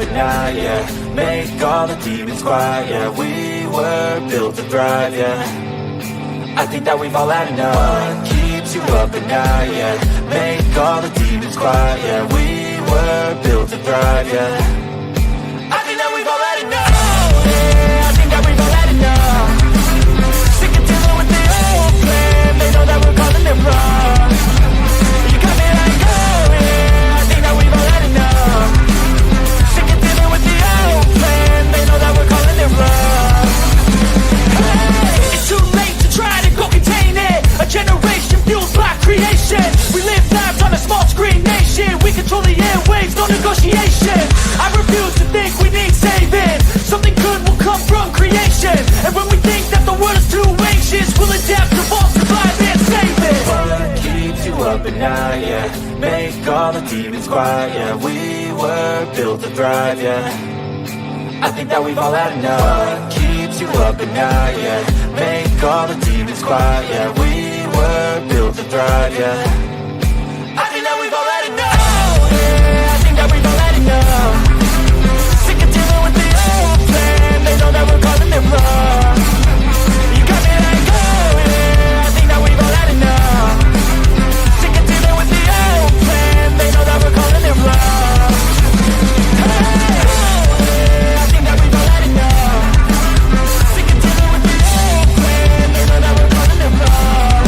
at night, yeah. Make all the demons quiet, yeah. We were built to thrive, yeah. I think that we've all had enough. What keeps you up at night, yeah. Make all the demons quiet, yeah. We were built to thrive, yeah. I think that we've all had enough. Yeah, I think that we've all had enough. Sick of dealing with the old plan. They know that we're calling it wrong. You got me like, oh yeah, I think that we've all had enough. Sick of dealing with the old plan. They know that we're calling it wrong. Hey, it's too late to try to go contain it. A generation fueled by creation. We live lives on a small screen nation. We control the airwaves, no negotiation. I refuse to think we need saving. Something good will come from creation. And when we think that the world is too anxious, we'll adapt, evolve, survive, and save it. What keeps you up at night, yeah. Make all the demons quiet, yeah. We were built to thrive, yeah. I think that we've all had enough. What keeps you up at night, yeah. Make all the demons quiet, yeah. We were built to thrive, yeah. I think that we've all had enough. Oh, yeah, I think that we've all had enough. Sick of dealing with the old plan. They know that we're calling it wrong. You got me like, oh yeah, I think that we've all had enough. Sick of dealing with the old plan. They know that we're calling it wrong. Hey, oh yeah, I think that we've all had enough. Sick of dealing with the old plan. They know that we're calling it wrong.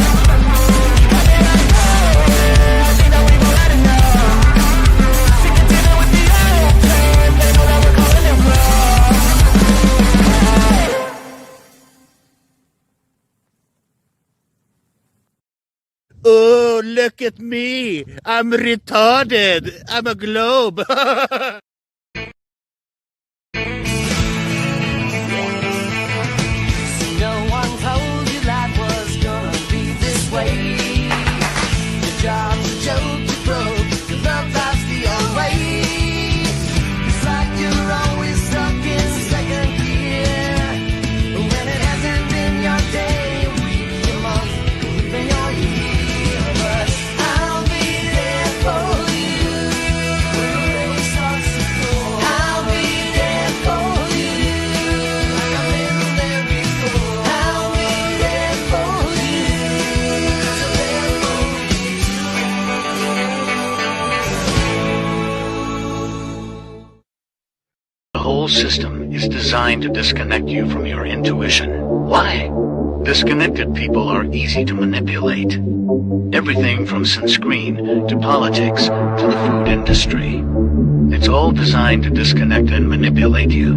You got me like, oh yeah, I think that we've all had enough. Sick of dealing with the old plan. They know that we're calling it wrong. Oh, look at me. I'm retarded. I'm a globe. No one told you life was gonna be this way. Your job's a joke, you broke, your love life's the old way. It's like you're always stuck in second gear. When it hasn't been your day, week, your month, even your year. But I'll be there for you when the rain starts to pour. I'll be there for you like I've been there before. I'll be there for you, 'cause I'm there for you. The whole system is designed to disconnect you from your intuition. Why? Disconnected people are easy to manipulate. Everything from sunscreen to politics to the food industry. It's all designed to disconnect and manipulate you.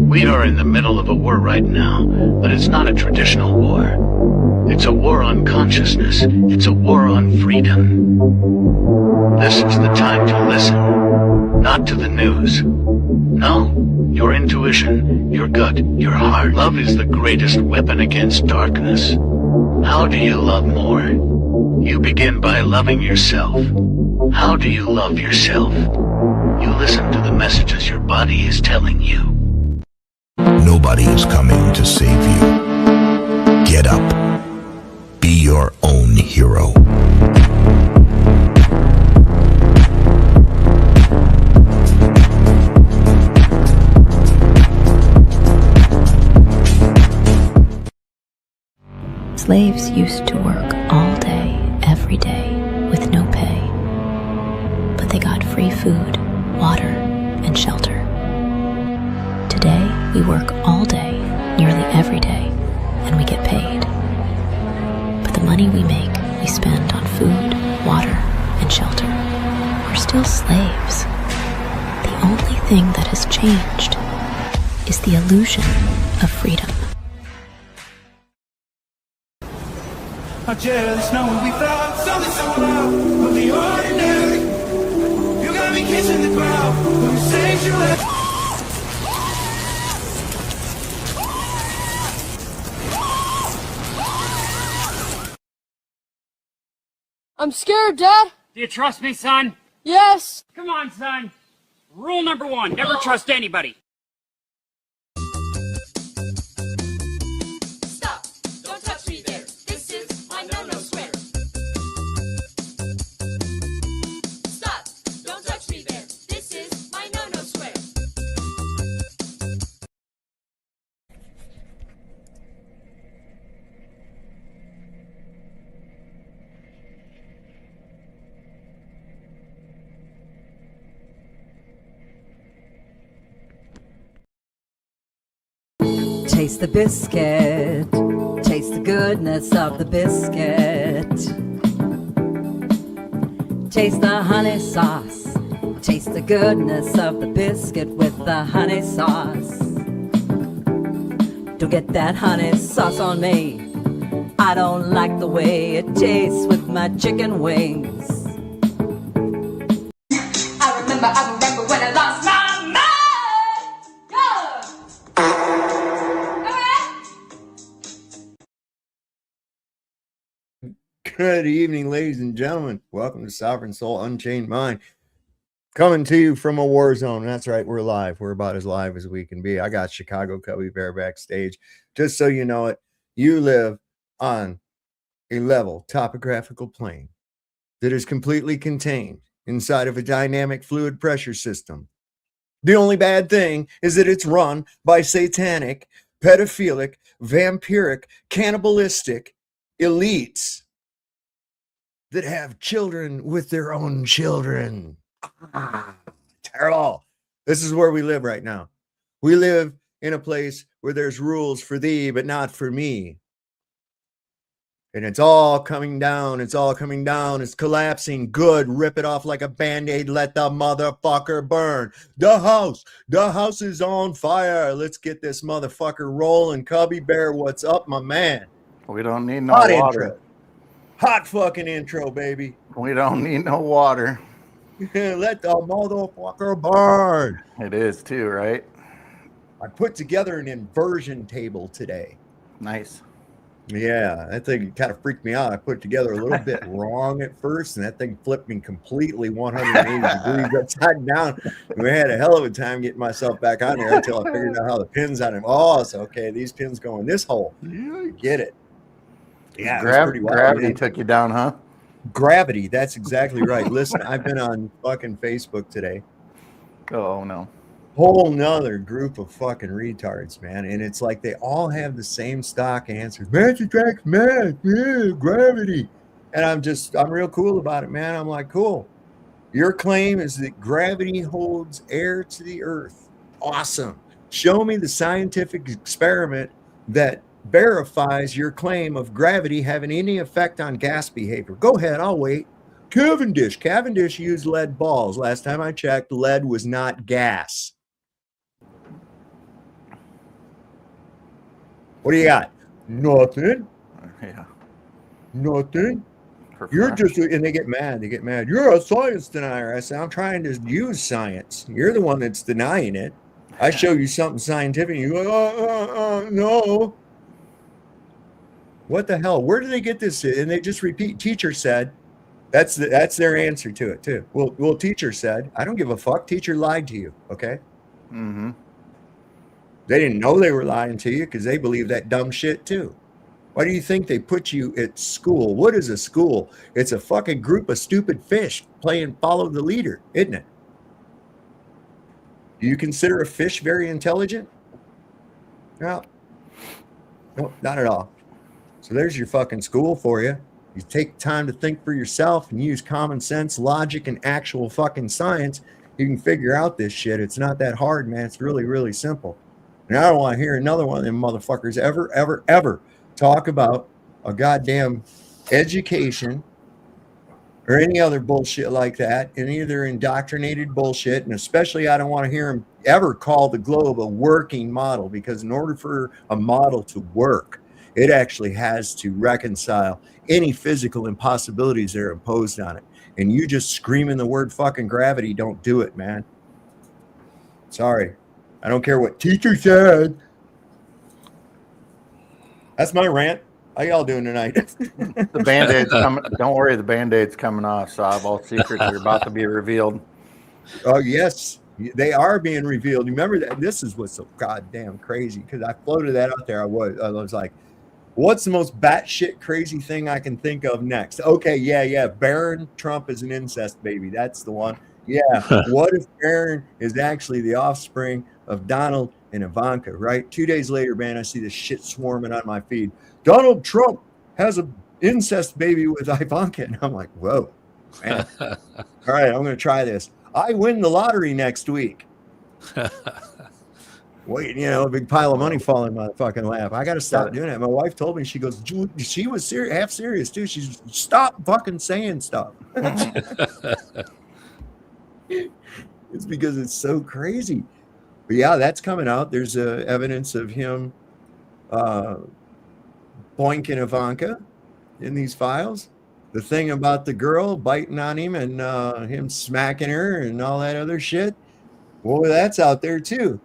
We are in the middle of a war right now, but it's not a traditional war. It's a war on consciousness. It's a war on freedom. This is the time to listen, not to the news. No, your intuition, your gut, your heart. Love is the greatest weapon against darkness. How do you love more? You begin by loving yourself. How do you love yourself? You listen to the messages your body is telling you. Nobody is coming to save you. Get up. Be your own hero. Slaves used to work all day, every day, with no pay. But they got free food, water, and shelter. Today, we work all day, nearly every day, and we get paid. But the money we make, we spend on food, water, and shelter. We're still slaves. The only thing that has changed is the illusion of freedom. I'm jealous knowing we found something so wild of the ordinary. You got me kissing the ground from sanctuary. I'm scared, Dad. Do you trust me, son? Yes. Come on, son. Rule number 1, never trust anybody. Stop! Don't touch me there. This is my no-no square. Stop! Don't touch me there. This is my no-no square. Taste the biscuit. Taste the goodness of the biscuit. Taste the honey sauce. Taste the goodness of the biscuit with the honey sauce. Don't get that honey sauce on me. I don't like the way it tastes with my chicken wings. I remember when I lost my mind. Good evening, ladies and gentlemen. Welcome to Sovereign Soul Unchained Mind. Coming to you from a war zone. That's right, we're live. We're about as live as we can be. I got Chicago Cubby Bear backstage. Just so you know it, you live on a level topographical plane that is completely contained inside of a dynamic fluid pressure system. The only bad thing is that it's run by satanic, pedophilic, vampiric, cannibalistic elites that have children with their own children. Terrible. This is where we live right now. We live in a place where there's rules for thee, but not for me. And it's all coming down. It's all coming down. It's collapsing. Good. Rip it off like a Band-Aid. Let the motherfucker burn. The house is on fire. Let's get this motherfucker rolling. Cubby Bear, what's up, my man? We don't need no Hot water. Intro. Hot fucking intro, baby. We don't need no water. Let the motherfucker burn. It is too, right? I put together an inversion table today. Nice. Yeah, that thing kind of freaked me out. I put it together a little bit wrong at first, and that thing flipped me completely 180 degrees upside down. We had a hell of a time getting myself back on there until I figured out how the pins on him. Oh, so okay, these pins go in this hole. Get it. Yeah, it was pretty wild. Gravity took you down, huh? Gravity, that's exactly right. Listen, I've been on fucking Facebook today. Oh, no. Whole nother group of fucking retards, man. And it's like they all have the same stock answers. Math attracts math, yeah, gravity. And I'm real cool about it, man. I'm like, cool. Your claim is that gravity holds air to the earth. Awesome. Show me the scientific experiment that verifies your claim of gravity having any effect on gas behavior. Go ahead, I'll wait. Cavendish used lead balls. Last time I checked, lead was not gas. What do you got? Nothing. Yeah. Nothing. You're just, and they get mad. You're a science denier. I say, I'm trying to use science. You're the one that's denying it. I show you something scientific, and you go, no. What the hell? Where do they get this? And they just repeat. Teacher said. That's their answer to it too. Well, teacher said. I don't give a fuck. Teacher lied to you. Okay. Mm-hmm. They didn't know they were lying to you because they believe that dumb shit too. Why do you think they put you at school? What is a school? It's a fucking group of stupid fish playing follow the leader, isn't it? Do you consider a fish very intelligent? No, not at all. So there's your fucking school for you. You take time to think for yourself and use common sense, logic, and actual fucking science. You can figure out this shit. It's not that hard, man. It's really, really simple. And I don't want to hear another one of them motherfuckers ever talk about a goddamn education or any other bullshit like that, any of their indoctrinated bullshit. And especially I don't want to hear them ever call the globe a working model, because in order for a model to work, it actually has to reconcile any physical impossibilities that are imposed on it. And you just screaming the word fucking gravity don't do it, man. Sorry. I don't care what teacher said. That's my rant. How y'all doing tonight? The Band-Aid's coming. Don't worry, the Band-Aid's coming off, so all secrets are about to be revealed. Oh, yes. They are being revealed. Remember that? This is what's so goddamn crazy, because I floated that out there. I was like, what's the most batshit crazy thing I can think of next? Okay, yeah. Barron Trump is an incest baby. That's the one. Yeah. What if Barron is actually the offspring of Donald and Ivanka, right? 2 days later, man, I see this shit swarming on my feed. Donald Trump has an incest baby with Ivanka. And I'm like, whoa, man. All right, I'm going to try this. I win the lottery next week. wait, a big pile of money falling in my fucking lap. I got to stop Got it. doing it. My wife told me, she goes, she was serious, half serious too. She's stop fucking saying stuff. It's because it's so crazy. But yeah, that's coming out. There's evidence of him boinking Ivanka in these files. The thing about the girl biting on him and him smacking her and all that other shit. Well, that's out there too.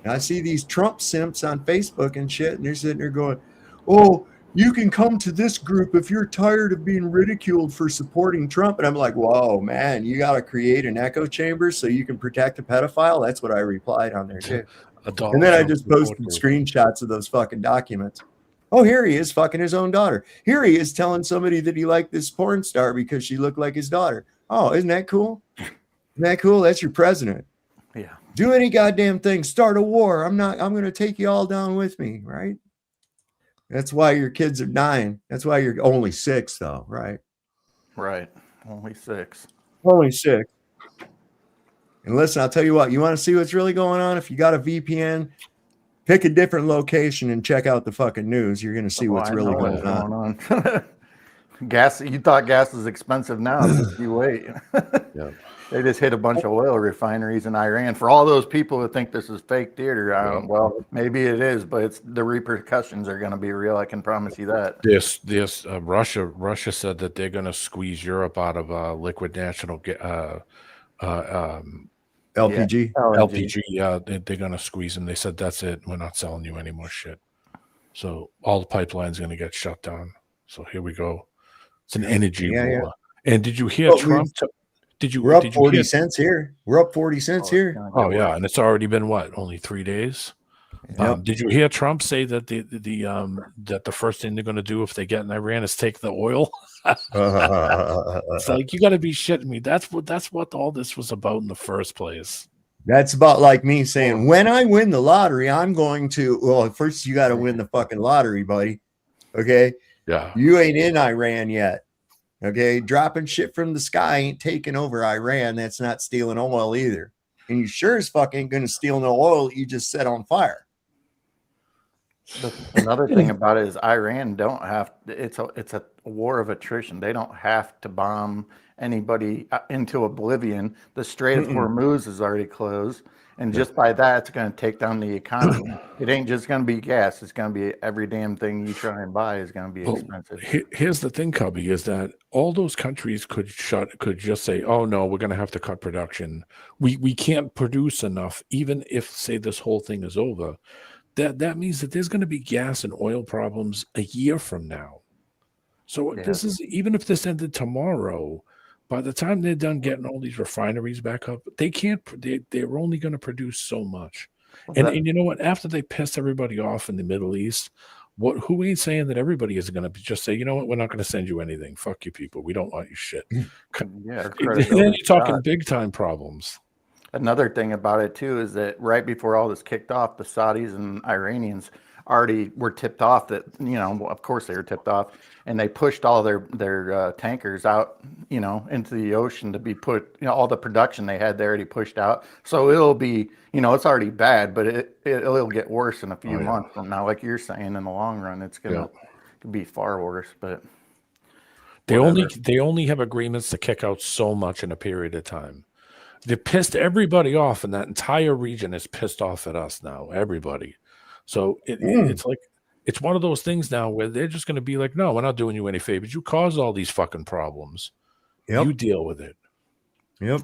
And I see these Trump simps on Facebook and shit, and they're sitting there going, "Oh, you can come to this group if you're tired of being ridiculed for supporting Trump." And I'm like, "Whoa, man, you got to create an echo chamber so you can protect a pedophile." That's what I replied on there too. And then I just posted screenshots of those fucking documents. Oh, here he is fucking his own daughter. Here he is telling somebody that he liked this porn star because she looked like his daughter. Oh, isn't that cool? Isn't that cool? That's your president. Yeah. Do any goddamn thing. Start a war. I'm going to take you all down with me, right? That's why your kids are dying. That's why you're only 6, though, right? Right. Only 6. Only 6. And listen, I'll tell you what. You want to see what's really going on? If you got a VPN, pick a different location and check out the fucking news. You're going to see what's really going on. Gas. You thought gas was expensive now. Just you wait. Yeah. They just hit a bunch of oil refineries in Iran. For all those people who think this is fake theater, well, maybe it is, but the repercussions are going to be real. I can promise you that. Russia said that they're going to squeeze Europe out of liquid natural LPG. LPG. Yeah, they're going to squeeze them. They said that's it. We're not selling you any more shit. So all the pipelines going to get shut down. So here we go. It's an energy war. Yeah. And did you hear Trump? We're up 40 cents here. We're up 40 cents here. Oh yeah, and it's already been only 3 days. Yep. Did you hear Trump say that that the first thing they're going to do if they get in Iran is take the oil? It's like, you got to be shitting me. That's what all this was about in the first place. That's about like me saying, when I win the lottery, I'm going to. Well, first you got to win the fucking lottery, buddy. Okay. Yeah. You ain't in Iran yet. Okay, dropping shit from the sky ain't taking over Iran. That's not stealing oil either. And you sure as fuck ain't going to steal no oil you just set on fire. Another thing about it is Iran don't have. It's a war of attrition. They don't have to bomb anybody into oblivion. The Strait of Hormuz is already closed. And just by that, it's going to take down the economy. It ain't just going to be gas. It's going to be every damn thing you try and buy is going to be expensive. Here's the thing, Cubby, is that all those countries could just say, oh, no, we're going to have to cut production. We can't produce enough, even if, say, this whole thing is over. That means that there's going to be gas and oil problems a year from now. So this is, even if this ended tomorrow, by the time they're done getting all these refineries back up, they can't. They're only going to produce so much. And you know what? After they piss everybody off in the Middle East, who ain't saying that everybody is going to just say, you know what? We're not going to send you anything. Fuck you, people. We don't want you shit. Yeah. Then you're talking big time problems. Another thing about it too is that right before all this kicked off, the Saudis and Iranians already were tipped off that, of course they were tipped off, and they pushed all their tankers out, into the ocean to be put, all the production they had there already pushed out. So it'll be, it's already bad, but it'll get worse in a few months from now. Like you're saying, in the long run, it's going to be far worse, but they only have agreements to kick out so much in a period of time. They pissed everybody off, and that entire region is pissed off at us now, everybody. So it's like, it's one of those things now where they're just going to be like, no, we're not doing you any favors. You caused all these fucking problems. Yep. You deal with it. Yep.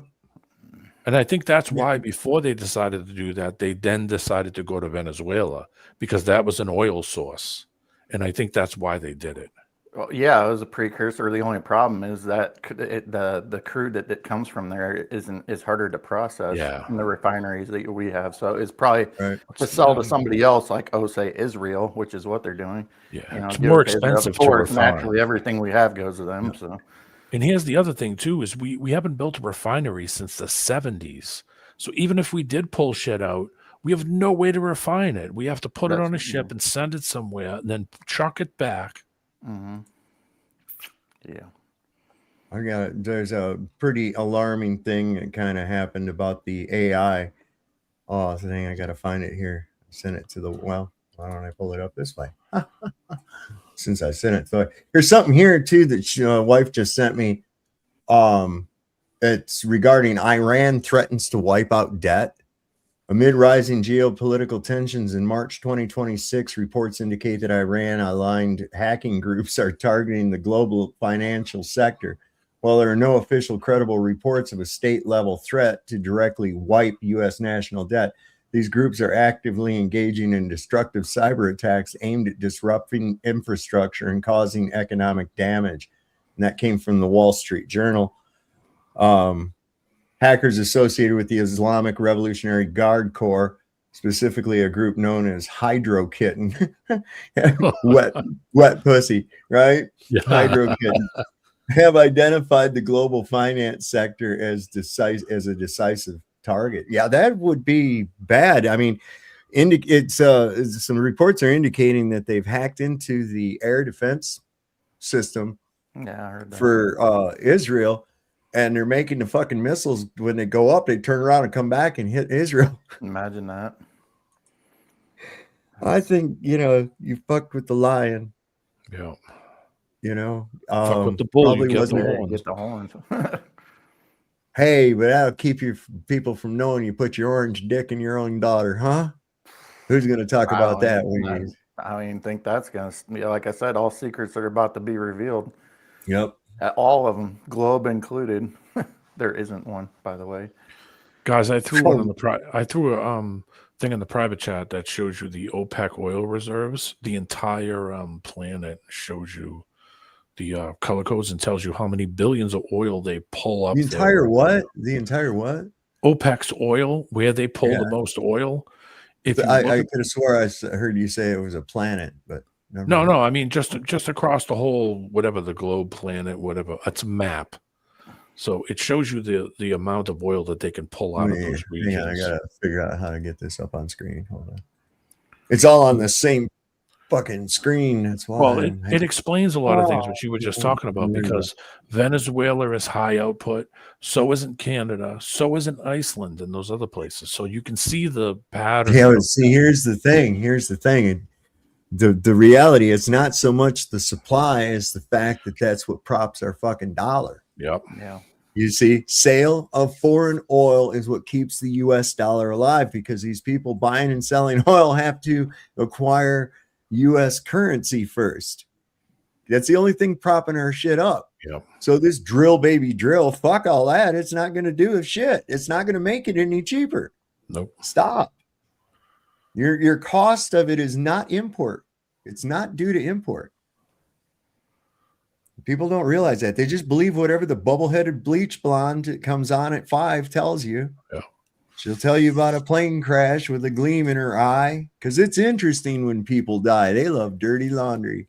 And I think that's why before they decided to do that, they then decided to go to Venezuela, because that was an oil source. And I think that's why they did it. Well, yeah, it was a precursor. The only problem is that the crude that comes from there is harder to process in the refineries that we have. So it's probably to sell to somebody else, like say Israel, which is what they're doing. Yeah, it's more expensive to refine. Naturally, everything we have goes to them. Yeah. So, and here's the other thing too: is we haven't built a refinery since the 70s. So even if we did pull shit out, we have no way to refine it. We have to put it on a ship and send it somewhere, and then truck it back. Mm-hmm. Yeah. There's a pretty alarming thing that kind of happened about the AI Oh, dang, I gotta find it here. Send it to the why don't I pull it up this way? Since I sent it. So there's something here too that wife just sent me. It's regarding Iran threatens to wipe out debt. Amid rising geopolitical tensions in March 2026, reports indicate that Iran-aligned hacking groups are targeting the global financial sector. While there are no official credible reports of a state-level threat to directly wipe U.S. national debt, these groups are actively engaging in destructive cyber attacks aimed at disrupting infrastructure and causing economic damage. And that came from the Wall Street Journal. Hackers associated with the Islamic Revolutionary Guard Corps, specifically a group known as Hydro Kitten, wet pussy, right? Yeah. Hydro Kitten, have identified the global finance sector as a decisive target. Yeah, that would be bad. I mean, some reports are indicating that they've hacked into the air defense system for Israel. And they're making the fucking missiles when they go up, they turn around and come back and hit Israel. Imagine that. I think, you fucked with the lion. Yeah. Fuck with the bull, probably you wasn't get the horns. Hey, but that'll keep you people from knowing you put your orange dick in your own daughter, huh? Who's going to talk about that? I don't even think that's going to, like I said, all secrets are about to be revealed. Yep. All of them, globe included. There isn't one, by the way. Guys, I threw one in the I threw a thing in the private chat that shows you the OPEC oil reserves. The entire planet shows you the color codes and tells you how many billions of oil they pull up. The entire what? The entire what? OPEC's oil, where they pull the most oil. If you I could have swore I heard you say it was a planet, but no, I mean just across the whole whatever the globe, planet, whatever. It's a map, so it shows you the amount of oil that they can pull out of those regions. Hang on, I gotta figure out how to get this up on screen. Hold on, it's all on the same fucking screen. That's why. Well, it explains a lot of things which you were just talking about, because Venezuela is high output, so isn't Canada, so isn't Iceland and those other places. So you can see the pattern. Yeah, see, here's the thing. The reality, it's not so much the supply as the fact that that's what props our fucking dollar. Yep. Yeah. You see, sale of foreign oil is what keeps the U.S. dollar alive, because these people buying and selling oil have to acquire U.S. currency first. That's the only thing propping our shit up. Yep. So this drill, baby, drill, fuck all that. It's not going to do a shit. It's not going to make it any cheaper. Nope. Stop. Your cost of it is not import. It's not due to import. People don't realize that. They just believe whatever the bubble-headed bleach blonde that comes on at 5 tells you. Yeah. She'll tell you about a plane crash with a gleam in her eye, because it's interesting when people die. They love Dirty Laundry.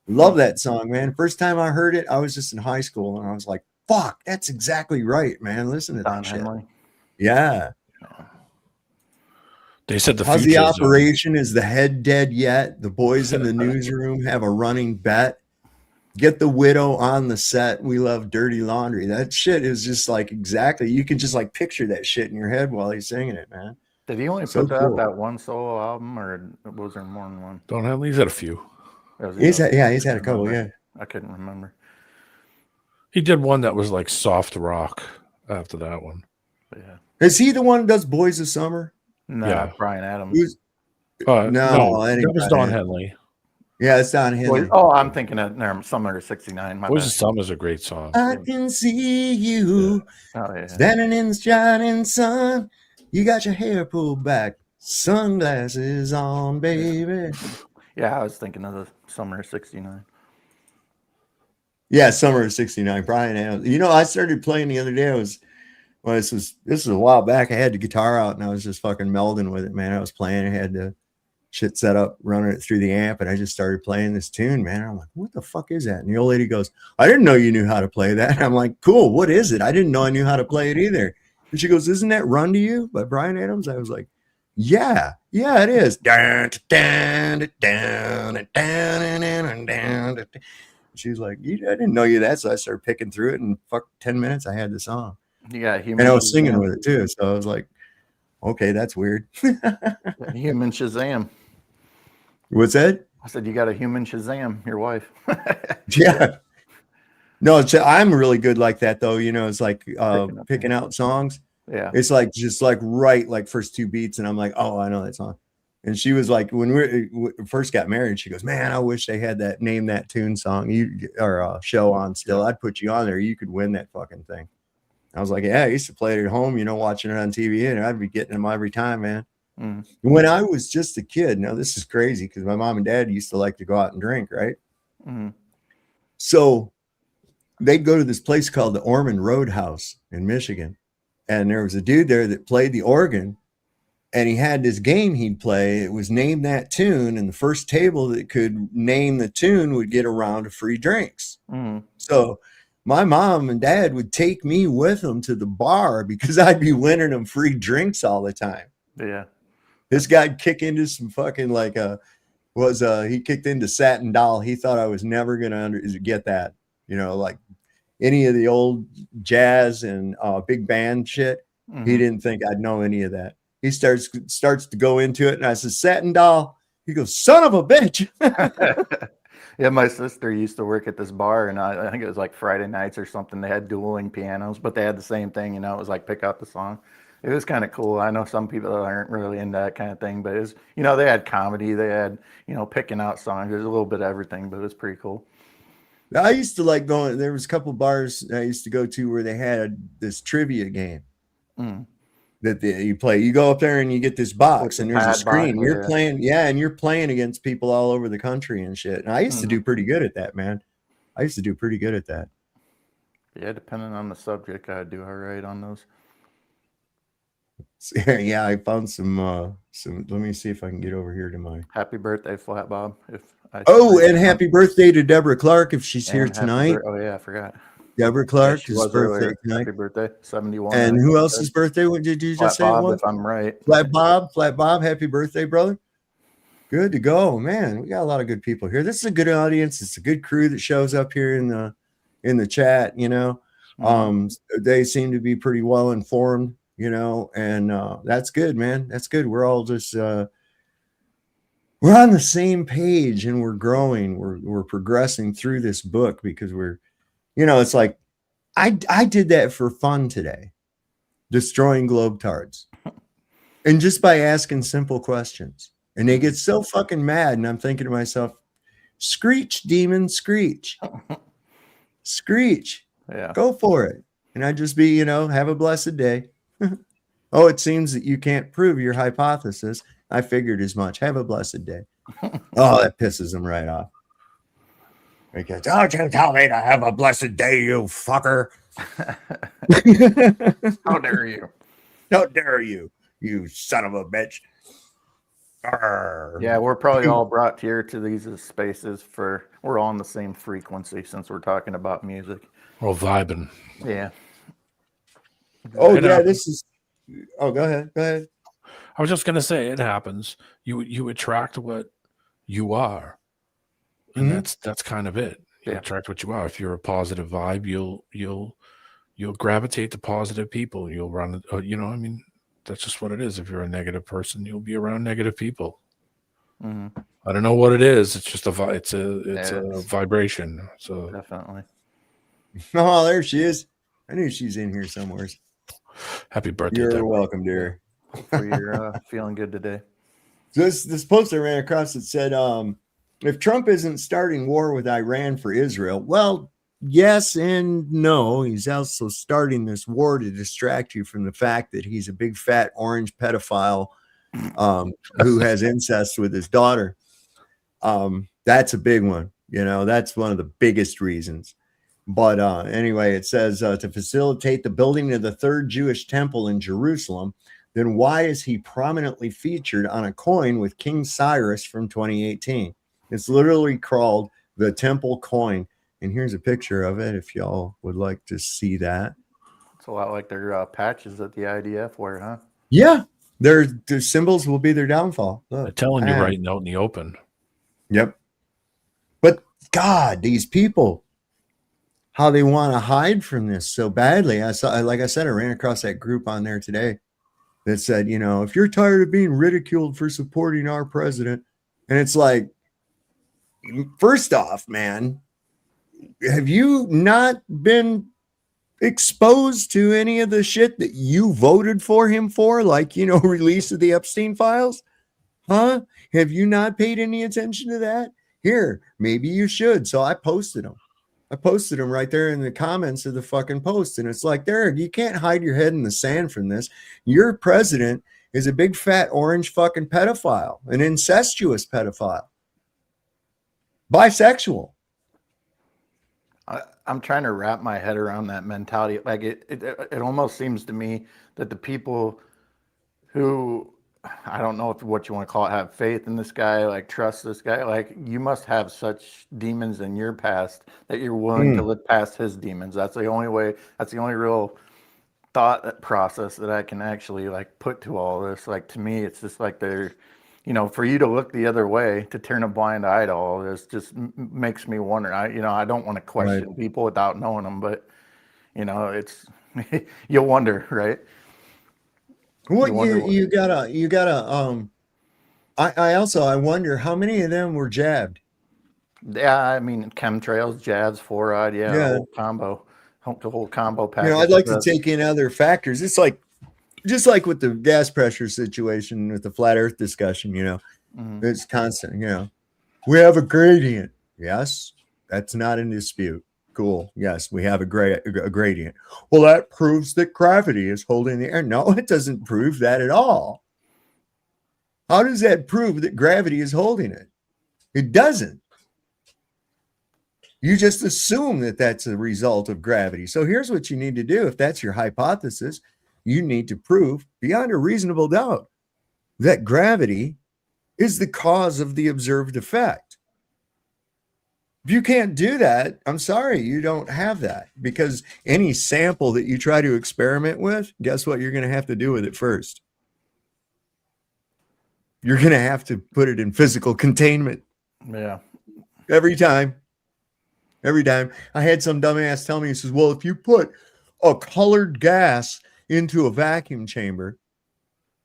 Love that song, man. First time I heard it, I was just in high school, and I was like, fuck, that's exactly right, man. Listen to that shit. Yeah. They said the how's the future operation? Is the head dead yet? The boys in the newsroom have a running bet. Get the widow on the set. We love Dirty Laundry. That shit is just like exactly. You can just like picture that shit in your head while he's singing it, man. Did he only put that one solo album, or was there more than one? Don't have. He's had a few. He's had a couple. Yeah, I couldn't remember. He did one that was like soft rock after that one. But yeah. Is he the one that does Boys of Summer? No, yeah. Brian Adams. No, that was Don Henley. Yeah, it's Don Henley. Oh, I'm thinking of Summer of '69. Boys of Summer is a great song. I can see you standing in the shining sun. You got your hair pulled back, sunglasses on, baby. Yeah, I was thinking of the Summer of '69. Yeah, Summer of '69. Brian Adams. I started playing the other day. This was a while back. I had the guitar out and I was just fucking melding with it, man. I was playing. I had the shit set up, running it through the amp, and I just started playing this tune, man. I'm like, what the fuck is that? And the old lady goes, I didn't know you knew how to play that. And I'm like, cool, what is it? I didn't know I knew how to play it either. And she goes, isn't that Run to You by Brian Adams? I was like, yeah, it is. She's like, I didn't know you that. So I started picking through it, and 10 minutes I had the song. Yeah, and I was singing with it too. So I was like, okay, that's weird. Human Shazam. What's that? I said, you got a human Shazam, your wife. Yeah. No, I'm really good like that though. You know, it's like picking out songs. Yeah. It's like just like right, like first two beats, and I'm like, oh, I know that song. And she was like, when we first got married, she goes, man, I wish they had that name that tune song or show on still. I'd put you on there. You could win that fucking thing. I was like, yeah, I used to play it at home, you know, watching it on TV, and I'd be getting them every time, man. Mm. When I was just a kid, now this is crazy because my mom and dad used to like to go out and drink, right? Mm. So they'd go to this place called the Ormond Roadhouse in Michigan. And there was a dude there that played the organ, and he had this game he'd play. It was name that tune, and the first table that could name the tune would get a round of free drinks. Mm. So my mom and dad would take me with them to the bar because I'd be winning them free drinks all the time. Yeah. This guy'd kick into some fucking he kicked into Satin Doll. He thought I was never gonna get that, you know, like any of the old jazz and big band shit. Mm-hmm. He didn't think I'd know any of that. He starts to go into it, and I said, Satin Doll. He goes, son of a bitch. Yeah, my sister used to work at this bar, and I think it was like Friday nights or something. They had dueling pianos, but they had the same thing, you know, it was like pick out the song. It was kind of cool. I know some people that aren't really into that kind of thing, but it was, you know, they had comedy, they had, you know, picking out songs. There's a little bit of everything, but it was pretty cool. I used to like going, there was a couple bars I used to go to where they had this trivia game. Mm. That you play. You go up there and you get this box, and there's a screen. Box, you're yeah. playing, and you're playing against people all over the country and shit. And I used to do pretty good at that, man. I used to do pretty good at that. Yeah, depending on the subject, I do all right on those. Yeah, I found some. Let me see if I can get over here to my. Happy birthday, Flat Bob! And happy birthday to Deborah Clark if she's here tonight. Oh yeah, I forgot. Deborah Clark is birthday tonight. Happy birthday, 71. And who else's birthday? What did you just say? Bob, if I'm right. Flat Bob, happy birthday, brother. Good to go, man. We got a lot of good people here. This is a good audience. It's a good crew that shows up here in the chat, you know. They seem to be pretty well informed, you know, and that's good, man. That's good. We're all just we're on the same page, and we're growing. We're progressing through this book because we're, you know, it's like I did that for fun today, destroying globetards, and just by asking simple questions. And they get so fucking mad, and I'm thinking to myself, screech, demon, screech. Screech. Yeah. Go for it. And I just be, you know, have a blessed day. Oh, it seems that you can't prove your hypothesis. I figured as much. Have a blessed day. Oh, that pisses them right off. Because, don't you tell me to have a blessed day, you fucker. How dare you? How dare you, you son of a bitch. Arr. Yeah, we're probably all brought here to these spaces we're all on the same frequency since we're talking about music. We're vibing. Yeah. Oh, yeah, this is. Oh, go ahead. Go ahead. I was just gonna say it happens. You attract what you are, and that's kind of it. You attract what you are. If you're a positive vibe, you'll gravitate to positive people. You'll run. You know, I mean, that's just what it is. If you're a negative person, you'll be around negative people. Mm-hmm. I don't know what it is. It's just it's a vibration. So definitely. Oh, there she is. I knew she's in here somewhere. Happy birthday! You're Deborah. welcome, dear. Hopefully you're feeling good today. This post I ran across that said, if Trump isn't starting war with Iran for Israel, well, yes and no. He's also starting this war to distract you from the fact that he's a big fat orange pedophile who has incest with his daughter. That's a big one. You know, that's one of the biggest reasons. But anyway, it says to facilitate the building of the third Jewish temple in Jerusalem, then why is he prominently featured on a coin with King Cyrus from 2018? It's literally called the Temple Coin. And here's a picture of it if y'all would like to see that. It's a lot like their patches that the IDF wear, huh? Yeah. Their symbols will be their downfall. Look. They're telling you right out in the open. Yep. But God, these people, how they want to hide from this so badly. Like I said, I ran across that group on there today. that said, you know, if you're tired of being ridiculed for supporting our president, and it's like, first off, man, have you not been exposed to any of the shit that you voted for him for, like, you know, release of the Epstein files? Huh? Have you not paid any attention to that? Here, maybe you should. So I posted them. I posted them right there in the comments of the fucking post. And it's like, there, you can't hide your head in the sand from this. Your president is a big fat orange fucking pedophile, an incestuous pedophile, bisexual. I'm trying to wrap my head around that mentality. Like it almost seems to me that the people who, I don't know if what you want to call it, have faith in this guy, like trust this guy, like you must have such demons in your past that you're willing to look past his demons. That's the only way. That's the only real thought process that I can actually like put to all this. Like to me, it's just like they're, you know, for you to look the other way, to turn a blind eye to all this, just makes me wonder. I don't want to question people without knowing them, but you know, it's you wonder, right? What you gotta I wonder how many of them were jabbed. Yeah, I mean chemtrails, jabs, fluoride, the whole combo package. You know, I'd like to take in other factors. It's like just like with the gas pressure situation with the flat earth discussion, you know, it's constant, you know. We have a gradient. Yes, that's not in dispute. Cool. Yes, we have a gradient. Well, that proves that gravity is holding the air. No, it doesn't prove that at all. How does that prove that gravity is holding it? It doesn't. You just assume that that's a result of gravity. So here's what you need to do. If that's your hypothesis, you need to prove beyond a reasonable doubt that gravity is the cause of the observed effect. If you can't do that, I'm sorry, you don't have that, because any sample that you try to experiment with, guess what you're going to have to do with it first? You're going to have to put it in physical containment. Yeah. Every time. I had some dumbass tell me, he says, well, if you put a colored gas into a vacuum chamber,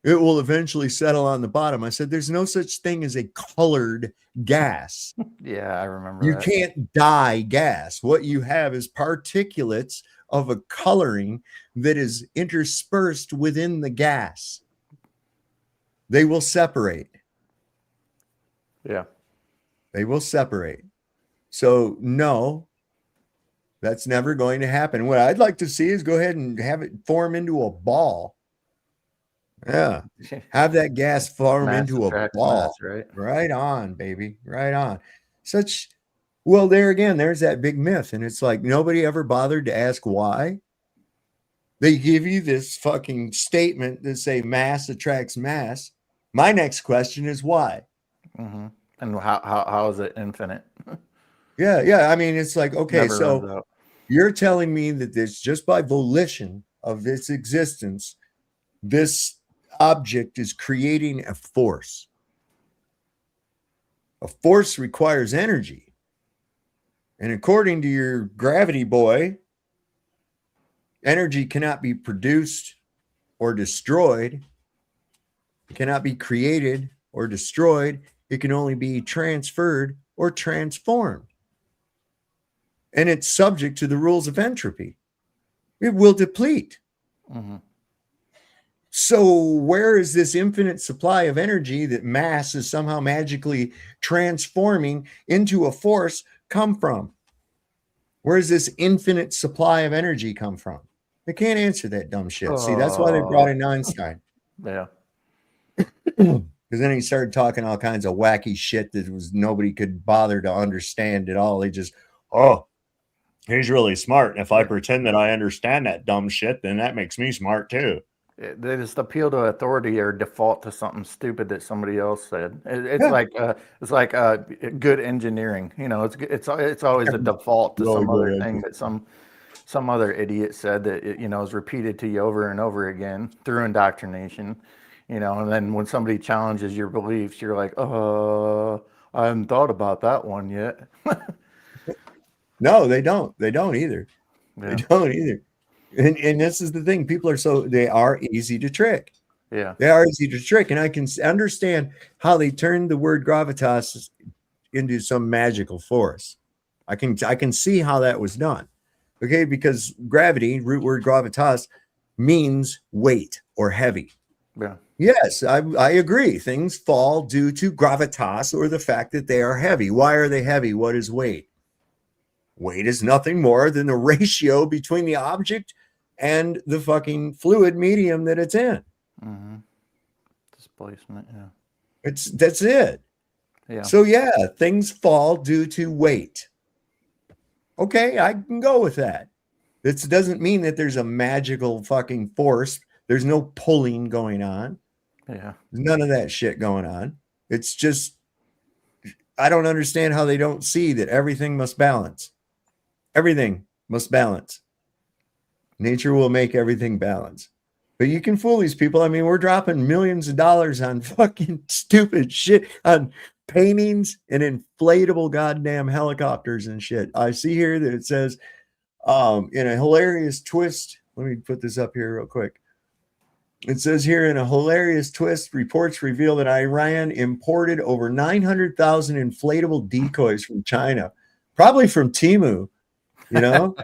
it will eventually settle on the bottom. I said, there's no such thing as a colored gas. Yeah, I remember You that. can't dye gas. What you have is particulates of a coloring that is interspersed within the gas. They will separate. Yeah. They will separate. So no, that's never going to happen. What I'd like to see is go ahead and have it form into a ball. Yeah. Have that gas form into a ball. Right? Right on, baby. Right on. Well, there again, there's that big myth. And it's like nobody ever bothered to ask why. They give you this fucking statement that say mass attracts mass. My next question is why? Mm-hmm. And how is it infinite? Yeah. I mean, it's like, okay, Never so runs out. you're telling me that this just by volition of its existence, this object is creating a force. A force requires energy. And according to your gravity boy, energy cannot be produced or destroyed. It cannot be created or destroyed. It can only be transferred or transformed. And it's subject to the rules of entropy. It will deplete. Mm-hmm. So where is this infinite supply of energy that mass is somehow magically transforming into a force come from? Where does this infinite supply of energy come from? They can't answer that dumb shit. See, that's why they brought in Einstein. Yeah. Because then he started talking all kinds of wacky shit that was nobody could bother to understand at all. They just, he's really smart. And if I pretend that I understand that dumb shit, then that makes me smart too. They just appeal to authority or default to something stupid that somebody else said. It's like good engineering. You know, it's always a default to some other thing that some other idiot said that is repeated to you over and over again through indoctrination. You know, and then when somebody challenges your beliefs, you're like, I haven't thought about that one yet. No, they don't. They don't either. Yeah. They don't either. And this is the thing. People are they are easy to trick. Yeah. They are easy to trick. And I can understand how they turned the word gravitas into some magical force. I can see how that was done. Okay, because gravity, root word gravitas, means weight or heavy. Yeah. Yes, I agree. Things fall due to gravitas or the fact that they are heavy. Why are they heavy? What is weight? Weight is nothing more than the ratio between the object and the fucking fluid medium that it's in. Mm-hmm. Displacement, yeah. That's it. Yeah. So yeah, things fall due to weight. Okay, I can go with that. This doesn't mean that there's a magical fucking force. There's no pulling going on. Yeah. There's none of that shit going on. It's just, I don't understand how they don't see that everything must balance. Everything must balance. Nature will make everything balance. But you can fool these people. I mean, we're dropping millions of dollars on fucking stupid shit, on paintings and inflatable goddamn helicopters and shit. I see here that it says, in a hilarious twist, let me put this up here real quick. It says here, in a hilarious twist, reports reveal that Iran imported over 900,000 inflatable decoys from China, probably from Temu, you know,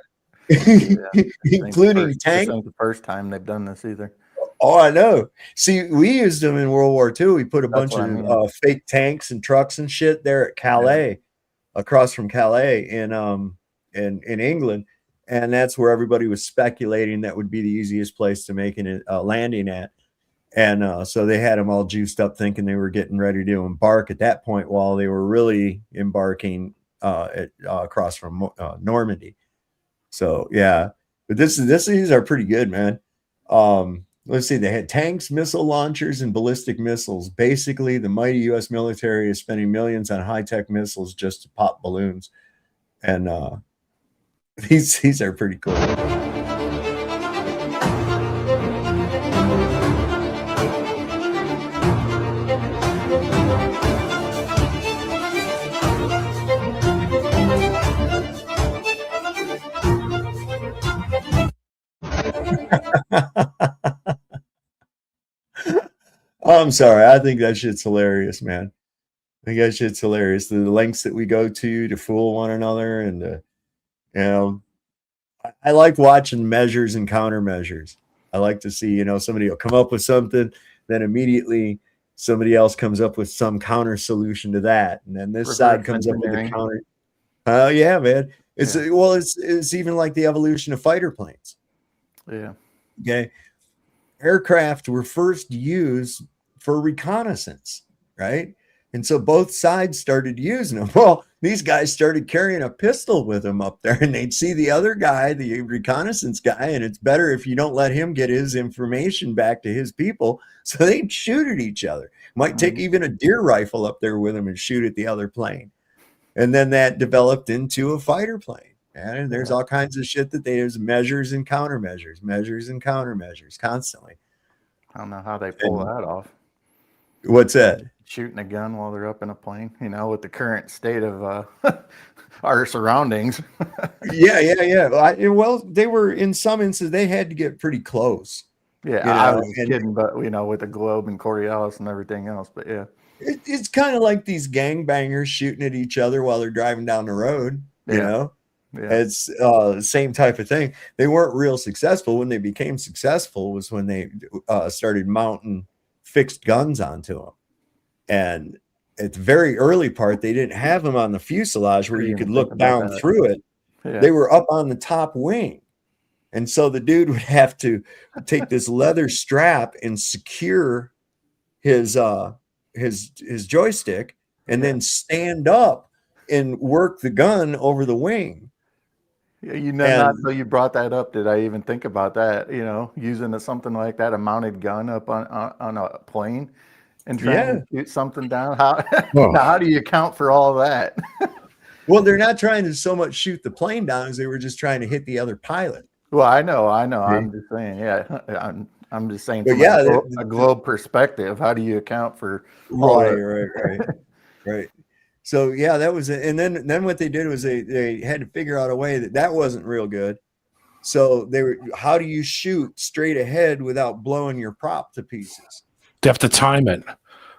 including tanks. This ain't the first time they've done this either. Oh, I know. See, we used them in World War II. We put a bunch of fake tanks and trucks and shit there at Calais, across from Calais in England. And that's where everybody was speculating that would be the easiest place to make a landing at. And so they had them all juiced up thinking they were getting ready to embark at that point, while they were really embarking across from Normandy. So, yeah. But these are pretty good, man. Let's see. They had tanks, missile launchers, and ballistic missiles. Basically, the mighty U.S. military is spending millions on high-tech missiles just to pop balloons. And these are pretty cool. I'm sorry. I think that shit's hilarious, man. I think that shit's hilarious. The lengths that we go to fool one another, and you know, I like watching measures and countermeasures. I like to see, somebody will come up with something, then immediately somebody else comes up with some counter solution to that, and then this side comes up with a counter. Oh yeah, man. It's even like the evolution of fighter planes. Yeah. Okay. Aircraft were first used for reconnaissance, right? And so both sides started using them. Well, these guys started carrying a pistol with them up there, and they'd see the other guy, the reconnaissance guy, and it's better if you don't let him get his information back to his people. So they'd shoot at each other. Might take even a deer rifle up there with them and shoot at the other plane. And then that developed into a fighter plane. And there's all kinds of shit that there's measures and countermeasures, measures and countermeasures constantly. I don't know how they pull that off. What's that? Shooting a gun while they're up in a plane, with the current state of our surroundings. Yeah. Well, they were, in some instances, they had to get pretty close. Yeah, I was kidding, but with the globe and Coriolis and everything else. But yeah, it's kind of like these gangbangers shooting at each other while they're driving down the road. You know, it's the same type of thing. They weren't real successful. When they became successful was when they started mounting fixed guns onto them. And at the very early part, they didn't have them on the fuselage where you could look down through it. Yeah. They were up on the top wing. And so the dude would have to take this leather strap and secure his joystick, and then stand up and work the gun over the wing. Yeah, not until you brought that up did I even think about that, using something like that, a mounted gun up on a plane and trying to shoot something down. How do you account for all that? Well, they're not trying to so much shoot the plane down as they were just trying to hit the other pilot. Well, I know. I'm just saying, I'm just saying from a globe perspective, how do you account for right. So that was it. And then what they did was they had to figure out a way that wasn't real good. So how do you shoot straight ahead without blowing your prop to pieces? They have to time it.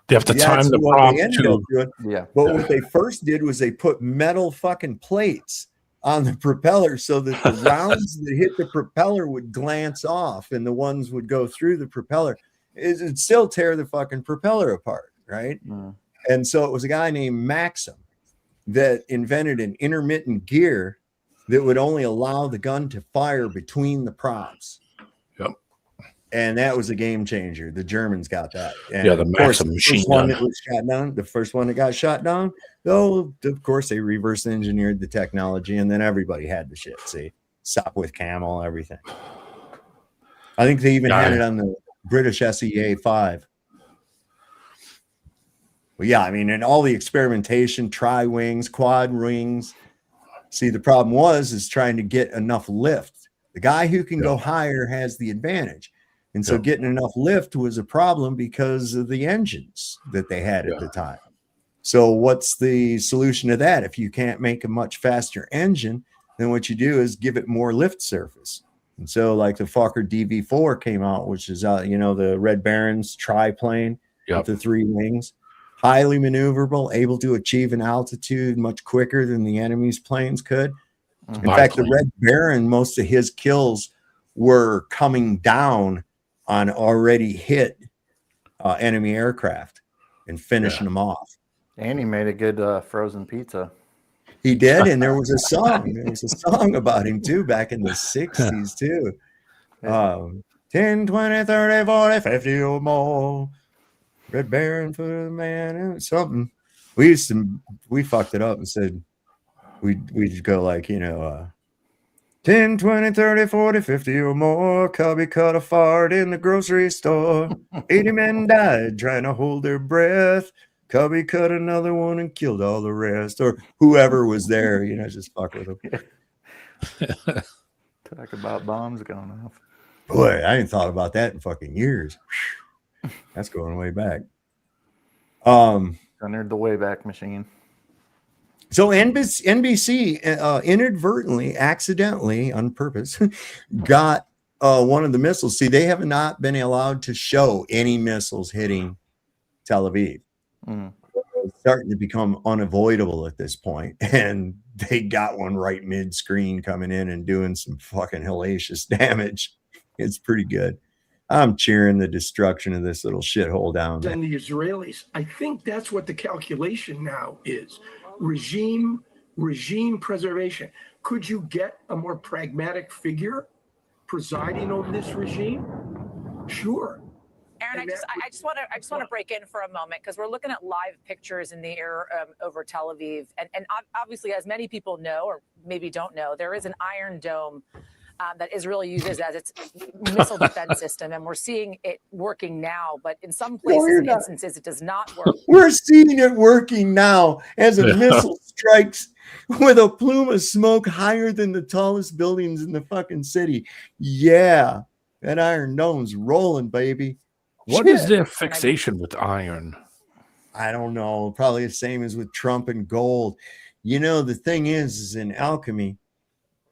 They have to time That's the what prop they ended up doing. Yeah. But what they first did was they put metal fucking plates on the propeller so that the rounds that hit the propeller would glance off and the ones would go through the propeller. It'd still tear the fucking propeller apart, right? And so it was a guy named Maxim that invented an intermittent gear that would only allow the gun to fire between the props. Yep. And that was a game changer. The Germans got that. And Yeah, the of course, Maxim the machine first one gun. that was shot down, the first one that got shot down, though, of course, they reverse engineered the technology, and then everybody had the shit. See, stop with camel, everything. I think they even had it on the British SEA 5. Well, yeah, I mean, and all the experimentation, tri-wings, quad wings. See, the problem is trying to get enough lift. The guy who can go higher has the advantage. And so getting enough lift was a problem because of the engines that they had at the time. So what's the solution to that? If you can't make a much faster engine, then what you do is give it more lift surface. And so like the Fokker DV4 came out, which is, the Red Baron's triplane with the 3 wings. Highly maneuverable, able to achieve an altitude much quicker than the enemy's planes could. In fact, the Red Baron, most of his kills were coming down on already hit enemy aircraft and finishing them off. And he made a good frozen pizza. He did, and there was a song. There was a song about him too back in the 60s too. 10, 20, 30, 40, 50 or more. Red Baron for the man and something. We fucked it up and said we'd go like, 10, 20, 30, 40, 50 or more. Cubby caught a fart in the grocery store. 80 men died trying to hold their breath. Cubby cut another one and killed all the rest. Or whoever was there, just fuck with them. Talk about bombs going off. Boy, I ain't thought about that in fucking years. That's going way back. Entered the Wayback Machine. So NBC inadvertently, accidentally, on purpose, got one of the missiles. See, they have not been allowed to show any missiles hitting Tel Aviv. It's starting to become unavoidable at this point, and they got one right mid-screen coming in and doing some fucking hellacious damage. It's pretty good. I'm cheering the destruction of this little shithole down there. And the Israelis, I think that's what the calculation now is. Regime preservation. Could you get a more pragmatic figure presiding over this regime? Sure. Aaron, I just want to break in for a moment because we're looking at live pictures in the air over Tel Aviv, and obviously, as many people know or maybe don't know, there is an Iron Dome that Israel uses as its missile defense system, and we're seeing it working now. But in some places and instances, it does not work. We're seeing it working now as a missile strikes with a plume of smoke higher than the tallest buildings in the fucking city. Yeah, that Iron Dome's rolling, baby. What is their fixation with iron? I don't know. Probably the same as with Trump and gold. The thing is in alchemy,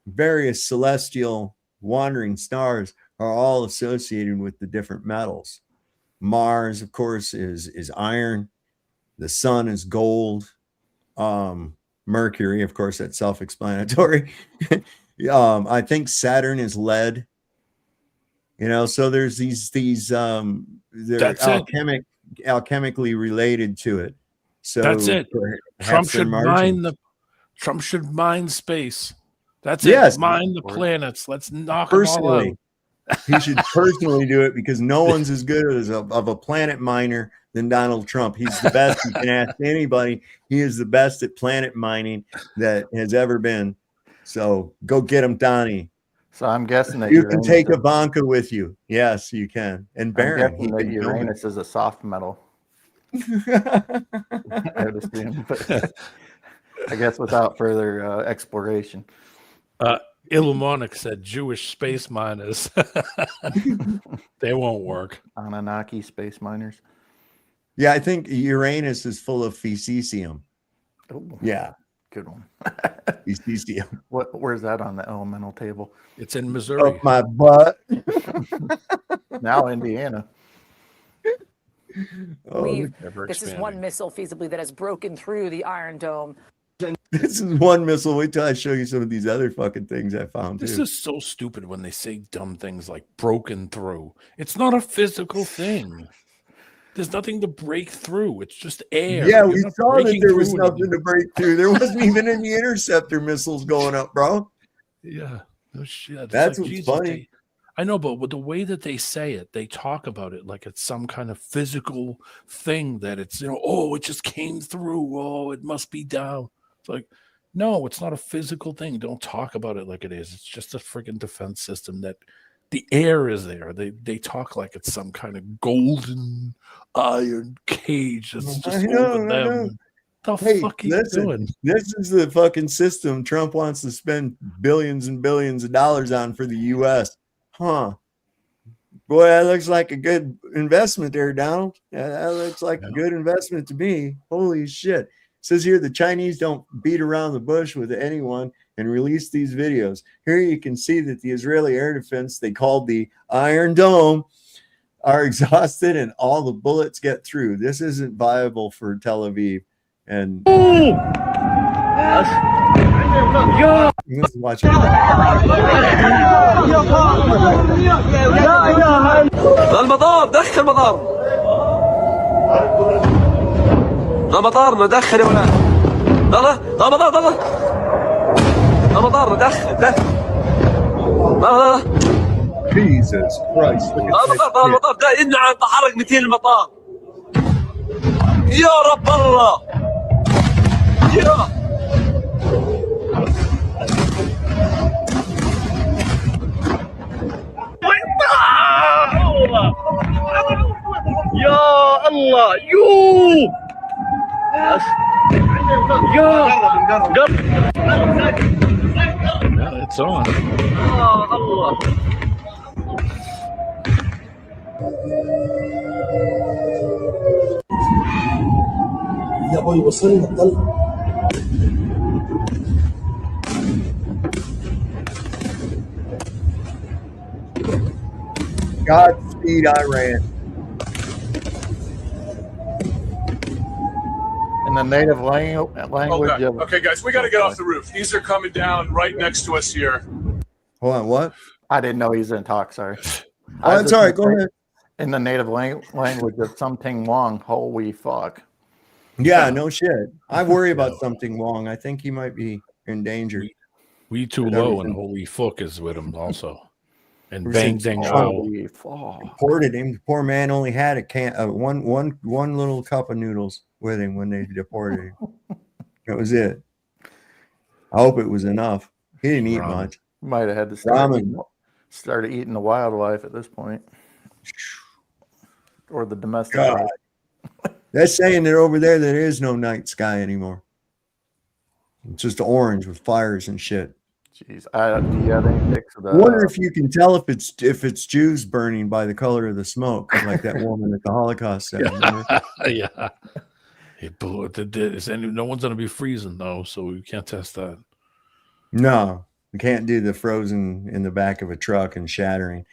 various celestial wandering stars are all associated with the different metals. Mars, of course, is iron. The sun is gold. Mercury, of course, that's self-explanatory. I think Saturn is lead. So there's these they're alchemically related to it. So that's it. Trump should mine space. That's it. Mine the planets. Let's knock them all out. He should personally do it because no one's as good as of a planet miner than Donald Trump. He's the best. You can ask anybody. He is the best at planet mining that has ever been. So go get him, Donnie. So I'm guessing that you can take Ivanka with you. Yes, you can. And Baron. Uranus is a soft metal. I would assume, but I guess without further exploration. Illuminati said Jewish space miners. They won't work. Anunnaki space miners. Yeah, I think Uranus is full of Fecesium. Oh, yeah. Good one. ECCM. Where's that on the elemental table? It's in Missouri. Up my butt. Now Indiana. This is one missile feasibly that has broken through the Iron Dome. This is one missile. Wait till I show you some of these other fucking things I found. This too. is so stupid when they say dumb things like broken through. It's not a physical thing. There's nothing to break through. It's just air. Yeah, You're we not saw that breaking there was through nothing to break through. There wasn't even any interceptor missiles going up, bro. Yeah, no shit. It's That's like, what's Jesus, funny. I know, but with the way that they say it, they talk about it like it's some kind of physical thing that it's, oh, it just came through. Oh, it must be down. It's like, no, it's not a physical thing. Don't talk about it like it is. It's just a freaking defense system that the air is there. They talk like it's some kind of golden iron cage that's just over them. The fuck are you doing? This is the fucking system Trump wants to spend billions and billions of dollars on for the U.S. Huh. Boy, that looks like a good investment there, Donald. Yeah, that looks like a good investment to me. Holy shit. It says here the Chinese don't beat around the bush with anyone and release these videos. Here you can see that the Israeli air defense, they called the Iron Dome, are exhausted and all the bullets get through. This isn't viable for Tel Aviv. And let's watch it. المطار دخل مطار المطار ندخل يا ولاد يلا المطار يلا المطار ندخل Jesus Christ. المطار ده يمنع تحرك 200 المطار يا رب الله يا يا الله يو It's on. الله يا ابوي وصلنا الطلق. Godspeed, Iran. In the native language of Okay, guys, we got to get off the roof. These are coming down right next to us here. Hold on, what? I didn't know he's in talk. Sorry. Oh, that's all right. Go ahead. In the native language of something Wong, holy fuck. Yeah, no shit. I worry about something wrong. I think he might be in danger. We too low, and holy fuck is with him also. And bang dang holy fuck. Deported him. The poor man only had one little cup of noodles with him when they deported him. That was it. I hope it was enough. He didn't eat much. Might have had to start eating the wildlife at this point, or the domestic. God. They're saying that over there is no night sky anymore. It's just orange with fires and shit. Jeez, do you have any pics of that? I wonder if you can tell if it's Jews burning by the color of the smoke, like that woman at the Holocaust said. Yeah. No one's gonna be freezing though, so we can't test that. No, we can't do the frozen in the back of a truck and shattering.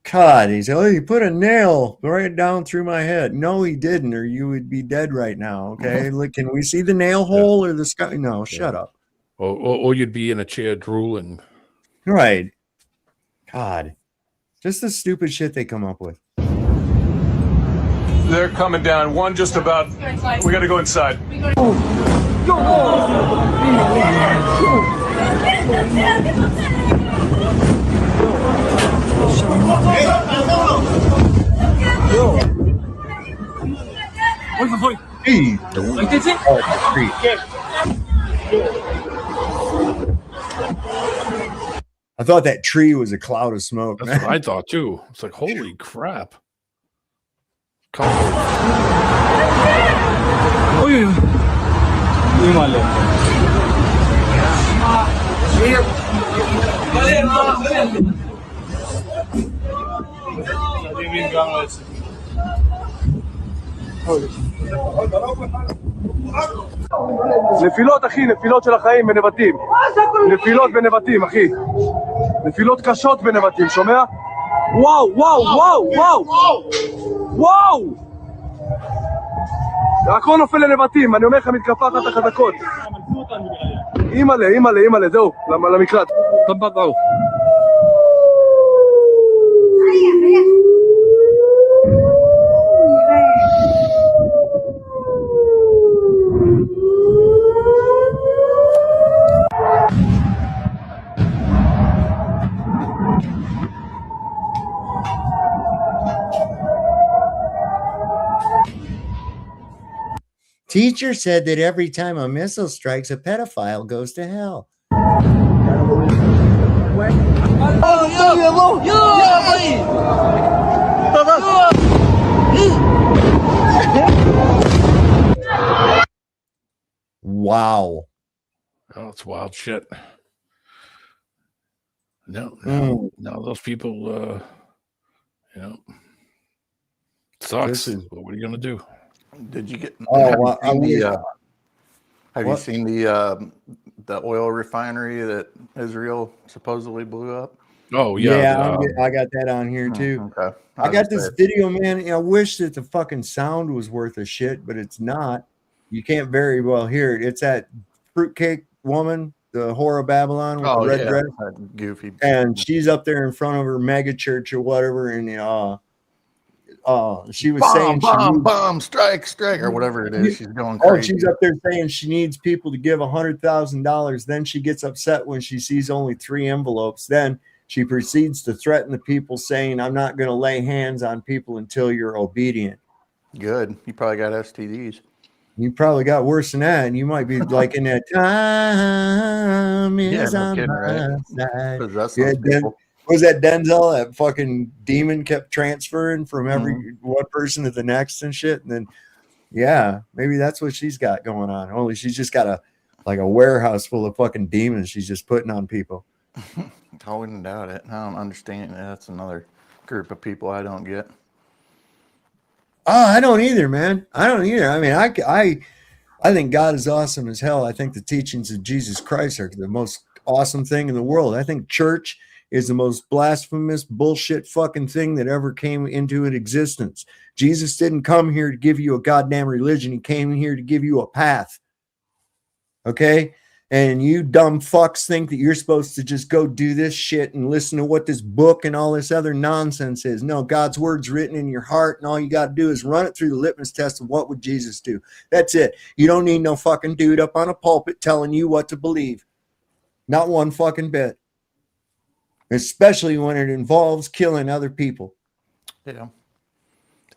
God, he said, "Oh, he put a nail right down through my head." No, he didn't, or you would be dead right now. Okay, look, can we see the nail hole or the sky? No, shut up. Or you'd be in a chair drooling. Right. God, just the stupid shit they come up with. They're coming down. One just about. We got to go inside. I thought that tree was a cloud of smoke. That's what I thought too. It's like, holy crap. נפילות אחי, נפילות של החיים בנבטים. נפילות בנבטים אחי. נפילות קשות בנבטים, שומע? וואו, וואו, וואו, וואו! וואו! הכל נופל לנבטים, אני אומר לך מתקפה אחת החזקות. אימא'לה, אימא'לה, אימא'לה, זהו, למקלט. תפדלו. Teacher said that every time a missile strikes, a pedophile goes to hell. Wow. Oh, it's wild shit. No, those people, sucks. What are you gonna do? Did you get? Oh, have you seen the oil refinery that Israel supposedly blew up? Oh yeah, I got that on here too. Okay, I got this video, man. I wish that the fucking sound was worth a shit, but it's not. You can't very well hear it. It's that fruitcake woman, the whore of Babylon with the red dress, goofy, and she's up there in front of her mega church or whatever, and she was saying bomb, strike, or whatever it is. She's going crazy. Oh, she's up there saying she needs people to give $100,000. Then she gets upset when she sees only 3 envelopes. Then she proceeds to threaten the people, saying, "I'm not going to lay hands on people until you're obedient." Good. You probably got STDs. You probably got worse than that, and you might be like in that time is on my side. Was that Denzel? That fucking demon kept transferring from every one person to the next and shit. And then, yeah, maybe that's what she's got going on. Only she's just got a warehouse full of fucking demons she's just putting on people. I wouldn't doubt it. I don't understand. That's another group of people I don't get. Oh, I don't either, man. I don't either. I mean, I think God is awesome as hell. I think the teachings of Jesus Christ are the most awesome thing in the world. I think church is the most blasphemous bullshit fucking thing that ever came into existence. Jesus didn't come here to give you a goddamn religion. He came here to give you a path. Okay? And you dumb fucks think that you're supposed to just go do this shit and listen to what this book and all this other nonsense is. No, God's word's written in your heart, and all you got to do is run it through the litmus test of what would Jesus do. That's it. You don't need no fucking dude up on a pulpit telling you what to believe. Not one fucking bit. Especially when it involves killing other people. Yeah.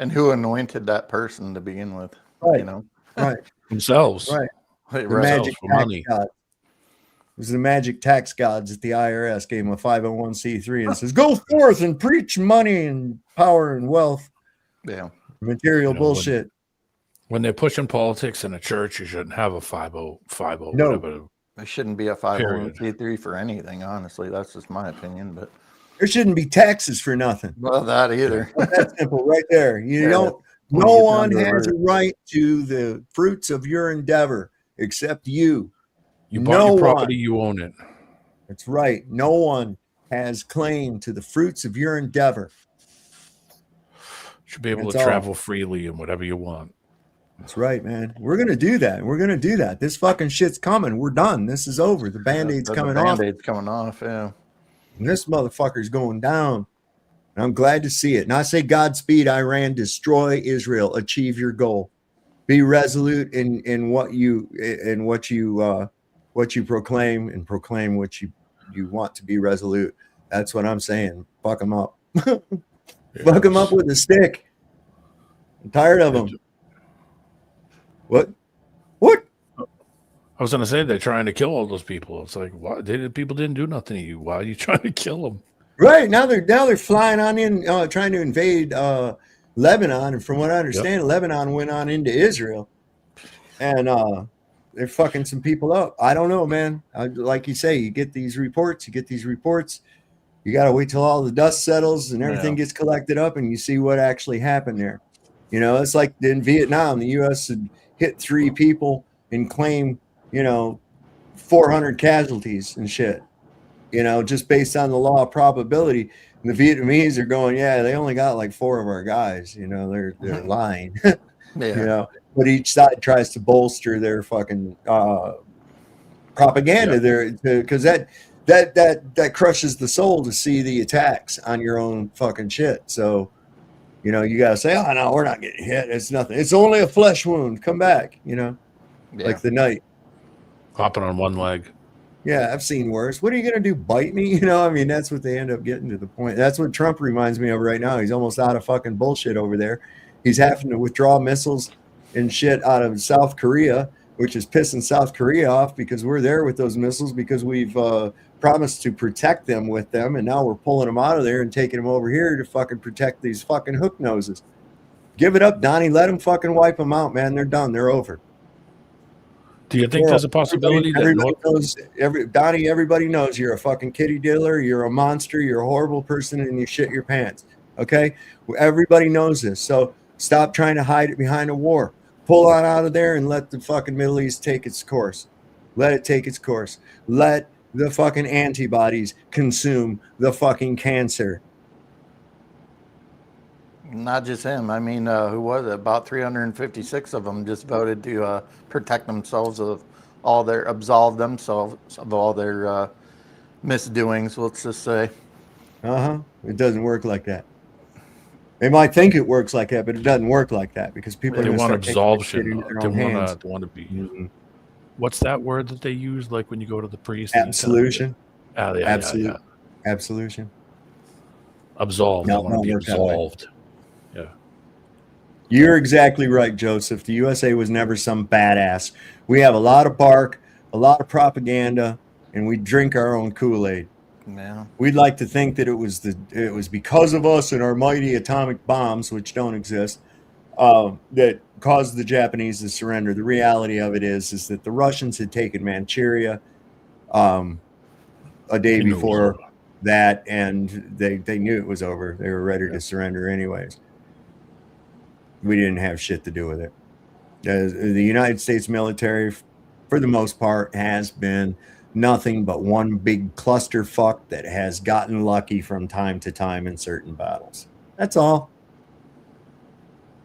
And who anointed that person to begin with? Right. You know? Right. Themselves. Right. The magic for tax money. God. It was the magic tax gods at the IRS gave him a 501c3 and says, "Go forth and preach money and power and wealth." Yeah. Material bullshit. When they're pushing politics in a church, you shouldn't have a 5050. No. Whatever. There shouldn't be a 501c3 for anything, honestly. That's just my opinion. But there shouldn't be taxes for nothing. Well, that either. That's simple right there. You don't. No one has a right to the fruits of your endeavor except you. You bought your property, you own it. That's right. No one has claim to the fruits of your endeavor. Should be able to travel freely and whatever you want. That's right, man. We're going to do that. We're going to do that. This fucking shit's coming. We're done. This is over. The Band-Aid's coming off. The Band-Aid's coming off, yeah. And this motherfucker's going down. And I'm glad to see it. And I say Godspeed, Iran. Destroy Israel. Achieve your goal. Be resolute in what you proclaim, and proclaim what you want to be resolute. That's what I'm saying. Fuck them up. Fuck them up with a stick. I'm tired of them. What? I was going to say they're trying to kill all those people. It's like, why? People didn't do nothing to you. Why are you trying to kill them? Right now they're flying on in, trying to invade Lebanon, and from what I understand, Lebanon went on into Israel, and they're fucking some people up. I don't know, man. Like you say, you get these reports. You got to wait till all the dust settles and everything gets collected up, and you see what actually happened there. You know, it's like in Vietnam, the U.S. had hit 3 people and claim, 400 casualties and shit, just based on the law of probability. And the Vietnamese are going, yeah, they only got like 4 of our guys, they're lying, Yeah. but each side tries to bolster their fucking propaganda there, because that crushes the soul to see the attacks on your own fucking shit. So, you got to say, oh, no, we're not getting hit. It's nothing. It's only a flesh wound. Come back, like the knight. Hopping on one leg. Yeah, I've seen worse. What are you going to do? Bite me? That's what they end up getting to the point. That's what Trump reminds me of right now. He's almost out of fucking bullshit over there. He's having to withdraw missiles and shit out of South Korea, which is pissing South Korea off because we're there with those missiles because we've promised to protect them with them, and now we're pulling them out of there and taking them over here to fucking protect these fucking hook noses. Give it up, Donnie. Let them fucking wipe them out, man. They're done. They're over. Do you think there's a possibility everybody knows, Donnie, everybody knows you're a fucking kitty dealer, you're a monster, you're a horrible person, and you shit your pants. Okay? Everybody knows this. So stop trying to hide it behind a war. Pull on out of there and let the fucking Middle East take its course. Let it take its course. Let the fucking antibodies consume the fucking cancer. Not just him. I mean, who was it? About 356 of them just voted to protect themselves absolve themselves of all their misdoings, let's just say. It doesn't work like that. They might think it works like that, but it doesn't work like that because people they want absolution. They want to be. Mm-hmm. What's that word that they use? Like when you go to the priest, absolution. Absolution. Absolved. No, they want to be absolved. Yeah. You're exactly right, Joseph. The USA was never some badass. We have a lot of bark, a lot of propaganda, and we drink our own Kool-Aid. Yeah. We'd like to think that it was because of us and our mighty atomic bombs, which don't exist, that caused the Japanese to surrender. The reality of it is that the Russians had taken Manchuria a day before that, and they knew it was over. They were ready to surrender anyways. We didn't have shit to do with it. The United States military, for the most part, has been nothing but one big clusterfuck that has gotten lucky from time to time in certain battles. That's all.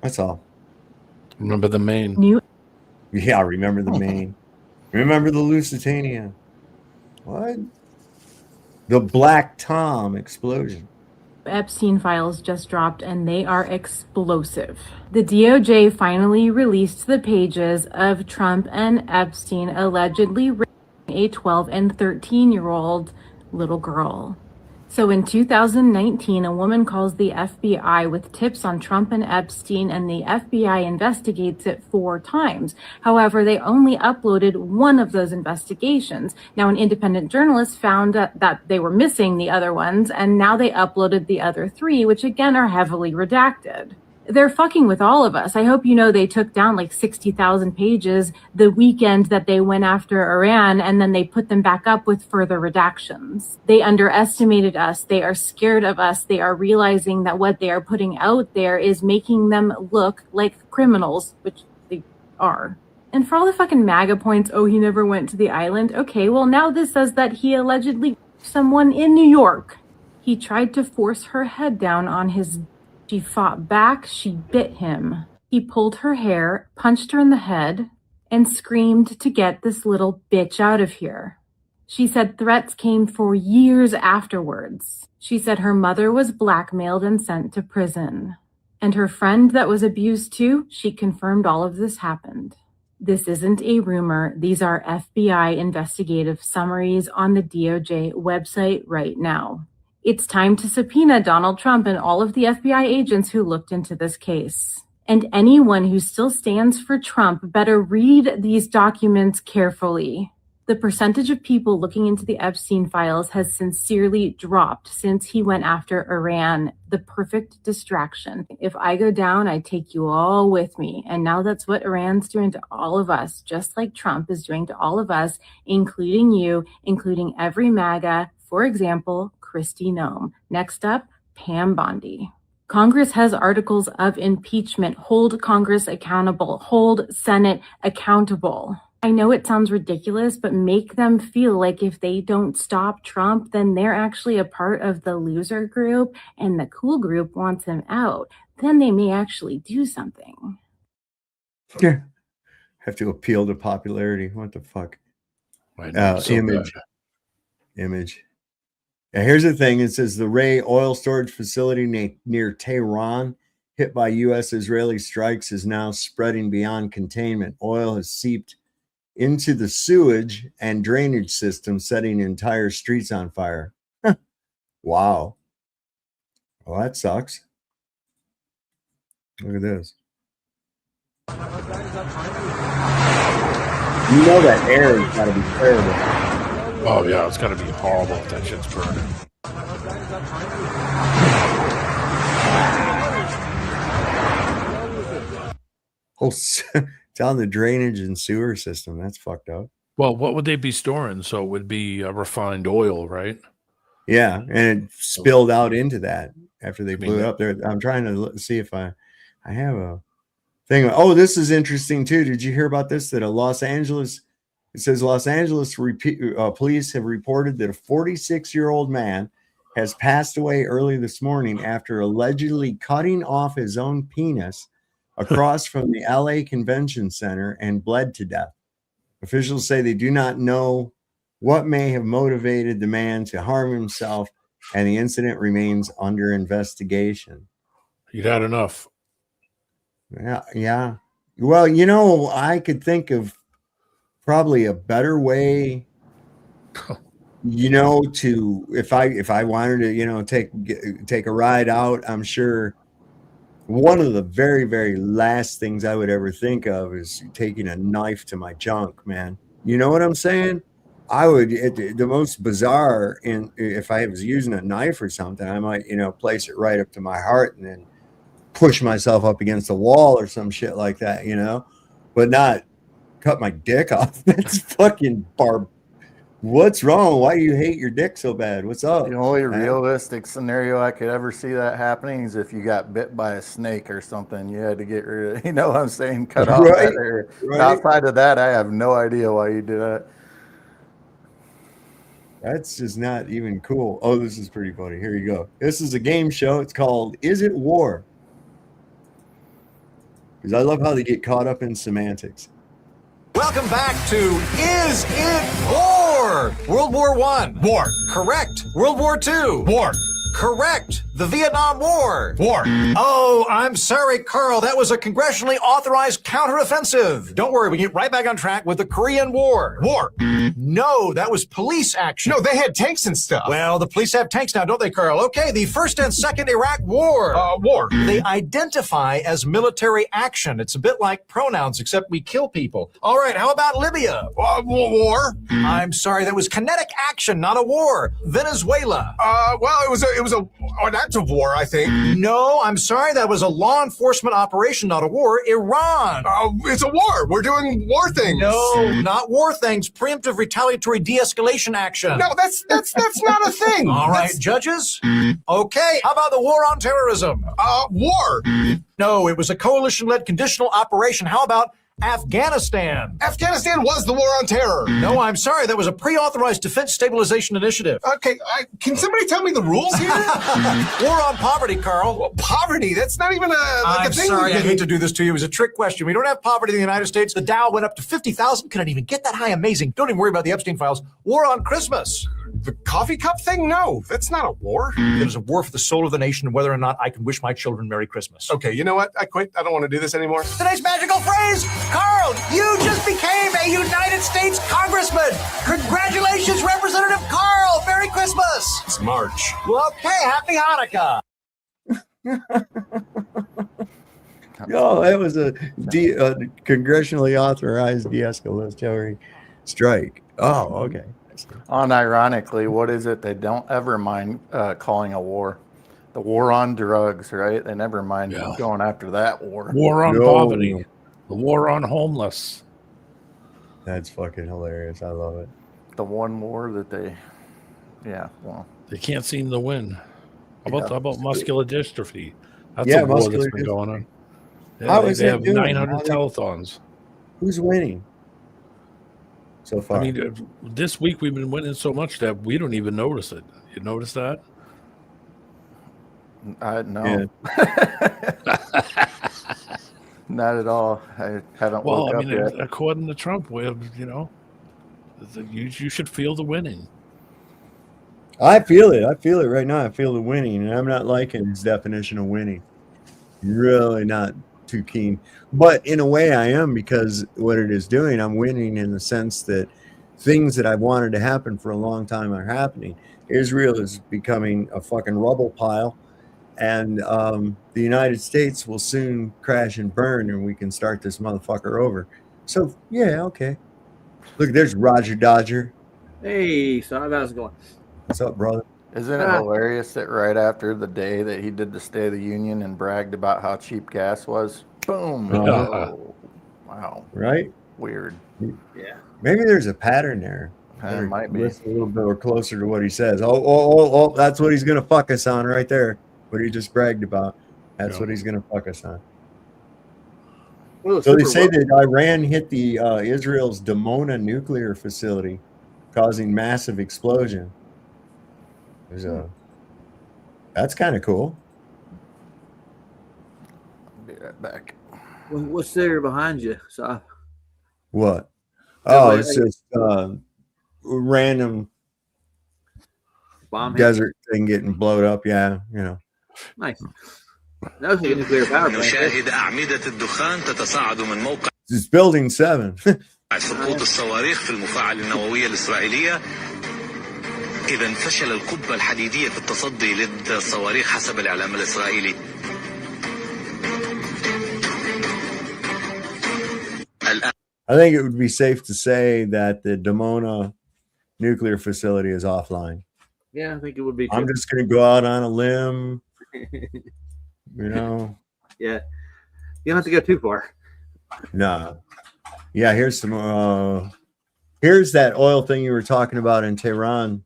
That's all. Remember the Maine. Yeah, remember the Maine. Remember the Lusitania. What? The Black Tom explosion. Epstein files just dropped and they are explosive. The DOJ finally released the pages of Trump and Epstein allegedly raping a 12 and 13-year-old little girl. So in 2019, a woman calls the FBI with tips on Trump and Epstein, and the FBI investigates it 4 times. However, they only uploaded one of those investigations. Now, an independent journalist found that they were missing the other ones, and now they uploaded the other 3, which again are heavily redacted. They're fucking with all of us. I hope you know they took down like 60,000 pages the weekend that they went after Iran, and then they put them back up with further redactions. They underestimated us. They are scared of us. They are realizing that what they are putting out there is making them look like criminals, which they are. And for all the fucking MAGA points, oh, he never went to the island. Okay, well, now this says that he allegedly raped someone in New York. He tried to force her head down on his. She fought back, she bit him. He pulled her hair, punched her in the head, and screamed to get this little bitch out of here. She said threats came for years afterwards. She said her mother was blackmailed and sent to prison. And her friend that was abused too, she confirmed all of this happened. This isn't a rumor. These are FBI investigative summaries on the DOJ website right now. It's time to subpoena Donald Trump and all of the FBI agents who looked into this case. And anyone who still stands for Trump better read these documents carefully. The percentage of people looking into the Epstein files has sincerely dropped since he went after Iran, the perfect distraction. If I go down, I take you all with me. And now that's what Iran's doing to all of us, just like Trump is doing to all of us, including you, including every MAGA. For example, Kristi Noem. Next up, Pam Bondi. Congress has articles of impeachment. Hold Congress accountable. Hold Senate accountable. I know it sounds ridiculous, but make them feel like if they don't stop Trump, then they're actually a part of the loser group and the cool group wants him out. Then they may actually do something. Yeah. Have to appeal to popularity. What the fuck? I know, so image. bad. Image. Now, here's the thing. It says the Ray oil storage facility near Tehran, hit by U.S.-Israeli strikes, is now spreading beyond containment. Oil has seeped into the sewage and drainage system, setting entire streets on fire. Wow. Well, that sucks. Look at this. You know that air has got to be terrible. Oh, yeah, it's got to be horrible if that shit's burning. Oh, down the drainage and sewer system. That's fucked up. Well, what would they be storing? So it would be refined oil, right? Yeah, and it spilled out into that after they blew it up there. I'm trying to see if I have a thing. Oh, this is interesting too. Did you hear about this? That it says Los Angeles police have reported that a 46-year-old man has passed away early this morning after allegedly cutting off his own penis across from the LA Convention Center and bled to death. Officials say they do not know what may have motivated the man to harm himself, and the incident remains under investigation. You'd had enough. Yeah. Well, I could think of probably a better way, to if I wanted to, take a ride out. I'm sure one of the very, very last things I would ever think of is taking a knife to my junk, man. You know what I'm saying? I would, the most bizarre, if I was using a knife or something, I might, place it right up to my heart and then push myself up against the wall or some shit like that, but not cut my dick off. That's fucking What's wrong? Why do you hate your dick so bad? What's up? The only realistic scenario I could ever see that happening is if you got bit by a snake or something. You had to get rid of, you know what I'm saying? Cut off that area. Right. Outside of that, I have no idea why you do that. That's just not even cool. Oh, this is pretty funny. Here you go. This is a game show. It's called Is It War? Because I love how they get caught up in semantics. Welcome back to Is It War? World War I. War. Correct. World War II. War. Correct. The Vietnam War. War. Oh, I'm sorry, Carl. That was a congressionally authorized counteroffensive. Don't worry, we get right back on track with the Korean War. War. No, that was police action. No, they had tanks and stuff. Well, the police have tanks now, don't they, Carl? Okay, the First and Second Iraq War. War. They identify as military action. It's a bit like pronouns, except we kill people. All right, how about Libya? War. I'm sorry, that was kinetic action, not a war. Venezuela. Well, it was an act of war, I think. No, I'm sorry, that was a law enforcement operation, not a war. Iran. It's a war. We're doing war things. No, not war things. Preemptive retaliatory de-escalation action. No, that's not a thing. All right, judges. Okay, how about the war on terrorism? War. No, it was a coalition-led conditional operation. How about Afghanistan? Afghanistan was the war on terror. No, I'm sorry. That was a pre-authorized defense stabilization initiative. Okay, can somebody tell me the rules here? War on poverty, Carl. Well, poverty? That's not even a thing. I'm sorry, I hate to do this to you. It was a trick question. We don't have poverty in the United States. The Dow went up to 50,000. Couldn't even get that high. Amazing. Don't even worry about the Epstein files. War on Christmas. The coffee cup thing? No, that's not a war. It was a war for the soul of the nation and whether or not I can wish my children Merry Christmas. Okay, you know what? I quit. I don't want to do this anymore. Today's magical phrase, Carl, you just became a United States Congressman. Congratulations, Representative Carl. Merry Christmas. It's March. Well, okay, happy Hanukkah. Oh, that was a congressionally authorized de-escalatory strike. Oh, okay. Unironically, what is it they don't ever mind calling a war? The war on drugs, right? They never mind going after that war. War on poverty. The war on homeless. That's fucking hilarious. I love it. The one war that they can't seem to win. How about muscular dystrophy? That's Yeah, a war that's muscular been dystrophy. going on. Yeah, How they, is they it have doing? 900 telethons. Who's winning so far? I mean, this week we've been winning so much that we don't even notice it. You notice that? No. Not at all. I haven't Well, woke I up mean, yet. according to Trump, you should feel the winning. I feel it. I feel it right now. I feel the winning, and I'm not liking his definition of winning. Really not too keen. But in a way, I am, because what it is doing, I'm winning in the sense that things that I've wanted to happen for a long time are happening. Israel is becoming a fucking rubble pile, and the United States will soon crash and burn, and we can start this motherfucker over. So, yeah, okay. Look, there's Roger Dodger. Hey, son, how's it going? What's up, brother? Isn't it hilarious that right after the day that he did the State of the Union and bragged about how cheap gas was, boom. Oh, wow. Right? Weird. Yeah. Maybe there's a pattern there. It might be. Listen a little bit or closer to what he says. Oh, that's what he's going to fuck us on right there. What he just bragged about. That's what he's going to fuck us on. Well, So they say that Iran hit the Israel's Dimona nuclear facility, causing massive explosion. That's kind of cool. I'll be right back. What's there behind you, Si? What? Oh, it's just random bomb desert thing getting blowed up. Yeah, Nice. That was like a nuclear power plant. نشاهد أعمدة الدخان تتصاعد من موقع It's building 7. سقوط الصواريخ في المفاعل النووية الإسرائيلية. إذا فشل القبة الحديدية في التصدي للصواريخ حسب الإعلام الإسرائيلي. I think it would be safe to say that the Dimona nuclear facility is offline. Yeah, I think it would be. I'm just going to go out on a limb. Yeah. You don't have to go too far. No. Yeah, here's some here's that oil thing you were talking about in Tehran,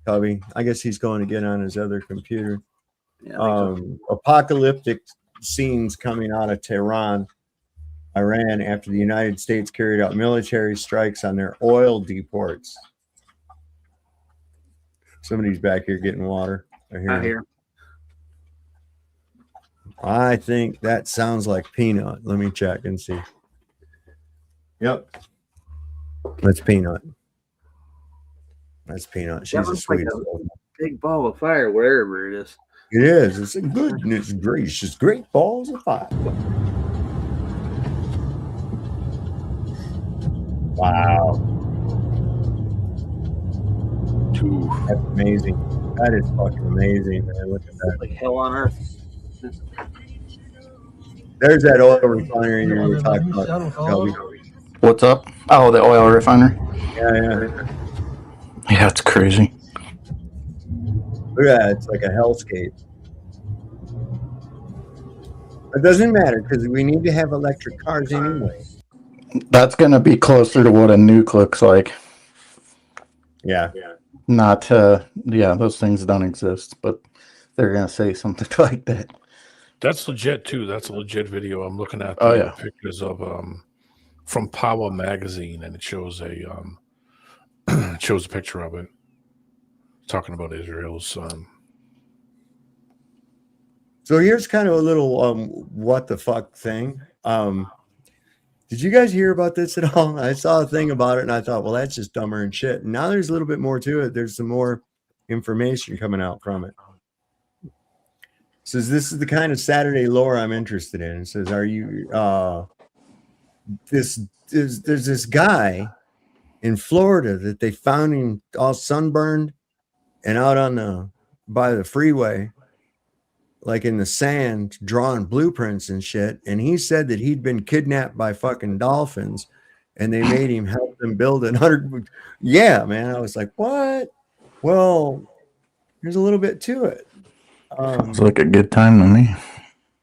Cubby. I guess he's going to get on his other computer. Yeah, apocalyptic scenes coming out of Tehran, Iran, after the United States carried out military strikes on their oil deports. Somebody's back here getting water. I hear. I think that sounds like Peanut. Let me check and see. Yep. That's Peanut. That's Peanut. She's a sweet soul. Big ball of fire wherever it is. It is. It's a goodness gracious. Great balls of fire. Wow. That's amazing. That is fucking amazing, man. Look at that. Like hell on earth. There's that oil refinery you were talking about, Shelby. What's up? Oh, the oil refinery. Yeah. Yeah, it's crazy. Look at that. It's like a hellscape. It doesn't matter because we need to have electric cars anyway. That's going to be closer to what a nuke looks like. Yeah. Not, those things don't exist, but they're going to say something like that. That's legit too. That's a legit video. I'm looking at pictures of from Power Magazine, and it shows a picture of it talking about Israel's. So here's kind of a little what the fuck thing. Did you guys hear about this at all? I saw a thing about it and I thought, well, that's just dumber and shit. And now there's a little bit more to it. There's some more information coming out from it. It says this is the kind of Saturday lore I'm interested in. It says, are you there's this guy in Florida that they found him all sunburned and out on by the freeway, like in the sand, drawing blueprints and shit. And he said that he'd been kidnapped by fucking dolphins and they made him help them build another. Yeah, man. I was like, what? Well, there's a little bit to it. Sounds like a good time to me.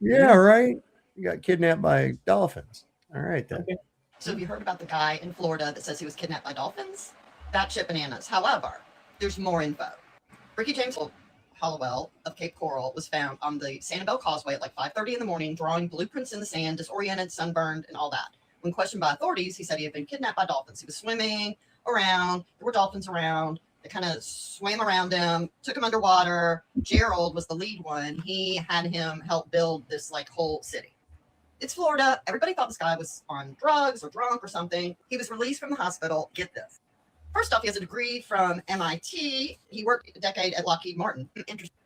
Yeah, right. You got kidnapped by dolphins. All right, then. Okay. So have you heard about the guy in Florida that says he was kidnapped by dolphins? That shit bananas. However, there's more info. Ricky James, Hollowell of Cape Coral was found on the Sanibel Causeway at like 5:30 in the morning, drawing blueprints in the sand, disoriented, sunburned, and all that. When questioned by authorities, he said he had been kidnapped by dolphins. He was swimming around. There were dolphins around. They kind of swam around him, took him underwater. Gerald was the lead one. He had him help build this like whole city. It's Florida. Everybody thought this guy was on drugs or drunk or something. He was released from the hospital. Get this. First off, he has a degree from MIT. He worked a decade at Lockheed Martin. Interesting.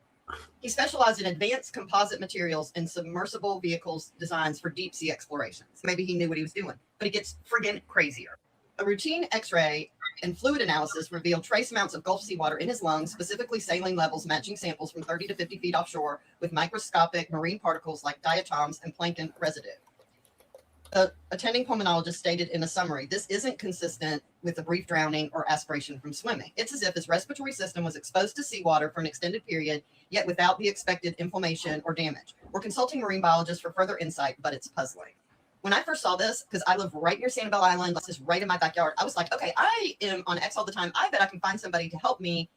He specialized in advanced composite materials and submersible vehicles designs for deep sea explorations. Maybe he knew what he was doing, but it gets friggin' crazier. A routine X-ray and fluid analysis revealed trace amounts of Gulf seawater in his lungs, specifically saline levels matching samples from 30 to 50 feet offshore with microscopic marine particles like diatoms and plankton residue. The attending pulmonologist stated in a summary, this isn't consistent with a brief drowning or aspiration from swimming. It's as if his respiratory system was exposed to seawater for an extended period, yet without the expected inflammation or damage. We're consulting marine biologists for further insight, but it's puzzling. When I first saw this, because I live right near Sanibel Island, this is right in my backyard, I was like, okay, I am on X all the time. I bet I can find somebody to help me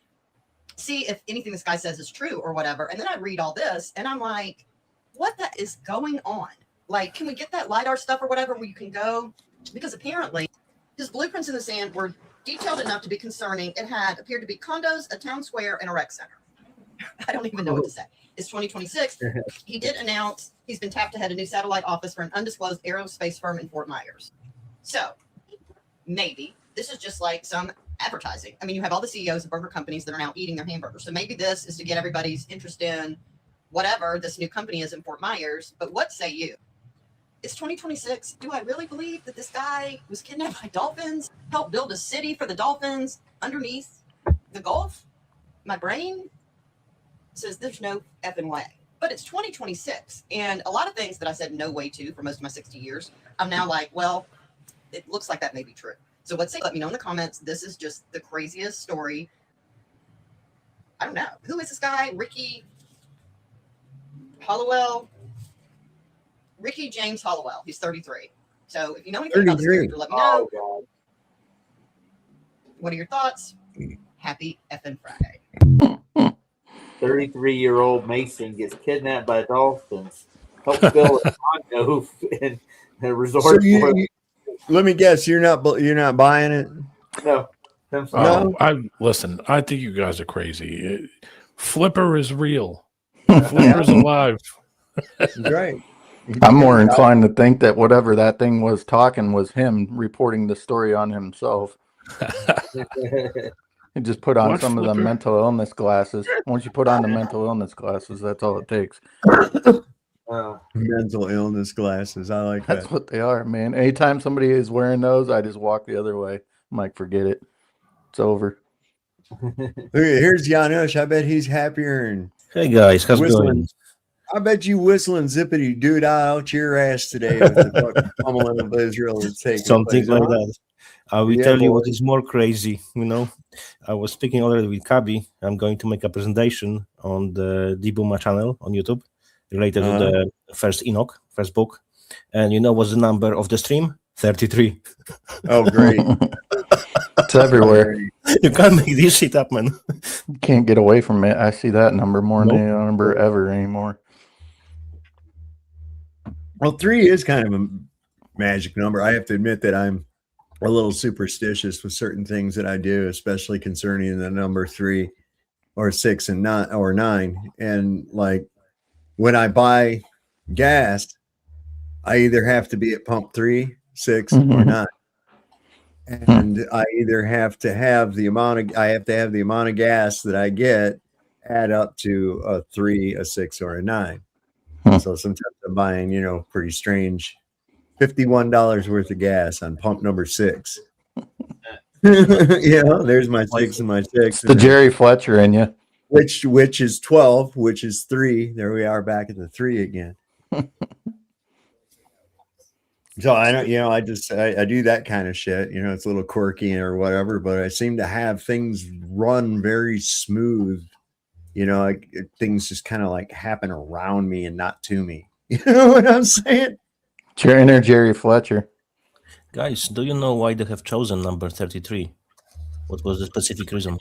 see if anything this guy says is true or whatever. And then I read all this, and I'm like, what the is going on? Like, can we get that LiDAR stuff or whatever where you can go? Because apparently his blueprints in the sand were detailed enough to be concerning. It had appeared to be condos, a town square, and a rec center. I don't even know what to say. It's 2026. He did announce he's been tapped to head a new satellite office for an undisclosed aerospace firm in Fort Myers. So maybe this is just like some advertising. I mean, you have all the CEOs of burger companies that are now eating their hamburgers. So maybe this is to get everybody's interest in whatever this new company is in Fort Myers. But what say you? It's 2026. Do I really believe that this guy was kidnapped by dolphins, helped build a city for the dolphins underneath the Gulf? My brain says there's no effing way. But it's 2026. And a lot of things that I said no way to for most of my 60 years, I'm now like, well, it looks like that may be true. So let's say, let me know in the comments. This is just the craziest story. I don't know. Who is this guy? Ricky Hollowell? Ricky James Hollowell. He's 33. So if you know anything about this character, let me know. Oh, What are your thoughts? Happy effing Friday. 33-year-old Mason gets kidnapped by dolphins. Help build a condo in a resort. Let me guess, you're not buying it? No. No. Listen, I think you guys are crazy. Flipper is real. Flipper's alive. Right. I'm more inclined to think that whatever that thing was talking was him reporting the story on himself. You just put on some of the mental illness glasses. Once you put on the mental illness glasses, that's all it takes. Mental illness glasses. I like that. That's what they are, man. Anytime somebody is wearing those, I just walk the other way. I'm like, forget it. It's over. Here's Janusz. I bet he's happier and hey guys, how's it going? I bet you whistling zippity doo out your ass today with the fucking pummeling of Israel is taking Something place, like that. I will tell you what is more crazy. You know, I was speaking already with Kabi. I'm going to make a presentation on the Dibuma channel on YouTube related to the first Enoch, first book. And you know what's the number of the stream? 33. Oh, great. It's everywhere. You can't make this shit up, man. You can't get away from it. I see that number more than any number ever anymore. Well, 3 is kind of a magic number. I have to admit that I'm a little superstitious with certain things that I do, especially concerning the number 3 or 6 and 9 or 9. And like when I buy gas, I either have to be at pump 3, 6, or 9. And I either have to have the amount of gas that I get add up to a 3, a 6, or a 9. So sometimes I'm buying, pretty strange $51 worth of gas on pump number 6. There's my 6 and my 6. It's the Jerry Fletcher in you. Which is 12, which is 3. There we are back at the 3 again. So I don't, I do that kind of shit. It's a little quirky or whatever, but I seem to have things run very smooth. Things just kind of like happen around me and not to me. You know what I'm saying? It's your inner Jerry Fletcher. Guys, do you know why they have chosen number 33? What was the specific reason?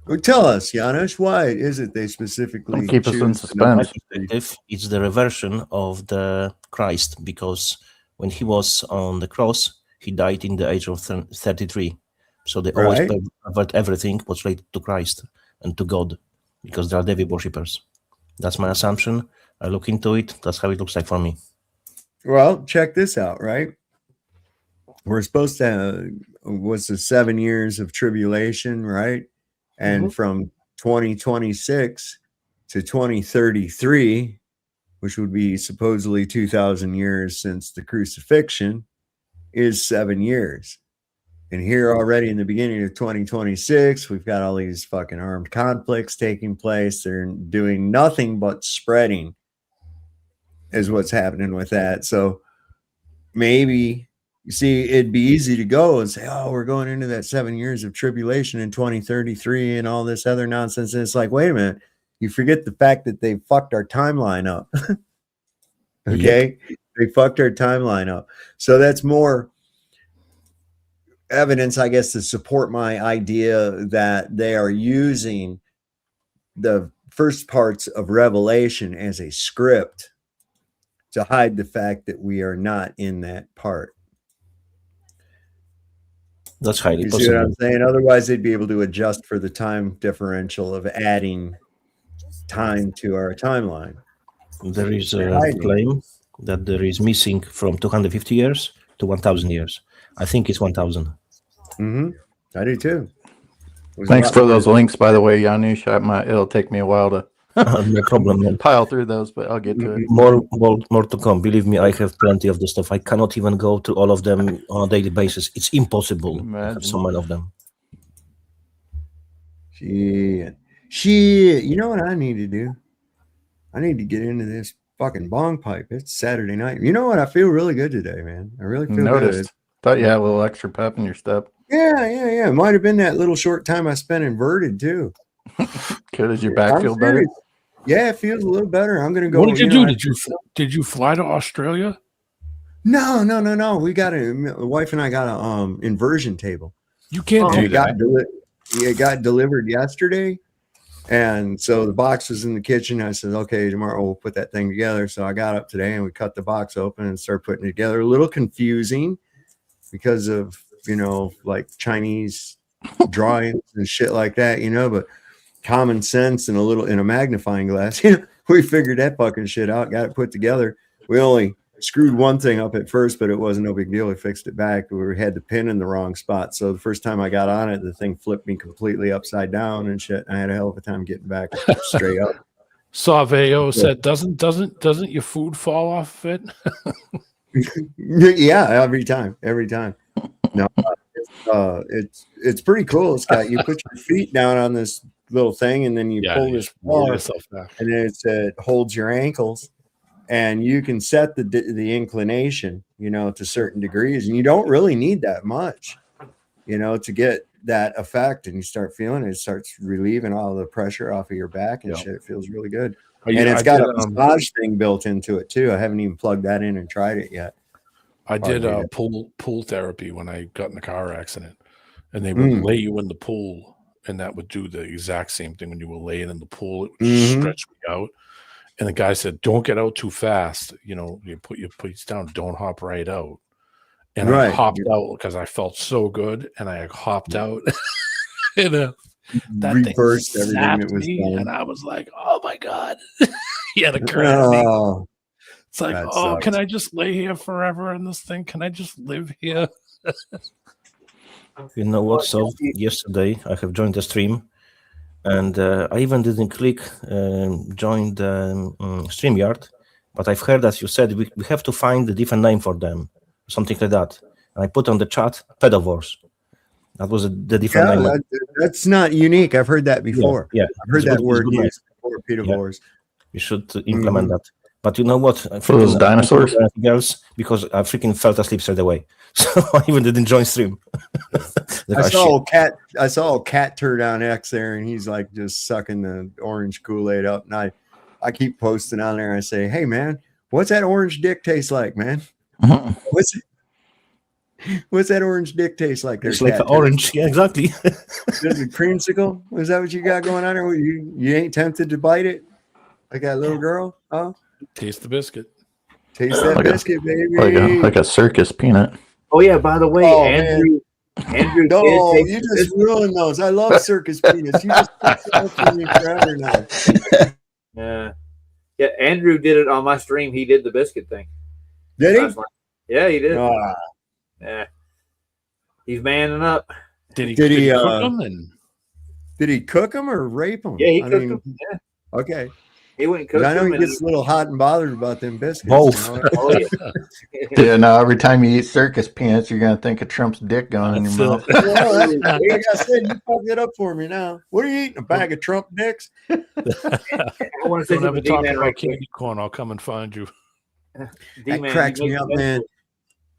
Well, tell us, Janusz, why is it they specifically Keep us in choose suspense. It's the reversion of the Christ, because when he was on the cross, he died in the age of 33. So they always Right. pervert everything what's related to Christ and to God, because they are devil worshippers. That's my assumption. I look into it. That's how it looks like for me. Well, check this out, right? We're supposed to what's the 7 years of tribulation, right? And from 2026 to 2033, which would be supposedly 2,000 years since the crucifixion, is 7 years. And here already in the beginning of 2026, we've got all these fucking armed conflicts taking place. They're doing nothing but spreading, is what's happening with that. So maybe, you see, it'd be easy to go and say, oh, we're going into that 7 years of tribulation in 2033 and all this other nonsense. And it's like, wait a minute, you forget the fact that they fucked our timeline up. Okay. Yep. They fucked our timeline up. So that's more evidence, I guess, to support my idea that they are using the first parts of Revelation as a script to hide the fact that we are not in that part. That's highly you possible. See what I'm saying? Otherwise, they'd be able to adjust for the time differential of adding time to our timeline. There is a claim that there is missing from 250 years to 1,000 years. I think it's 1,000. Mm-hmm. I do too. Thanks for those links, by the way, Janusz. It'll take me a while to no problem, man. Pile through those, but I'll get to it. More to come. Believe me, I have plenty of the stuff. I cannot even go to all of them on a daily basis. It's impossible. I have so many of them. Shit. You know what I need to do? I need to get into this fucking bong pipe. It's Saturday night. You know what? I feel really good today, man. I really feel good. Thought you had a little extra pep in your step. Yeah. It might have been that little short time I spent inverted too. Good. Does your back feel better? Yeah, it feels a little better. I'm gonna go. What did you do? Did you fly to Australia? No. We got the wife and I got a inversion table. You can't do that. It got delivered yesterday, and so the box was in the kitchen. I said, okay, tomorrow we'll put that thing together. So I got up today and we cut the box open and started putting it together. A little confusing because of like Chinese drawings and shit like that, but common sense and a little in a magnifying glass. We figured that fucking shit out, got it put together. We only screwed one thing up at first, but it wasn't no big deal. We fixed it back. We had the pin in the wrong spot. So the first time I got on it, the thing flipped me completely upside down and shit. I had a hell of a time getting back straight up. Saveo said, doesn't your food fall off it? Yeah, every time. No, it's pretty cool. It's got, you put your feet down on this little thing and then you pull this bar and then it holds your ankles and you can set the inclination, to certain degrees, and you don't really need that much, to get that effect, and you start feeling it. It starts relieving all the pressure off of your back and shit. It feels really good. And it's got a massage thing built into it too. I haven't even plugged that in and tried it yet. I did pool therapy when I got in a car accident, and they would lay you in the pool, and that would do the exact same thing. When you were laying in the pool, it would stretch me out. And the guy said, "Don't get out too fast. You put your feet down. Don't hop right out." And I hopped out because I felt so good, and I hopped out. And that reversed thing everything that was me, done. and I was like, "Oh my god!" He had a current me. It's like, sucks. Can I just lay here forever in this thing? Can I just live here? You know what? So yesterday I have joined the stream, and I even didn't click join the StreamYard, but I've heard that you said we have to find a different name for them, something like that. And I put on the chat pedivores. That was the different name. That's not unique. I've heard that before. Yeah. I've heard that word used before, pedivores. You should implement that. But you know what? For those dinosaurs? Girls, because I freaking fell asleep straight away. So I even didn't join stream. I saw a cat turd on X there, and he's like just sucking the orange Kool-Aid up. And I keep posting on there. I say, hey man, what's that orange dick taste like, man? What's it? What's that orange dick taste like? It's like an orange. Yeah, exactly. Is it creamsicle? Is that what you got going on there? You ain't tempted to bite it like that little girl? Huh? Taste the biscuit. Taste that biscuit, baby. Like a circus peanut. Oh yeah, by the way, Andrew. Andrew, no, you just ruined those. I love circus peanuts. You just for me forever now. Yeah, Andrew did it on my stream. He did the biscuit thing. Did he? Yeah, he did. Yeah, he's manning up. Did he cook them? Did he cook them or rape them? Yeah, he cooked them. Yeah. Okay. He wouldn't cook I know them. he gets a little hot and bothered about them biscuits. Both. You know? Oh, Yeah, no, every time you eat circus peanuts, you're going to think of Trump's dick going in your mouth. Well, like I said, you fucked it up for me now. What are you eating? A bag of Trump dicks? I want to say Don't ever something talk to about right candy corn. I'll come and find you. That cracks me up, man.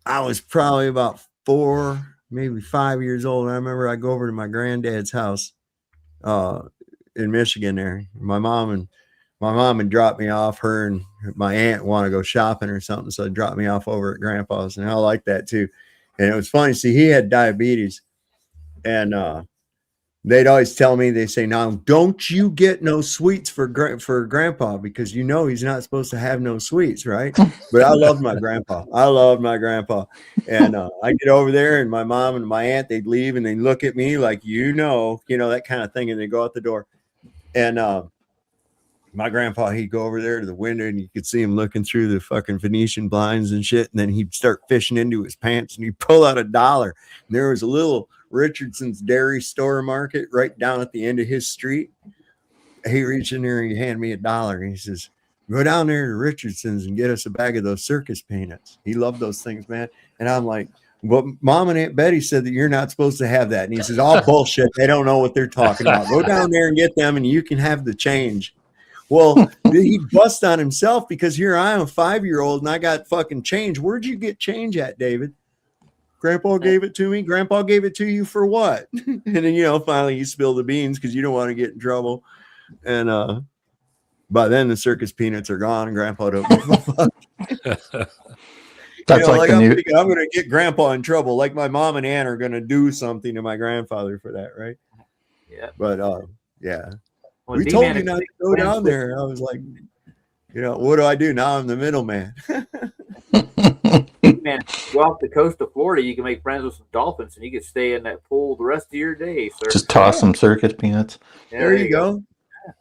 I was probably about 4, maybe 5 years old. I remember I go over to my granddad's house in Michigan there. My mom had dropped me off. Her and my aunt want to go shopping or something, so they dropped me off over at Grandpa's, and I like that too. And it was funny. See, he had diabetes, and they'd always tell me, they say, "Now, don't you get no sweets for Grandpa, because you know he's not supposed to have no sweets, right?" But I loved my grandpa. And I get over there, and my mom and my aunt, they'd leave, and they look at me like, you know, that kind of thing, and they go out the door, and my grandpa, he'd go over there to the window and you could see him looking through the fucking Venetian blinds and shit. And then he'd start fishing into his pants and he'd pull out $1. And there was a little Richardson's Dairy Store Market right down at the end of his street. He reached in there and he handed me $1. And he says, "Go down there to Richardson's and get us a bag of those circus peanuts." He loved those things, man. And I'm like, "Well, Mom and Aunt Betty said that you're not supposed to have that." And he says, "All bullshit. They don't know what they're talking about. Go down there and get them and you can have the change." Well, he bust on himself because here I am, a 5-year-old, and I got fucking change. Where'd you get change at, David? Grandpa gave it to me. Grandpa gave it to you for what? And then, finally you spill the beans because you don't want to get in trouble. And by then the circus peanuts are gone and Grandpa don't give a fuck. That's like I'm thinking, I'm going to get Grandpa in trouble. Like my mom and aunt are going to do something to my grandfather for that, right? Yeah. But yeah. Well, We told you not to go down there. I was like, what do I do now? I'm the middleman. Man, go off the coast of Florida, you can make friends with some dolphins, and you can stay in that pool the rest of your day, sir. Just toss some circus peanuts. Yeah, there you go.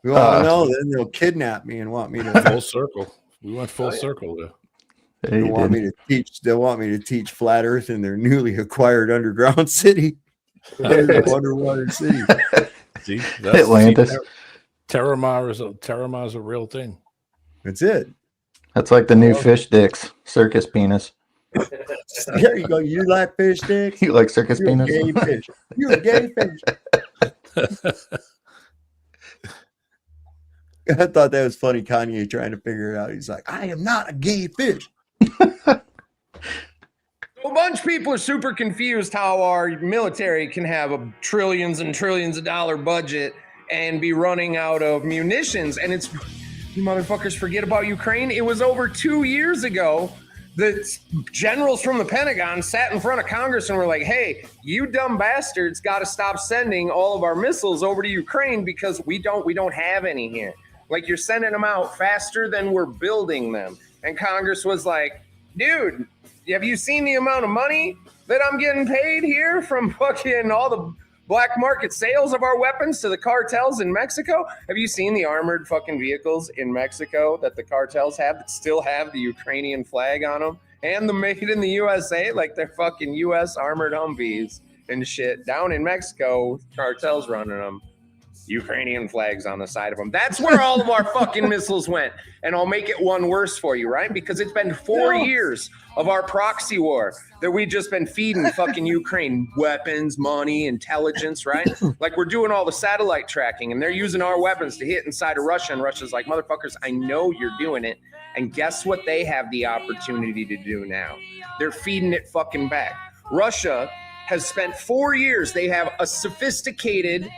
You want to know? Then they'll kidnap me and want me to full circle. We went full circle there. They want me to teach. They want me to teach flat Earth in their newly acquired underground city. Underwater city. See, Atlantis. Terramar is a real thing. That's it. That's like the new fish dicks, circus penis. There you go. You like fish sticks? You like circus You're penis? A gay fish. You're a gay fish. I thought that was funny. Kanye trying to figure it out. He's like, "I am not a gay fish." A bunch of people are super confused how our military can have a trillions and trillions of dollar budget and be running out of munitions. And it's, you motherfuckers forget about Ukraine. It was over 2 years ago that generals from the Pentagon sat in front of Congress and were like, "Hey, you dumb bastards got to stop sending all of our missiles over to Ukraine because we don't have any here. Like, you're sending them out faster than we're building them." And Congress was like, "Dude, have you seen the amount of money that I'm getting paid here from fucking all the black market sales of our weapons to the cartels in Mexico? Have you seen the armored fucking vehicles in Mexico that the cartels have that still have the Ukrainian flag on them and the made in the USA? Like, they're fucking US armored Humvees and shit down in Mexico, cartels running them. Ukrainian flags on the side of them. That's where all of our fucking missiles went. And I'll make it one worse for you, right? Because it's been 4 years of our proxy war that we've just been feeding fucking Ukraine weapons, money, intelligence, right? Like, we're doing all the satellite tracking and they're using our weapons to hit inside of Russia. And Russia's like, "Motherfuckers, I know you're doing it." And guess what they have the opportunity to do now? They're feeding it fucking back. Russia has spent 4 years. They have a sophisticated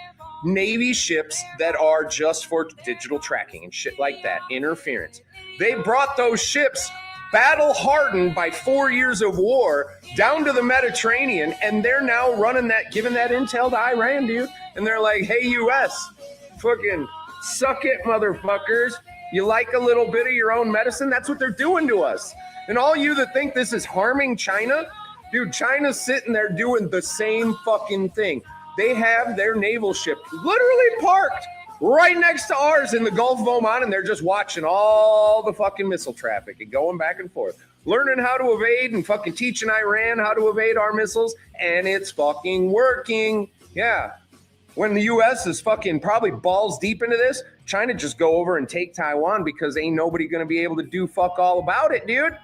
Navy ships that are just for digital tracking and shit like that, interference. They brought those ships battle hardened by 4 years of war down to the Mediterranean, and they're now running that, giving that intel to Iran, dude. And they're like, hey, US, fucking suck it, motherfuckers. You like a little bit of your own medicine? That's what they're doing to us. And all you that think this is harming China, dude, China's sitting there doing the same fucking thing. They have their naval ship literally parked right next to ours in the Gulf of Oman, and they're just watching all the fucking missile traffic and going back and forth, learning how to evade and fucking teaching Iran how to evade our missiles, and it's fucking working. Yeah. When the U.S. is fucking probably balls deep into this, China just go over and take Taiwan because ain't nobody going to be able to do fuck all about it, dude.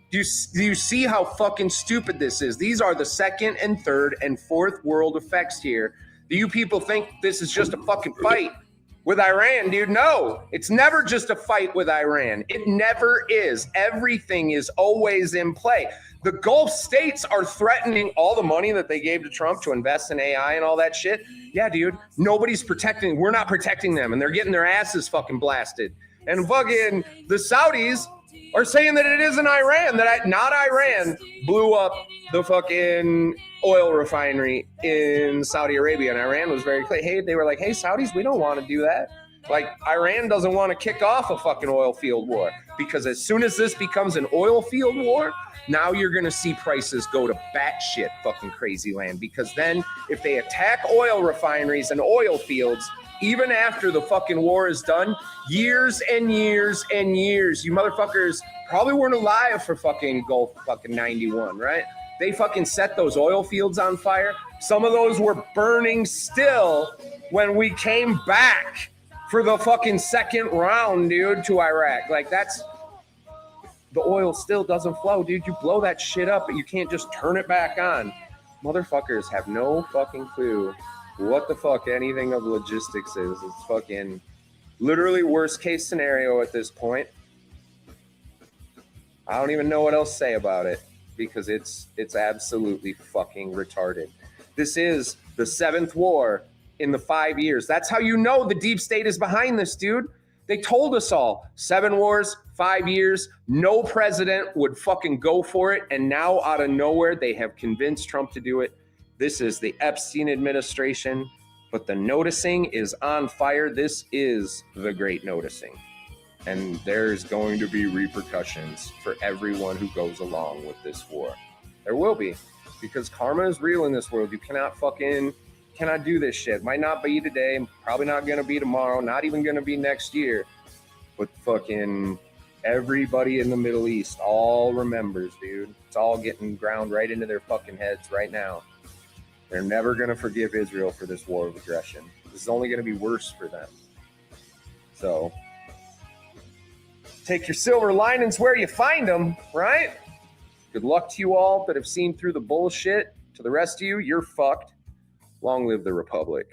Do you see how fucking stupid this is? These are the second and third and fourth world effects here. Do you people think this is just a fucking fight with Iran, dude? No, it's never just a fight with Iran. It never is. Everything is always in play. The Gulf states are threatening all the money that they gave to Trump to invest in AI and all that shit. Yeah, dude, nobody's protecting. We're not protecting them, and they're getting their asses fucking blasted. And fucking the Saudis are saying that it isn't Iran, that not Iran blew up the fucking oil refinery in Saudi Arabia. And Iran was very clear. Hey, they were like, hey, Saudis, we don't want to do that. Like, Iran doesn't want to kick off a fucking oil field war, because as soon as this becomes an oil field war, now you're going to see prices go to batshit fucking crazy land. Because then if they attack oil refineries and oil fields, even after the fucking war is done, years and years and years, you motherfuckers probably weren't alive for fucking Gulf fucking 91, right? They fucking set those oil fields on fire. Some of those were burning still when we came back for the fucking second round, dude, to Iraq. Like, that's, the oil still doesn't flow, dude. You blow that shit up, but you can't just turn it back on. Motherfuckers have no fucking clue what the fuck anything of logistics is. It's fucking literally worst case scenario at this point. I don't even know what else to say about it, because it's absolutely fucking retarded. This is the 7th war in the 5 years. That's how you know the deep state is behind this, dude. They told us all. 7 wars, 5 years, no president would fucking go for it. And now out of nowhere, they have convinced Trump to do it. This is the Epstein administration, but the noticing is on fire. This is the great noticing. And there's going to be repercussions for everyone who goes along with this war. There will be, because karma is real in this world. You cannot do this shit. Might not be today, probably not going to be tomorrow, not even going to be next year. But fucking everybody in the Middle East all remembers, dude. It's all getting ground right into their fucking heads right now. They're never going to forgive Israel for this war of aggression. This is only going to be worse for them. So take your silver linings where you find them, right? Good luck to you all that have seen through the bullshit. To the rest of you, you're fucked. Long live the Republic.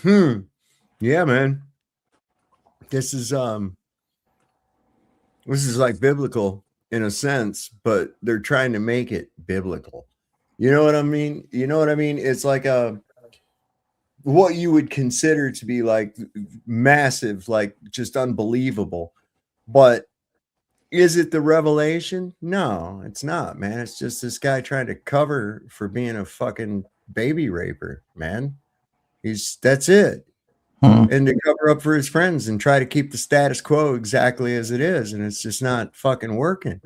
Yeah, man. This is like biblical in a sense, but they're trying to make it biblical. You know what I mean? It's like what you would consider to be like massive, like just unbelievable. But is it the revelation? No, it's not, man. It's just this guy trying to cover for being a fucking baby raper, man. That's it. And to cover up for his friends and try to keep the status quo exactly as it is. And it's just not fucking working.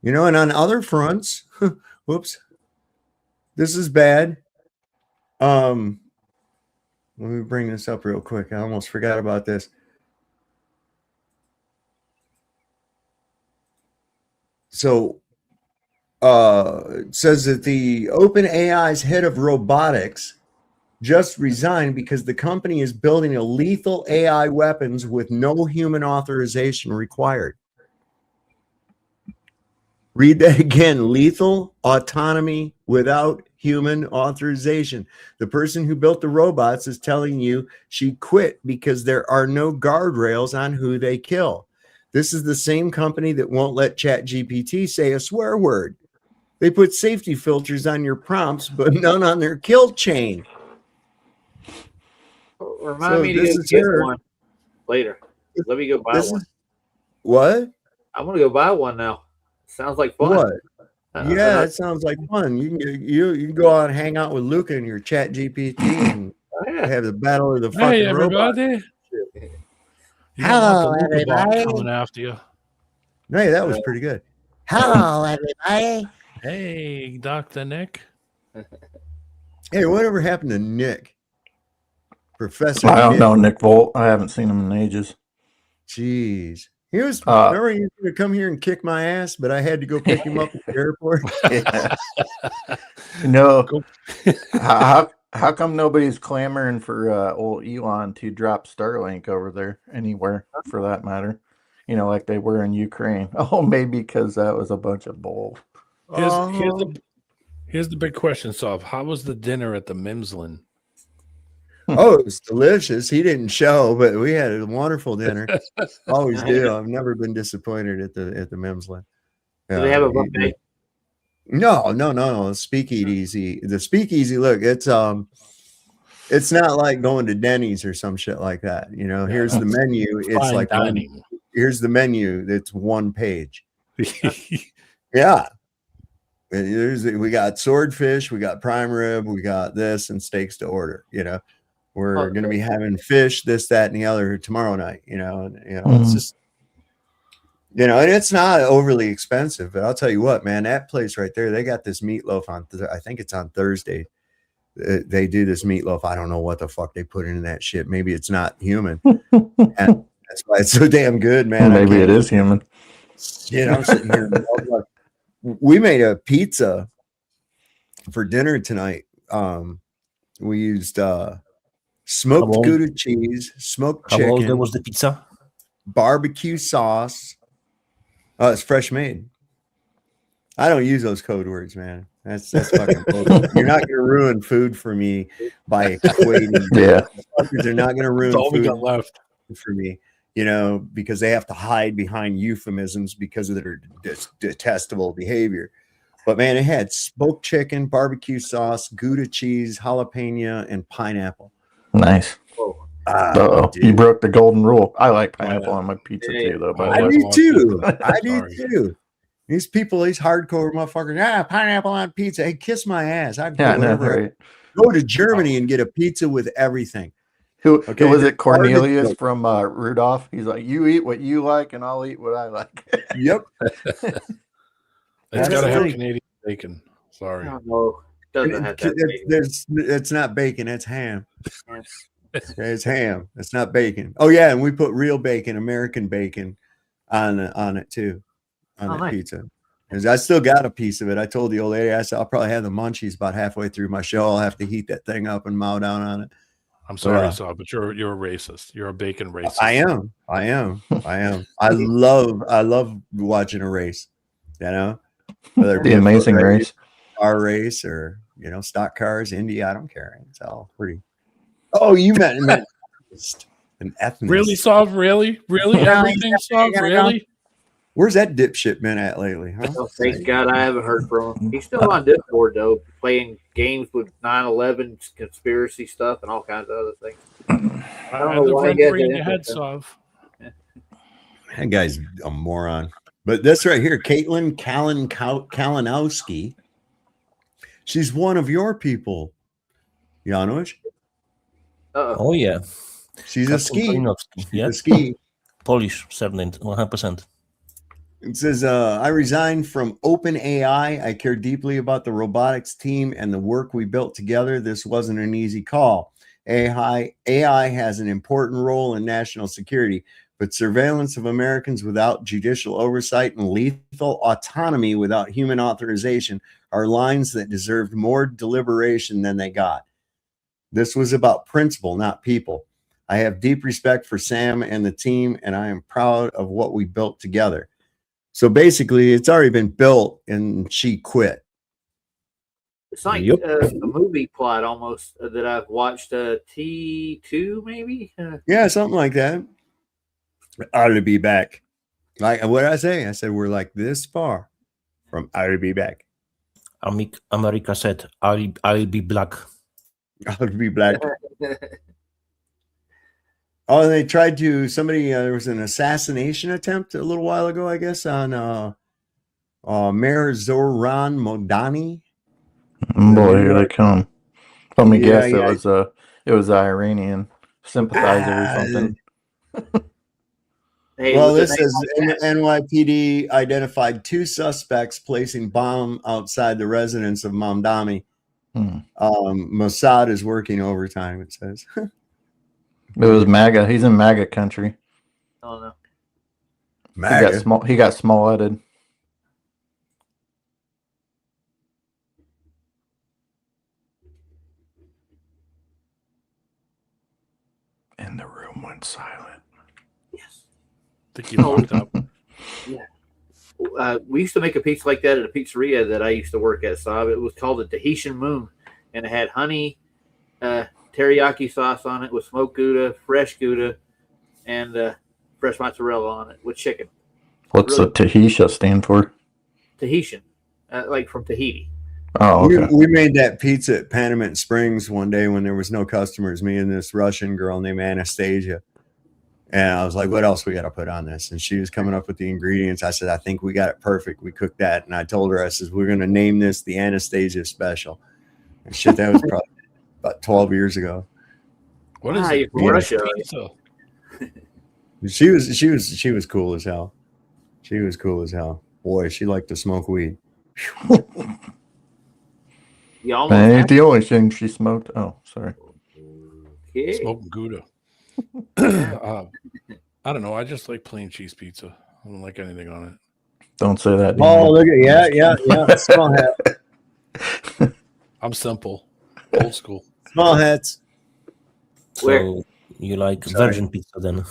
You know, and on other fronts, whoops, this is bad. Let me bring this up real quick. I almost forgot about this. So it says that the OpenAI's head of robotics just resigned because the company is building a lethal AI weapons with no human authorization required. Read that again. Lethal autonomy without human authorization. The person who built the robots is telling you she quit because there are no guardrails on who they kill. This is the same company that won't let ChatGPT say a swear word. They put safety filters on your prompts, but none on their kill chain. Remind me to get one later. Let me go buy one. What? I'm gonna go buy one now. Sounds like fun. What? Yeah, it sounds like fun. You can go out and hang out with Luca and your Chat GPT and have the battle of the fucking Hey, robots. everybody. You don't want the Hello, Luca bot everybody. coming after you. Hey, that was pretty good. Hello, everybody. Hey, Dr. Nick. Hey, whatever happened to Nick? Professor I don't Nick. know Nick Volt. I haven't seen him in ages. Jeez. He was, remember he was going to come here and kick my ass, but I had to go pick him up at the airport? No. How come nobody's clamoring for old Elon to drop Starlink over there anywhere, for that matter? You know, like they were in Ukraine. Oh, maybe because that was a bunch of bull. Here's the big question, Sov. How was the dinner at the Mimslin? Oh, it was delicious. He didn't show, but we had a wonderful dinner. Always do. I've never been disappointed at the Mimslin. Do they have a buffet? No. Speakeasy. The speakeasy. Look, it's not like going to Denny's or some shit like that. You know, here's the menu. It's like here's the menu. It's one page. Yeah. We got swordfish, we got prime rib, we got this, and steaks to order. You know, we're going to be having fish, this, that, and the other tomorrow night. You know, it's just, and it's not overly expensive. But I'll tell you what, man, that place right there, they got this meatloaf on. I think it's on Thursday. They do this meatloaf. I don't know what the fuck they put in that shit. Maybe it's not human, and that's why it's so damn good, man. Maybe it is human. I'm sitting here. We made a pizza for dinner tonight. We used smoked Gouda cheese, smoked chicken. How was the pizza? Barbecue sauce. It's fresh made. I don't use those code words, man. That's fucking bullshit. You're not going to ruin food for me by equating. Yeah, they're not going to ruin all we food got left for me. Because they have to hide behind euphemisms because of their detestable behavior. But man, it had smoked chicken, barbecue sauce, Gouda cheese, jalapeno, and pineapple. Nice. You broke the golden rule. I like pineapple on my pizza too, though. I do too. I do too. These people, these hardcore motherfuckers, pineapple on pizza. Hey, kiss my ass. I'd go to Germany and get a pizza with everything. Who was it? Cornelius from Rudolph. He's like, you eat what you like, and I'll eat what I like. Yep. It's got to have Canadian bacon. Sorry. No, doesn't have that. It's not bacon. It's ham. It's ham. It's not bacon. Oh yeah, and we put real bacon, American bacon, on it too, on the pizza. Because I still got a piece of it. I told the old lady, I said, I'll probably have the munchies about halfway through my show. I'll have to heat that thing up and mow down on it. I'm sorry, Saul, but you're a racist. You're a bacon racist. I am. I love watching a race. Whether it be the Amazing Race, car race, or stock cars, Indy. I don't care. It's all pretty. Oh, you meant an ethnicist. Really, Saul? Really? Everything, Saul? Really? Where's that dipshit been at lately? Huh? Oh, thank God I haven't heard from him. He's still on Discord though, playing games with 9/11 conspiracy stuff and all kinds of other things. I don't know why he got in your head, Sov. That guy's a moron. But this right here, Caitlin Kalinowski. She's one of your people, Janusz. Oh yeah, she's a ski. Yeah, a ski. Polish surname, 100%. It says, I resigned from OpenAI. I care deeply about the robotics team and the work we built together. This wasn't an easy call. AI has an important role in national security, but surveillance of Americans without judicial oversight and lethal autonomy without human authorization are lines that deserved more deliberation than they got. This was about principle, not people. I have deep respect for Sam and the team, and I am proud of what we built together. So basically, it's already been built, and she quit. It's like a movie plot almost that I've watched. T2 maybe. Yeah, something like that. Ought to be back. Like what did I say? I said we're like this far from ought to be back. America said, "I'll be black." I'll be black. Oh, they tried to, there was an assassination attempt a little while ago, I guess, on Mayor Zoran Modani. Boy, here they come. Let me Yeah, guess, it was an Iranian sympathizer or something. Hey, Well, with this the says name like that, NYPD identified 2 suspects placing bomb outside the residence of Mamdani. Mossad is working overtime, it says. It was MAGA. He's in MAGA country. oh no. MAGA? He got small-headed. And the room went silent. Yes. I think you locked up. Yeah. We used to make a pizza like that at a pizzeria that I used to work at, Saab. It was called the Tahitian Moon, and it had honey, teriyaki sauce on it with smoked Gouda, fresh Gouda, and fresh mozzarella on it with chicken. What's the Tahitian stand for? Tahitian, like from Tahiti. Oh, okay. We made that pizza at Panamint Springs one day when there was no customers, me and this Russian girl named Anastasia. And I was like, what else we got to put on this? And she was coming up with the ingredients. I said, I think we got it perfect. We cooked that. And I told her, I says, we're going to name this the Anastasia Special. And shit, that was probably about 12 years ago. What is it? Russia? Pizza. She was cool as hell. She was cool as hell. Boy, she liked to smoke weed. Ain't the only thing she smoked. Oh, sorry. Okay. Smoking Gouda. I don't know. I just like plain cheese pizza. I don't like anything on it. Don't say that. Oh, look at yeah. Small hat. I'm simple, old school. Small hats. So you like virgin pizza then?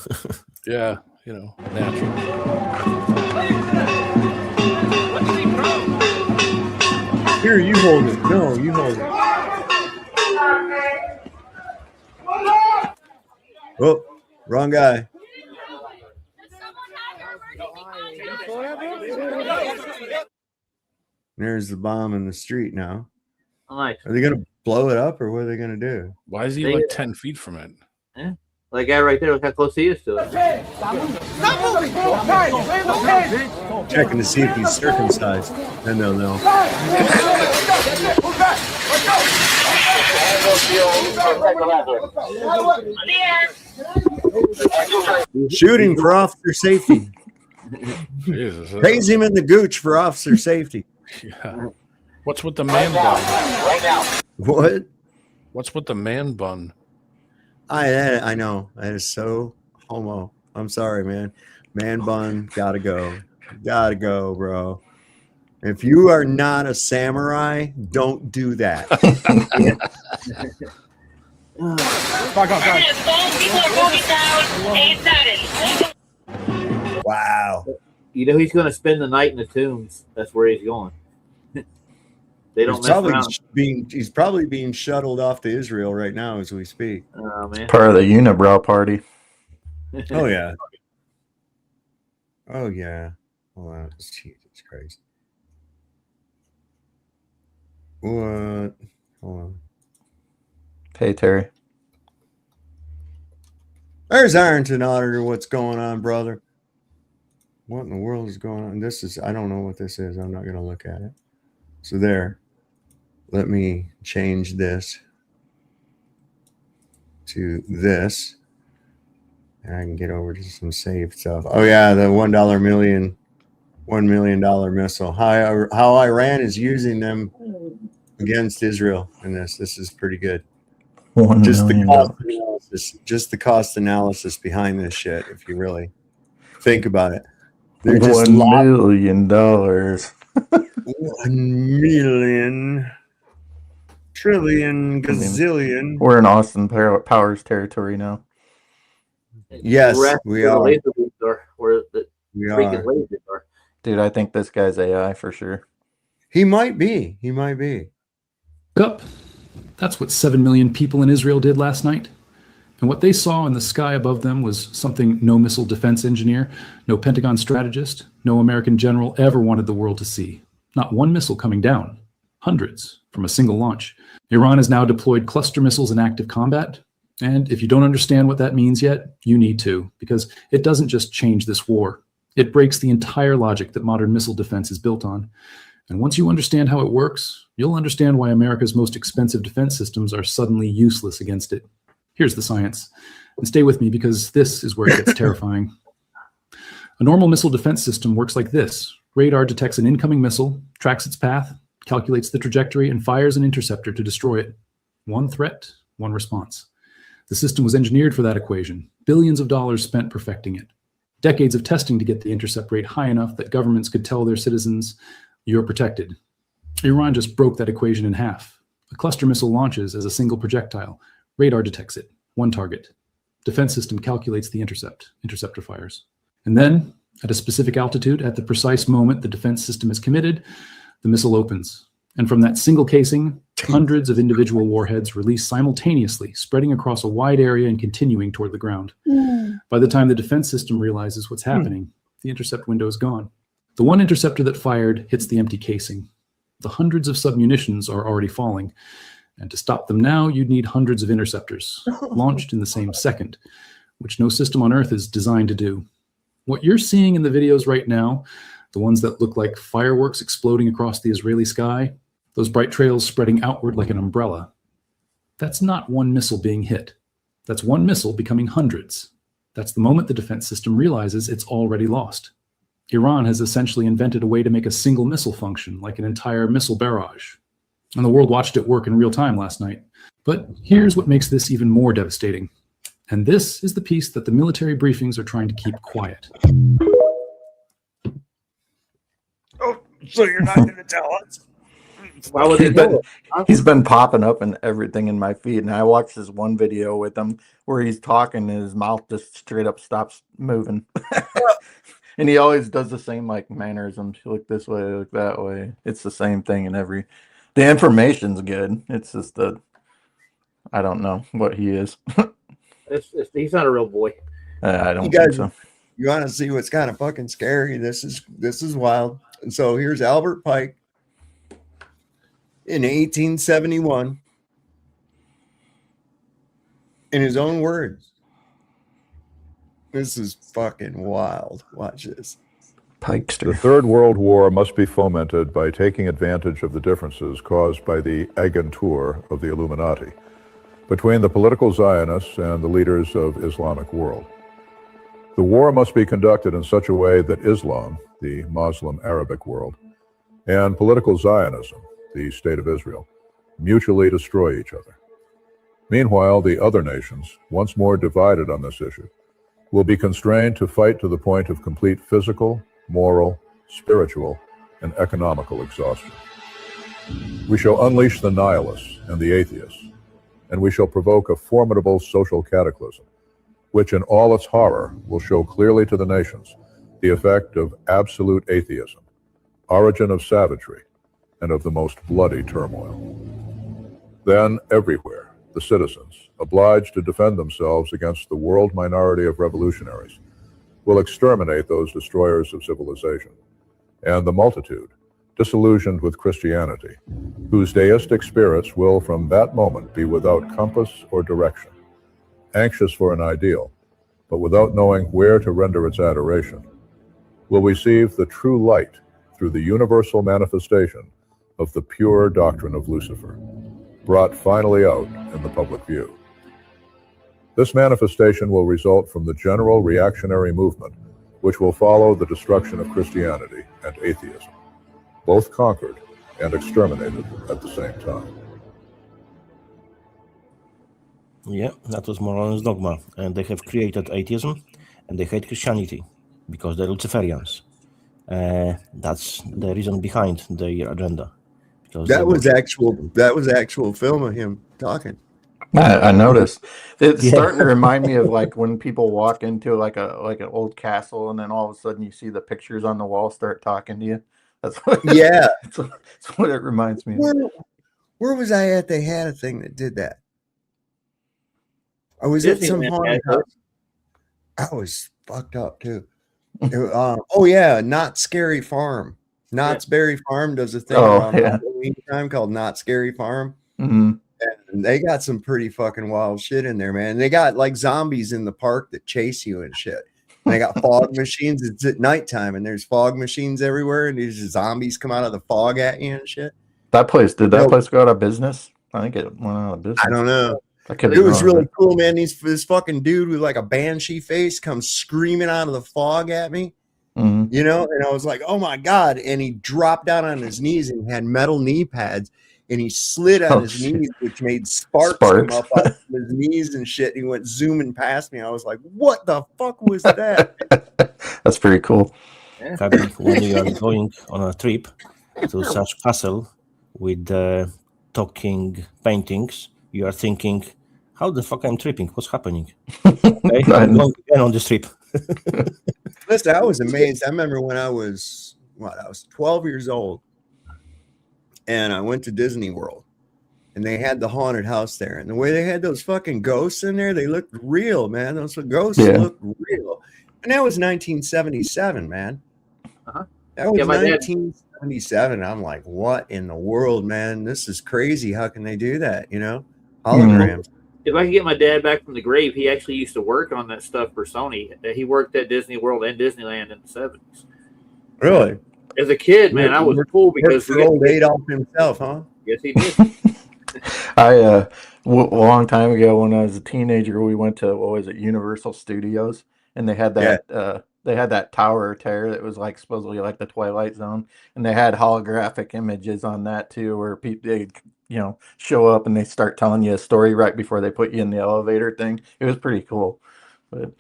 Yeah, natural. Here, you hold it. No, you hold it. Oh, wrong guy. There's the bomb in the street now. Nice. Are they going to blow it up or what are they going to do? Why is he like 10 feet from it? Yeah. That guy right there, look how close he is to it. Checking to see if he's circumcised. Then they'll know. Shooting for officer safety. Jesus. Pays him in the gooch for officer safety. Yeah. What's with the man bun? What? What's with the man bun? I know. That is so homo. I'm sorry, man. Man bun, gotta go. Gotta go, bro. If you are not a samurai, don't do that. Wow. You know he's going to spend the night in the tombs. That's where he's going. They don't mess around. He's probably being shuttled off to Israel right now as we speak. Oh, man. Part of the unibrow party. Oh yeah. Oh yeah. Hold on. Jesus Christ. What? Hold on. Hey, Terry. There's Ironton Auditor. What's going on, brother? What in the world is going on? I don't know what this is. I'm not going to look at it. So there. Let me change this to this. And I can get over to some saved stuff. Oh, yeah, the $1 million missile. How Iran is using them against Israel in this. This is pretty good. Just the cost analysis behind this shit, if you really think about it. They're just $1 million. $1 million. Trillion, gazillion. We're in Austin Powers territory now. Yes, we are. We are. Dude, I think this guy's AI for sure. He might be. Up. That's what 7 million people in Israel did last night. And what they saw in the sky above them was something no missile defense engineer, no Pentagon strategist, no American general ever wanted the world to see. Not one missile coming down. Hundreds from a single launch. Iran has now deployed cluster missiles in active combat. And if you don't understand what that means yet, you need to, because it doesn't just change this war. It breaks the entire logic that modern missile defense is built on. And once you understand how it works, you'll understand why America's most expensive defense systems are suddenly useless against it. Here's the science. And stay with me, because this is where it gets terrifying. A normal missile defense system works like this. Radar detects an incoming missile, tracks its path, calculates the trajectory, and fires an interceptor to destroy it. One threat, one response. The system was engineered for that equation. Billions of dollars spent perfecting it. Decades of testing to get the intercept rate high enough that governments could tell their citizens, you're protected. Iran just broke that equation in half. A cluster missile launches as a single projectile. Radar detects it, one target. Defense system calculates the interceptor fires. And then, at a specific altitude, at the precise moment the defense system is committed, the missile opens. And from that single casing, hundreds of individual warheads release simultaneously, spreading across a wide area and continuing toward the ground. By the time the defense system realizes what's happening, the intercept window is gone. The one interceptor that fired hits the empty casing. The hundreds of submunitions are already falling. And to stop them now, you'd need hundreds of interceptors, launched in the same second, which no system on Earth is designed to do. What you're seeing in the videos right now, the ones that look like fireworks exploding across the Israeli sky, those bright trails spreading outward like an umbrella, that's not one missile being hit. That's one missile becoming hundreds. That's the moment the defense system realizes it's already lost. Iran has essentially invented a way to make a single missile function like an entire missile barrage. And the world watched it work in real time last night. But here's what makes this even more devastating. And this is the piece that the military briefings are trying to keep quiet. Oh, so you're not going to tell us? Why would they do it? He's been popping up and everything in my feed, and I watched this one video with him where he's talking and his mouth just straight up stops moving. And he always does the same like mannerisms. Look this way, look that way. It's the same thing in every. The information's good. It's just I don't know what he is. He's not a real boy. I don't You guys, think so. you want to see what's kind of fucking scary? This is wild. And so here's Albert Pike in 1871, in his own words. This is fucking wild. Watch this. Pikester. The Third World War must be fomented by taking advantage of the differences caused by the agentur of the Illuminati between the political Zionists and the leaders of Islamic world. The war must be conducted in such a way that Islam, the Muslim Arabic world, and political Zionism, the State of Israel, mutually destroy each other. Meanwhile, the other nations, once more divided on this issue, will be constrained to fight to the point of complete physical, moral, spiritual, and economical exhaustion. We shall unleash the nihilists and the atheists, and we shall provoke a formidable social cataclysm, which in all its horror will show clearly to the nations the effect of absolute atheism, origin of savagery, and of the most bloody turmoil. Then, everywhere, the citizens, obliged to defend themselves against the world minority of revolutionaries, will exterminate those destroyers of civilization, and the multitude, disillusioned with Christianity, whose deistic spirits will from that moment be without compass or direction, anxious for an ideal, but without knowing where to render its adoration, will receive the true light through the universal manifestation of the pure doctrine of Lucifer, brought finally out in the public view. This manifestation will result from the general reactionary movement which will follow the destruction of Christianity and atheism, both conquered and exterminated at the same time. Yeah, that was Moroni's dogma. And they have created atheism and they hate Christianity because they're Luciferians. That's the reason behind their agenda. That was actual film of him talking. I noticed. It's starting to remind me of like when people walk into like an old castle and then all of a sudden you see the pictures on the wall start talking to you. That's what, yeah. That's what it reminds me of. Where was I at? They had a thing that did that. I was at some haunted house. I was fucked up too. Oh yeah, Not Scary Farm. Knott's Berry Farm does a thing around Halloween time called Not Scary Farm. Mm-hmm. And And they got some pretty fucking wild shit in there, man. And they got like zombies in the park that chase you and shit. And they got fog machines. It's at nighttime, and there's fog machines everywhere, and these zombies come out of the fog at you and shit. That place did that place go out of business? I think it went out of business. I don't know. It was really cool, man. This fucking dude with like a banshee face comes screaming out of the fog at me, you know, and I was like, oh my God. And he dropped down on his knees and had metal knee pads, and he slid on his knees, which made sparks come up out of his knees and shit. He went zooming past me. I was like, what the fuck was that? That's pretty cool. When you are going on a trip to such castle with talking paintings, you are thinking, how the fuck I'm tripping? What's happening? Okay, I'm going again on this trip. Listen, I was amazed. I remember when I was 12 years old, and I went to Disney World, and they had the haunted house there, and the way they had those fucking ghosts in there, they looked real, man. Those ghosts looked real, and that was 1977, man. That was 1977. I'm like, what in the world, man? This is crazy. How can they do that? You know, holograms. If I could get my dad back from the grave, he actually used to work on that stuff for Sony. He worked at Disney World and Disneyland in the 70s. Really? As a kid, man, I was cool because we old Adolf himself, huh? Yes, he did. A long time ago when I was a teenager, we went to, what was it, Universal Studios, and they had that they had that Tower of Terror that was like supposedly like the Twilight Zone, and they had holographic images on that too, where people they show up and they start telling you a story right before they put you in the elevator thing. It was pretty cool, but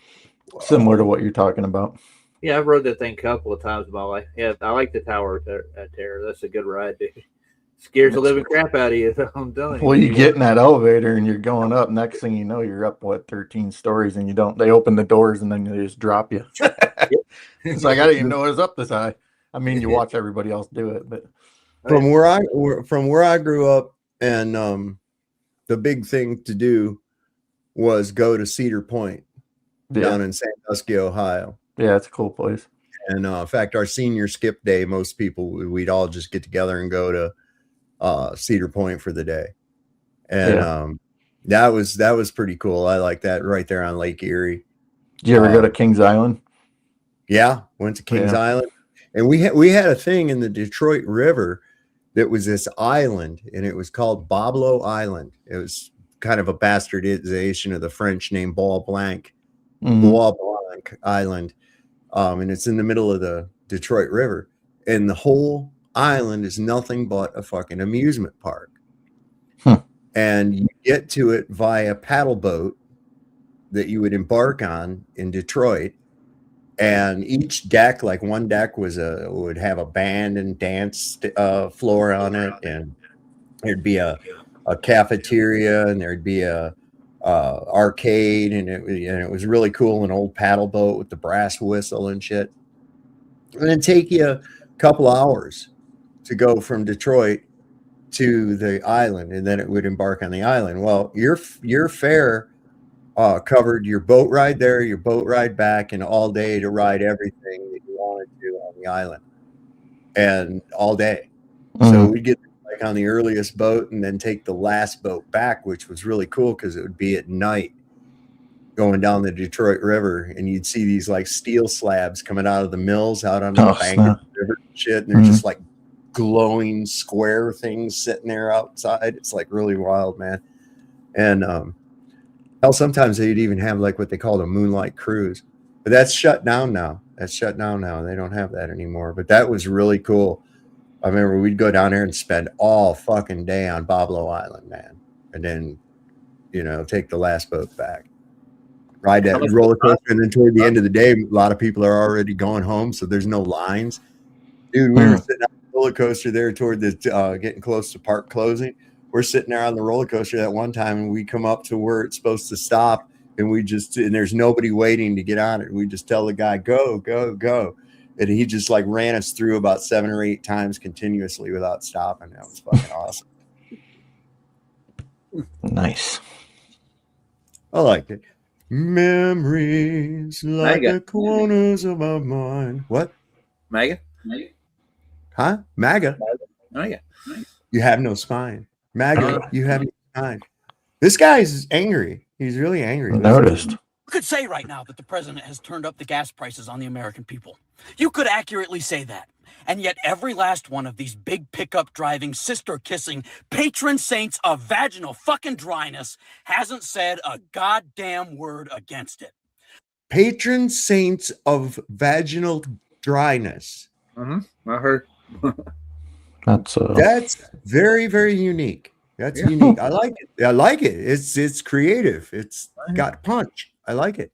similar to what you're talking about. Yeah, I've rode that thing a couple of times in my life. Yeah, I like the Tower of Terror. That's a good ride, dude. Scares the living crap out of you. I'm telling you. Well, you get in that elevator and you're going up. Next thing you know, you're up 13 stories, and they open the doors and then they just drop you. It's like I didn't even know it was up this high. I mean, you watch everybody else do it, but from where I grew up, and the big thing to do was go to Cedar Point down in Sandusky, Ohio. Yeah, it's a cool place. And in fact, our senior skip day, most people we'd all just get together and go to Cedar Point for the day, and that was pretty cool. I like that right there on Lake Erie. Did you ever go to Kings Island? Yeah, went to Kings Island, and we had a thing in the Detroit River that was this island, and it was called Boblo Island. It was kind of a bastardization of the French name Bois Blanc, Bois Blanc Island, and it's in the middle of the Detroit River, and the whole island is nothing but a fucking amusement park. And you get to it via paddle boat that you would embark on in Detroit, and each deck, like one deck would have a band and dance floor on it, and there'd be a cafeteria, and there'd be a arcade, and it was really cool, an old paddle boat with the brass whistle and shit. And it'd take you a couple hours to go from Detroit to the island, and then it would embark on the island. Well, your fare covered your boat ride there, your boat ride back, and all day to ride everything that you wanted to on the island, and all day. So we'd get like on the earliest boat and then take the last boat back, which was really cool because it would be at night going down the Detroit River, and you'd see these like steel slabs coming out of the mills out on the bank of the river and shit, and they're just like glowing square things sitting there outside. It's like really wild, man. And hell, sometimes they'd even have like what they called a moonlight cruise, but that's shut down now. They don't have that anymore, but that was really cool. I remember we'd go down there and spend all fucking day on Boblo Island, man, and then take the last boat back, ride that roller coaster, and then toward the end of the day, a lot of people are already going home, so there's no lines. Dude, we were sitting on the roller coaster there toward the getting close to park closing. We're sitting there on the roller coaster that one time, and we come up to where it's supposed to stop, and there's nobody waiting to get on it. We just tell the guy, go, go, go. And he just like ran us through about 7 or 8 times continuously without stopping. That was fucking awesome. Nice. I liked it. Memories like the corners of my mind. What? MAGA? Huh? MAGA? MAGA. You have no spine. MAGA, you have no spine. This guy's angry. He's really angry. Noticed. You could say right now that the president has turned up the gas prices on the American people. You could accurately say that. And yet every last one of these big pickup driving, sister kissing, patron saints of vaginal fucking dryness hasn't said a goddamn word against it. Patron saints of vaginal dryness. I heard. That's very, very unique. That's unique. I like it. I like it. It's creative. It's got punch. I like it.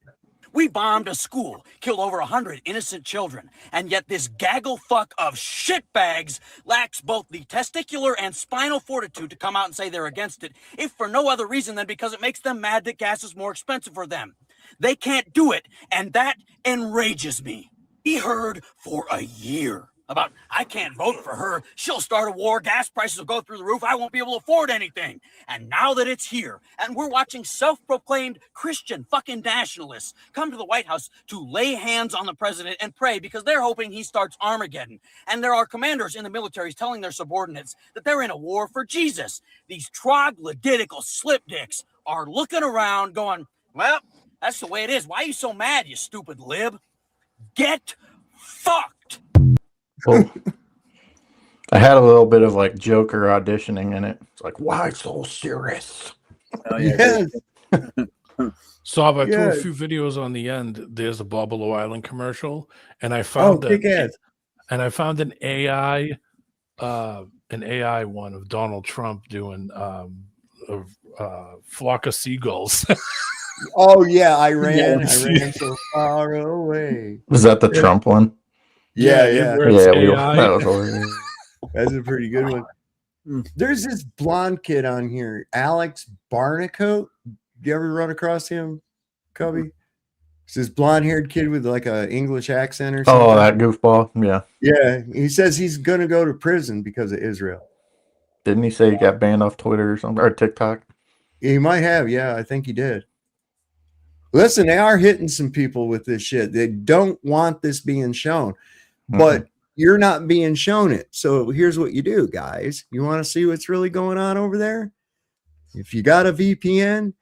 We bombed a school, killed over 100 innocent children, and yet this gaggle fuck of shitbags lacks both the testicular and spinal fortitude to come out and say they're against it, if for no other reason than because it makes them mad that gas is more expensive for them. They can't do it, and that enrages me. He heard for a year about, I can't vote for her, she'll start a war, gas prices will go through the roof, I won't be able to afford anything. And now that it's here, and we're watching self-proclaimed Christian fucking nationalists come to the White House to lay hands on the president and pray because they're hoping he starts Armageddon. And there are commanders in the militaries telling their subordinates that they're in a war for Jesus. These troglodytical slipdicks are looking around going, well, that's the way it is. Why are you so mad, you stupid lib? Get fucked. Well, I had a little bit of like Joker auditioning in it. It's like, why so serious? Yes. So I threw Yeah. a few videos on the end. There's a Buffalo Island commercial, and I found kick-ass. and I found an AI one of Donald Trump doing a flock of seagulls. Oh yeah, I ran Yes. so far away. Was that the Trump one? Yeah. where it's Yeah, AI. that was hilarious. That's a pretty good one. There's this blonde kid on here, Alex Barnicoat. You ever run across him, Cubby? It's this blonde-haired kid with like a English accent or something. Oh, that goofball. Yeah. Yeah, he says he's gonna go to prison because of Israel. Didn't he say he got banned off Twitter or something, or TikTok? He might have, yeah, I think he did. Listen, they are hitting some people with this shit. They don't want this being shown, but you're not being shown it. So here's what you do, guys. You want to see what's really going on over there? If you got a VPN,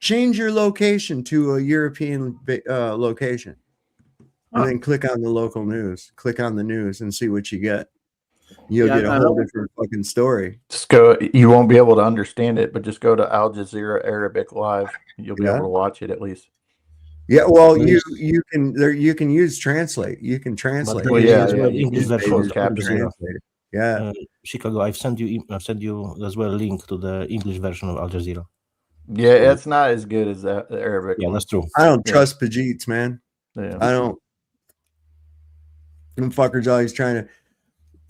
change your location to a European location, and then click on the local news. Click on the news and see what you get. You'll get a whole different fucking story. Just go. You won't be able to understand it, but just go to Al Jazeera Arabic Live. You'll be able to watch it at least. Yeah, well, you can use translate. You can translate. Well, English version. Yeah, Chicago. I've sent you as well a link to the English version of Al Jazeera. Yeah, it's not as good as the Arabic. Yeah, that's true. I don't trust Pajits, man. Yeah. I don't. Them fuckers always trying to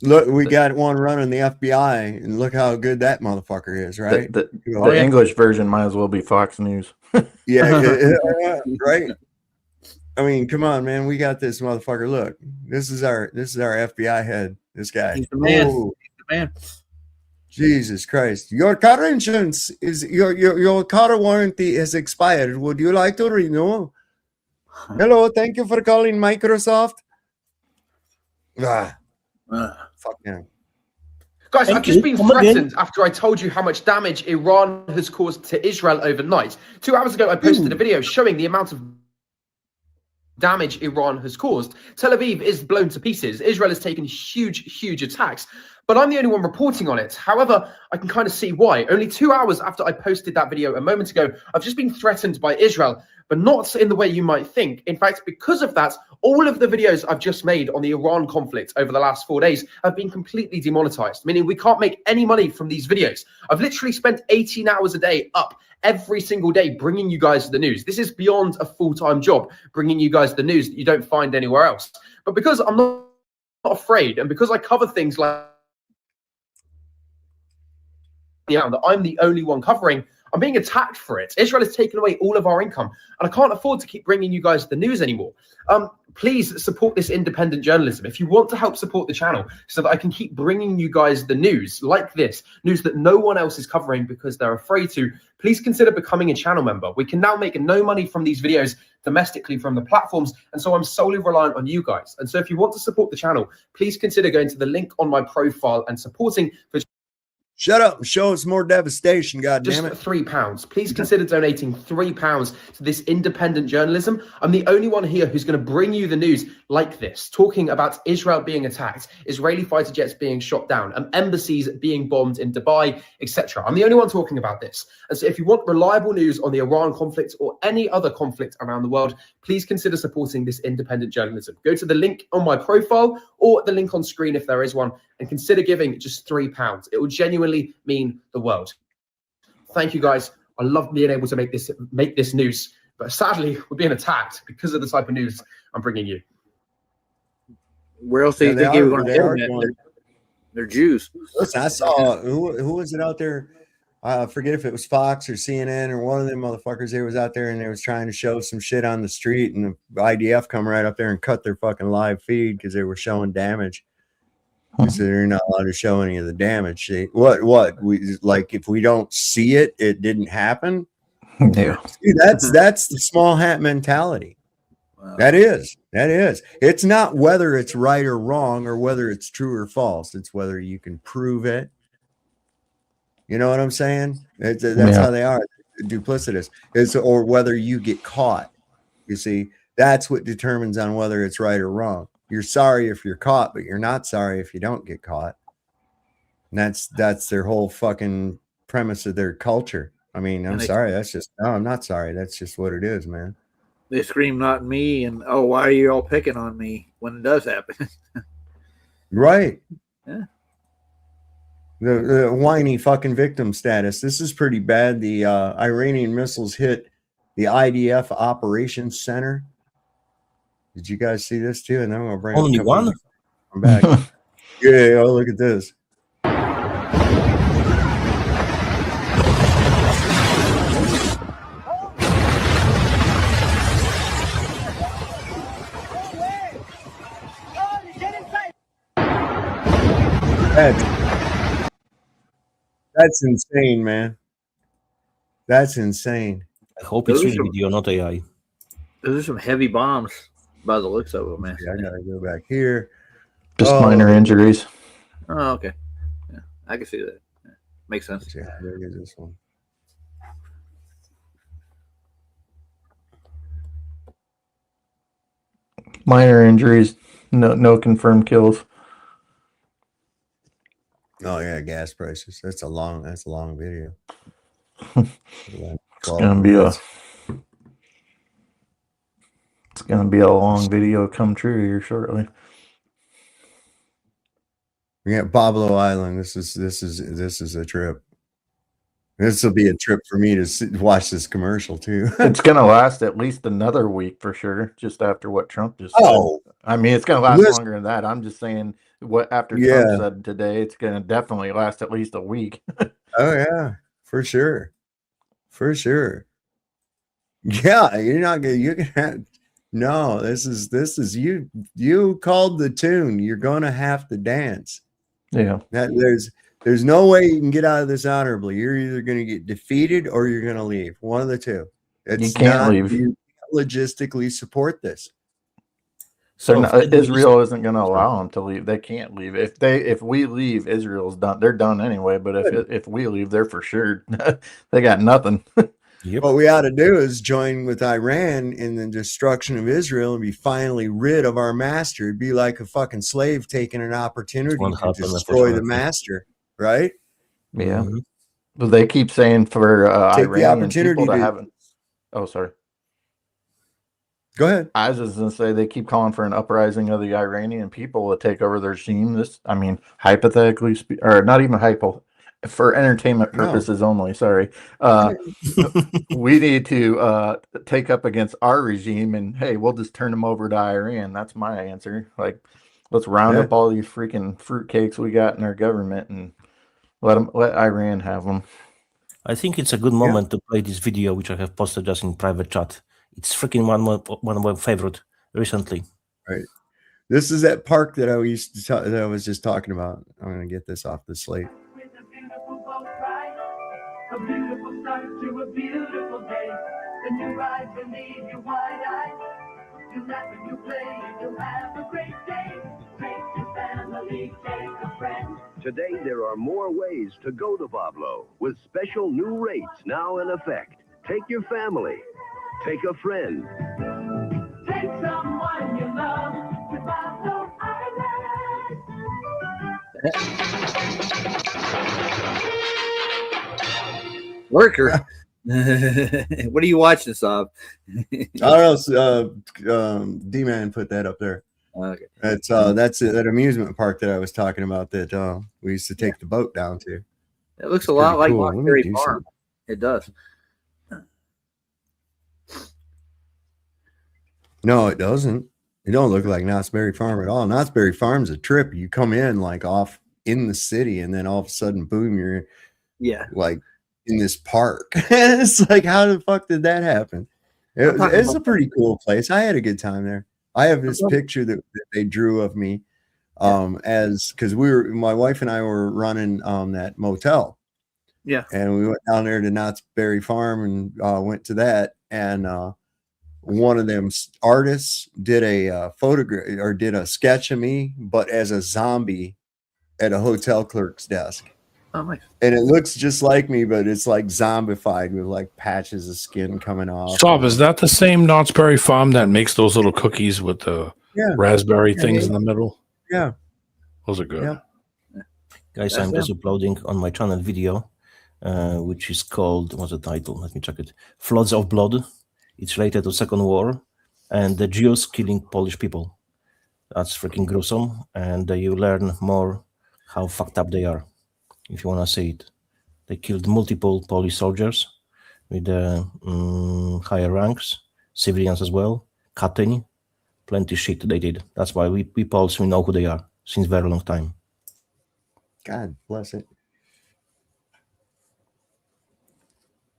look. We got one running the FBI, and look how good that motherfucker is, right? The English version might as well be Fox News. Yeah, right. I mean, come on, man. We got this motherfucker. Look, this is our FBI head. This guy. He's the man. Oh, He's the man. Jesus Christ! Your car insurance is your car warranty is expired. Would you like to renew? Hello, thank you for calling Microsoft. Fuck him. Guys, I've just been threatened after I told you how much damage Iran has caused to Israel overnight. 2 hours ago, I posted a video showing the amount of damage Iran has caused. Tel Aviv is blown to pieces. Israel has taken huge attacks, but I'm the only one reporting on it. However, I can kind of see why. Only 2 hours after I posted that video a moment ago, I've just been threatened by Israel, but not in the way you might think. In fact, because of that, all of the videos I've just made on the Iran conflict over the last 4 days have been completely demonetized, meaning we can't make any money from these videos. I've literally spent 18 hours a day up every single day bringing you guys the news. This is beyond a full-time job, bringing you guys the news that you don't find anywhere else. But because I'm not afraid, and because I cover things like that I'm the only one covering, I'm being attacked for it. Israel has taken away all of our income, and I can't afford to keep bringing you guys the news anymore. Please support this independent journalism. If you want to help support the channel so that I can keep bringing you guys the news like this, news that no one else is covering because they're afraid to, please consider becoming a channel member. We can now make no money from these videos domestically from the platforms, and so I'm solely reliant on you guys. And so if you want to support the channel, please consider going to the link on my profile and supporting for Shut up and show us more devastation, Just goddammit. £3. Please consider donating £3 to this independent journalism. I'm the only one here who's going to bring you the news like this, talking about Israel being attacked, Israeli fighter jets being shot down, embassies being bombed in Dubai, etc. I'm the only one talking about this. And so if you want reliable news on the Iran conflict or any other conflict around the world, please consider supporting this independent journalism. Go to the link on my profile or the link on screen if there is one, and consider giving just £3. It will genuinely mean the world. Thank you guys. I love being able to make this news, but sadly we're being attacked because of the type of news I'm bringing you. Where else do you think you were going to get them? They're Jews. Listen, I saw who was it out there? I forget if it was Fox or CNN or one of them motherfuckers. They was out there and they was trying to show some shit on the street, and the IDF come right up there and cut their fucking live feed because they were showing damage. Because they're not allowed to show any of the damage. What we like, if we don't see it, it didn't happen. Yeah, see, that's the small hat mentality. Wow. That is. It's not whether it's right or wrong or whether it's true or false. It's whether you can prove it. You know what I'm saying? That's how they are, duplicitous. Or whether you get caught. You see, that's what determines on whether it's right or wrong. You're sorry if you're caught, but you're not sorry if you don't get caught. And that's their whole fucking premise of their culture. I mean, I'm sorry. I'm not sorry. That's just what it is, man. They scream, "Not me," and "Oh, why are you all picking on me?" when it does happen. Right. Yeah. The whiny fucking victim status. This is pretty bad. The Iranian missiles hit the IDF operations center. Did you guys see this too? And then I'm gonna bring only one. I'm back. Yeah. Oh, look at this. That's insane, man. That's insane. I hope it's really video, not AI. Those are some heavy bombs by the looks of it, man. Yeah, I gotta go back here. Just minor injuries. Oh, okay. Yeah, I can see that. Yeah. Makes sense. Yeah, there is this one. Minor injuries. No confirmed kills. Oh yeah, gas prices. That's a long video. It's gonna be a long video come true here shortly. Yeah, Pablo Island. This is a trip. This will be a trip for me to watch this commercial too. It's gonna last at least another week for sure. Just after what Trump just said. I mean, it's gonna last longer than that. I'm just saying what after Trump said today. It's gonna definitely last at least a week. Oh yeah, for sure. Yeah, you're not gonna. You're gonna. No, this is you. You called the tune. You're gonna have to dance. Yeah. There's no way you can get out of this honorably. You're either going to get defeated or you're going to leave. One of the two. You can't leave. You logistically support this. So Israel isn't going to allow them to leave. They can't leave. If we leave, Israel's done. They're done anyway. But if we leave, they're for sure. They got nothing. What we ought to do is join with Iran in the destruction of Israel and be finally rid of our master. It'd be like a fucking slave taking an opportunity to destroy the master, right? Yeah. But they keep saying for Iranian people that haven't. Oh, sorry. Go ahead. I was just going to say they keep calling for an uprising of the Iranian people to take over their regime. Hypothetically, or not even for entertainment purposes only. Sorry. We need to take up against our regime, and hey, we'll just turn them over to Iran. That's my answer. Like, let's round up all these freaking fruitcakes we got in our government and let Iran have them. I think it's a good moment to play this video, which I have posted just in private chat. It's freaking one of my favorite recently. Right. This is that park that I was just talking about. I'm going to get this off the slate. A beautiful start to a beautiful day. The new ride will leave you wide-eyed. You laugh and you play and you'll have a great day. Take your family, take a friend. Today, there are more ways to go to Boblo with special new rates now in effect. Take your family. Take a friend. Take someone you love to Boblo Island. Worker. What are you watching, Saab? I don't know. D-Man put that up there. Okay. That's that amusement park that I was talking about that we used to take the boat down to. It looks a lot like Knott's Berry Farm. It does. No, it doesn't. It don't look like Knott's Berry Farm at all. Knott's Berry Farm's a trip. You come in like off in the city, and then all of a sudden, boom, you're like in this park. It's like, how the fuck did that happen? It's a pretty cool place. I had a good time there. I have this picture that they drew of me as because my wife and I were running that motel. Yeah. And we went down there to Knott's Berry Farm and went to that. And one of them artists did a photograph or did a sketch of me, but as a zombie at a hotel clerk's desk. Oh my! And it looks just like me, but it's like zombified with like patches of skin coming off. Stop! Is that the same Knott's Berry Farm that makes those little cookies with the raspberry things in the middle? Yeah, those are good. Yeah. Guys, I'm just uploading on my channel video, which is called, what's the title? Let me check it. Floods of Blood. It's related to Second War and the Jews killing Polish people. That's freaking gruesome, and you learn more how fucked up they are. If you want to see it, they killed multiple Polish soldiers with higher ranks, civilians as well, cutting, plenty shit they did. That's why we Poles, we know who they are since very long time. God bless it.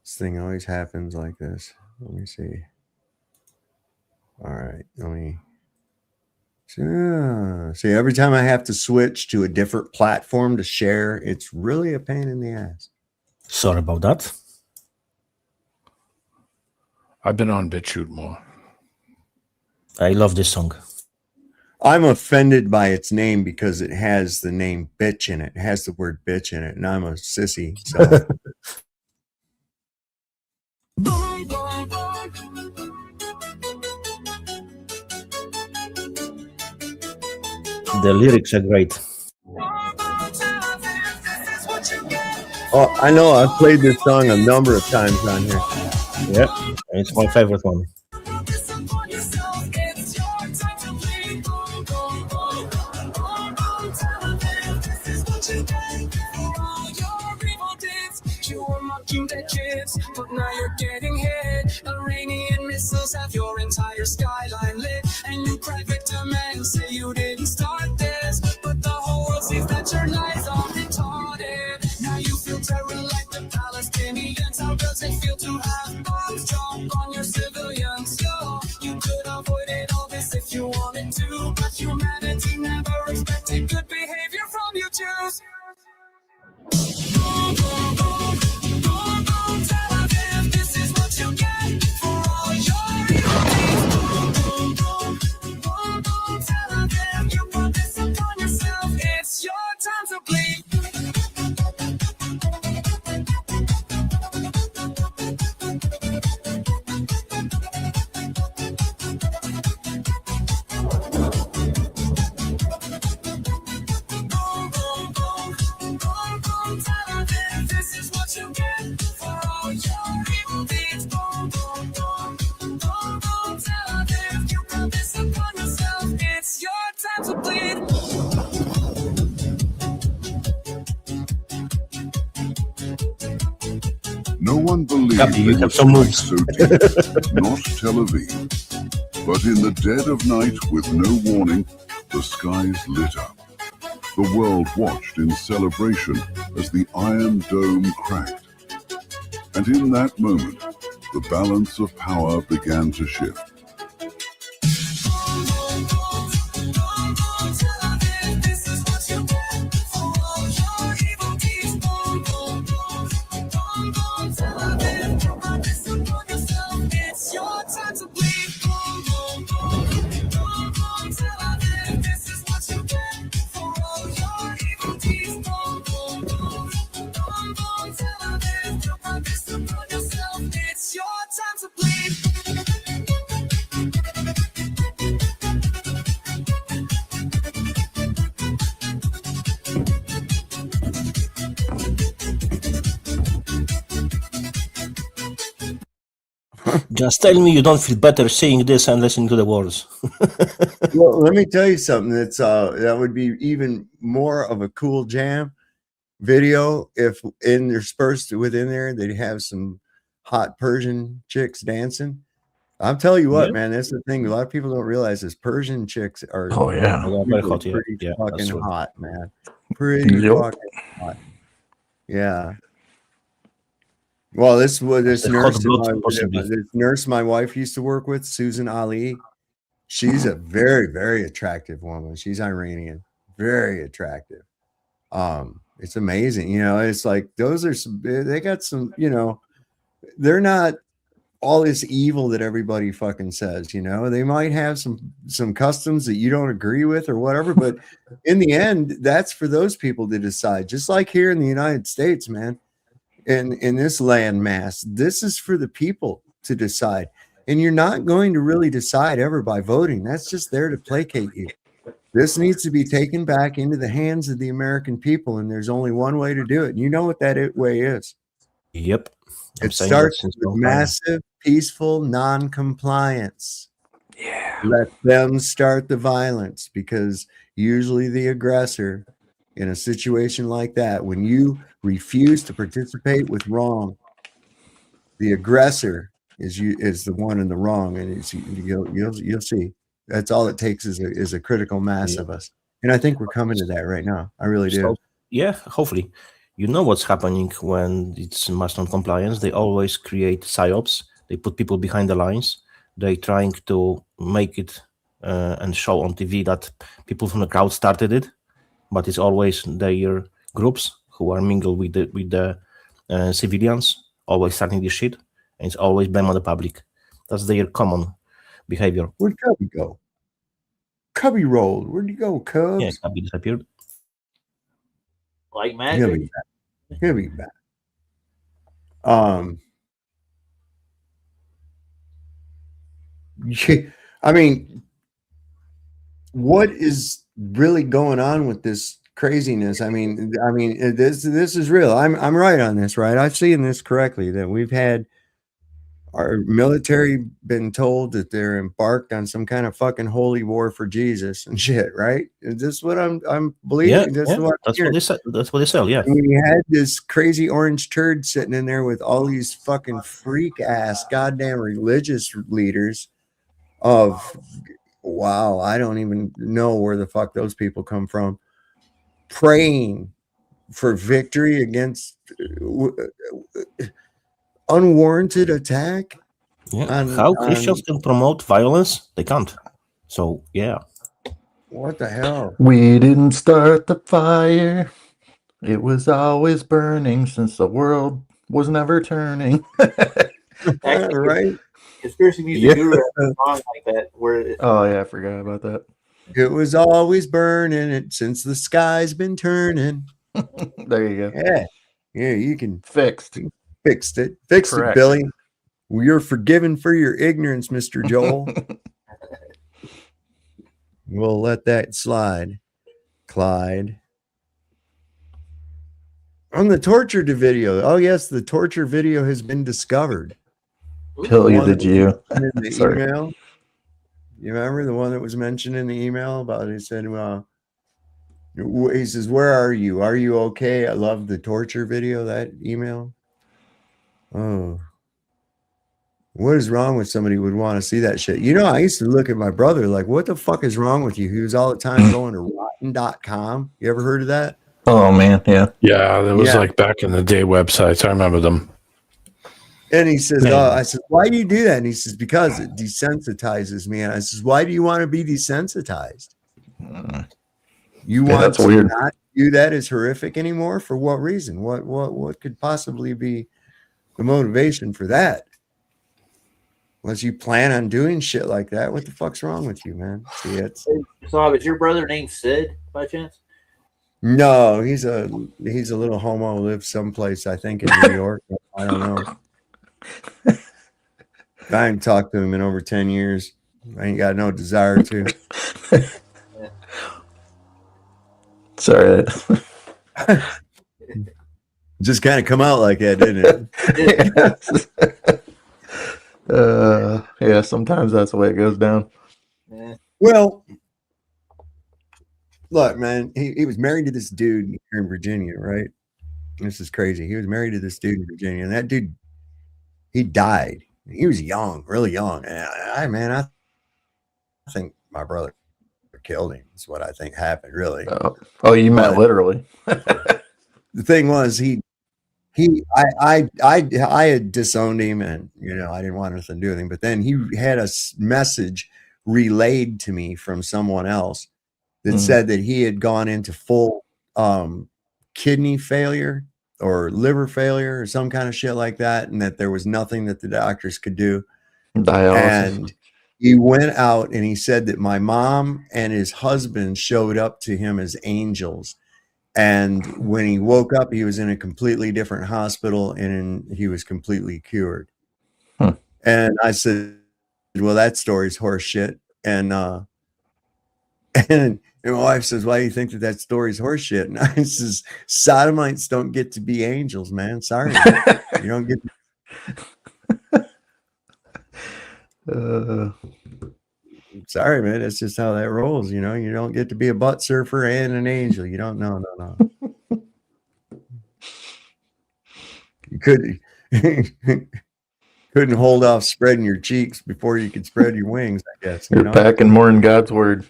This thing always happens like this. Let me see. All right, let me see. Every time I have to switch to a different platform to share, it's really a pain in the ass. Sorry about that. I've been on BitChute more. I love this song. I'm offended by its name because it has the name bitch in it. It has the word bitch in it, and I'm a sissy. So. The lyrics are great. Oh, I know. I've played this song a number of times on here. Yeah, it's my favorite one. But now you're getting hit. Iranian missiles have your entire skyline lit, and you cry victim and say you didn't start this, but the whole world sees that your lies are retarded. Now you feel terror like the Palestinians. How does it feel to have bombs drop on your civilians? Yo, you could avoid it all this if you wanted to, but humanity never expected good behavior from you Jews. No one believed you they have would some strike moves. so deep, not Tel Aviv. But in the dead of night, with no warning, the skies lit up. The world watched in celebration as the Iron Dome cracked. And in that moment, the balance of power began to shift. Just tell me you don't feel better saying this and listening to the words. Well, let me tell you something that's that would be even more of a cool jam video if interspersed within there they'd have some hot Persian chicks dancing. I'll tell you what, man, that's the thing. A lot of people don't realize is Persian chicks are Very hot, pretty yeah, fucking that's true. hot, man. Pretty fucking hot. Yeah. Well, this was this The nurse, hot blood, possibly. this nurse my wife used to work with, Susan Ali. She's a very, very attractive woman. She's Iranian, very attractive. It's amazing, you know. It's like those are some. They got some, you know. They're not all this evil that everybody fucking says, you know. They might have some customs that you don't agree with or whatever, but in the end, that's for those people to decide. Just like here in the United States, man. In this land mass, this is for the people to decide, and you're not going to really decide ever by voting. That's just there to placate you. This needs to be taken back into the hands of the American people, and there's only one way to do it. And you know what that way is. Yep. It starts with massive, peaceful non-compliance. Yeah. Let them start the violence, because usually the aggressor in a situation like that, when you refuse to participate with wrong, the aggressor is the one in the wrong, and you'll see. That's all it takes is a critical mass of us, and I think we're coming to that right now. I really do. So, yeah, hopefully. You know what's happening when it's mass non-compliance? They always create psyops. They put people behind the lines. They're trying to make it and show on TV that people from the crowd started it, but it's always their groups who are mingled with the civilians, always starting this shit, and it's always blame on the public. That's their common behavior. Where'd Cubby go? Cubby rolled. Where'd you go, Cubs? Yeah, Cubby disappeared. Like magic. He'll be back. I mean, what is really going on with this craziness? I mean, this is real. I'm right on this, right? I've seen this correctly, that we've had our military been told that they're embarked on some kind of fucking holy war for Jesus and shit, right? Is this what I'm believing? Yeah, that's what they said. That's what they sell. Yeah. And we had this crazy orange turd sitting in there with all these fucking freak ass goddamn religious leaders of, wow, I don't even know where the fuck those people come from, praying for victory against unwarranted attack. Yeah. How Christians can promote violence? They can't. So yeah. What the hell? We didn't start the fire. It was always burning since the world was never turning. Right? Conspiracy music guru has a song like that where oh yeah, I forgot about that. It was always burning it since the sky's been turning. There you go. Yeah, you can fixed it. Fixed it, Billy. You're forgiven for your ignorance, Mr. Joel. We'll let that slide. Clyde. On the torture video. Oh, yes, the torture video has been discovered. Kill you, did you? In the email. You remember the one that was mentioned in the email about he said, well, he says, where are you? Are you okay? I love the torture video, that email. Oh. What is wrong with somebody who would want to see that shit? You know, I used to look at my brother like, what the fuck is wrong with you? He was all the time going to rotten.com. You ever heard of that? Oh, man. Yeah. Yeah. There was like back in the day websites. I remember them. And he says, I said, why do you do that? And he says, because it desensitizes me. And I says, why do you want to be desensitized? You want to weird. not view that as horrific anymore? For what reason? What could possibly be the motivation for that? Unless you plan on doing shit like that, what the fuck's wrong with you, man? See, so is your brother named Sid by chance? No, he's a little homo, lives someplace, I think in New York. I don't know. I ain't talked to him in over 10 years. I ain't got no desire to. Sorry. Just kind of come out like that, didn't it? Yeah, sometimes that's the way it goes down. Well, look, man, he was married to this dude here in Virginia, right? This is crazy. He was married to this dude in Virginia, and that dude, he died. He was young, really young. And I think my brother killed him. Is what I think happened, really. Oh, you meant literally. The thing was, I had disowned him, and I didn't want nothing to do with him. But then he had a message relayed to me from someone else that said that he had gone into full kidney failure or liver failure or some kind of shit like that, and that there was nothing that the doctors could do. Dialysis. And he went out and he said that my mom and his husband showed up to him as angels. And when he woke up, he was in a completely different hospital and he was completely cured. And I said, well, that story's horse shit. And my wife says, why do you think that story's horse shit? And I says, sodomites don't get to be angels, man. Sorry. You don't get sorry, man. That's just how that rolls. You don't get to be a butt surfer and an angel. You don't know. No. You couldn't hold off spreading your cheeks before you could spread your wings, I guess. You're packing more than God's word.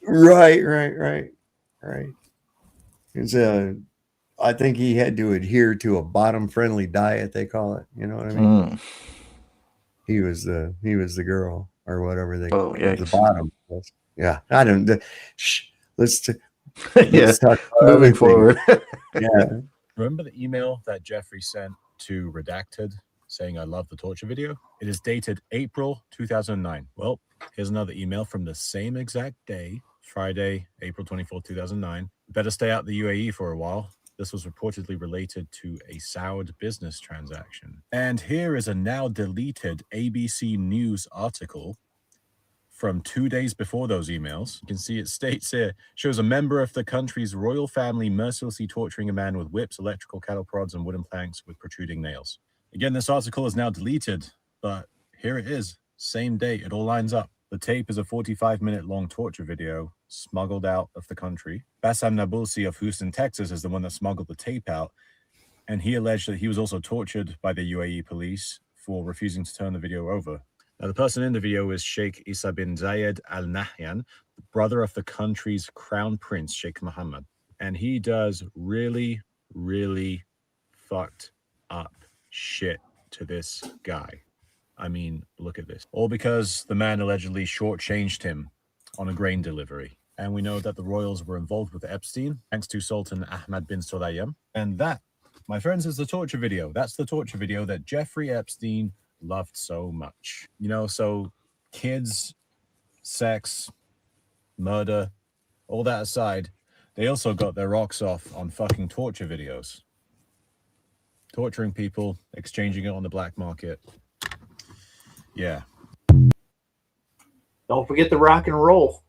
Right. It's I think he had to adhere to a bottom-friendly diet, they call it. You know what I mean? He was the girl or whatever they call it. The bottom. Yeah, I don't. Let's talk about moving forward. Yeah. Remember the email that Jeffrey sent to Redacted saying I love the torture video? It is dated April 2009. Well, here's another email from the same exact day, Friday, April 24, 2009. Better stay out the UAE for a while. This was reportedly related to a Saud business transaction. And here is a now deleted ABC News article from 2 days before those emails. You can see it states here, shows a member of the country's royal family mercilessly torturing a man with whips, electrical cattle prods, and wooden planks with protruding nails. Again, this article is now deleted, but here it is. Same date. It all lines up. The tape is a 45-minute long torture video smuggled out of the country. Bassam Nabulsi of Houston, Texas is the one that smuggled the tape out. And he alleged that he was also tortured by the UAE police for refusing to turn the video over. Now, the person in the video is Sheikh Isa bin Zayed Al Nahyan, the brother of the country's crown prince, Sheikh Mohammed. And he does really, really fucked up shit to this guy. I mean, look at this. All because the man allegedly shortchanged him on a grain delivery. And we know that the royals were involved with Epstein, thanks to Sultan Ahmad bin Sulayem. And that, my friends, is the torture video. That's the torture video that Jeffrey Epstein loved so much. So kids, sex, murder, all that aside, they also got their rocks off on fucking torture videos. Torturing people, exchanging it on the black market. Yeah. Don't forget the rock and roll.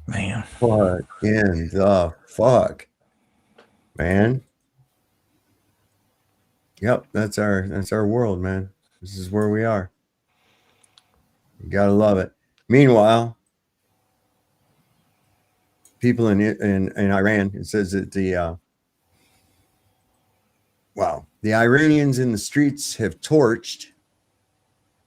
Man. What in the fuck, man? Yep, that's our world, man. This is where we are. You gotta love it. Meanwhile, people in Iran, it says that the Iranians in the streets have torched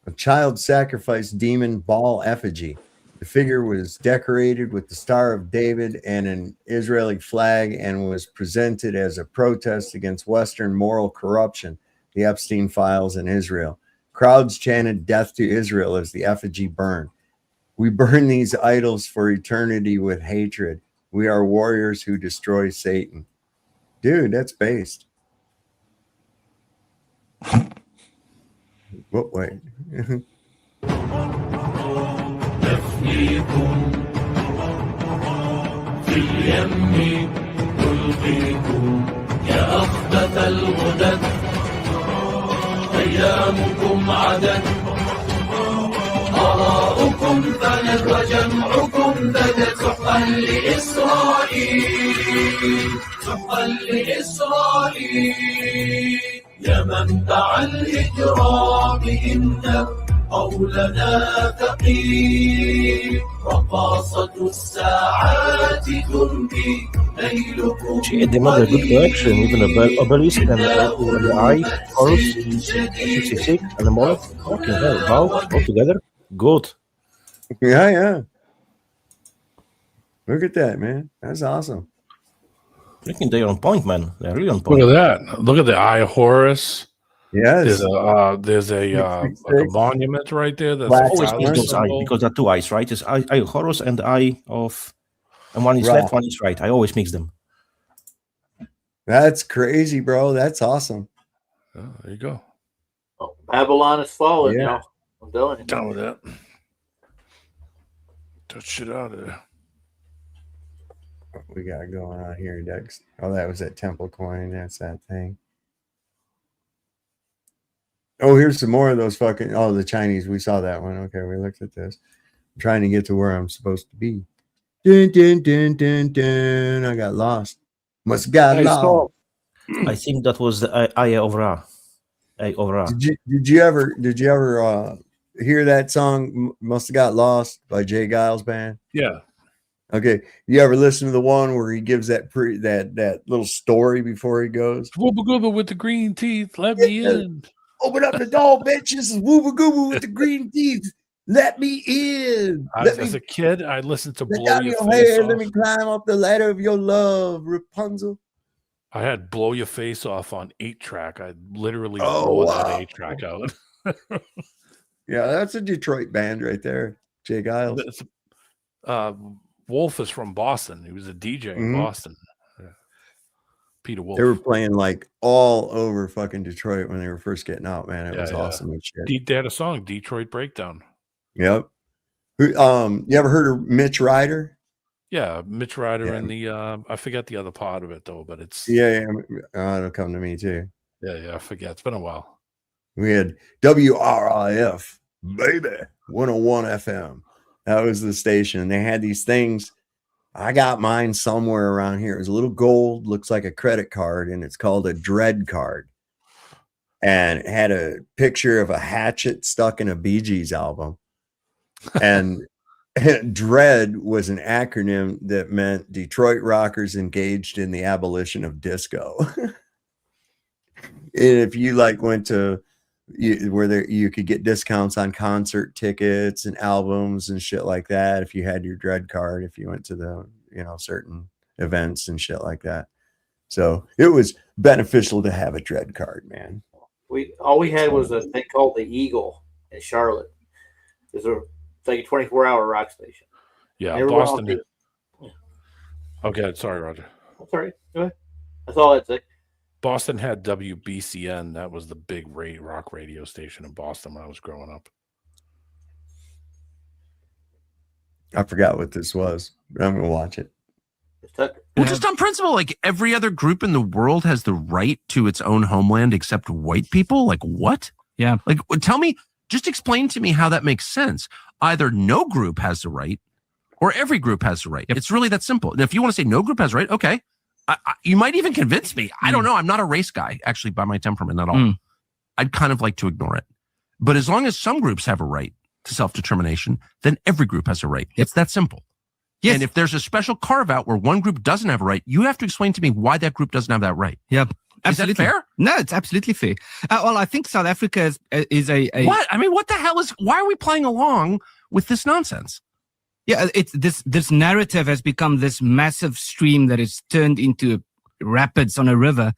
a child sacrifice demon ball effigy. The figure was decorated with the Star of David and an Israeli flag and was presented as a protest against Western moral corruption, the Epstein files in Israel. Crowds chanted death to Israel as the effigy burned. We burn these idols for eternity with hatred. We are warriors who destroy Satan. Dude, that's based. Wait. نفنيكم في اليم نلقيكم يا أخبث الغدد أيامكم عدد آراؤكم فنت وجمعكم بدت سحقا لإسرائيل سحقا لإسرائيل يا منبع الإكرام إن قولنا ثقيل رقاصة الساعات تنبي نيلكم She had another good collection, even the obelisk and the eye, Horus, 66, and the mollet. Fucking hell, wow, all together? Good. Yeah. Look at that, man. That's awesome. Freaking, they're on point, man. They're really on point. Look at that. Look at the Eye of Horus. Yes. There's a monument right there. That's always mix those eyes because there are two eyes, right? There's eye of Horus and the eye of, and one is left, one is right. I always mix them. That's crazy, bro. That's awesome. Oh, there you go. Oh, Babylon is falling, Yeah. y'all. I'm telling you. Down with that. That shit out of there. What we got going on here, Dex? Oh, that was that temple coin. That's that thing. Oh, here's some more of those fucking. Oh, the Chinese. We saw that one. Okay, we looked at this. I'm trying to get to where I'm supposed to be. Dun, dun, dun, dun, dun. I got lost. Must have got lost. I think that was the Eye of Ra. Eye of Ra. Did you ever hear that song? Must have got lost by Jay Giles Band. Yeah. Okay. You ever listen to the one where he gives that that little story before he goes? Wooba gooba with the green teeth. Let me in. Open up the door, bitch. This is Wooba Gooba with the green teeth. Let me in. As a kid, I listened to Let Blow down Your your Face hair. Off. Let me climb up the ladder of your love, Rapunzel. I had Blow Your Face Off on 8-track. I literally Oh, wore wow. that 8-track out. Yeah, that's a Detroit band right there. Jay Giles. Wolf is from Boston. He was a DJ in Mhm. Boston. Yeah. Peter Wolf. They were playing like all over fucking Detroit when they were first getting out, man. It was awesome and shit. They had a song, Detroit Breakdown. Yep. You ever heard of Mitch Ryder? Yeah, Mitch Ryder Yeah. and the I forget the other part of it though, but it's Yeah. It'll come to me too. I forget. It's been a while. We had WRIF, baby, 101 FM. That was the station. And they had these things. I got mine somewhere around here. It was a little gold, looks like a credit card, and it's called a Dread card. And it had a picture of a hatchet stuck in a Bee Gees album. And Dread was an acronym that meant Detroit rockers engaged in the abolition of disco. If you like went to where you could get discounts on concert tickets and albums and shit like that, if you had your Dread card, if you went to the certain events and shit like that. So it was beneficial to have a Dread card, man. All we had was a thing called the Eagle in Charlotte. It's like a 24-hour rock station. Yeah, Everyone Boston. else Okay, sorry, Roger. I'm sorry. Go ahead. That's all I'd say. Boston had WBCN. That was the big rock radio station in Boston when I was growing up. I forgot what this was, but I'm gonna watch it. Well, just on principle, like every other group in the world has the right to its own homeland except white people. Like what? Yeah. Like tell me, just explain to me how that makes sense. Either no group has the right or every group has the right. It's really that simple. And if you want to say no group has the right, okay. You might even convince me. I don't know. I'm not a race guy, actually, by my temperament at all. I'd kind of like to ignore it. But as long as some groups have a right to self-determination, then every group has a right. It's that simple. Yes. And if there's a special carve-out where one group doesn't have a right, you have to explain to me why that group doesn't have that right. Yep. Absolutely. Is that fair? No, it's absolutely fair. Well, I think South Africa is a What? I mean, what the hell why are we playing along with this nonsense? Yeah, it's this narrative has become this massive stream that is turned into rapids on a river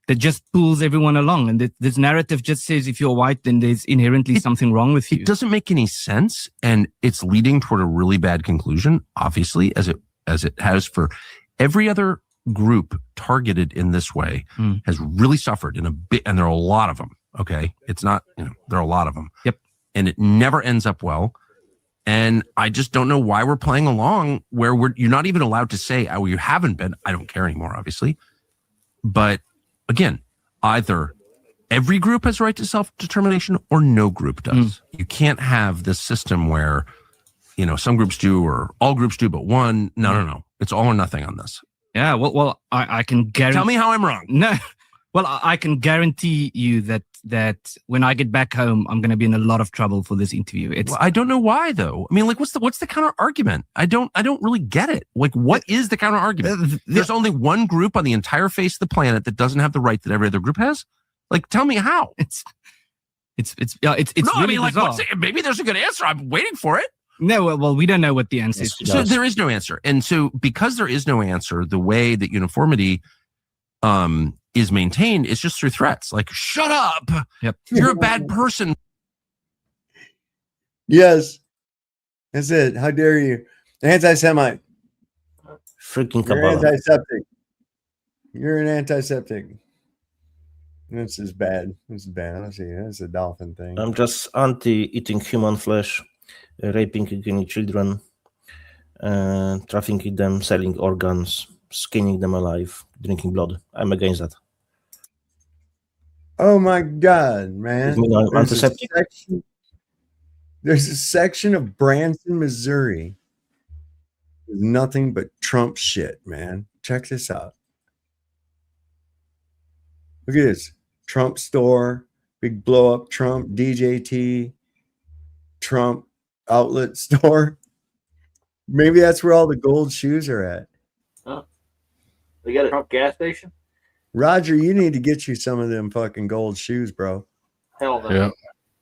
that just pulls everyone along. And this narrative just says if you're white, then there's inherently something wrong with you. It doesn't make any sense, and it's leading toward a really bad conclusion, obviously, as it has for every other group targeted in this way has really suffered and there are a lot of them. Okay. It's not, there are a lot of them. Yep. And it never ends up well. And I just don't know why we're playing along where you're not even allowed to say, oh, you haven't been. I don't care anymore, obviously. But again, either every group has a right to self-determination or no group does. You can't have this system where, some groups do or all groups do, but one. No. It's all or nothing on this. Yeah, well, I can guarantee. Tell me how I'm wrong. No, Well, I can guarantee you that when I get back home, I'm going to be in a lot of trouble for this interview. Well, I don't know why though. I mean, like, what's the counter argument? I don't really get it. Like, what is the counter argument? There's only one group on the entire face of the planet that doesn't have the right that every other group has. Like, tell me how. It's no. really I mean, bizarre. like, maybe there's a good answer. I'm waiting for it. No, well, we don't know what the answer is. So there is no answer, and so because there is no answer, the way that uniformity is maintained is just through threats. Like, shut up. Yep. You're a bad person. Yes. That's it. How dare you? Anti-Semite. Freaking You're Kabbalah. antiseptic. You're an antiseptic. This is bad. This is bad. Let's see. That's a dolphin thing. I'm just anti-eating human flesh, raping again children, trafficking them, selling organs, skinning them alive, drinking blood. I'm against that. Oh my God, man. There's a section of Branson, Missouri. There's nothing but Trump shit, man. Check this out. Look at this. Trump store, big blow up Trump, DJT, Trump outlet store. Maybe that's where all the gold shoes are at. Huh? They got a Trump gas station? Roger, you need to get you some of them fucking gold shoes, bro. Hell no. Yeah.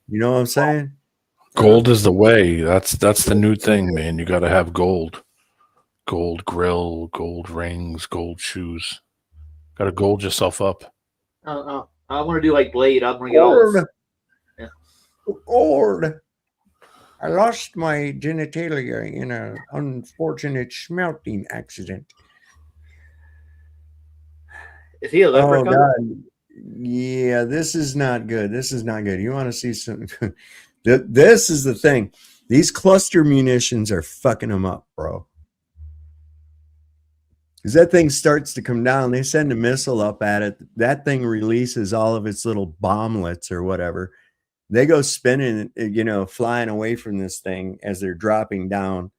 You know what I'm saying? Gold is the way. That's the new thing, man. You got to have gold. Gold grill, gold rings, gold shoes. Got to gold yourself up. I want to do like Blade. I'm going to get all this. Yeah. Gold. I lost my genitalia in an unfortunate smelting accident. Is he a leprechaun? Oh, God. Yeah, this is not good. This is not good. You want to see some... This is the thing. These cluster munitions are fucking them up, bro. Because that thing starts to come down. They send a missile up at it. That thing releases all of its little bomblets or whatever. They go spinning, flying away from this thing as they're dropping down.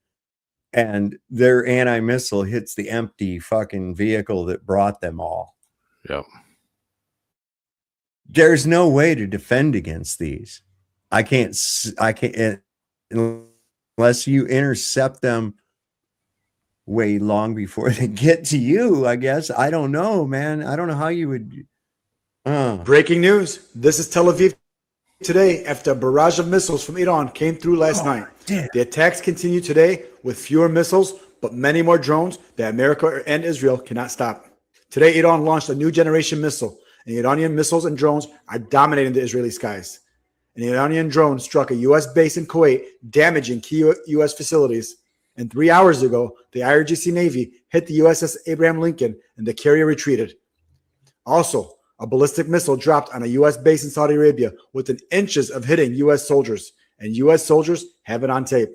And their anti-missile hits the empty fucking vehicle that brought them all. Yep. There's no way to defend against these. I can't, unless you intercept them way long before they get to you, I guess. I don't know, man. I don't know how you would. Breaking news. This is Tel Aviv today after a barrage of missiles from Iran came through last night. Damn. The attacks continue today with fewer missiles, but many more drones that America and Israel cannot stop. Today, Iran launched a new generation missile, and Iranian missiles and drones are dominating the Israeli skies. An Iranian drone struck a U.S. base in Kuwait, damaging key U.S. facilities. And 3 hours ago, the IRGC Navy hit the USS Abraham Lincoln, and the carrier retreated. Also, a ballistic missile dropped on a U.S. base in Saudi Arabia within inches of hitting U.S. soldiers, and U.S. soldiers have it on tape.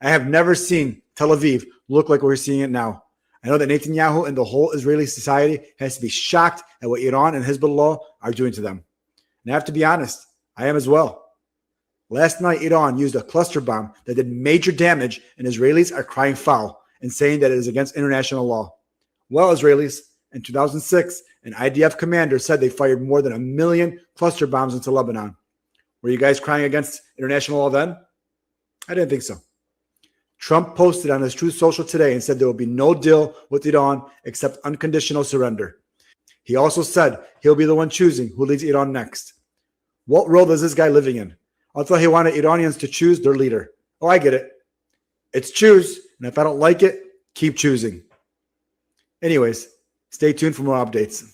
I have never seen Tel Aviv look like we're seeing it now. I know that Netanyahu and the whole Israeli society has to be shocked at what Iran and Hezbollah are doing to them. And I have to be honest, I am as well. Last night, Iran used a cluster bomb that did major damage, and Israelis are crying foul and saying that it is against international law. Well, Israelis, in 2006, an IDF commander said they fired more than 1 million cluster bombs into Lebanon. Were you guys crying against international law then? I didn't think so. Trump posted on his Truth Social today and said there will be no deal with Iran except unconditional surrender. He also said he'll be the one choosing who leads Iran next. What world is this guy living in? I thought he wanted Iranians to choose their leader. Oh, I get it. It's choose, and if I don't like it, keep choosing. Anyways, stay tuned for more updates.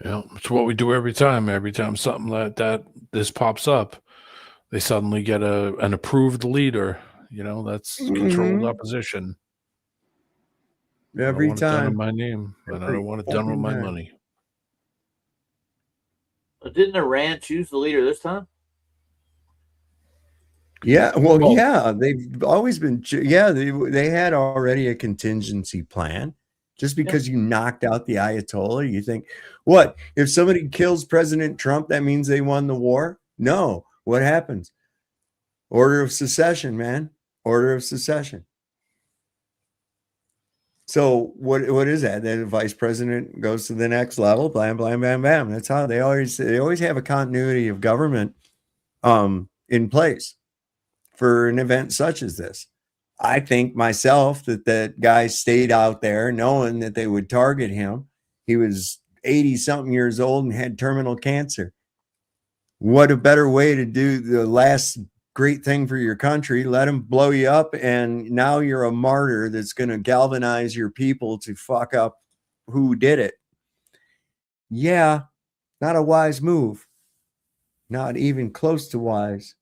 Yeah, it's what we do every time. Every time something like this pops up, they suddenly get an approved leader. That's controlled opposition. Every I don't want it done time. in my name, but I don't want it done with my money. Didn't Iran choose the leader this time? Yeah, well, yeah, they've always been. Yeah, they had already a contingency plan. Just because you knocked out the Ayatollah, you think, what? If somebody kills President Trump, that means they won the war? No. What happens? Order of secession, man. Order of secession. So what is that? Then the vice president goes to the next level, blam, blam, bam, bam. That's how they always have a continuity of government in place for an event such as this. I think myself that guy stayed out there knowing that they would target him. He was 80 something years old and had terminal cancer. What a better way to do the last great thing for your country. Let them blow you up, and now you're a martyr that's going to galvanize your people to fuck up who did it. Yeah, not a wise move. Not even close to wise.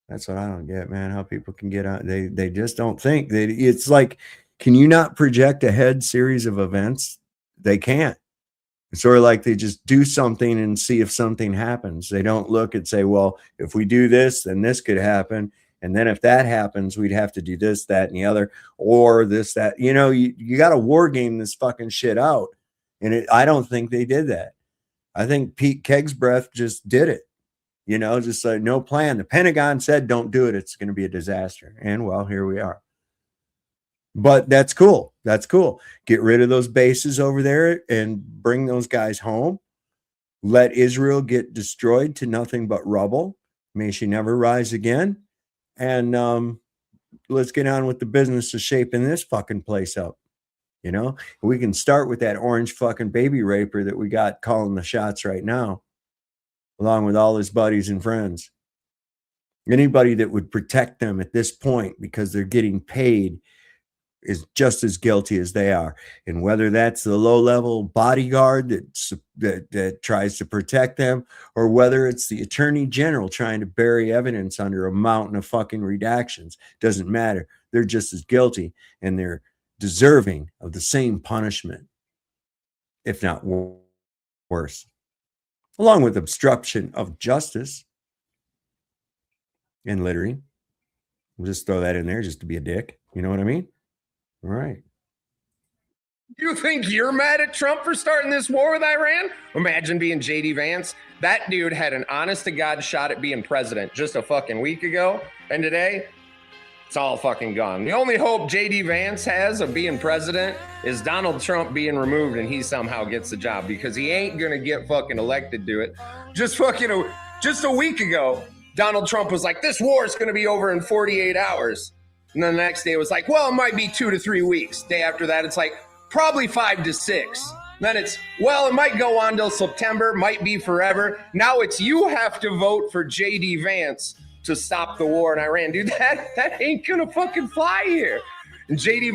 That's what I don't get, man. How people can get out. They just don't think. It's like, can you not project ahead series of events? They can't. It's sort of like they just do something and see if something happens. They don't look and say, well, if we do this, then this could happen. And then if that happens, we'd have to do this, that, and the other, or this, that. You know, you got to war game this fucking shit out. And I don't think they did that. I think Pete Kegsbreath just did it. You know, just like no plan. The Pentagon said, don't do it. It's going to be a disaster. And well, here we are. But that's cool. That's cool. Get rid of those bases over there and bring those guys home. Let Israel get destroyed to nothing but rubble. May she never rise again. And let's get on with the business of shaping this fucking place up. You know, we can start with that orange fucking baby raper that we got calling the shots right now, along with all his buddies and friends. Anybody that would protect them at this point because they're getting paid is just as guilty as they are. And whether that's the low-level bodyguard that tries to protect them, or whether it's the attorney general trying to bury evidence under a mountain of fucking redactions, doesn't matter. They're just as guilty, and they're deserving of the same punishment, if not worse, along with obstruction of justice and littering. We'll just throw that in there just to be a dick. You know what I mean? All right. You think you're mad at Trump for starting this war with Iran? Imagine being JD Vance. That dude had an honest to God shot at being president just a fucking week ago. And today, it's all fucking gone. The only hope JD Vance has of being president is Donald Trump being removed and he somehow gets the job, because he ain't going to get fucking elected to it. Just a week ago, Donald Trump was like, this war is going to be over in 48 hours. And then the next day it was like, well, it might be 2 to 3 weeks. Day after that, it's like, probably 5 to 6. Then it's, well, it might go on till September, might be forever. Now it's, you have to vote for JD Vance to stop the war in Iran. Dude, that ain't gonna fucking fly here. And JD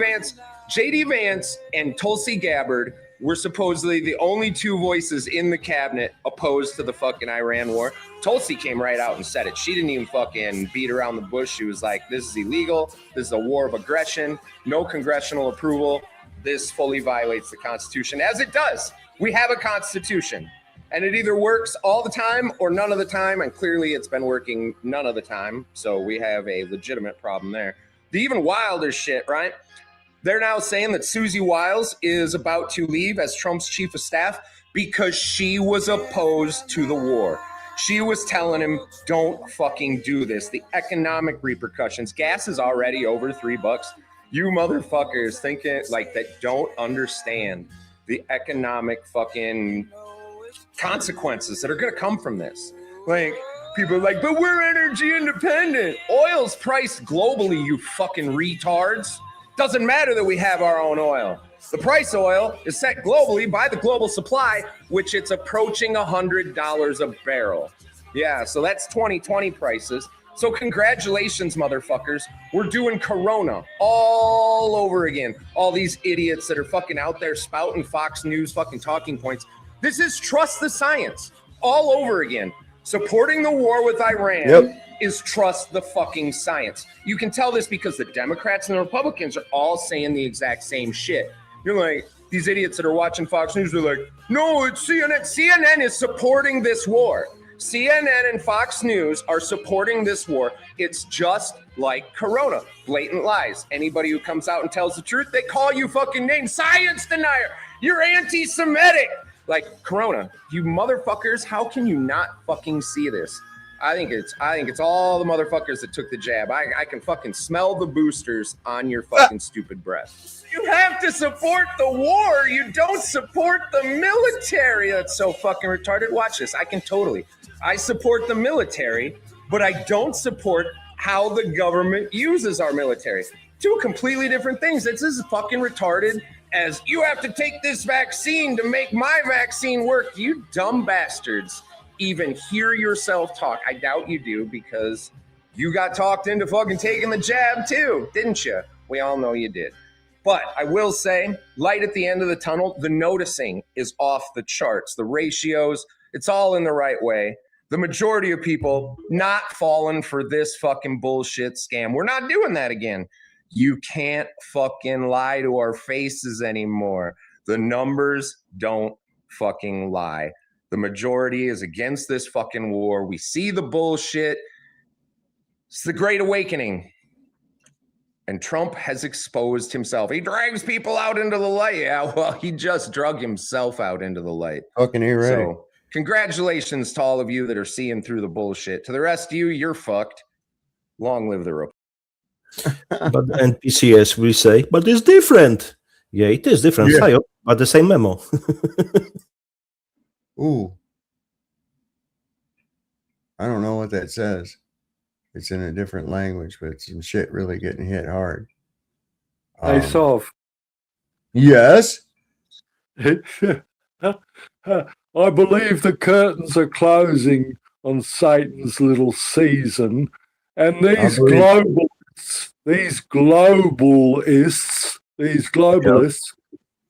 Vance and Tulsi Gabbard were supposedly the only 2 voices in the cabinet opposed to the fucking Iran war. Tulsi came right out and said it. She didn't even fucking beat around the bush. She was like, this is illegal. This is a war of aggression. No congressional approval. This fully violates the Constitution, as it does. We have a Constitution, and it either works all the time or none of the time, and clearly it's been working none of the time, so we have a legitimate problem there. The even wilder shit, right? They're now saying that Susie Wiles is about to leave as Trump's chief of staff because she was opposed to the war. She was telling him, don't fucking do this. The economic repercussions. Gas is already over $3. You motherfuckers thinking like that don't understand the economic fucking consequences that are going to come from this. Like, people are like, but we're energy independent. Oil's priced globally, you fucking retards. Doesn't matter that we have our own oil. The price of oil is set globally by the global supply, which it's approaching $100 a barrel. Yeah, so that's 2020 prices. So congratulations, motherfuckers. We're doing Corona all over again. All these idiots that are fucking out there spouting Fox News fucking talking points. This is trust the science all over again. Supporting the war with Iran is trust the fucking science. You can tell this because the Democrats and the Republicans are all saying the exact same shit. You're like, these idiots that are watching Fox News are like, no, it's CNN. CNN is supporting this war. CNN and Fox News are supporting this war. It's just like Corona. Blatant lies. Anybody who comes out and tells the truth, they call you fucking names. Science denier. You're anti-Semitic. Like, Corona, you motherfuckers, how can you not fucking see this? I think it's all the motherfuckers that took the jab. I can fucking smell the boosters on your fucking stupid breath. You have to support the war. You don't support the military. That's so fucking retarded. Watch this. I support the military, but I don't support how the government uses our military. Two completely different things. It's as fucking retarded as you have to take this vaccine to make my vaccine work. You dumb bastards even hear yourself talk. I doubt you do, because you got talked into fucking taking the jab too, didn't you? We all know you did. But I will say, light at the end of the tunnel, the noticing is off the charts. The ratios, it's all in the right way. The majority of people not falling for this fucking bullshit scam. We're not doing that again. You can't fucking lie to our faces anymore. The numbers don't fucking lie. The majority is against this fucking war. We see the bullshit. It's the Great Awakening. And Trump has exposed himself. He drags people out into the light. Yeah, well, he just drug himself out into the light. Fucking A right. So congratulations to all of you that are seeing through the bullshit. To the rest of you, you're fucked. Long live the Republic. But NPCS will say, but it's different. Yeah, it is different, Yeah. but the same memo. Ooh. I don't know what that says. It's in a different language, but some shit really getting hit hard. Hey, Sov. Yes? I believe the curtains are closing on Satan's little season, and these globalists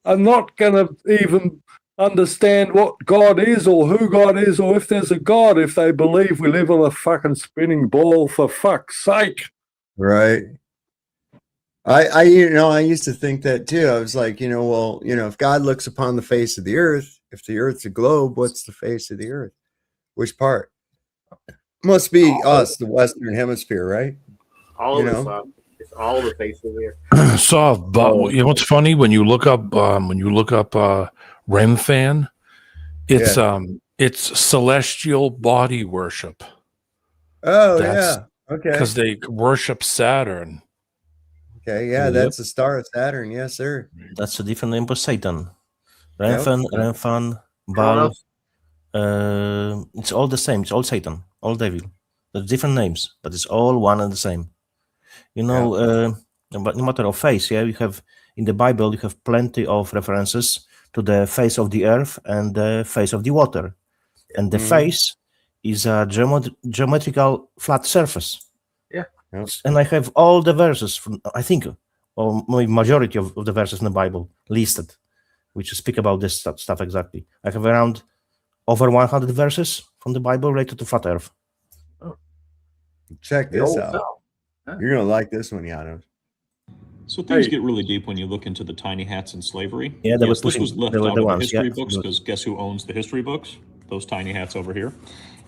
are not going to even understand what God is or who God is or if there's a God if they believe we live on a fucking spinning ball, for fuck's sake. Right. I used to think that too. I was like, if God looks upon the face of the earth, if the earth's a globe, what's the face of the earth? Which part? Must be us, the Western Hemisphere, right? All of us. It's all the face of the earth. Soft, but you know what's funny when you look up Remfan, it's celestial body worship. Oh, yeah. Okay. Because they worship Saturn. Okay, yeah, that's the star of Saturn. Yes, sir. That's a different name for Satan. Remfan, Baal. It's all the same. It's all Satan, all devil. There's different names, but it's all one and the same. But no matter of face, you have in the Bible, you have plenty of references to the face of the earth and the face of the water. And the face is a geometrical flat surface. Yeah. And I have all the verses from, I think, or majority of the verses in the Bible listed, which speak about this stuff exactly. I have around over 100 verses from the Bible related to flat earth. Check this out. You're going to like this one, Janos. So things get really deep when you look into the tiny hats and slavery. Yeah, this was left out of the history books because guess who owns the history books? Those tiny hats over here.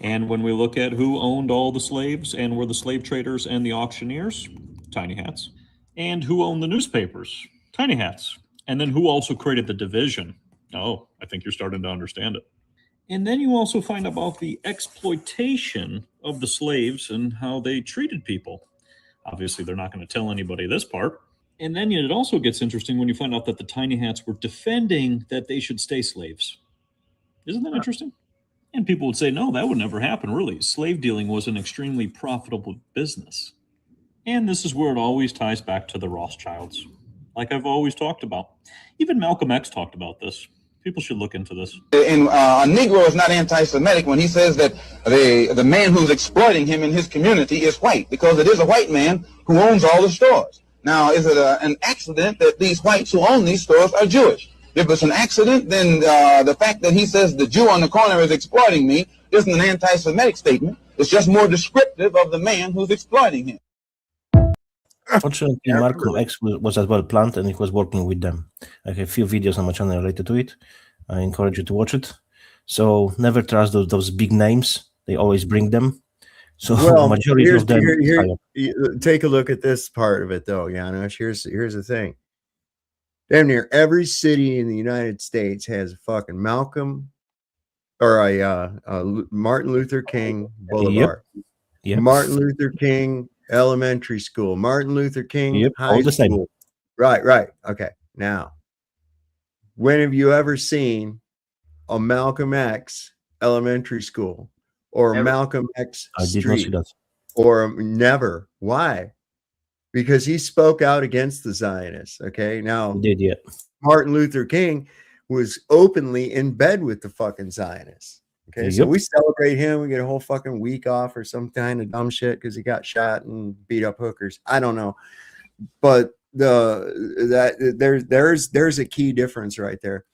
And when we look at who owned all the slaves and were the slave traders and the auctioneers, tiny hats. And who owned the newspapers, tiny hats. And then who also created the division? Oh, I think you're starting to understand it. And then you also find about the exploitation of the slaves and how they treated people. Obviously, they're not going to tell anybody this part. And then it also gets interesting when you find out that the tiny hats were defending that they should stay slaves. Isn't that interesting? And people would say, no, that would never happen, really. Slave dealing was an extremely profitable business. And this is where it always ties back to the Rothschilds, like I've always talked about. Even Malcolm X talked about this. People should look into this. And a Negro is not anti-Semitic when he says that the man who's exploiting him in his community is white, because it is a white man who owns all the stores. Now, is it an accident that these whites who own these stores are Jewish? If it's an accident, then the fact that he says the Jew on the corner is exploiting me isn't an anti-Semitic statement. It's just more descriptive of the man who's exploiting him. Fortunately, Malcolm X was as well planned, and he was working with them. I have a few videos on my channel related to it. I encourage you to watch it. So never trust those big names. They always bring them. So the majority of them. Take a look at this part of it, though, Janos. Here's the thing. Damn near every city in the United States has a fucking Malcolm or Martin Luther King Boulevard, Yep. Martin Luther King Elementary School, Martin Luther King High all the same. School. Right. Okay. Now, when have you ever seen a Malcolm X Elementary School or Never. Malcolm X I did not see Street that. or never? Why? Because he spoke out against the Zionists. Okay. Now, He did, yeah. Martin Luther King was openly in bed with the fucking Zionists. Okay. So we celebrate him. We get a whole fucking week off or some kind of dumb shit because he got shot and beat up hookers. I don't know. But there's a key difference right there.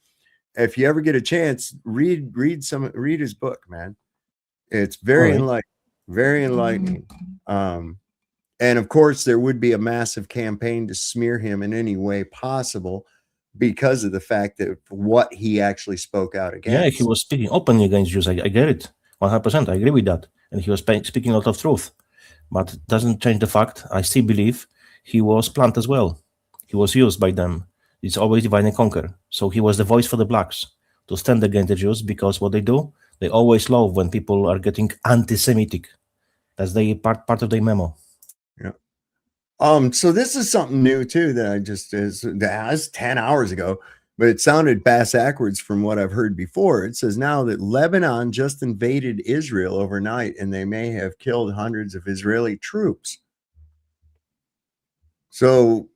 If you ever get a chance, read his book, man. It's very enlightening. And of course, there would be a massive campaign to smear him in any way possible because of the fact that what he actually spoke out against. Yeah, he was speaking openly against Jews. I get it. 100%. I agree with that. And he was speaking a lot of truth. But it doesn't change the fact, I still believe he was planted as well. He was used by them. It's always divide and conquer. So he was the voice for the blacks to stand against the Jews, because what they do, they always love when people are getting anti-Semitic. That's the part of their memo. Yeah. So this is something new too that I just that's 10 hours ago, but it sounded backwards from what I've heard before. It says now that Lebanon just invaded Israel overnight and they may have killed hundreds of Israeli troops. So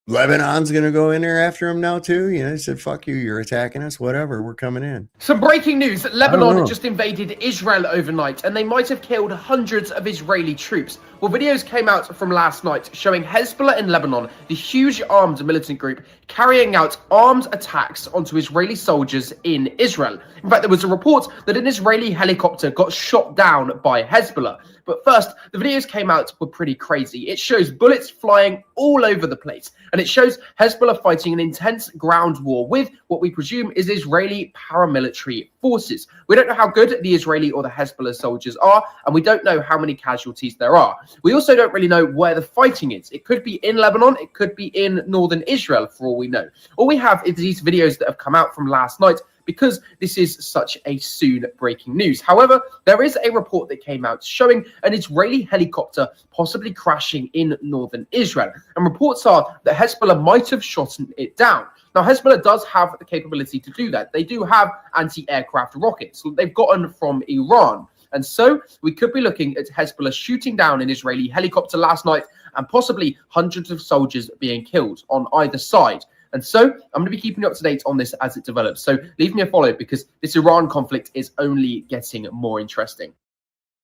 Lebanon's going to go in there after him now too. You know, they said, fuck you, you're attacking us, whatever, we're coming in. Some breaking news. Lebanon just invaded Israel overnight and they might have killed hundreds of Israeli troops. Well, videos came out from last night showing Hezbollah in Lebanon, the huge armed militant group, carrying out armed attacks onto Israeli soldiers in Israel. In fact, there was a report that an Israeli helicopter got shot down by Hezbollah. But first, the videos came out were pretty crazy. It shows bullets flying all over the place, and it shows Hezbollah fighting an intense ground war with what we presume is Israeli paramilitary forces. We don't know how good the Israeli or the Hezbollah soldiers are, and we don't know how many casualties there are. We also don't really know where the fighting is. It could be in Lebanon, it could be in northern Israel, for all we know. All we have is these videos that have come out from last night, because this is such a soon breaking news. However, there is a report that came out showing an Israeli helicopter possibly crashing in northern Israel. And reports are that Hezbollah might have shot it down. Now, Hezbollah does have the capability to do that. They do have anti-aircraft rockets that they've gotten from Iran. And so we could be looking at Hezbollah shooting down an Israeli helicopter last night and possibly hundreds of soldiers being killed on either side. And so I'm going to be keeping you up to date on this as it develops. So leave me a follow, because this Iran conflict is only getting more interesting.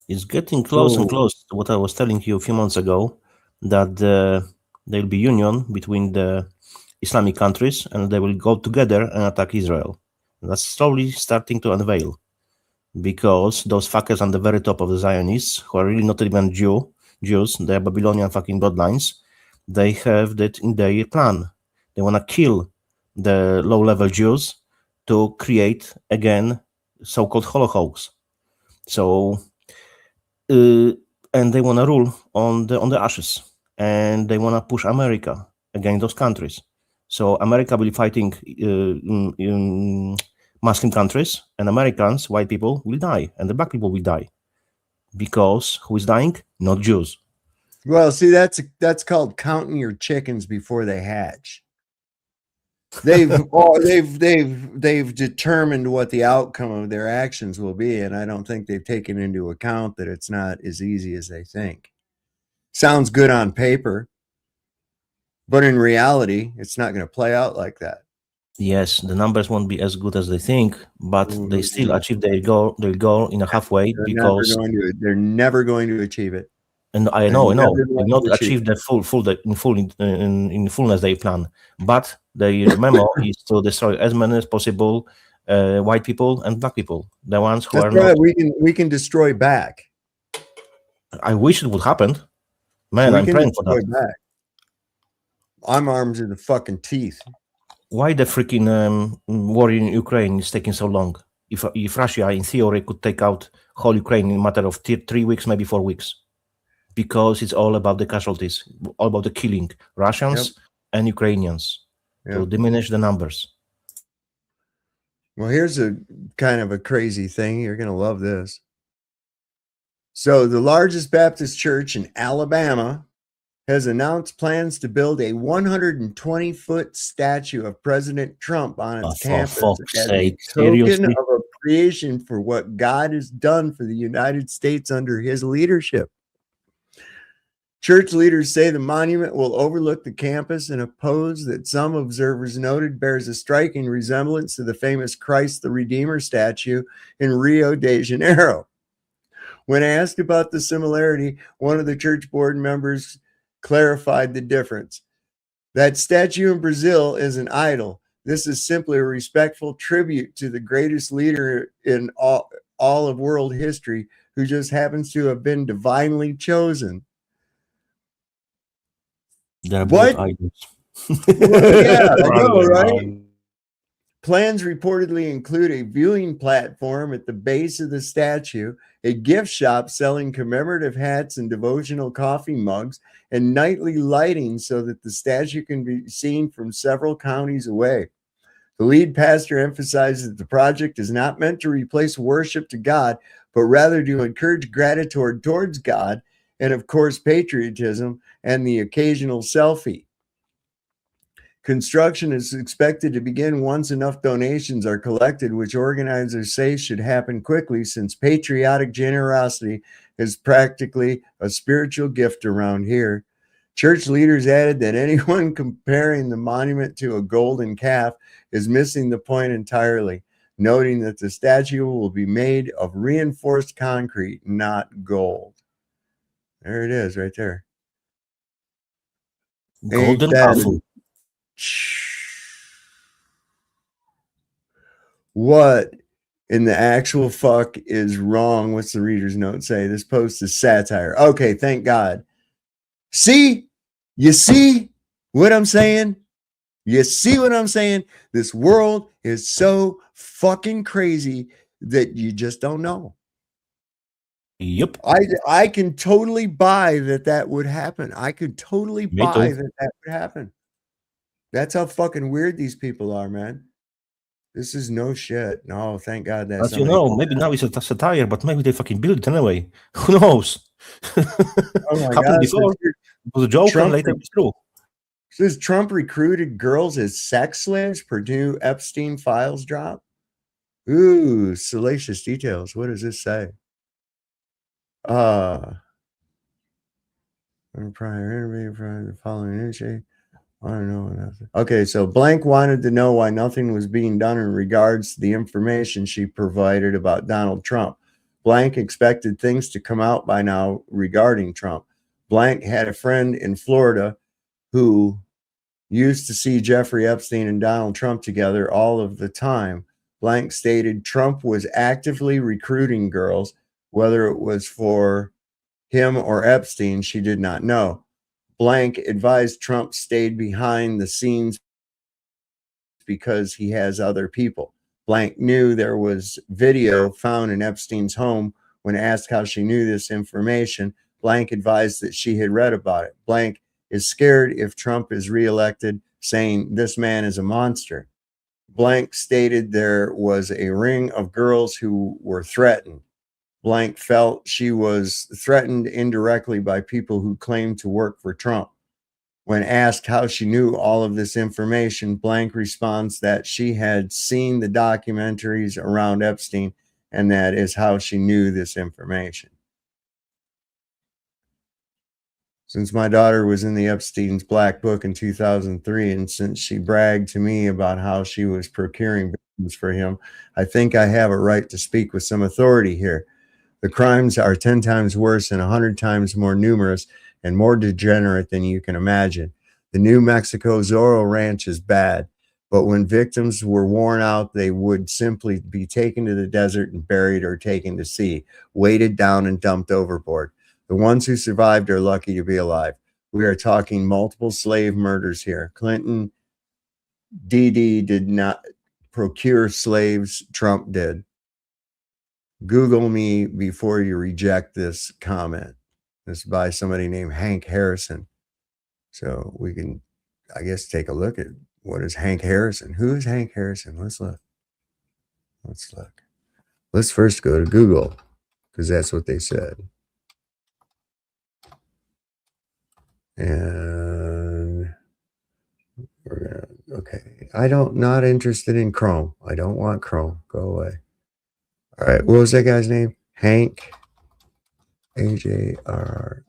It's getting close and close to what I was telling you a few months ago, that there'll be union between the Islamic countries and they will go together and attack Israel. That's slowly starting to unveil, because those fuckers on the very top of the Zionists, who are really not even Jews, they're Babylonian fucking bloodlines, they have that in their plan. They want to kill the low-level Jews to create, again, so-called Holocaust. So, and they want to rule on the ashes, and they want to push America against those countries. So America will be fighting in Muslim countries, and Americans, white people, will die, and the black people will die. Because who is dying? Not Jews. Well, see, that's called counting your chickens before they hatch. They've determined what the outcome of their actions will be, and I don't think they've taken into account that it's not as easy as they think. Sounds good on paper, but in reality, it's not going to play out like that. Yes, the numbers won't be as good as they think, but they still achieve their goal in a halfway, because they're never going to achieve it. And I know, they've not achieved the in fullness they plan, but their memo is to destroy as many as possible white people and black people, the ones who are not. We can destroy back. I wish it would happen, man. I'm praying for that. Back. I'm armed to the fucking teeth. Why the freaking war in Ukraine is taking so long? If Russia, in theory, could take out whole Ukraine in a matter of 3 weeks, maybe 4 weeks. Because it's all about the casualties, all about the killing Russians and Ukrainians to diminish the numbers. Well, here's a kind of a crazy thing. You're going to love this. So, the largest Baptist church in Alabama has announced plans to build a 120-foot statue of President Trump on its For campus fuck's as sake, a token seriously? of appreciation for what God has done for the United States under his leadership. Church leaders say the monument will overlook the campus in a pose that some observers noted bears a striking resemblance to the famous Christ the Redeemer statue in Rio de Janeiro. When asked about the similarity, one of the church board members clarified the difference. That statue in Brazil is an idol. This is simply a respectful tribute to the greatest leader in all of world history, who just happens to have been divinely chosen. What? Well, yeah, I know, right? Plans reportedly include a viewing platform at the base of the statue, a gift shop selling commemorative hats and devotional coffee mugs, and nightly lighting so that the statue can be seen from several counties away. The lead pastor emphasizes that the project is not meant to replace worship to God, but rather to encourage gratitude towards God and, of course, patriotism and the occasional selfie. Construction is expected to begin once enough donations are collected, which organizers say should happen quickly since patriotic generosity is practically a spiritual gift around here. Church leaders added that anyone comparing the monument to a golden calf is missing the point entirely, noting that the statue will be made of reinforced concrete, not gold. There it is right there. Golden apple. What in the actual fuck is wrong? What's the reader's note say? This post is satire. Okay, thank God. See? You see what I'm saying? You see what I'm saying? This world is so fucking crazy that you just don't know. Yep. I can totally buy that would happen. I could totally buy that would happen. That's how fucking weird these people are, man. This is no shit. No, thank God that. As you know, maybe now it's a satire, but maybe they fucking build it anyway. Who knows? Oh my Happened God. before. It was a joke and later it's true. Says Trump recruited girls as sex slaves per new Epstein files drop. Ooh, salacious details. What does this say? Prior interview from the following issue. I don't know. Okay, so Blank wanted to know why nothing was being done in regards to the information she provided about Donald Trump. Blank expected things to come out by now regarding Trump. Blank had a friend in Florida who used to see Jeffrey Epstein and Donald Trump together all of the time. Blank stated Trump was actively recruiting girls, whether it was for him or Epstein, she did not know. Blank advised Trump stayed behind the scenes because he has other people. Blank knew there was video found in Epstein's home. When asked how she knew this information, Blank advised that she had read about it. Blank is scared if Trump is reelected, saying this man is a monster. Blank stated there was a ring of girls who were threatened. Blank felt she was threatened indirectly by people who claimed to work for Trump. When asked how she knew all of this information, Blank responds that she had seen the documentaries around Epstein, and that is how she knew this information. Since my daughter was in the Epstein's Black Book in 2003, and since she bragged to me about how she was procuring victims for him, I think I have a right to speak with some authority here. The crimes are 10 times worse and 100 times more numerous and more degenerate than you can imagine. The New Mexico Zorro Ranch is bad, but when victims were worn out, they would simply be taken to the desert and buried or taken to sea, weighted down and dumped overboard. The ones who survived are lucky to be alive. We are talking multiple slave murders here. Clinton, DD did not procure slaves. Trump did. Google me before you reject this comment. This is by somebody named Hank Harrison. So we can, I guess, take a look at what is Hank Harrison. Who is Hank Harrison? Let's look. Let's look. Let's first go to Google because that's what they said. And we're gonna, okay. Not interested in Chrome. I don't want Chrome. Go away. All right. What was that guy's name? Hank. AJR.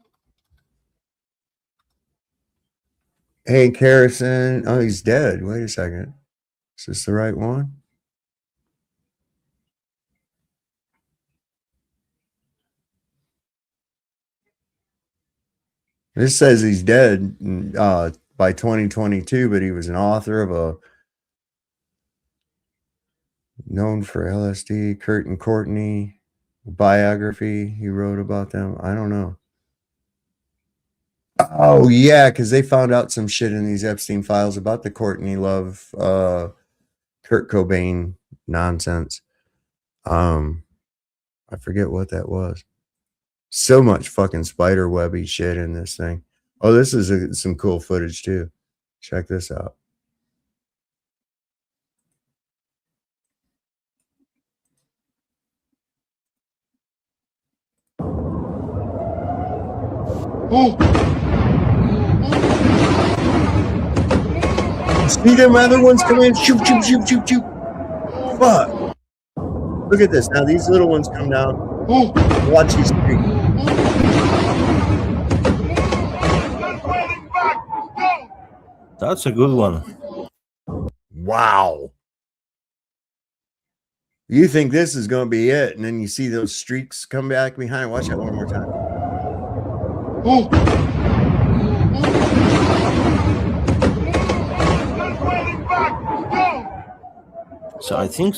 Hank Harrison. Oh, he's dead. Wait a second. Is this the right one? This says he's dead by 2022, but he was an author of a known for LSD, Kurt and Courtney biography. He wrote about them. I don't know. Oh, yeah, because they found out some shit in these Epstein files about the Courtney Love, Kurt Cobain nonsense. I forget what that was. So much fucking spider webby shit in this thing. Oh, this is some cool footage too. Check this out. Oh. See them other ones come in? Shoot, shoot, shoot, shoot, shoot. Fuck. Look at this. Now these little ones come down. Oh. Watch these three. That's a good one. Wow. You think this is going to be it, and then you see those streaks come back behind. Watch that one more time. Oh. So I think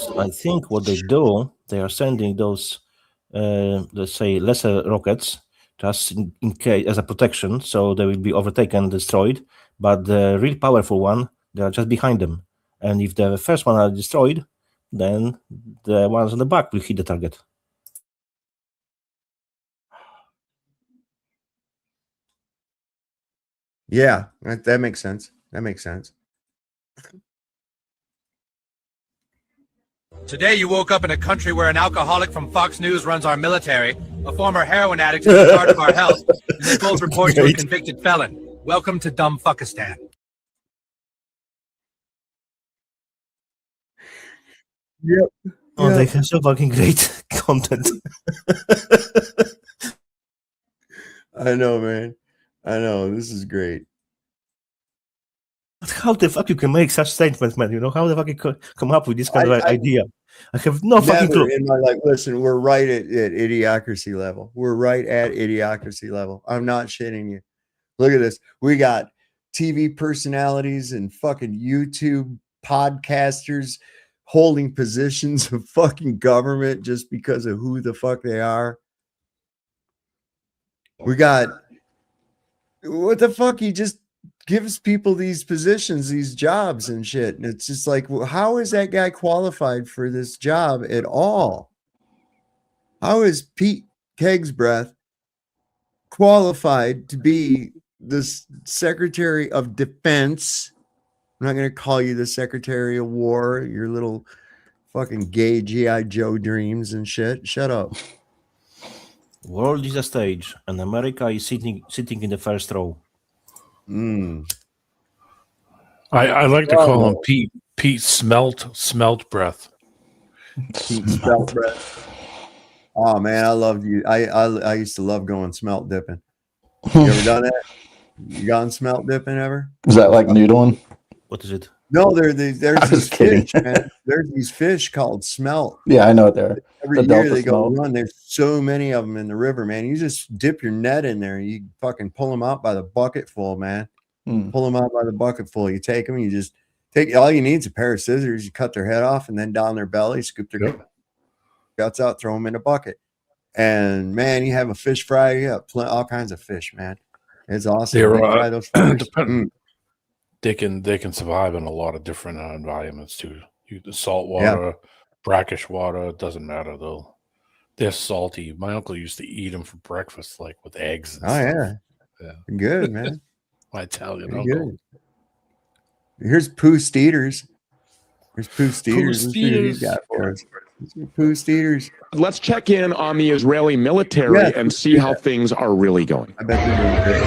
what they do, they are sending those, let's say, lesser rockets just in case as a protection, so they will be overtaken and destroyed. But the real powerful one, they are just behind them. And if the first one are destroyed, then the ones on the back will hit the target. Yeah, that makes sense. That makes sense. Today you woke up in a country where an alcoholic from Fox News runs our military, a former heroin addict is in charge of our health, and they both report you a convicted felon. Welcome to dumb fuckistan. Yep. Oh, they have so fucking great content. I know, man. I know. This is great. But how the fuck you can make such statements, man? You know, how the fuck you could come up with this kind of idea? I have no fucking clue. In my life, listen, we're right at idiocracy level. We're right at idiocracy level. I'm not shitting you. Look at this. We got TV personalities and fucking YouTube podcasters holding positions of fucking government just because of who the fuck they are. We got, what the fuck? He just gives people these positions, these jobs and shit. And it's just like, well, how is that guy qualified for this job at all? How is Pete Kegsbreath qualified to be the Secretary of Defense? I'm not going to call you the Secretary of War, your little fucking gay G.I. Joe dreams and shit. Shut up. World is a stage, and America is sitting in the first row. I like to call him Pete Smelt Breath. Pete Smelt Breath. Oh man, I loved you. I used to love going smelt dipping. You ever done that? You gone smelt dipping ever? Is that like noodling? What is it? No, there's these fish, man. There's these fish called smelt. Yeah, I know what they're. Every year they go run. There's so many of them in the river, man. You just dip your net in there. You fucking pull them out by the bucket full, man. Pull them out by the bucket full. You take them. You just take. All you need is a pair of scissors. You cut their head off, and then down their belly, scoop their guts out, throw them in a bucket, and man, you have a fish fry. You have all kinds of fish, man. It's awesome. They're those they can survive in a lot of different environments too. The salt water, brackish water, it doesn't matter though. They're salty. My uncle used to eat them for breakfast, like with eggs. And stuff. Yeah, good man. My Italian Pretty uncle. good. Here's Pooh Steeders. Here's Pooh Steeders. Let's see what he's got for us. Poos eaters. Let's check in on the Israeli military and see how things are really going. I bet they're doing great.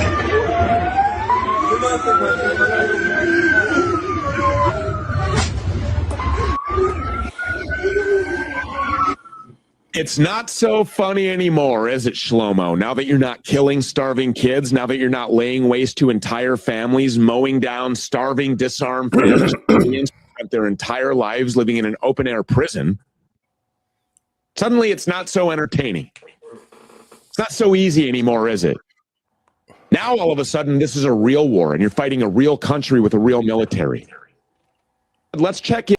It's not so funny anymore, is it, Shlomo? Now that you're not killing starving kids, now that you're not laying waste to entire families, mowing down starving, disarmed Palestinians who spent their entire lives living in an open-air prison, suddenly it's not so entertaining. It's not so easy anymore, is it? Now, all of a sudden, this is a real war, and you're fighting a real country with a real military. Let's check in.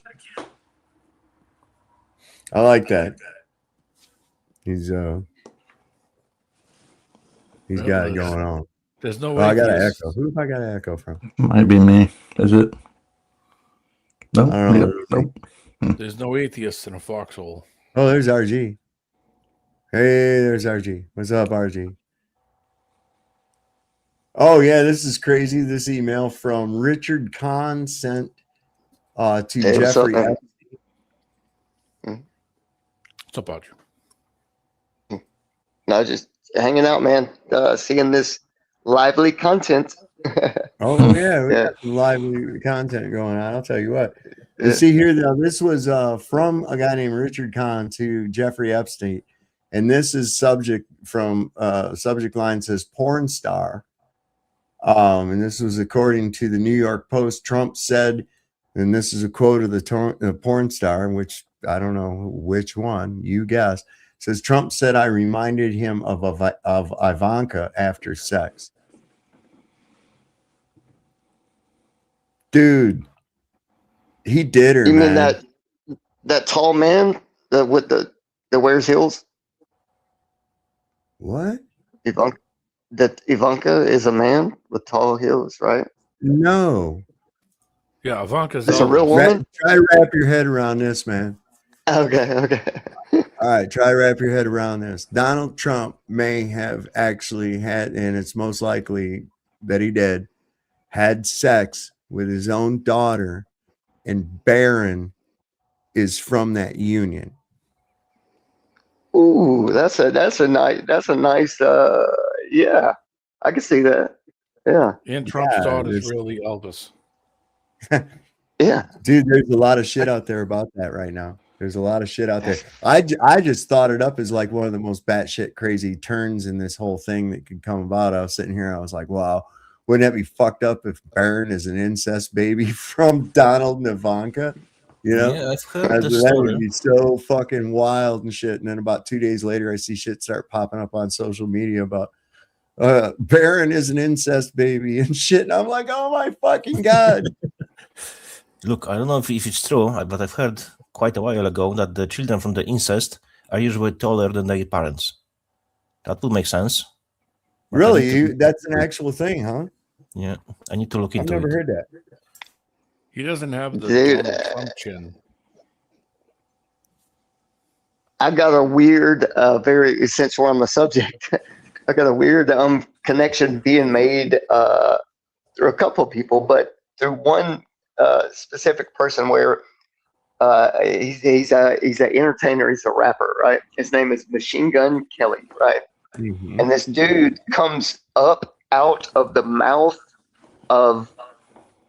I like that. He's got it going on. There's no Oh, I got an atheists. echo. Who have I got an echo from? Might be me. Is it? No. I don't know. Nope. There's no atheists in a foxhole. Oh, there's RG. Hey, there's RG. What's up, RG? Oh, yeah, this is crazy. This email from Richard Kahn sent to Jeffrey. What's up, Audrey? No, just hanging out, man. Seeing this lively content. Oh, yeah, we got some lively content going on. I'll tell you what. You see here, though, this was from a guy named Richard Kahn to Jeffrey Epstein. And this is subject line says porn star. And this was according to the New York Post. Trump said, and this is a quote of the porn star, which I don't know which one, you guess. It says Trump said I reminded him of Ivanka after sex. Dude, he did her. You mean that tall man that wears heels? What? Ivanka is a man with tall heels, right? No. Yeah, Ivanka's It's a real woman. Try to wrap your head around this, man. Okay. All right, try to wrap your head around this. Donald Trump may have actually had, and it's most likely that he did, had sex with his own daughter, and Barron is from that union. Ooh, that's a nice yeah. I can see that. Yeah. And Trump's daughter's really Elvis. Yeah. Dude, there's a lot of shit out there about that right now. There's a lot of shit out there. I just thought it up as like one of the most batshit crazy turns in this whole thing that could come about. I was sitting here, I was like, wow, wouldn't that be fucked up if Barron is an incest baby from Donald and Ivanka? You know, Yeah, I've heard the that story. would be so fucking wild and shit. And then about 2 days later, I see shit start popping up on social media about Barron is an incest baby and shit. And I'm like, oh my fucking God. Look, I don't know if it's true, but I've heard quite a while ago that the children from the incest are usually taller than their parents. That would make sense. But Really? That's an actual thing, huh? Yeah, I need to look I've into never it. heard that. He doesn't have the Dude, Donald Trump chin. I got a weird, since we're on the subject, I got a weird connection being made through a couple of people, but through one specific person where he's an entertainer, he's a rapper, right? His name is Machine Gun Kelly, right? Mm-hmm. And this dude comes up out of the mouth of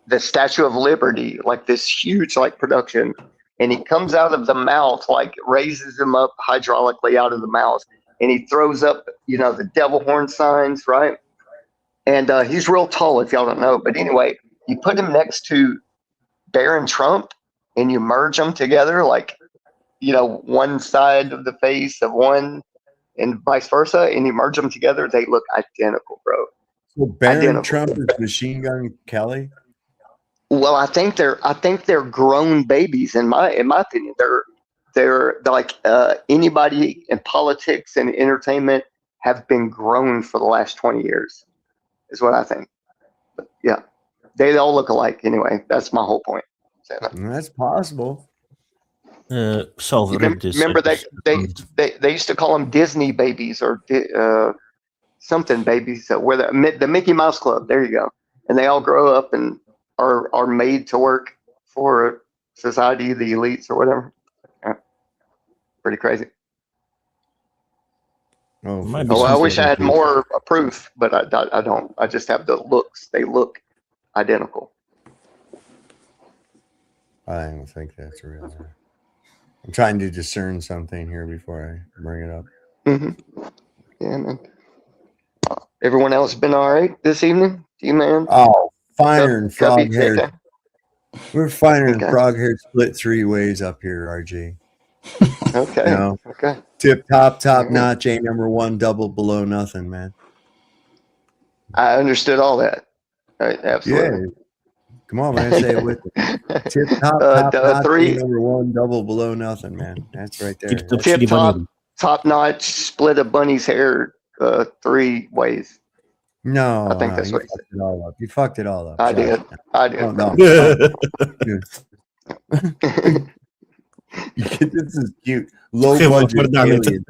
the Statue of Liberty, like this huge production, and he comes out of the mouth, raises him up hydraulically out of the mouth, and he throws up the devil horn signs, right? And he's real tall, if y'all don't know, but anyway, you put him next to Barron Trump and you merge them together, one side of the face of one and vice versa, and you merge them together, they look identical, bro. So Barron Trump is Machine Gun Kelly? Well, I think they're grown babies in my opinion. They're like anybody in politics and entertainment have been grown for the last 20 years, is what I think. But yeah, they all look alike anyway. That's my whole point. So, that's possible. Remember they used to call them Disney babies or something babies, where the Mickey Mouse Club. There you go. And they all grow up and are made to work for society, the elites or whatever. Yeah. pretty crazy. Oh, I wish I had more proof, but I don't. I just have the looks. They look identical. I don't think that's real. I'm trying to discern something here before I bring it up. Yeah, man. Everyone else been all right this evening? You-Man? Oh, finer than Cubby, frog hair. J-Town? We're finer than Okay. frog hair split 3 ways up here, RG. Okay. You know, Okay. tip top notch, ain't number one, double below nothing, man. I understood all that. Right, absolutely. Yeah. Come on, man. Say it with me. Tip top notch, three. ain't number one, double below nothing, man. That's right there. Tip top notch, split a bunny's hair 3 ways. No, I think that's you what he fucked it all up. You fucked it all up. I Sorry. did. I did. No. This is cute. Low budget alien.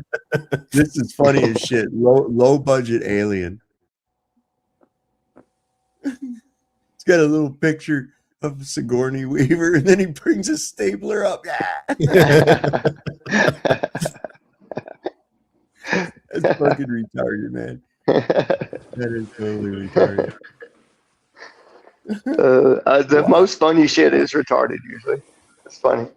This is funny as shit. Low budget alien. It's got a little picture of Sigourney Weaver, and then he brings a stapler up. That's fucking retarded, man. That is totally retarded. The most funny shit is retarded usually. It's funny.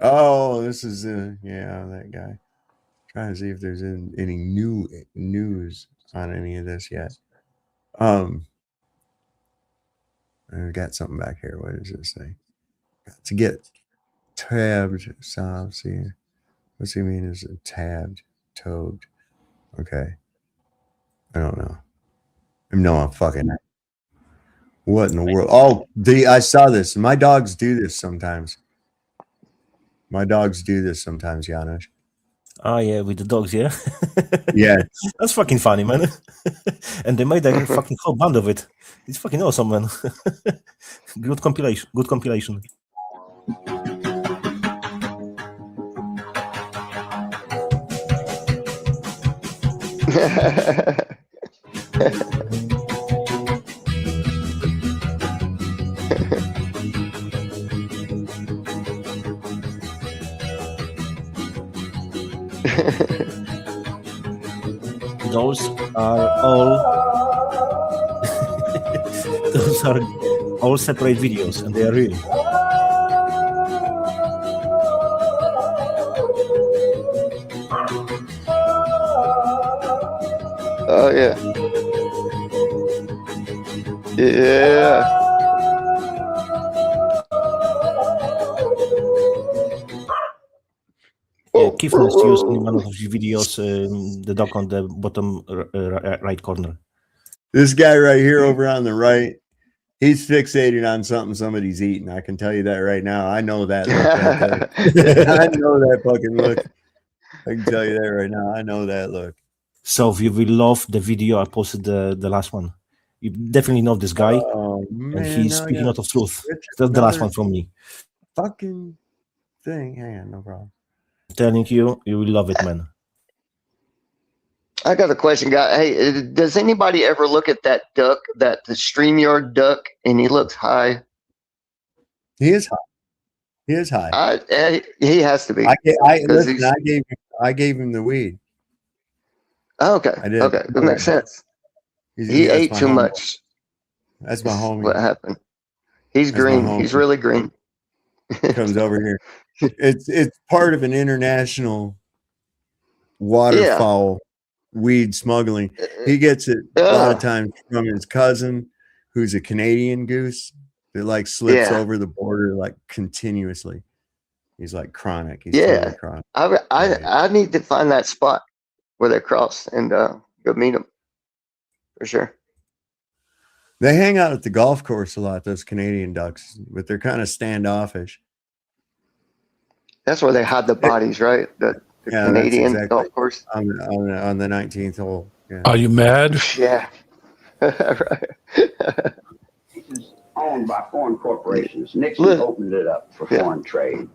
Oh, this is that guy. Trying to see if there's any new news on any of this yet. I got something back here. What does this say? Got to get tabbed. See, what's he mean? Is it tabbed? Toed? Okay. I don't know. I'm fucking. What in the world? Oh, I saw this. My dogs do this sometimes. Janusz. Oh yeah, with the dogs, yeah. Yeah, that's fucking funny, man. And they made a fucking whole band of it. It's fucking awesome, man. Good compilation. Those are all separate videos, and they are real. Oh yeah. Yeah. Yeah, Kifner's used in one of his videos, the dog on the bottom right corner. This guy right here over on the right, he's fixated on something somebody's eating. I can tell you that right now. I know that look right there. I know that fucking look. I can tell you that right now. I know that look. So if you will love the video, I posted the last one. You definitely know this guy, and he's speaking out of truth. That's the last one from me. Fucking thing. Hang on, no problem. I'm telling you, you will love it, man. I got a question, guy. Hey, does anybody ever look at that duck, the StreamYard duck, and he looks high? He is high. He has to be. I gave him the weed. Oh, okay. I did. Okay, that makes sense. He ate too much. That's my homie. What happened? He's green. He's really green. Comes over here. It's part of an international waterfowl weed smuggling. He gets it a lot of times from his cousin, who's a Canadian goose that like slips over the border like continuously. He's like chronic. He's totally chronic. I need to find that spot where they cross and go meet them for sure. They hang out at the golf course a lot, those Canadian ducks, but they're kind of standoffish. That's where they hide the bodies, right? The Canadian golf course on the 19th hole. Yeah. Are you mad? Yeah. It's owned by foreign corporations. Nixon opened it up for foreign trade.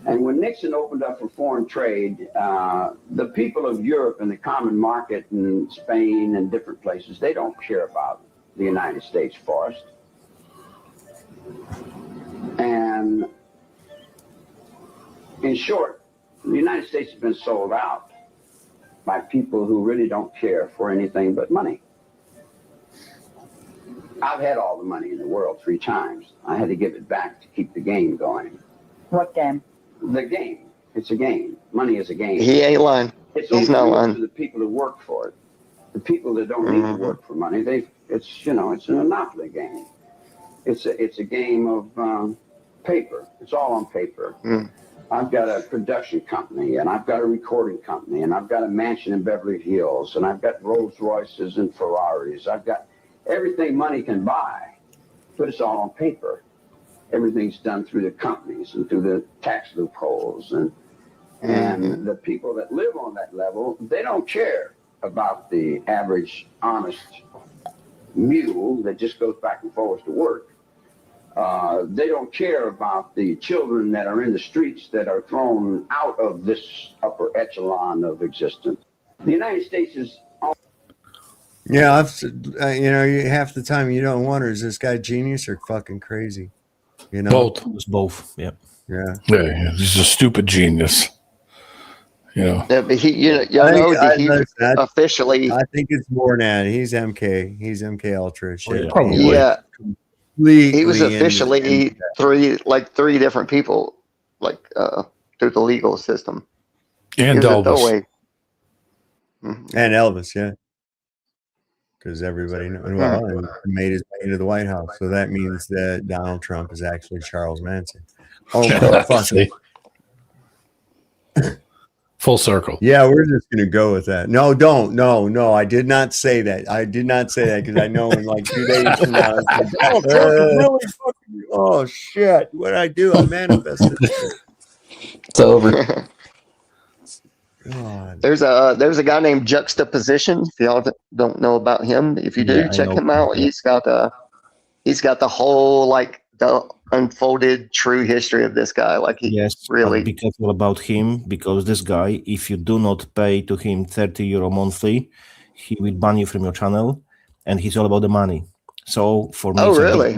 And when Nixon opened up for foreign trade, the people of Europe and the common market in Spain and different places, they don't care about the United States forest. And In short, the United States has been sold out by people who really don't care for anything but money. I've had all the money in the world 3 times. I had to give it back to keep the game going. What game? The game. It's a game. Money is a game. He ain't lying. It's He's only not real lying. to the people who work for it. The people that don't need to work for money, it's a monopoly game. It's a game of paper. It's all on paper. I've got a production company, and I've got a recording company, and I've got a mansion in Beverly Hills, and I've got Rolls Royces and Ferraris. I've got everything money can buy, but it's all on paper. Everything's done through the companies and through the tax loopholes, and the people that live on that level, they don't care about the average honest mule that just goes back and forth to work. They don't care about the children that are in the streets that are thrown out of this upper echelon of existence. The United States is. Yeah, half the time you don't wonder, is this guy genius or fucking crazy? Both. It's both. Yeah. Yeah. Yeah, he's a stupid genius. Yeah, but he officially. I think it's more than that. He's MK. He's MK Ultra shit. Yeah. He was officially three different people, through the legal system. And Elvis. And Elvis, yeah. Because everybody knows. Well, and made his way into the White House. So that means that Donald Trump is actually Charles Manson. Oh, fuck. Full circle. Yeah, we're just gonna go with that. No, don't. No. I did not say that. I did not say that because I know in like 2 days from now, it's like, really fucking. Oh shit! What did I do? I manifested. It's over. God. There's a guy named Juxtaposition. If y'all don't know about him, if you do, check him out. He's got the whole the unfolded true history of this guy. Really be careful about him, because this guy, if you do not pay to him €30 monthly, he will ban you from your channel, and he's all about the money. So for me, really?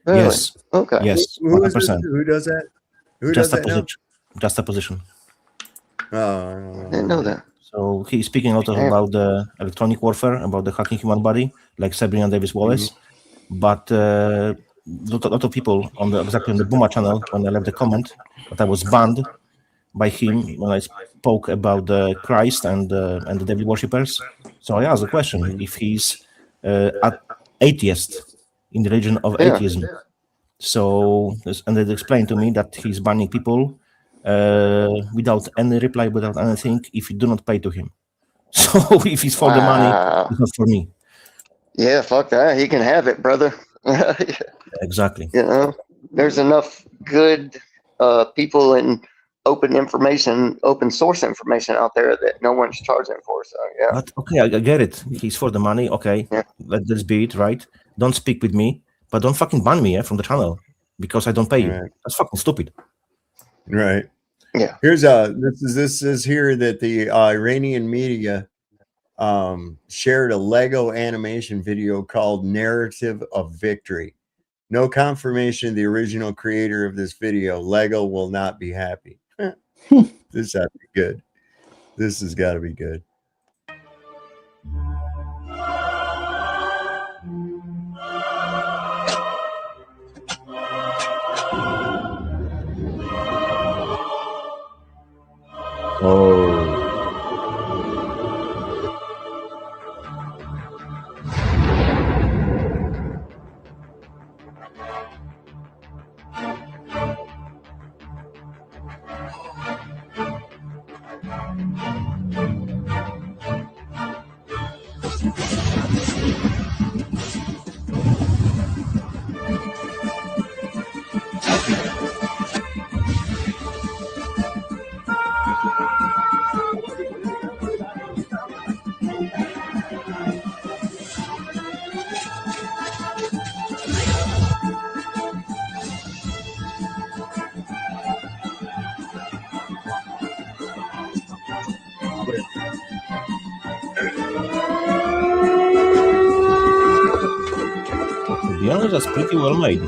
Yes. Okay. Yes. Who does that? Who does that now? Juxtaposition. Oh, I didn't know that. So he's speaking a lot about the electronic warfare, about the hacking human body, like Sabrina Davis Wallace. But a lot of people on the Boomer channel, when I left the comment, that I was banned by him when I spoke about the Christ and the devil worshippers. So I asked the question if he's atheist, in the religion of atheism. So, and they explained to me that he's banning people without any reply, without anything, if you do not pay to him. So if he's for the money, it's not for me. Yeah, fuck that. He can have it, brother. Exactly. There's enough good people and open source information out there that no one's charging for. So yeah. But okay, I get it. He's for the money. Okay, let this be it, right? Don't speak with me, but don't fucking ban me from the channel because I don't pay you. That's fucking stupid. Right. Yeah. Here's this is here that the Iranian media shared a Lego animation video called Narrative of Victory. No confirmation of the original creator of this video. Lego will not be happy. This has to be good. This has got to be good. Oh. To be honest, that's pretty well made.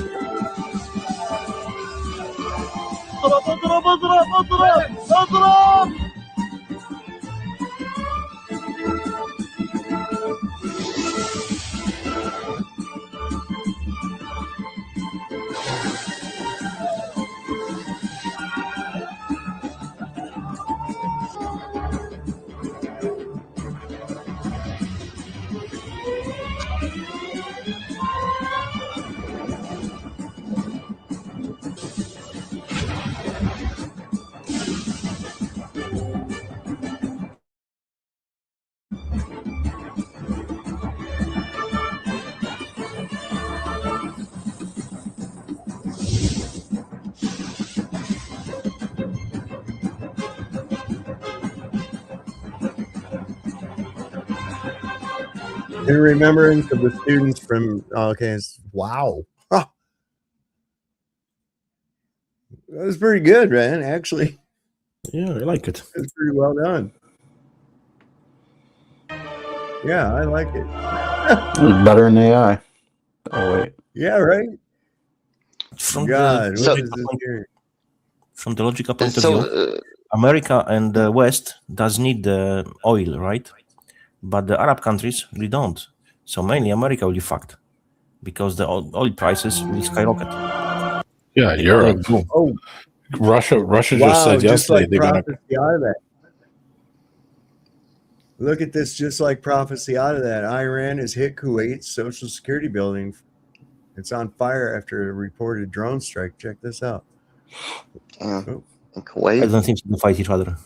In remembrance of the students from wow. Huh. That was pretty good, man, actually. Yeah, I like it. It's pretty well done. Yeah, I like it. Better than AI. Oh wait. Yeah, right. From God, the what logical is this point, here? from the logical point of view, America and the West does need the oil, right? But the Arab countries really don't. So mainly America will be fucked because the oil prices will skyrocket. Yeah, Europe. Oh, Russia just wow, said just yesterday like they're going to. prophecy out of that. Look at this, just like prophecy out of that. Iran has hit Kuwait's Social Security building. It's on fire after a reported drone strike. Check this out. In Kuwait. I don't think they fight each other.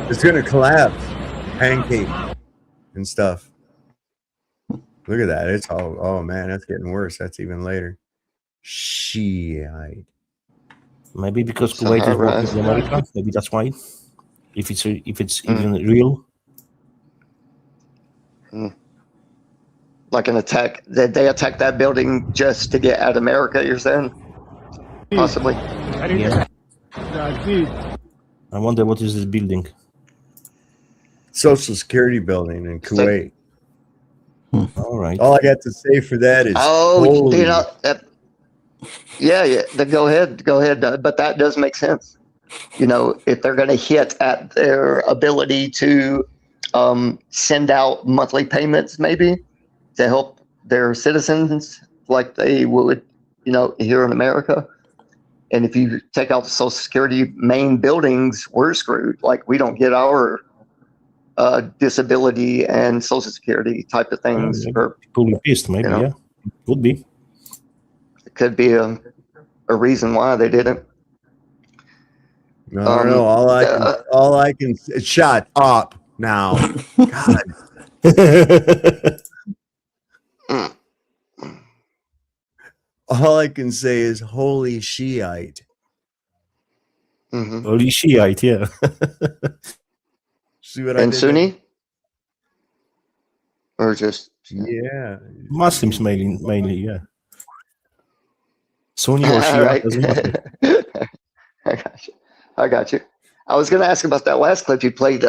It's going to collapse. Pancake and stuff. Look at that. It's all, oh man, that's getting worse. That's even later. Shiite. Maybe because Kuwait is working with America. Maybe that's why. If it's even real. Like an attack, that they attacked that building just to get at America, you're saying? Possibly. Yeah. I wonder what is this building. Social Security building in Kuwait. All right. All I got to say for that is You know, then go ahead. But that does make sense. You know, if they're going to hit at their ability to send out monthly payments, maybe to help their citizens, like they would, you know, here in America. And if you take out the Social Security main buildings, we're screwed. Like we don't get our disability and Social Security type of things. People be pissed, maybe. Yeah, could be. It could be a reason why they didn't. No, I don't know. All I can shut up now. God. All I can say is holy Shiite. Holy Shiite, yeah. See what I did Sunni? there? Or just Muslims mainly, yeah. Sunni or Shia right. doesn't matter. I got you. I was going to ask about that last clip you played,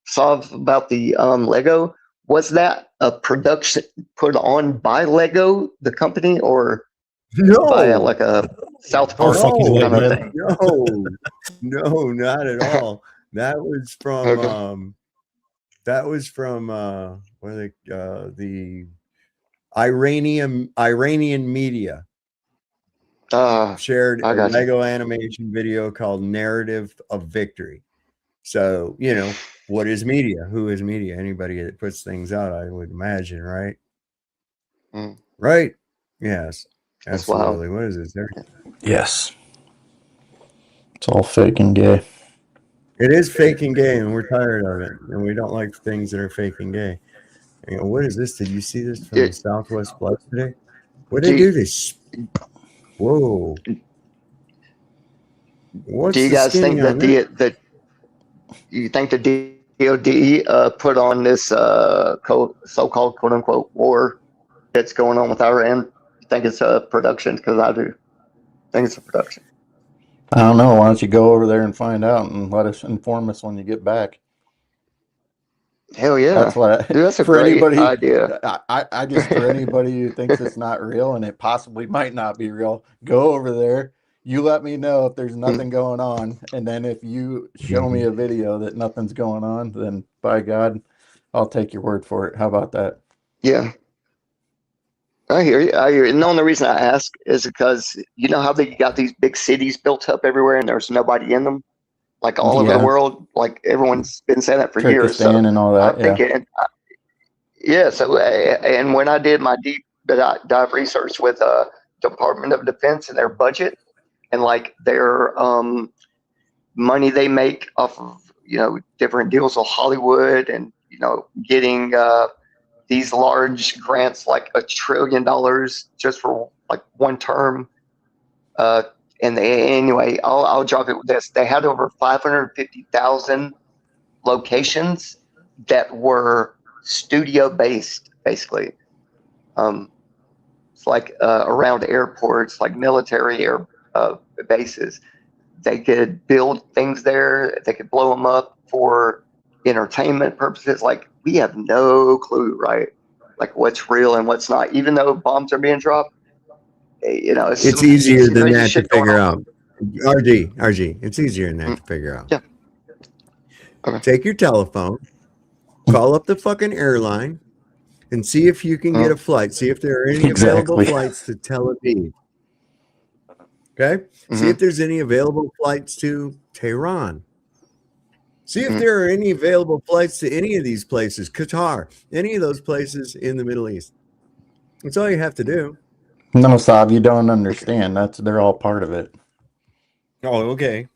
Sav, about the Lego. Was that a production put on by Lego, the company, or by like a South Park kind of thing? No, not at all. That was from the Iranian media. Shared a Lego animation video called Narrative of Victory. So, you know, what is media? Who is media? Anybody that puts things out, I would imagine, right? Right? Yes. Absolutely. What is this? Yes. It's all fake and gay. It is fake and gay, and we're tired of it. And we don't like things that are fake and gay. You know, what is this? Did you see this from the Southwest Blood today? What did they do this? Whoa. What's do you guys think that you think the DOD put on this so-called quote unquote war that's going on with Iran? You think it's a production? Because I do think it's a production. I don't know. Why don't you go over there and find out and let us inform us when you get back? Hell yeah. That's what Dude, that's a for great anybody. idea. I just for anybody who thinks it's not real and it possibly might not be real, go over there. You let me know if there's nothing going on, and then if you show me a video that nothing's going on, then by God, I'll take your word for it. How about that? Yeah. I hear you. I hear you. And the only reason I ask is because you know how they got these big cities built up everywhere and there's nobody in them, like all over the Yeah. world. Like everyone's been saying that for years. So Turkestan and all that. I'm thinking, yeah. So and when I did my deep dive research with Department of Defense and their budget and like their money they make off of different deals with Hollywood and getting these large grants like $1 trillion just for like one term. And anyway, I'll drop it with this. They had over 550,000 locations that were studio based, basically. It's like around airports, like military air bases. They could build things there. They could blow them up for entertainment purposes. Like we have no clue, right? Like what's real and what's not. Even though bombs are being dropped, it's easier than that to figure out. RG, it's easier than that to figure out. Yeah. Okay. Take your telephone, call up the fucking airline, and see if you can get a flight. See if there are any available flights to Tel Aviv. Okay? See if there's any available flights to Tehran. See if there are any available flights to any of these places, Qatar, any of those places in the Middle East. That's all you have to do. No, Saab, you don't understand. They're all part of it. Oh, okay.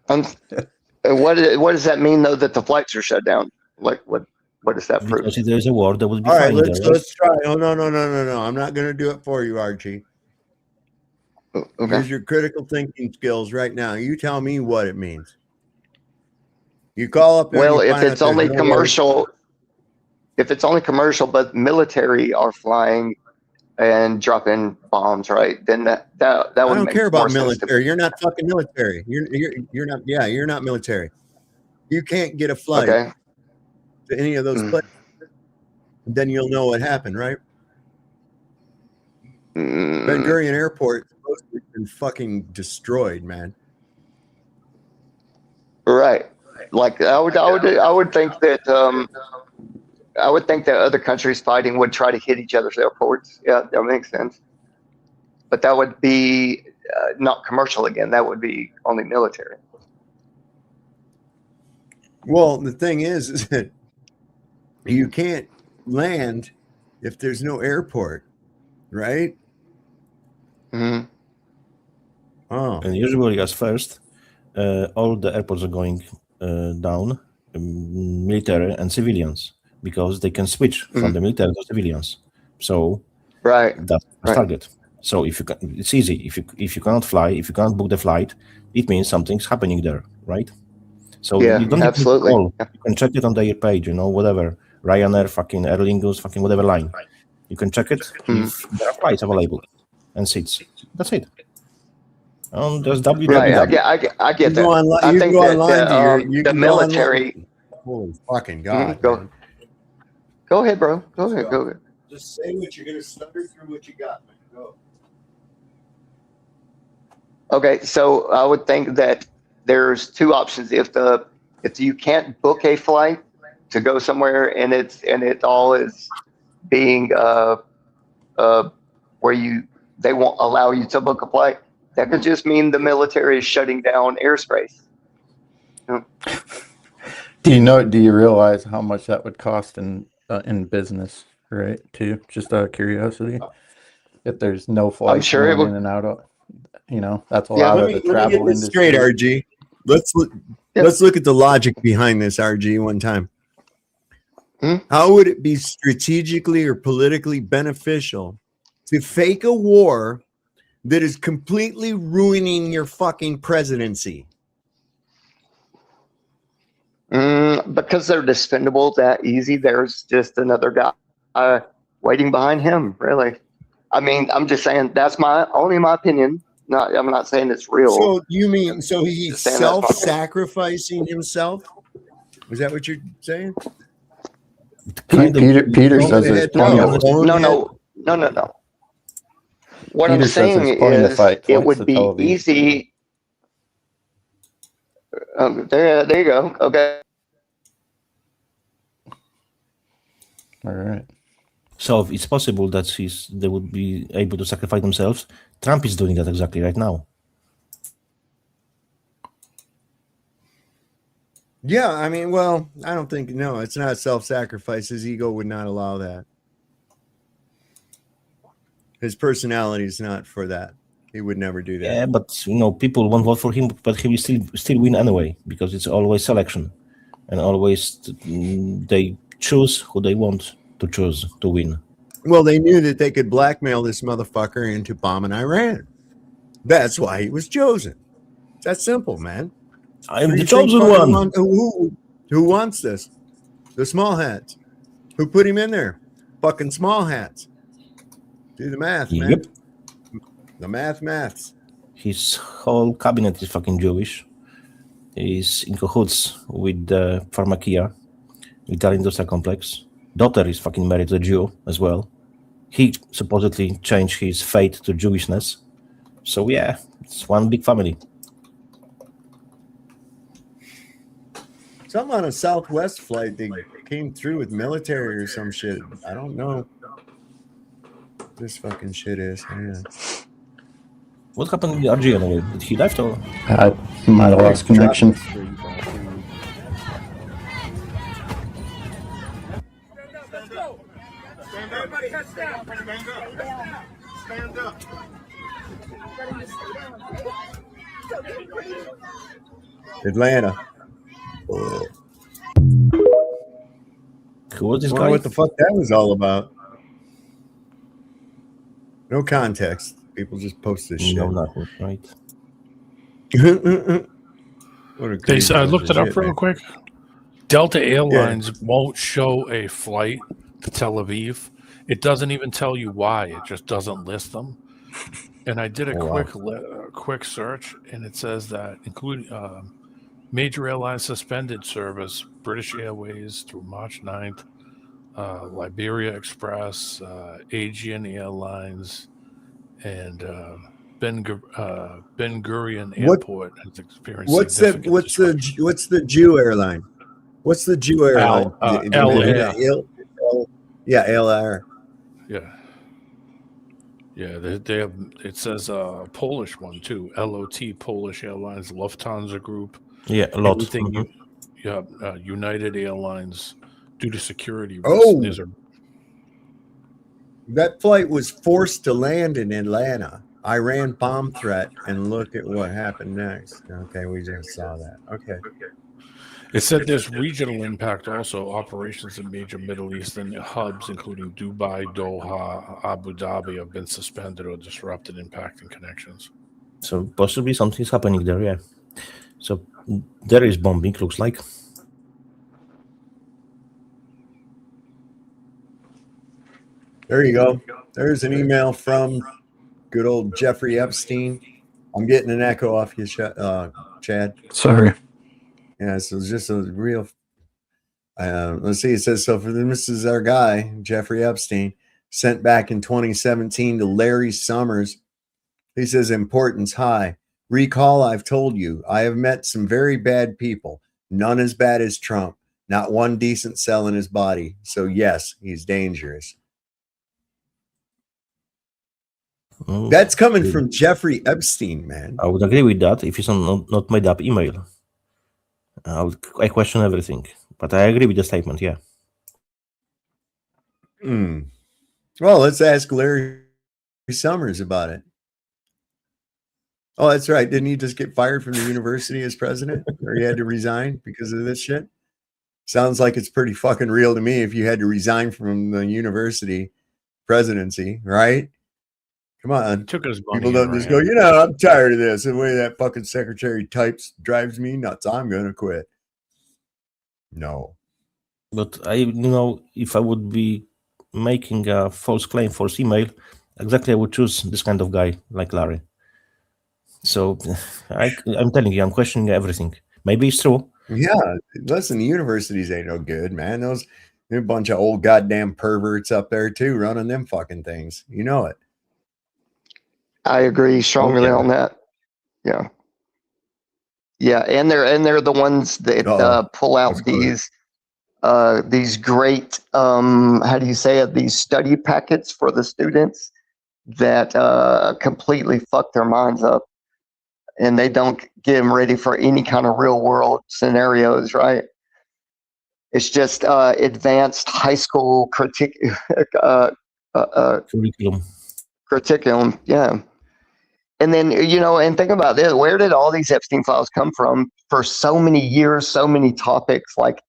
What does that mean though that the flights are shut down? Like what does that prove? Because if there's a war, that would be all right. fine. Let's try. Oh no. I'm not going to do it for you, Archie. Okay. Here's your critical thinking skills right now. You tell me what it means. You call up. Well, if it's only commercial, but military are flying and dropping bombs, right? Then that would. I don't make care about more sense military. You're not fucking military. You're not. Yeah, you're not military. You can't get a flight to any of those places. Then you'll know what happened, right? Ben Gurion Airport has been fucking destroyed, man. Right. Like I would think that I would think that other countries fighting would try to hit each other's airports. Yeah, that makes sense. But that would be not commercial again. That would be only military. Well, the thing is that you can't land if there's no airport, right? Mm-hmm. Oh. And usually, as first, all the airports are going down, military and civilians, because they can switch from the military to civilians. So that's the target. So if you can, it's easy. If you cannot fly, if you can't book the flight, it means something's happening there, right? So yeah, you don't absolutely. You can check it on their page, whatever. Ryanair, fucking Aer Lingus, fucking whatever line. You can check it if there are flights available and seats. That's it. There's www. Right, I get that. I think that the military. Holy fucking God. Go ahead, bro. Go ahead. Just say what you're going to stutter through what you got, man. Go. Okay, so I would think that there's two options. If you can't book a flight to go somewhere and it all is being where they won't allow you to book a flight, that could just mean the military is shutting down airspace. Do you realize how much that would cost in business, right? Too, just out of curiosity, if there's no flights, I'm sure it would, in and out of, that's a lot of the travel industry. Straight, RG. Let's look at the logic behind this, RG, one time. How would it be strategically or politically beneficial to fake a war that is completely ruining your fucking presidency? Because they're dispendable that easy. There's just another guy waiting behind him, really. I mean, I'm just saying that's only my opinion. I'm not saying it's real. So you mean he's self-sacrificing himself? Is that what you're saying? Peter says there's plenty of No. What Peter I'm says saying there's plenty of is flights it would to be Tel Aviv. easy. There you go. Okay. All right. So if it's possible that they would be able to sacrifice themselves. Trump is doing that exactly right now. Yeah, I mean, well, I don't think, no, it's not self-sacrifice. His ego would not allow that. His personality is not for that. He would never do that. Yeah, but people won't vote for him, but he will still win anyway, because it's always selection, and always they choose who they want to choose to win. Well, they knew that they could blackmail this motherfucker into bombing Iran. That's why he was chosen. It's that simple, man. I am the chosen one. Who wants this? The small hats. Who put him in there? Fucking small hats. Do the math, man. Yep. The maths. His whole cabinet is fucking Jewish. He's in cahoots with the Pharmakia, military industrial complex. Daughter is fucking married to a Jew as well. He supposedly changed his fate to Jewishness. So yeah, it's one big family. Something on a Southwest flight, they came through with military or some shit. I don't know. This fucking shit is. Yeah. What happened with RG anyway? Did he left or? I might have lost connection. Everybody heads down. Stand up. Atlanta. Who was this guy? What the fuck that was all about? No context. People just post this shit. No, nothing, right? I looked it up real quick. Delta Airlines won't show a flight to Tel Aviv. It doesn't even tell you why. It just doesn't list them. And I did a quick search, and it says that including major airlines suspended service: British Airways through March 9th, Liberia Express, Aegean Airlines, and Ben Gurion Airport has experienced what's the Jew airline? What's the Jew airline? LR. Yeah, they have. It says Polish one too. LOT, Polish Airlines, Lufthansa Group. Yeah, a lot. Everything. United Airlines, due to security reasons. That flight was forced to land in Atlanta. Iran bomb threat, and look at what happened next. Okay, we just saw that. Okay. It said there's regional impact also. Operations in major Middle Eastern hubs, including Dubai, Doha, Abu Dhabi, have been suspended or disrupted, impacting connections. So possibly something's happening there, yeah. So there is bombing, looks like. There you go. There's an email from good old Jeffrey Epstein. I'm getting an echo off you, Chad. Sorry. Yeah, so it's just a real. Let's see. It says so. This is our guy, Jeffrey Epstein, sent back in 2017 to Larry Summers. He says importance high. Recall, I've told you, I have met some very bad people. None as bad as Trump. Not one decent cell in his body. So yes, he's dangerous. That's coming from Jeffrey Epstein, man. I would agree with that if it's not made up email. I question everything, but I agree with the statement. Yeah. Well, let's ask Larry Summers about it. Oh, that's right. Didn't he just get fired from the university as president, or he had to resign because of this shit? Sounds like it's pretty fucking real to me. If you had to resign from the university presidency, right? Come on. Took his money. People don't just go, I'm tired of this. The way that fucking secretary types drives me nuts. I'm going to quit. No. But if I would be making a false claim, false email, exactly I would choose this kind of guy like Larry. So I'm telling you, I'm questioning everything. Maybe it's true, Yeah, listen, the universities ain't no good, man. Those a bunch of old goddamn perverts up there too, running them fucking things. You know it. I agree strongly on that. Yeah. Yeah, and they're the ones that pull out these great how do you say it, these study packets for the students that completely fuck their minds up, and they don't get them ready for any kind of real world scenarios, right? It's just advanced high school curriculum, yeah. And then, and think about this, where did all these Epstein files come from for so many years, so many topics? Like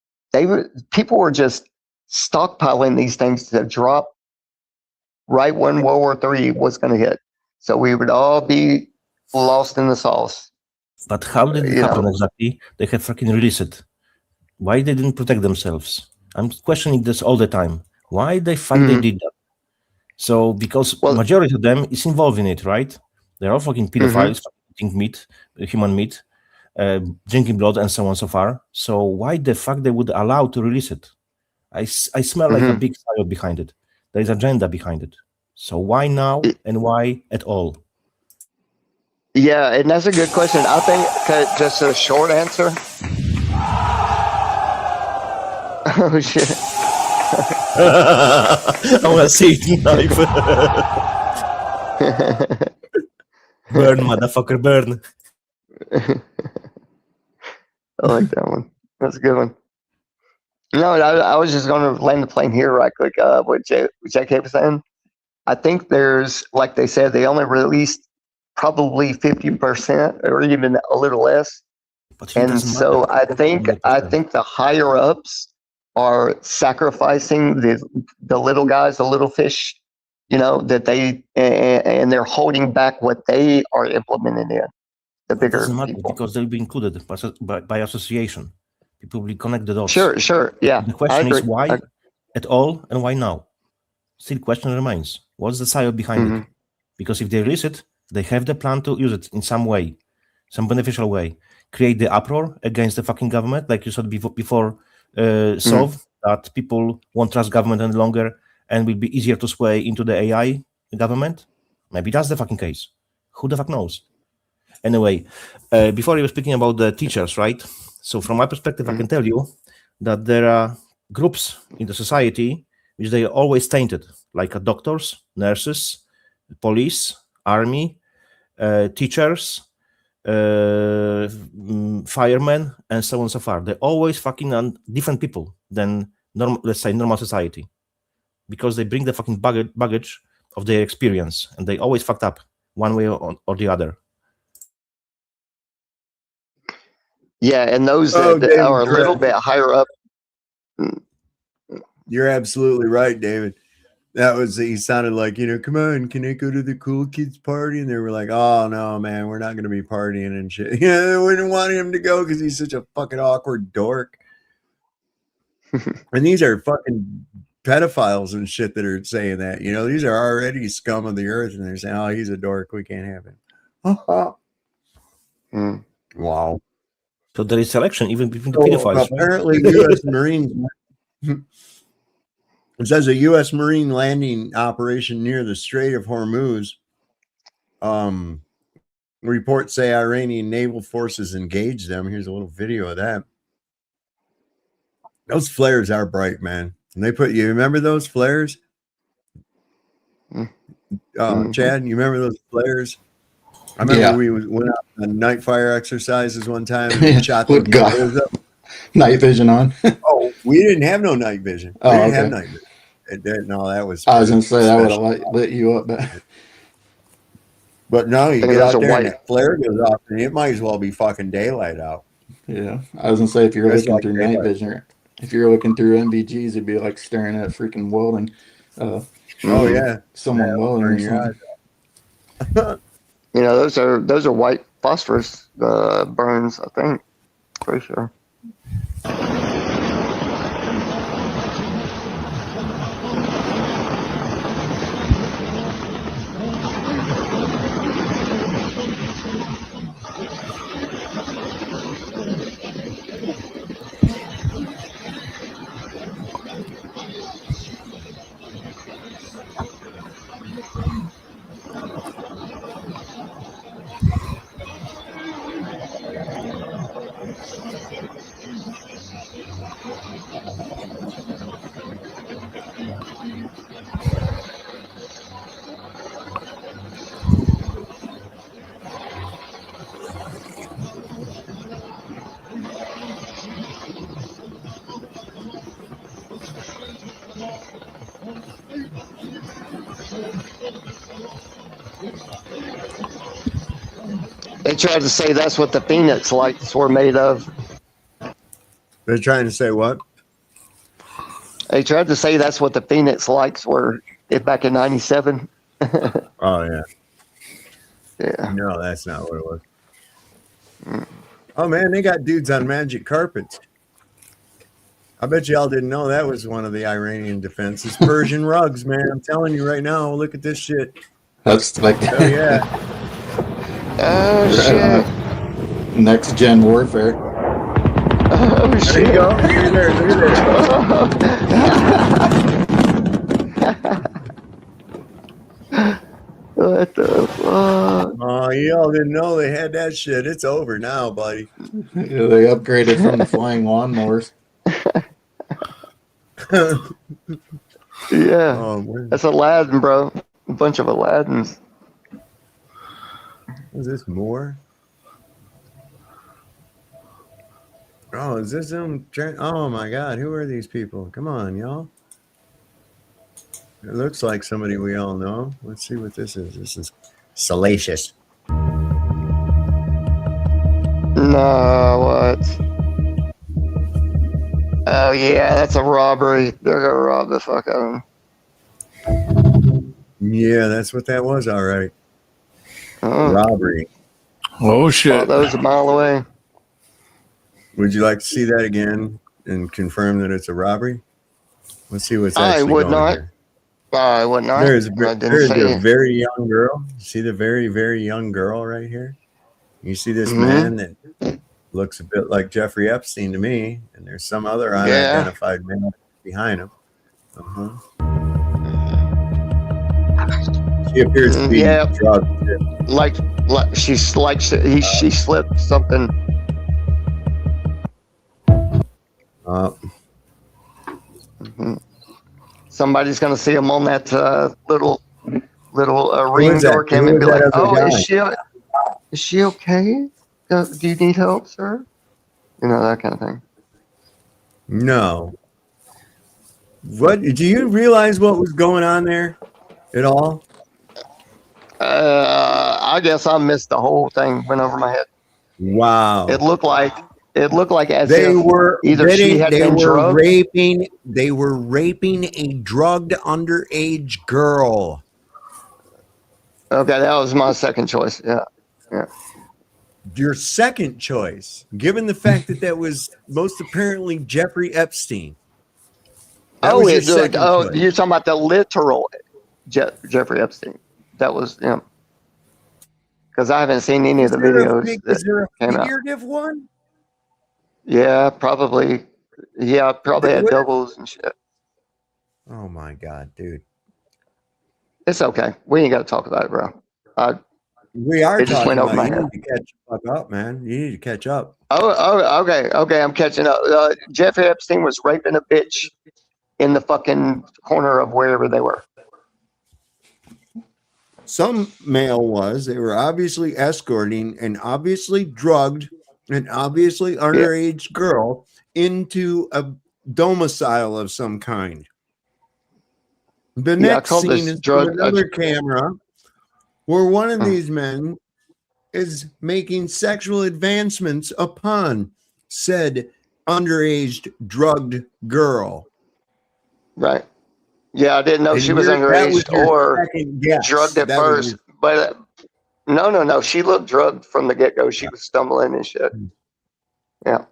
people were just stockpiling these things to drop right when World War III was going to hit. So we would all be lost in the sauce. But how did it happen exactly? They have freaking released it. Why they didn't protect themselves? I'm questioning this all the time. Why the fuck they did that? So because majority of them is involved in it, right? They're all fucking pedophiles, eating meat, human meat, drinking blood, and so on so far. So why the fuck they would allow to release it? I smell like a big psyop behind it. There is agenda behind it. So why now and why at all? Yeah, and that's a good question. I think just a short answer. Oh shit! I want to see it live. Burn, motherfucker, burn. I like that one. That's a good one. No, I was just going to land the plane here right quick. What JK was saying. I think there's, like they said, they only released probably 50% or even a little less. And so I think the higher ups are sacrificing the little guys, the little fish, that they and they're holding back what they are implementing in the bigger doesn't matter people. Because they'll be included by association. People will connect the dots. Sure, yeah. The question is why at all and why now? Still, question remains: what's the psyop behind it? Because if they release it, they have the plan to use it in some way, some beneficial way. Create the uproar against the fucking government, like you said before. Solve that people won't trust government any longer and will be easier to sway into the AI government. Maybe that's the fucking case. Who the fuck knows? Anyway, before you were speaking about the teachers, right? So from my perspective, I can tell you that there are groups in the society which they are always tainted, like doctors, nurses, police, army, teachers, firemen, and so on and so far. They're always fucking different people than let's say normal society, because they bring the fucking baggage of their experience, and they always fucked up one way or the other. Yeah, and those that are a little bit higher up. You're absolutely right, David. He sounded like, come on, can I go to the cool kids party? And they were like, oh no, man, we're not going to be partying and shit. Yeah, we didn't want him to go because he's such a fucking awkward dork. And these are fucking pedophiles and shit that are saying that, these are already scum of the earth. And they're saying, oh, he's a dork. We can't have him. Wow. So there is selection even between the pedophiles. Apparently, U.S. Marines. It says a U.S. Marine landing operation near the Strait of Hormuz. Reports say Iranian naval forces engaged them. Here's a little video of that. Those flares are bright, man. And you remember those flares? Chad, you remember those flares? I remember we went out on night fire exercises one time and shot those flares up. Night vision on. Oh, we didn't have no night vision. We didn't have night vision. No, that was. I was going to say that would have lit you up, but no, you get out there and that flare goes off, and it might as well be fucking daylight out. Yeah, I was going to say if you're looking through night vision, if you're looking through NVGs, it'd be like staring at freaking welding. Oh yeah, someone welding or something. Those are white phosphorus burns, I think, for sure. They tried to say that's what the Phoenix lights were made of. They're trying to say what? They tried to say that's what the Phoenix lights were back in '97. Oh yeah. Yeah. No, that's not what it was. Oh man, they got dudes on magic carpets. I bet y'all didn't know that was one of the Iranian defenses. Persian rugs, man. I'm telling you right now. Look at this shit. That's like Oh yeah. Oh shit. Next gen warfare. Oh There shit. you go. Look at there. Look at What the fuck? Oh, y'all didn't know they had that shit. It's over now, buddy. Yeah, they upgraded from the flying lawnmowers. Yeah. Oh, man. That's Aladdin, bro. A bunch of Aladdins. Is this more? Oh, is this them? Oh my God, who are these people? Come on, y'all. It looks like somebody we all know. Let's see what this is. This is salacious. No, what? Oh yeah, that's a robbery. They're gonna rob the fuck out of them. Yeah, that's what that was. All right. Oh. Robbery. Oh shit! That was a mile away. Would you like to see that again and confirm that it's a robbery? Let's see what's I actually would going not. here. I would not. There's I didn't a say it. very young girl. See the very, very young girl right here? You see this Mhm. man that looks a bit like Jeffrey Epstein to me, and there's some other unidentified man behind him. She appears to be drugged. Like she slipped something. Mhm. Somebody's gonna see him on that little ring door cam and be like, "Oh, is she okay? Do you need help, sir?" You know, that kind of thing. No. What do you realize what was going on there at all? I guess I missed the whole thing. Went over my head. Wow. It looked like as They if were either she had been drugged. They were raping a drugged underage girl. Okay, that was my second choice. Yeah. Your second choice, given the fact that that was most apparently Jeffrey Epstein. That was your second choice. You're talking about the literal Jeffrey Epstein. That was him. Because I haven't seen any of the videos. Is there a came out. figurative one? Yeah, probably. Yeah, probably had doubles and shit. Oh my God, dude. It's okay. We ain't got to talk about it, bro. We are it just talking went over about my you head. need to catch the fuck up, man. You need to catch up. Okay, I'm catching up. Jeffrey Epstein was raping a bitch in the fucking corner of wherever they were. Some male was. They were obviously escorting an obviously drugged and obviously underage girl into a domicile of some kind. The next scene is another camera where one of these men is making sexual advancements upon said underage drugged girl. Right. Yeah, I didn't know And she was that was underage your or second guess. drugged at That was first. But no. She looked drugged from the get-go. She was stumbling and shit. Yeah.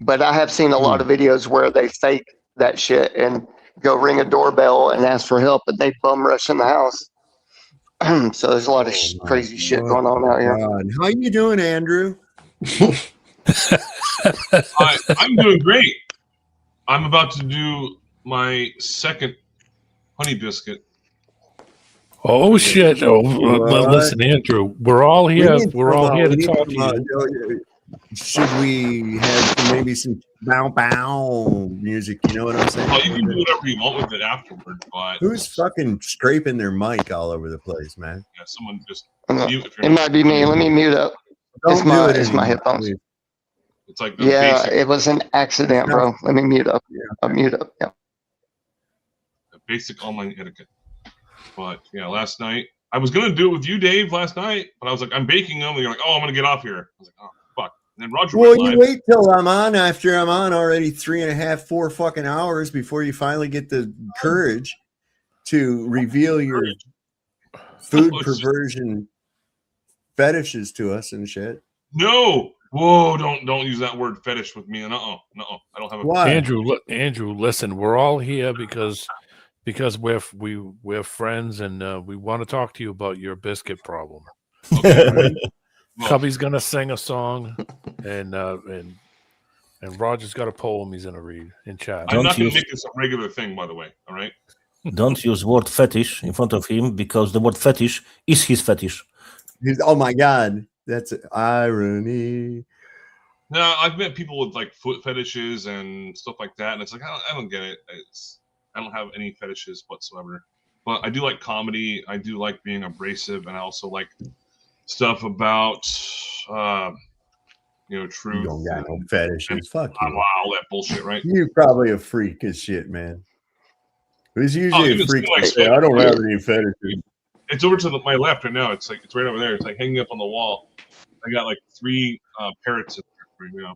But I have seen a lot of videos where they fake that shit and go ring a doorbell and ask for help, and they bum rush in the house. So there's a lot of crazy shit going on out here. How you doing, Andrew? I'm doing great. I'm about to do my second honey biscuit. Oh shit! Oh, well, listen, Andrew, we're all here. We're all here to talk to you. Should we have maybe some bow bow music? You know what I'm saying? Oh, you can do whatever you want with it afterward, but Who's fucking scraping their mic all over the place, man? yeah, someone just mute. It might be me. Let me mute up. It's my headphones. It's like it was an accident, bro. Let me mute up. I'll mute up. Yeah. basic online etiquette. But yeah, last night I was gonna do it with you, Dave, last night, but I was like, I'm baking them, and you're like, oh, I'm gonna get off here. I was like, oh fuck. And then Roger Well, went you live. wait till I'm on after I'm on already 3.5, 4 fucking hours before you finally get the courage to reveal your food perversion fetishes to us and shit. No, whoa, don't use that word fetish with me. No, I don't have a. Why? Andrew, listen, we're all here because we're friends and we want to talk to you about your biscuit problem. Okay. Cubby's gonna sing a song, and Roger's got a poem he's gonna read in chat. I'm not gonna make this a regular thing, by the way. All right. Don't use word fetish in front of him because the word fetish is his fetish. Oh my God, that's irony. No, I've met people with like foot fetishes and stuff like that, and it's like I don't get it. I don't have any fetishes whatsoever. But I do like comedy. I do like being abrasive, and I also like stuff about truth. You don't got no fetishes. Fuck you. All that bullshit, right? You probably a freak as shit, man. It's usually a freak. Like, Say, I don't have any fetishes. It's over to my left right now. It's right over there. It's like hanging up on the wall. I got like 3 parrots in there right now.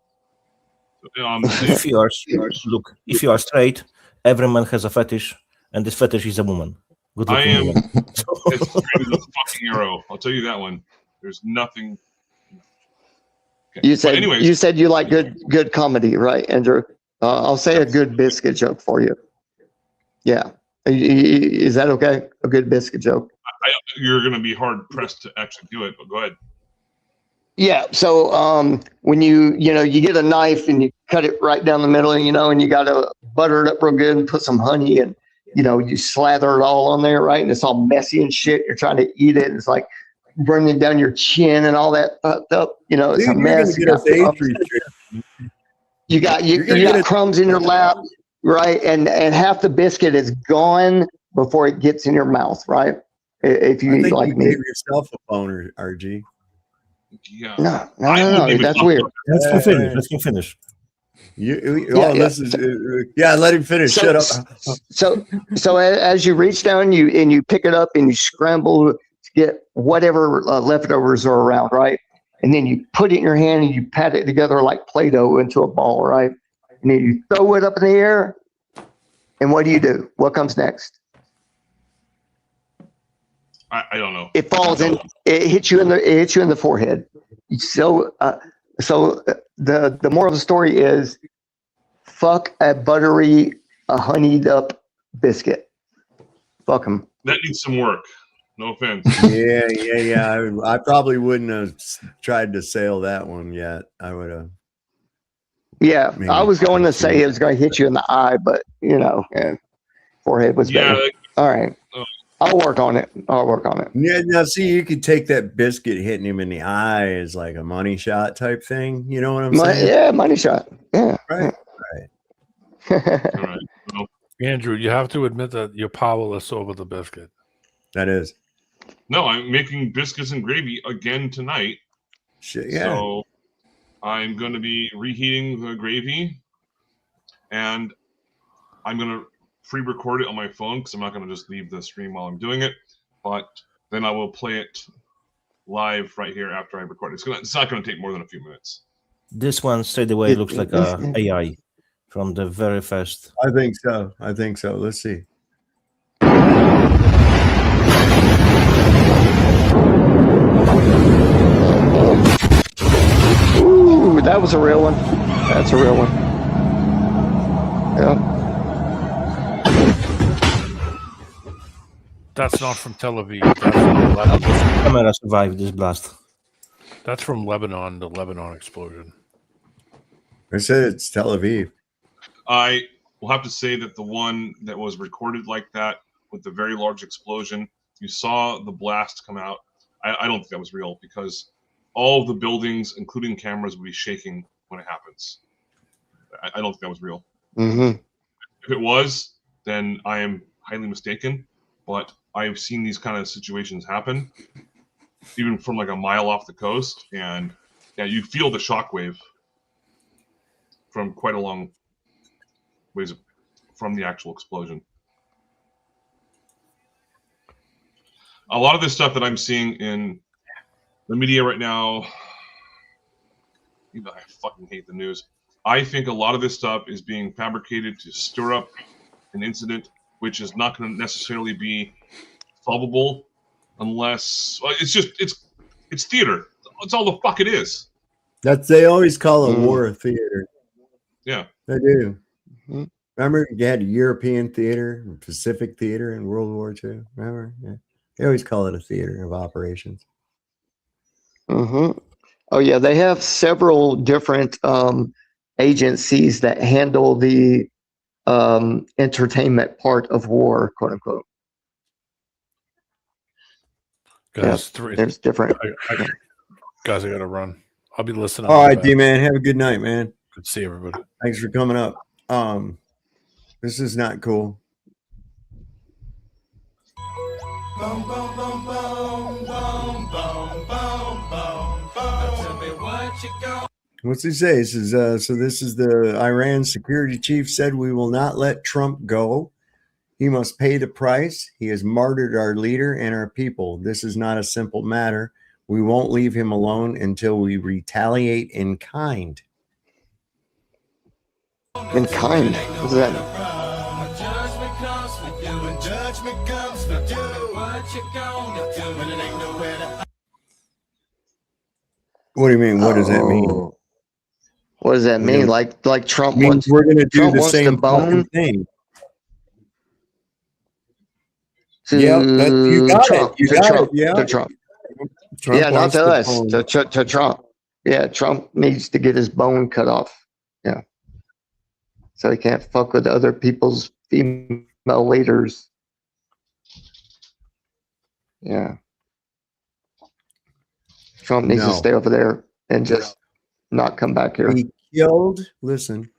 If you are straight, every man has a fetish, and this fetish is a woman. Good I am. woman. It's straight as a fucking arrow. I'll tell you that one. There's nothing. Okay. You said anyways, you said you like good comedy, right, Andrew? I'll say a good biscuit joke for you. Yeah, is that okay? A good biscuit joke. You're going to be hard pressed to actually do it, but go ahead. Yeah. So when you get a knife and you cut it right down the middle, and you got to butter it up real good and put some honey and you slather it all on there, right? And it's all messy and shit. You're trying to eat it. And it's like running down your chin and all that fucked up. It's a mess. You got crumbs in your lap, right? And half the biscuit is gone before it gets in your mouth, right? If you eat like me. Give yourself a boner, RG. Yeah. No. That's weird. Let him finish. Let him finish. Shut up. So as you reach down, you pick it up and you scramble to get whatever leftovers are around, right? And then you put it in your hand and you pat it together like Play-Doh into a ball, right? And then you throw it up in the air. And what do? What comes next? I don't know. It falls in. It hits you in the forehead. So the moral of the story is, fuck a honeyed up biscuit. Fuck them. That needs some work. No offense. Yeah. I probably wouldn't have tried to sail that one yet. I would have. Yeah, I was going to say it was going to hit you in the eye, but forehead was better. All right. I'll work on it. Yeah, now see, you could take that biscuit hitting him in the eye as like a money shot type thing. You know what I'm saying? Yeah, money shot. Yeah. Right. All right. Well, Andrew, you have to admit that you're powerless over the biscuit. That is. No, I'm making biscuits and gravy again tonight. Shit, yeah. So I'm going to be reheating the gravy, and I'm going to pre-record it on my phone because I'm not going to just leave the stream while I'm doing it. But then I will play it live right here after I record it. It's not going to take more than a few minutes. This one straight away looks like a AI from the very first. I think so. Let's see. Ooh, that was a real one. That's a real one. Yeah. That's not from Tel Aviv. That's from Lebanon. The camera survived this blast. That's from Lebanon, the Lebanon explosion. I said it's Tel Aviv. I will have to say that the one that was recorded like that with the very large explosion, you saw the blast come out. I don't think that was real because all of the buildings, including cameras, will be shaking when it happens. I don't think that was real. Mm-hmm. If it was, then I am highly mistaken. But I've seen these kind of situations happen, even from like a mile off the coast, and you feel the shockwave from quite a long ways from the actual explosion. a lot of this stuff that I'm seeing in the media right now, I fucking hate the news. I think a lot of this stuff is being fabricated to stir up an incident, which is not going to necessarily be solvable unless it's theater. It's all the fuck it is. They always call a war a theater. Yeah, they do. Remember, you had European theater, Pacific theater in World War II. Remember, yeah. They always call it a theater of operations. Mm-hmm. Oh yeah, they have several different agencies that handle the entertainment part of war, quote unquote. Guys, there's different. Guys, I gotta run. I'll be listening. All right, D-Man. Have a good night, man. Good to see everybody. Thanks for coming up. This is not cool. Boom, boom, boom, boom, boom, boom, boom, boom, boom. Tell me what you got. What's he say? He says, so this is the Iran security chief said we will not let Trump go. He must pay the price. He has martyred our leader and our people. This is not a simple matter. We won't leave him alone until we retaliate in kind. In kind? What's that? Judgment comes for you, and judgment comes for you. What you gonna do when it ain't nowhere to... What do you mean? What does that mean? What does that mean? Like Trump means we're going to do Trump the wants same to bone thing. to you got Trump. it. You to got Trump. it. Yeah. To Trump. Trump Yeah, not wants to to us. bone. To Trump. Yeah, Trump needs to get his bone cut off. Yeah. So he can't fuck with other people's female leaders. Yeah. Trump needs to No. stay over there and just not come back here. We killed. Listen,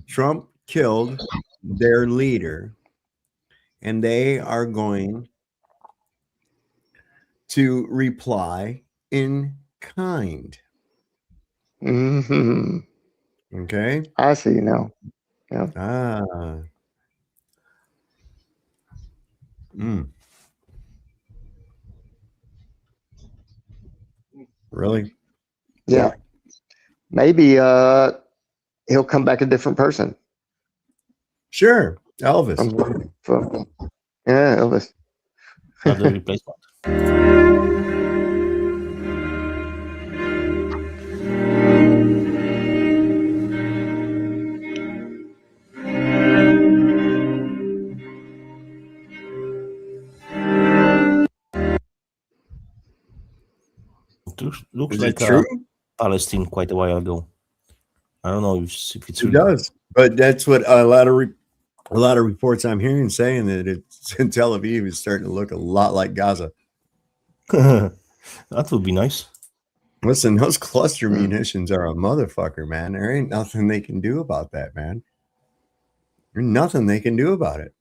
Trump killed their leader, and they are going to reply in kind. Mm-hmm. Okay. I see now. Yeah. Really? Yeah. Maybe he'll come back a different person. Sure. Elvis. Yeah, Elvis. Another replacement. Looks Is like it true? Palestine quite a while ago. I don't know if it's It true. does, but that's what a lot of reports I'm hearing saying that it's in Tel Aviv is starting to look a lot like Gaza. That would be nice. Listen, those cluster munitions are a motherfucker, man. There ain't nothing they can do about that, man. There's nothing they can do about it.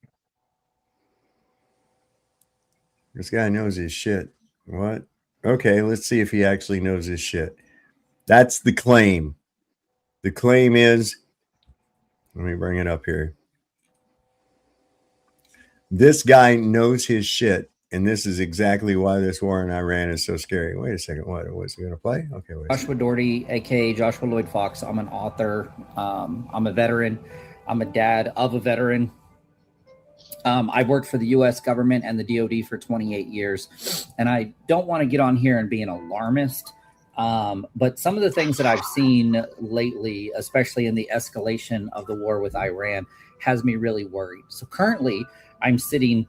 This guy knows his shit. What? Okay, let's see if he actually knows his shit. That's the claim. The claim is, let me bring it up here. This guy knows his shit, and this is exactly why this war in Iran is so scary. Wait a second. What? Was he going to play? Okay, wait. Joshua Doherty, aka Joshua Lloyd Fox. I'm an author. I'm a veteran. I'm a dad of a veteran. I worked for the U.S. government and the DoD for 28 years, and I don't want to get on here and be an alarmist, but some of the things that I've seen lately, especially in the escalation of the war with Iran, has me really worried. So currently, I'm sitting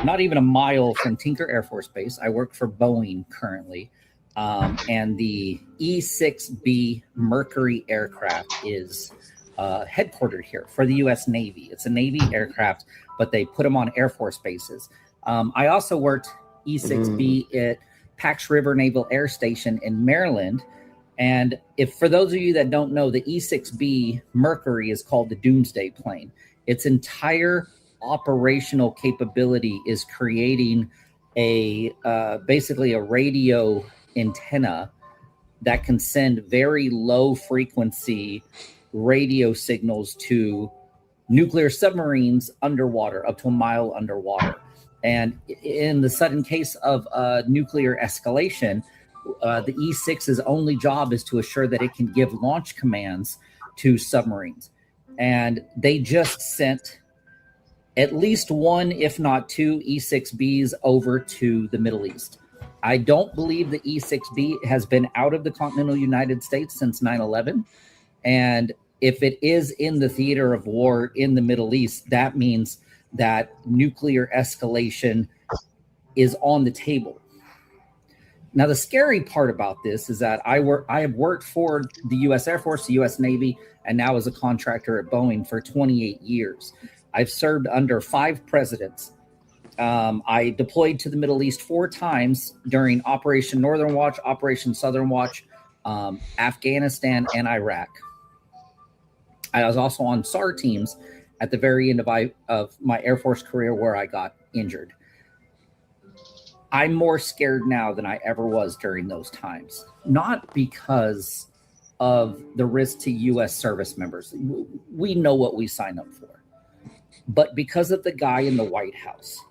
not even a mile from Tinker Air Force Base. I work for Boeing currently, and the E-6B Mercury aircraft is headquartered here for the U.S. Navy. It's a Navy aircraft, but they put them on Air Force bases. I also worked E-6B at Pax River Naval Air Station in Maryland. And if for those of you that don't know, the E-6B Mercury is called the Doomsday plane. Its entire operational capability is creating a basically a radio antenna that can send very low frequency radio signals to nuclear submarines underwater, up to a mile underwater. And in the sudden case of nuclear escalation, the E6's only job is to assure that it can give launch commands to submarines. And they just sent at least one, if not two, E6Bs over to the Middle East. I don't believe the E6B has been out of the continental United States since 9/11. And if it is in the theater of war in the Middle East, that means that nuclear escalation is on the table. Now, the scary part about this is that I have worked for the U.S. Air Force, the U.S. Navy, and now as a contractor at Boeing for 28 years. I've served under 5 presidents. I deployed to the Middle East 4 times during Operation Northern Watch, Operation Southern Watch, Afghanistan, and Iraq. I was also on SAR teams at the very end of my Air Force career where I got injured. I'm more scared now than I ever was during those times, not because of the risk to U.S. service members. We know what we signed up for, but because of the guy in the White House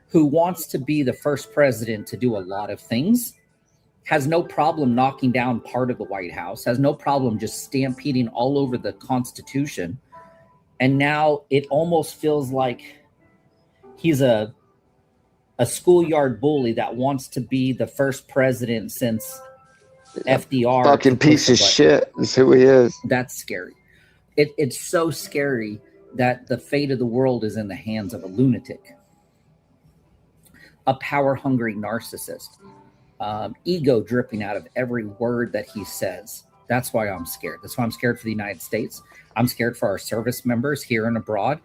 who wants to be the first president to do a lot of things, has no problem knocking down part of the White House, has no problem just stampeding all over the Constitution. And now it almost feels like he's a schoolyard bully that wants to be the first president since FDR. Fucking piece of shit is who he is. That's scary. It's so scary that the fate of the world is in the hands of a lunatic, a power-hungry narcissist, ego dripping out of every word that he says. That's why I'm scared. That's why I'm scared for the United States. I'm scared for our service members here and abroad.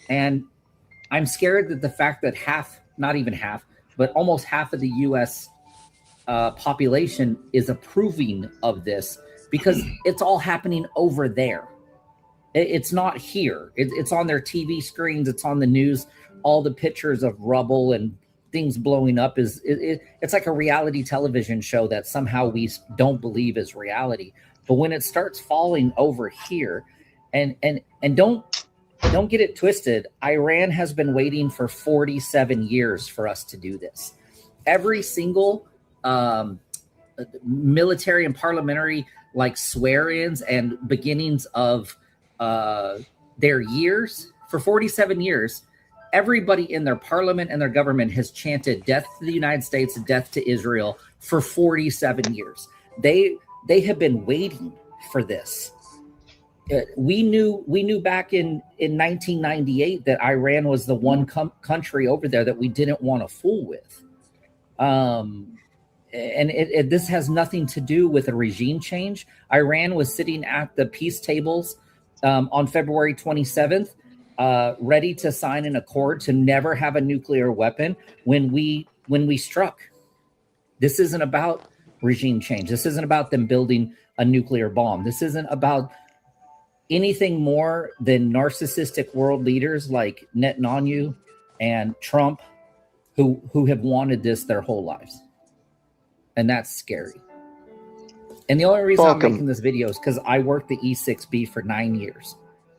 And I'm scared that the fact that half, not even half, but almost half of the U.S. Population is approving of this because it's all happening over there. It's not here. It's on their TV screens. It's on the news. All the pictures of rubble and things blowing up it's like a reality television show that somehow we don't believe is reality. But when it starts falling over here, and don't get it twisted, Iran has been waiting for 47 years for us to do this. Every single military and parliamentary like swear-ins and beginnings of their years, for 47 years, everybody in their parliament and their government has chanted death to the United States, death to Israel for 47 years. They have been waiting for this. We knew back in 1998 that Iran was the one country over there that we didn't want to fool with. And this has nothing to do with a regime change. Iran was sitting at the peace tables on February 27th, ready to sign an accord to never have a nuclear weapon when we struck. This isn't about regime change. This isn't about them building a nuclear bomb. This isn't about anything more than narcissistic world leaders like Netanyahu and Trump who have wanted this their whole lives. And that's scary. And the only reason I'm making this video is because I worked the E6B for 9 years.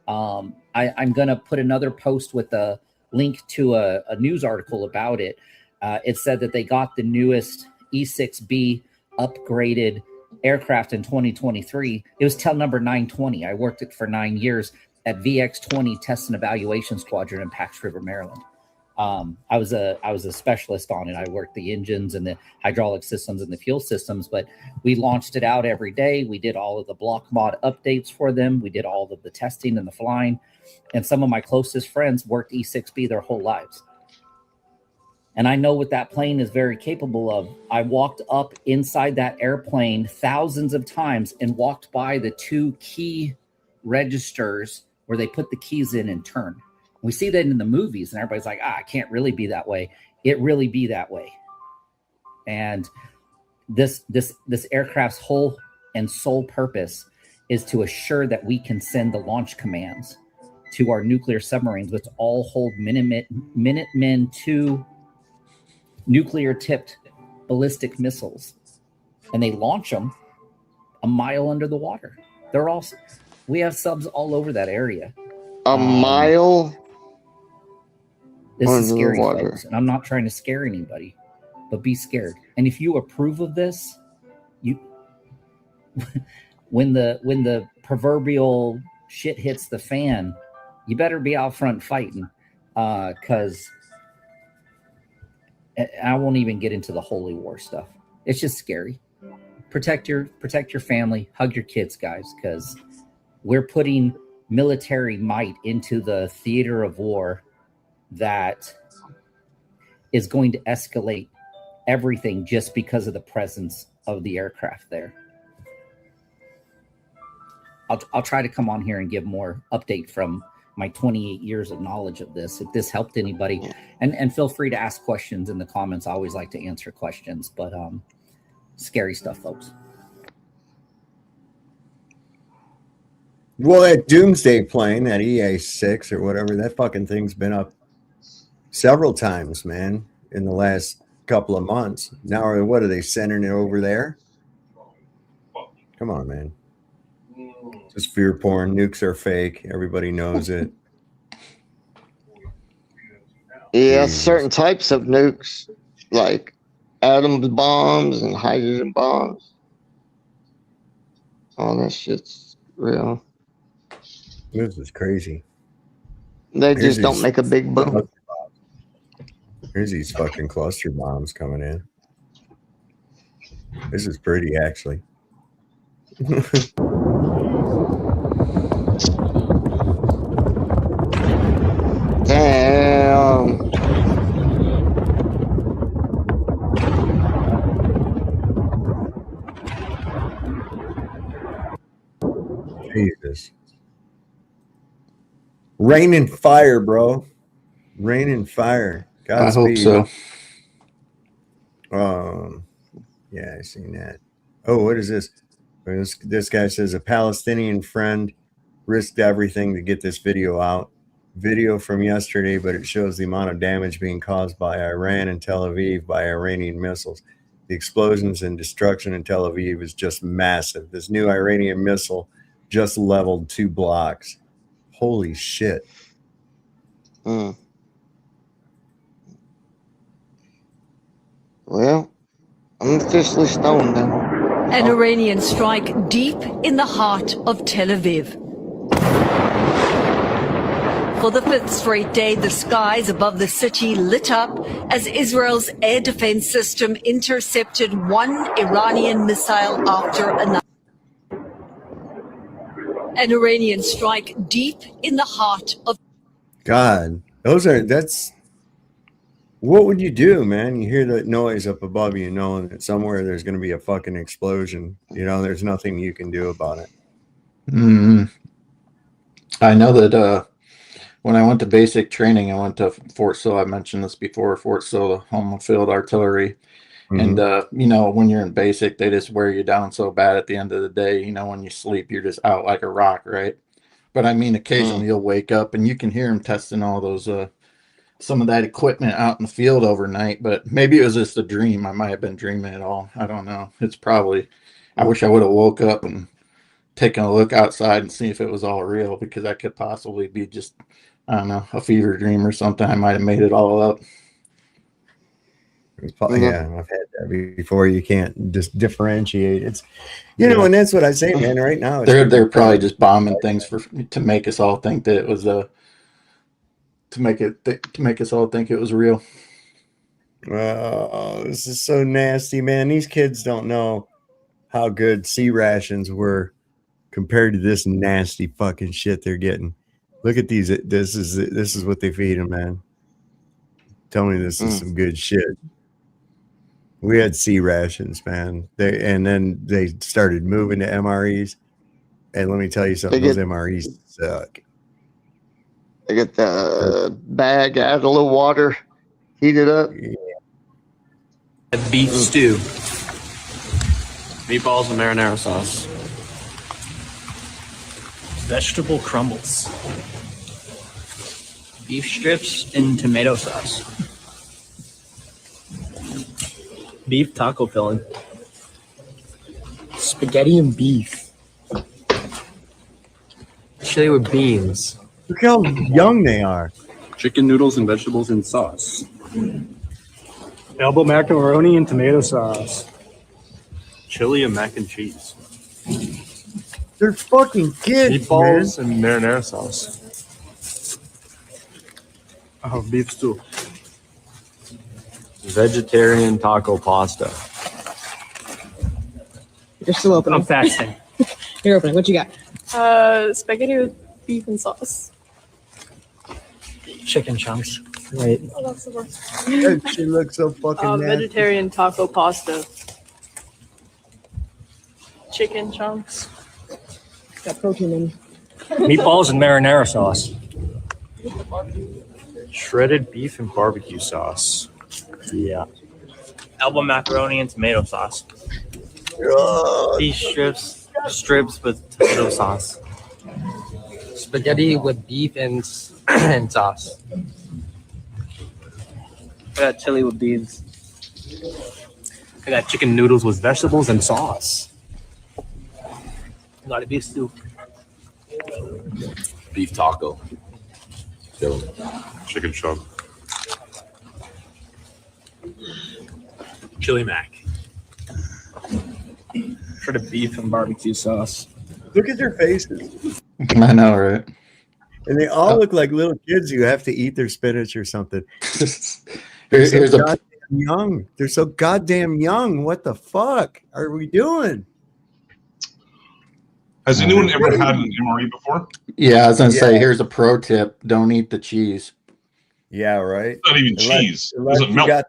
I'm going to put another post with a link to a news article about it. It said that they got the newest E6B upgraded aircraft in 2023. It was tail number 920. I worked it for 9 years at VX-20 Test and Evaluation Squadron in Pax River, Maryland. I was a specialist on it. I worked the engines and the hydraulic systems and the fuel systems, but we launched it out every day. We did all of the block mod updates for them. We did all of the testing and the flying. And some of my closest friends worked E6B their whole lives. And I know what that plane is very capable of. I walked up inside that airplane thousands of times and walked by the 2 key registers where they put the keys in and turn. We see that in the movies and everybody's like, it can't really be that way. It really be that way. And this aircraft's whole and sole purpose is to assure that we can send the launch commands to our nuclear submarines, which all hold Minutemen II nuclear-tipped ballistic missiles. And they launch them a mile under the water. We have subs all over that area. A mile? This Under is the scary, water. folks, and I'm not trying to scare anybody, but be scared. And if you approve of this, you when the proverbial shit hits the fan, you better be out front fighting, because I won't even get into the holy war stuff. It's just scary. Protect your family, hug your kids, guys, because we're putting military might into the theater of war that is going to escalate everything just because of the presence of the aircraft there. I'll try to come on here and give more update from my 28 years of knowledge of this. If this helped anybody, and feel free to ask questions in the comments. I always like to answer questions, but scary stuff, folks. Well, that Doomsday plane, that EA6 or whatever, that fucking thing's been up several times, man, in the last couple of months. Now, what are they sending it over there? Come on, man. Just fear porn. Nukes are fake. Everybody knows it. Yeah, certain types of nukes, like atom bombs and hydrogen bombs. All that shit's real. This is crazy. They just don't make a big boom. Here's these fucking cluster bombs coming in. This is pretty, actually. Damn. Jesus. Rain and fire, bro. Rain and fire. Godspeed. I hope so. Yeah, I seen that. Oh, what is this? This guy says a Palestinian friend risked everything to get this video out. Video from yesterday, but it shows the amount of damage being caused by Iran and Tel Aviv by Iranian missiles. The explosions and destruction in Tel Aviv is just massive. This new Iranian missile just leveled 2 blocks. Holy shit. Well, I'm officially stoned now. An Iranian strike deep in the heart of Tel Aviv. For the 5th straight day, the skies above the city lit up as Israel's air defense system intercepted one Iranian missile after another. An Iranian strike deep in the heart of... God, that's... What would you do, man? You hear that noise up above you, knowing that somewhere there's going to be a fucking explosion. You know, there's nothing you can do about it. I know that when I went to basic training, I went to Fort Sill. I mentioned this before, Fort Sill, the home of field artillery. And, you know, when you're in basic, they just wear you down so bad at the end of the day. You know, when you sleep, you're just out like a rock, right? But I mean, occasionally you'll wake up and you can hear them testing all those, some of that equipment out in the field overnight. But maybe it was just a dream. I might have been dreaming it all. I don't know. It's probably, I wish I would have woke up and taken a look outside and see if it was all real, because that could possibly be just, I don't know, a fever dream or something. I might have made it all up. Yeah, I've had that before. You can't just differentiate. It's, you know, and that's what I say, man. Right now, They're probably just bombing things to make us all think that it was to make us all think it was real. Oh, this is so nasty, man. These kids don't know how good sea rations were compared to this nasty fucking shit they're getting. Look at these. This is what they feed them, man. Tell me this is some good shit. We had sea rations, man. And then they started moving to MREs. And let me tell you something, those MREs suck. They get the bag, add a little water, heat it up. A beef stew. Meatballs and marinara sauce. Vegetable crumbles. Beef strips and tomato sauce. Beef taco filling. Spaghetti and beef. Chili with beans. Look how young they are. Chicken noodles and vegetables in sauce. Elbow macaroni and tomato sauce. Chili and mac and cheese. They're fucking kids, Meatballs man. and marinara sauce. Oh, beef stew. Vegetarian taco pasta. You're still opening. I'm fasting. You're opening. What you got? Spaghetti with beef and sauce. Chicken chunks. Right. Oh, that's the worst. That shit looks so fucking nasty. Vegetarian taco pasta. Chicken chunks. Got protein in. Meatballs and marinara sauce. Shredded beef and barbecue sauce. Yeah. Elbow macaroni and tomato sauce. Beef strips with tomato sauce. Spaghetti with beef and sauce. I got chili with beans. I got chicken noodles with vegetables and sauce. Got a beef stew. Beef taco. Chicken chunk. Chili mac. Shredded beef and barbecue sauce. Look at their faces. I know, right? And they all look like little kids who have to eat their spinach or something. Here's so a goddamn young. They're so goddamn young. What the fuck are we doing? Has anyone ever had an MRE before? Yeah, I was gonna say, here's a pro tip: don't eat the cheese. Yeah, right. It's not even cheese. It Unless doesn't you melt. got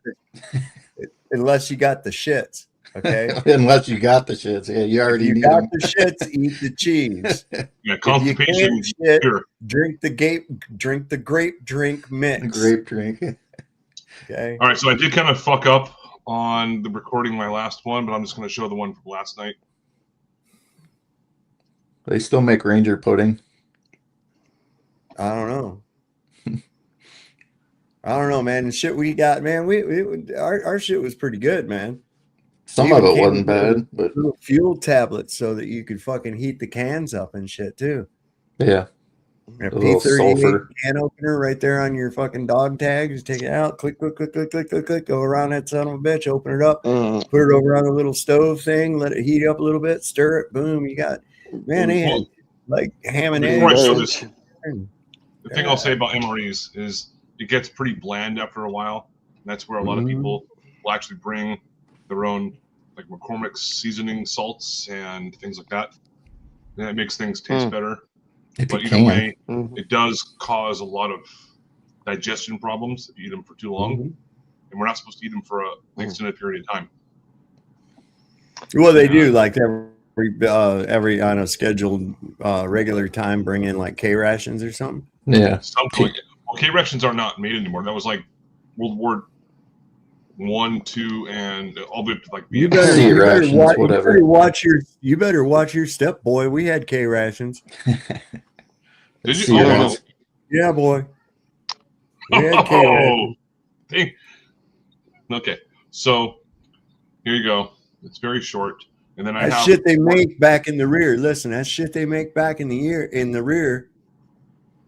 unless you got the shits. Okay. Unless you got the shits. Yeah, you already If you need got them. the shits, eat the cheese. Yeah, If constipation. you can't shit, Sure. drink the grape drink mix. Grape drink. Okay. All right, so I did kind of fuck up on the recording my last one, but I'm just going to show the one from last night. They still make Ranger pudding. I don't know. I don't know, man. The shit we got, man. Our shit was pretty good, man. Some of it wasn't bad, but little fuel tablets so that you could fucking heat the cans up and shit too. yeah. A A little P38 sulfur. can opener right there on your fucking dog tag. Just take it out, click, go around that son of a bitch, open it up, put it over on the little stove thing, let it heat up a little bit, stir it, boom, you got, man, they had like ham and Before I eggs. show this, the thing I'll say about MREs is it gets pretty bland after a while. And that's where a lot of people will actually bring their own like McCormick's seasoning salts and things like that. And that makes things taste better. But either way, it does cause a lot of digestion problems if you eat them for too long. And we're not supposed to eat them for an extended period of time. Well, they do like every on a scheduled regular time bring in like K rations or something. Yeah. Something like well, K rations are not made anymore. That was like World War I, II, and all the way up to like You better watch your step, boy. We had K rations. Did you? Oh, wow. Yeah, boy. We had K rations. Dang. Okay, so here you go. It's very short, and then I That have shit they make back in the rear. Listen, that shit they make back in the rear,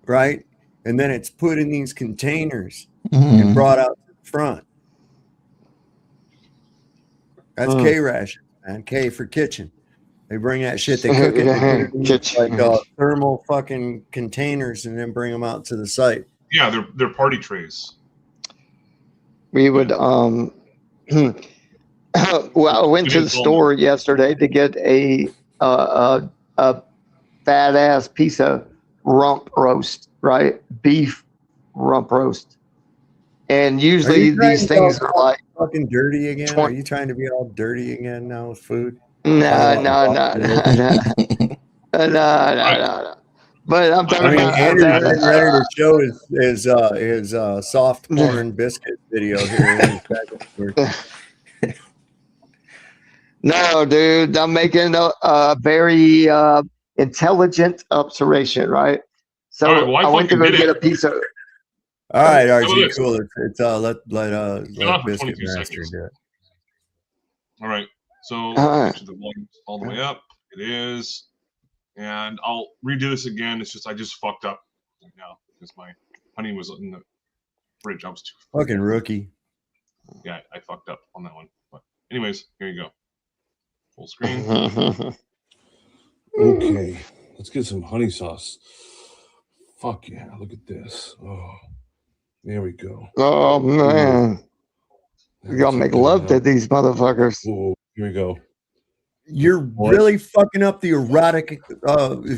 right? And then it's put in these containers and brought out to the front. That's K ration, man. K for kitchen. They bring that shit. They cook it. They put it in like thermal fucking containers, and then bring them out to the site. Yeah, they're party trays. We would well, I went to the store yesterday to get a fat ass piece of rump roast, right? Beef rump roast. And usually these things are like fucking dirty again. Are you trying to be all dirty again now with food? No. But I'm talking about Andrew's getting ready to show his soft porn biscuit video here. No, dude, I'm making a very intelligent observation, right? So All right, well, I went to go get a piece of. All right, How about RG, this? cool. It's let for Biscuit 22 Master seconds. do it. All right, so right. to the volume all the way up. It is, and I'll redo this again. It's just I just fucked up right now because my honey was in the bridge. I was too fucking rookie. Yeah, I fucked up on that one. But anyways, here you go. Full screen. Okay, let's get some honey sauce. Fuck yeah, look at this. Oh, there we go. Oh man, we gotta make love to these motherfuckers. Oh, here we go. You're really fucking up the erotic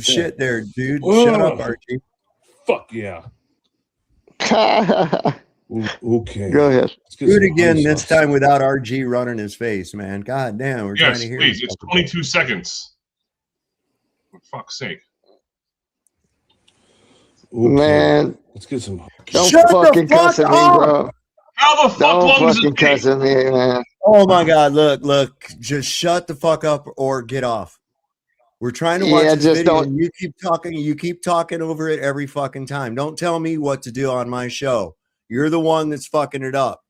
shit there, dude. Shut up, Archie. Fuck yeah. Okay. Go ahead. Do it again this time without RG running his face, man. God damn, we're trying to hear. Please. It's 22 seconds. For fuck's sake. Okay. Man, let's get some. Don't fucking cuss at me, bro. How the fuck Don't long does fucking it take? cuss at me, man. Oh my God! Look! Just shut the fuck up or get off. We're trying to watch this video, and you keep talking. You keep talking over it every fucking time. Don't tell me what to do on my show. You're the one that's fucking it up.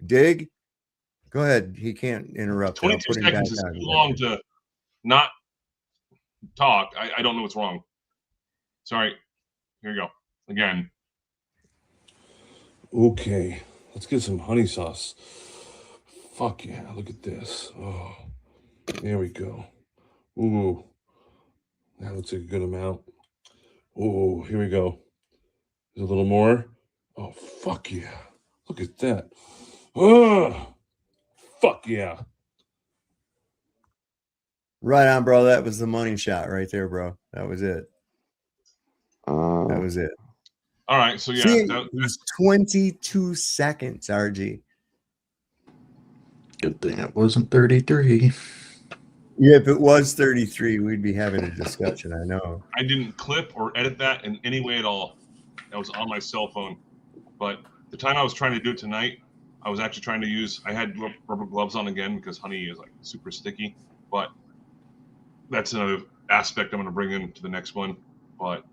Dig? Go ahead. He can't interrupt. 22 seconds is too long to not talk. I don't know what's wrong. Sorry. Here you go. Again. Okay, let's get some honey sauce. Fuck yeah, look at this. Oh, there we go. Ooh, that looks like a good amount. Oh, here we go. There's a little more. Oh, fuck yeah. Look at that. Oh, fuck yeah. Right on, bro. That was the money shot right there, bro. That was it. That was it. All right, so yeah. See, it was 22 seconds, RG. Good thing it wasn't 33. Yeah, if it was 33, we'd be having a discussion. I know. I didn't clip or edit that in any way at all. That was on my cell phone. But the time I was trying to do it tonight, I was actually trying to use, I had rubber gloves on again because honey is like super sticky. But that's another aspect I'm going to bring into the next one. But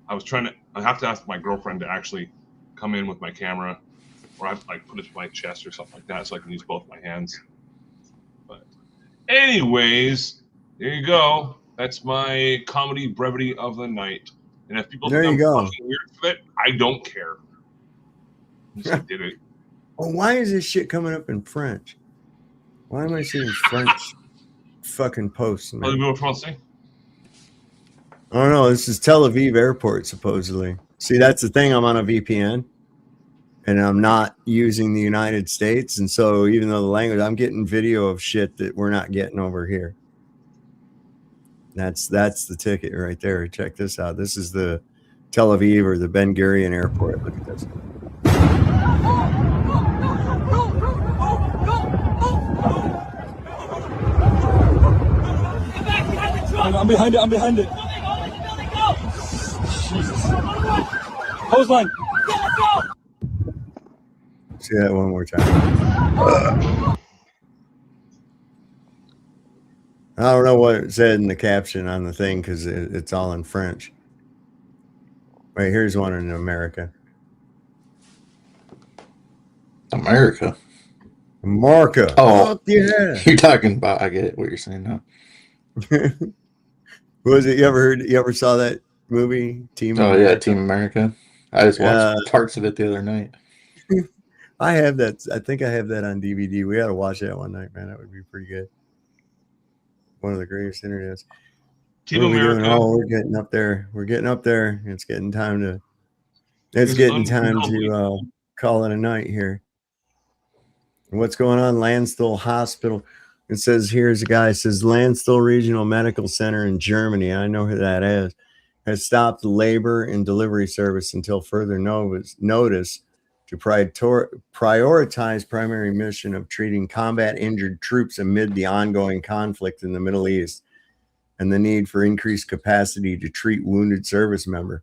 I was trying to, I have to ask my girlfriend to actually come in with my camera, or I have to like put it to my chest or something like that so I can use both my hands. But anyways, there you go. That's my comedy brevity of the night. And if people think I'm fucking weird for it, I don't care. I just did it. Well, why is this shit coming up in French? Why am I seeing French fucking posts, man? I don't know. This is Tel Aviv Airport, supposedly. See, that's the thing. I'm on a VPN, and I'm not using the United States. And so even though the language, I'm getting video of shit that we're not getting over here. That's the ticket right there. Check this out. This is the Tel Aviv or the Ben Gurion Airport. Look at this. I'm behind it. I'm behind it. Jesus. Hose line. See that one more time. I don't know what it said in the caption on the thing because it's all in French. Wait, here's one in America. America. Oh, yeah. You're talking about, I get what you're saying now. Was it? You ever saw that movie, Team America? Yeah, Team America. I just watched parts of it the other night. I have that. I think I have that on DVD. We ought to watch that one night, man. That would be pretty good. One of the greatest internets. Team America. Oh, we're getting up there. We're getting up there. It's getting time to call it a night here. What's going on? Landstuhl Hospital. It says here's a guy. It says Landstuhl Regional Medical Center in Germany. I know who that is. Has stopped labor and delivery service until further notice to prioritize primary mission of treating combat injured troops amid the ongoing conflict in the Middle East and the need for increased capacity to treat wounded service member.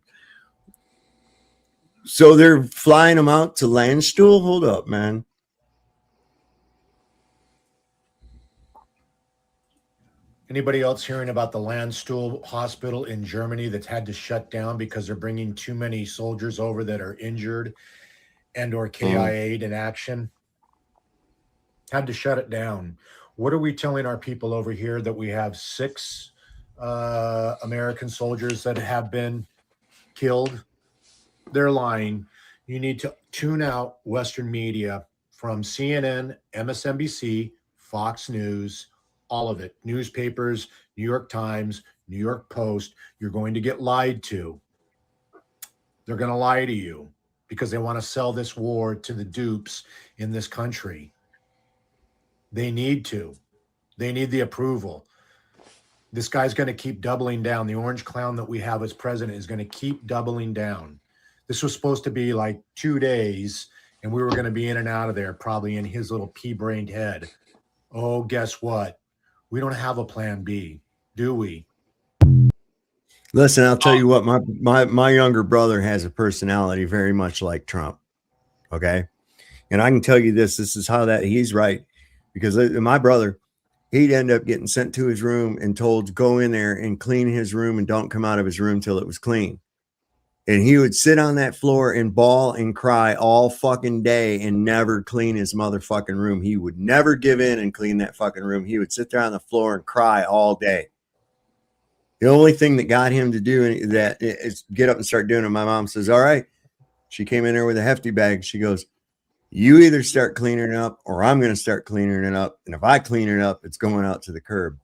So they're flying them out to Landstuhl? Hold up, man. Anybody else hearing about the Landstuhl Hospital in Germany that's had to shut down because they're bringing too many soldiers over that are injured and or KIA'd in action? Had to shut it down. What are we telling our people over here that we have 6 American soldiers that have been killed? They're lying. You need to tune out Western media from CNN, MSNBC, Fox News, all of it. Newspapers, New York Times, New York Post. You're going to get lied to. They're going to lie to you because they want to sell this war to the dupes in this country. They need to. They need the approval. This guy's going to keep doubling down. The orange clown that we have as president is going to keep doubling down. This was supposed to be like 2 days, and we were going to be in and out of there, probably in his little pea-brained head. Oh, guess what? We don't have a plan B, do we? Listen, I'll tell you what, my younger brother has a personality very much like Trump. Okay. And I can tell you this is how that he's right. Because my brother, he'd end up getting sent to his room and told to go in there and clean his room and don't come out of his room till it was clean. And he would sit on that floor and bawl and cry all fucking day and never clean his motherfucking room. He would never give in and clean that fucking room. He would sit there on the floor and cry all day. The only thing that got him to do that is get up and start doing it. My mom says, all right. She came in there with a hefty bag. She goes, you either start cleaning it up or I'm going to start cleaning it up. And if I clean it up, it's going out to the curb.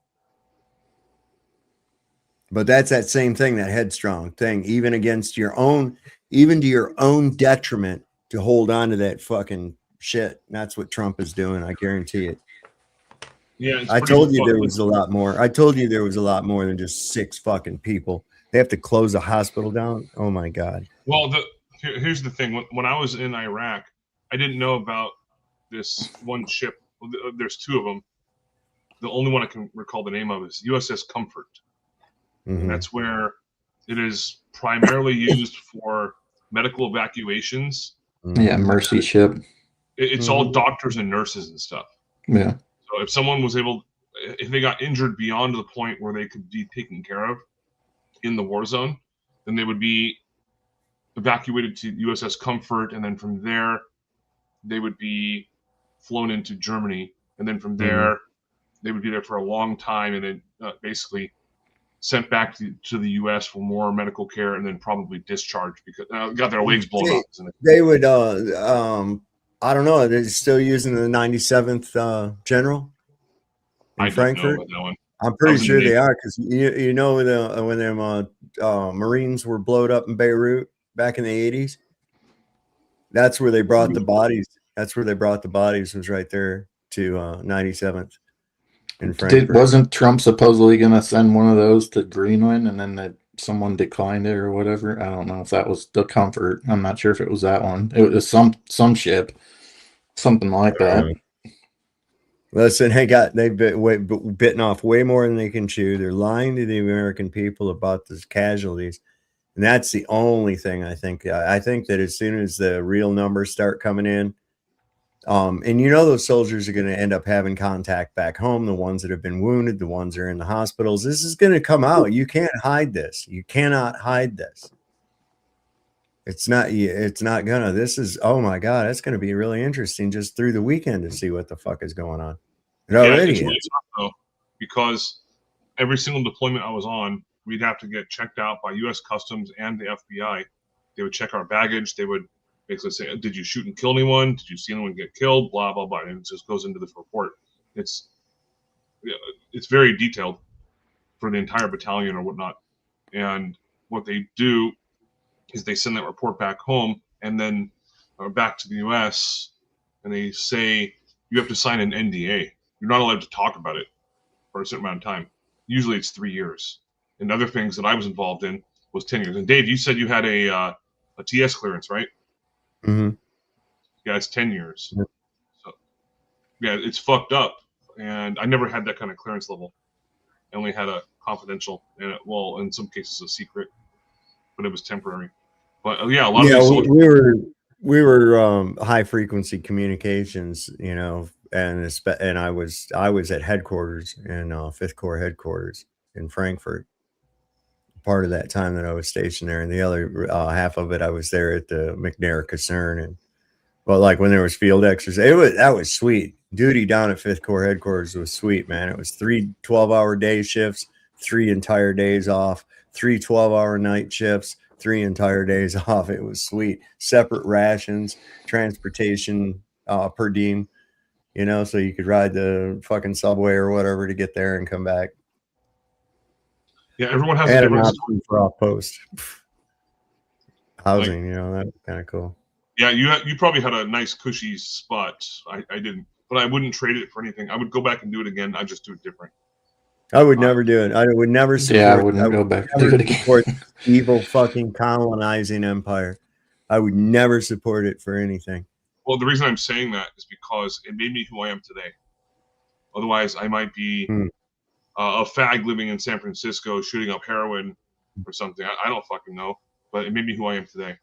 But that's that same thing, that headstrong thing, even against your own, even to your own detriment, to hold on to that fucking shit. And that's what Trump is doing. I guarantee it. Yeah, I told you there was a lot more. I told you there was a lot more than just 6 fucking people. They have to close the hospital down. Oh my God. Well, here's the thing. When I was in Iraq, I didn't know about this one ship. There's 2 of them. The only one I can recall the name of is USS Comfort. Mm-hmm. And that's where it is primarily used for medical evacuations. Yeah, Mercy ship. It's all doctors and nurses and stuff. Yeah. So if someone was if they got injured beyond the point where they could be taken care of in the war zone, then they would be evacuated to USS Comfort, and then from there they would be flown into Germany, and then from there they would be there for a long time, and then basically sent back to the U.S. for more medical care, and then probably discharged because got their legs blown up. They would I don't know. They're still using the 97th General in Frankfurt. I'm pretty sure they are, because you know when them Marines were blowed up in Beirut back in the 80s. That's where they brought the bodies. That's where they brought the bodies. Was right there to 97th in Frankfurt. Wasn't Trump supposedly going to send one of those to Greenland, and then someone declined it or whatever? I don't know if that was the Comfort. I'm not sure if it was that one. It was some ship, something like that. Listen, they've bitten off way more than they can chew. They're lying to the American people about these casualties, and that's the only thing I think. I think that as soon as the real numbers start coming in, and those soldiers are going to end up having contact back home. The ones that have been wounded, the ones that are in the hospitals. This is going to come out. You can't hide this. You cannot hide this. It's not gonna. This is, oh my God, it's going to be really interesting just through the weekend to see what the fuck is going on. It already it's really is. tough, though, because every single deployment I was on, we'd have to get checked out by U.S. Customs and the FBI. They would check our baggage. They would basically say, did you shoot and kill anyone? Did you see anyone get killed? Blah, blah, blah. And it just goes into this report. It's very detailed for the entire battalion or whatnot. And what they do is they send that report back home and then back to the U.S. and they say, you have to sign an NDA. You're not allowed to talk about it for a certain amount of time. Usually it's 3 years. And other things that I was involved in was 10 years. And Dave, you said you had a TS clearance, right? Mm-hmm. Yeah, it's 10 years. So, yeah, it's fucked up. And I never had that kind of clearance level. I only had a confidential and, in some cases, a secret, but it was temporary. But yeah, a lot of these soldiers, we were high frequency communications, and I was at headquarters in 5th Corps headquarters in Frankfurt. Part of that time that I was stationed there, and the other half of it I was there at the McNair Caserne. But like when there was field exercise, that was sweet. Duty down at 5th Corps headquarters was sweet, man. It was 3 12-hour day shifts, 3 entire days off, 3 12-hour night shifts, 3 entire days off. It was sweet. Separate rations, transportation per diem, you know, so you could ride the fucking subway or whatever to get there and come back. Yeah, everyone has And a an different option for off post housing, you know, that's kind of cool. Yeah, you probably had a nice cushy spot. I didn't, but I wouldn't trade it for anything. I would go back and do it again. I'd just do it different. I would never do it. I would never support. Yeah, I wouldn't go back and do it again. Support evil fucking colonizing empire. I would never support it for anything. Well, the reason I'm saying that is because it made me who I am today. Otherwise, I might be a fag living in San Francisco shooting up heroin or something. I don't fucking know, but it made me who I am today.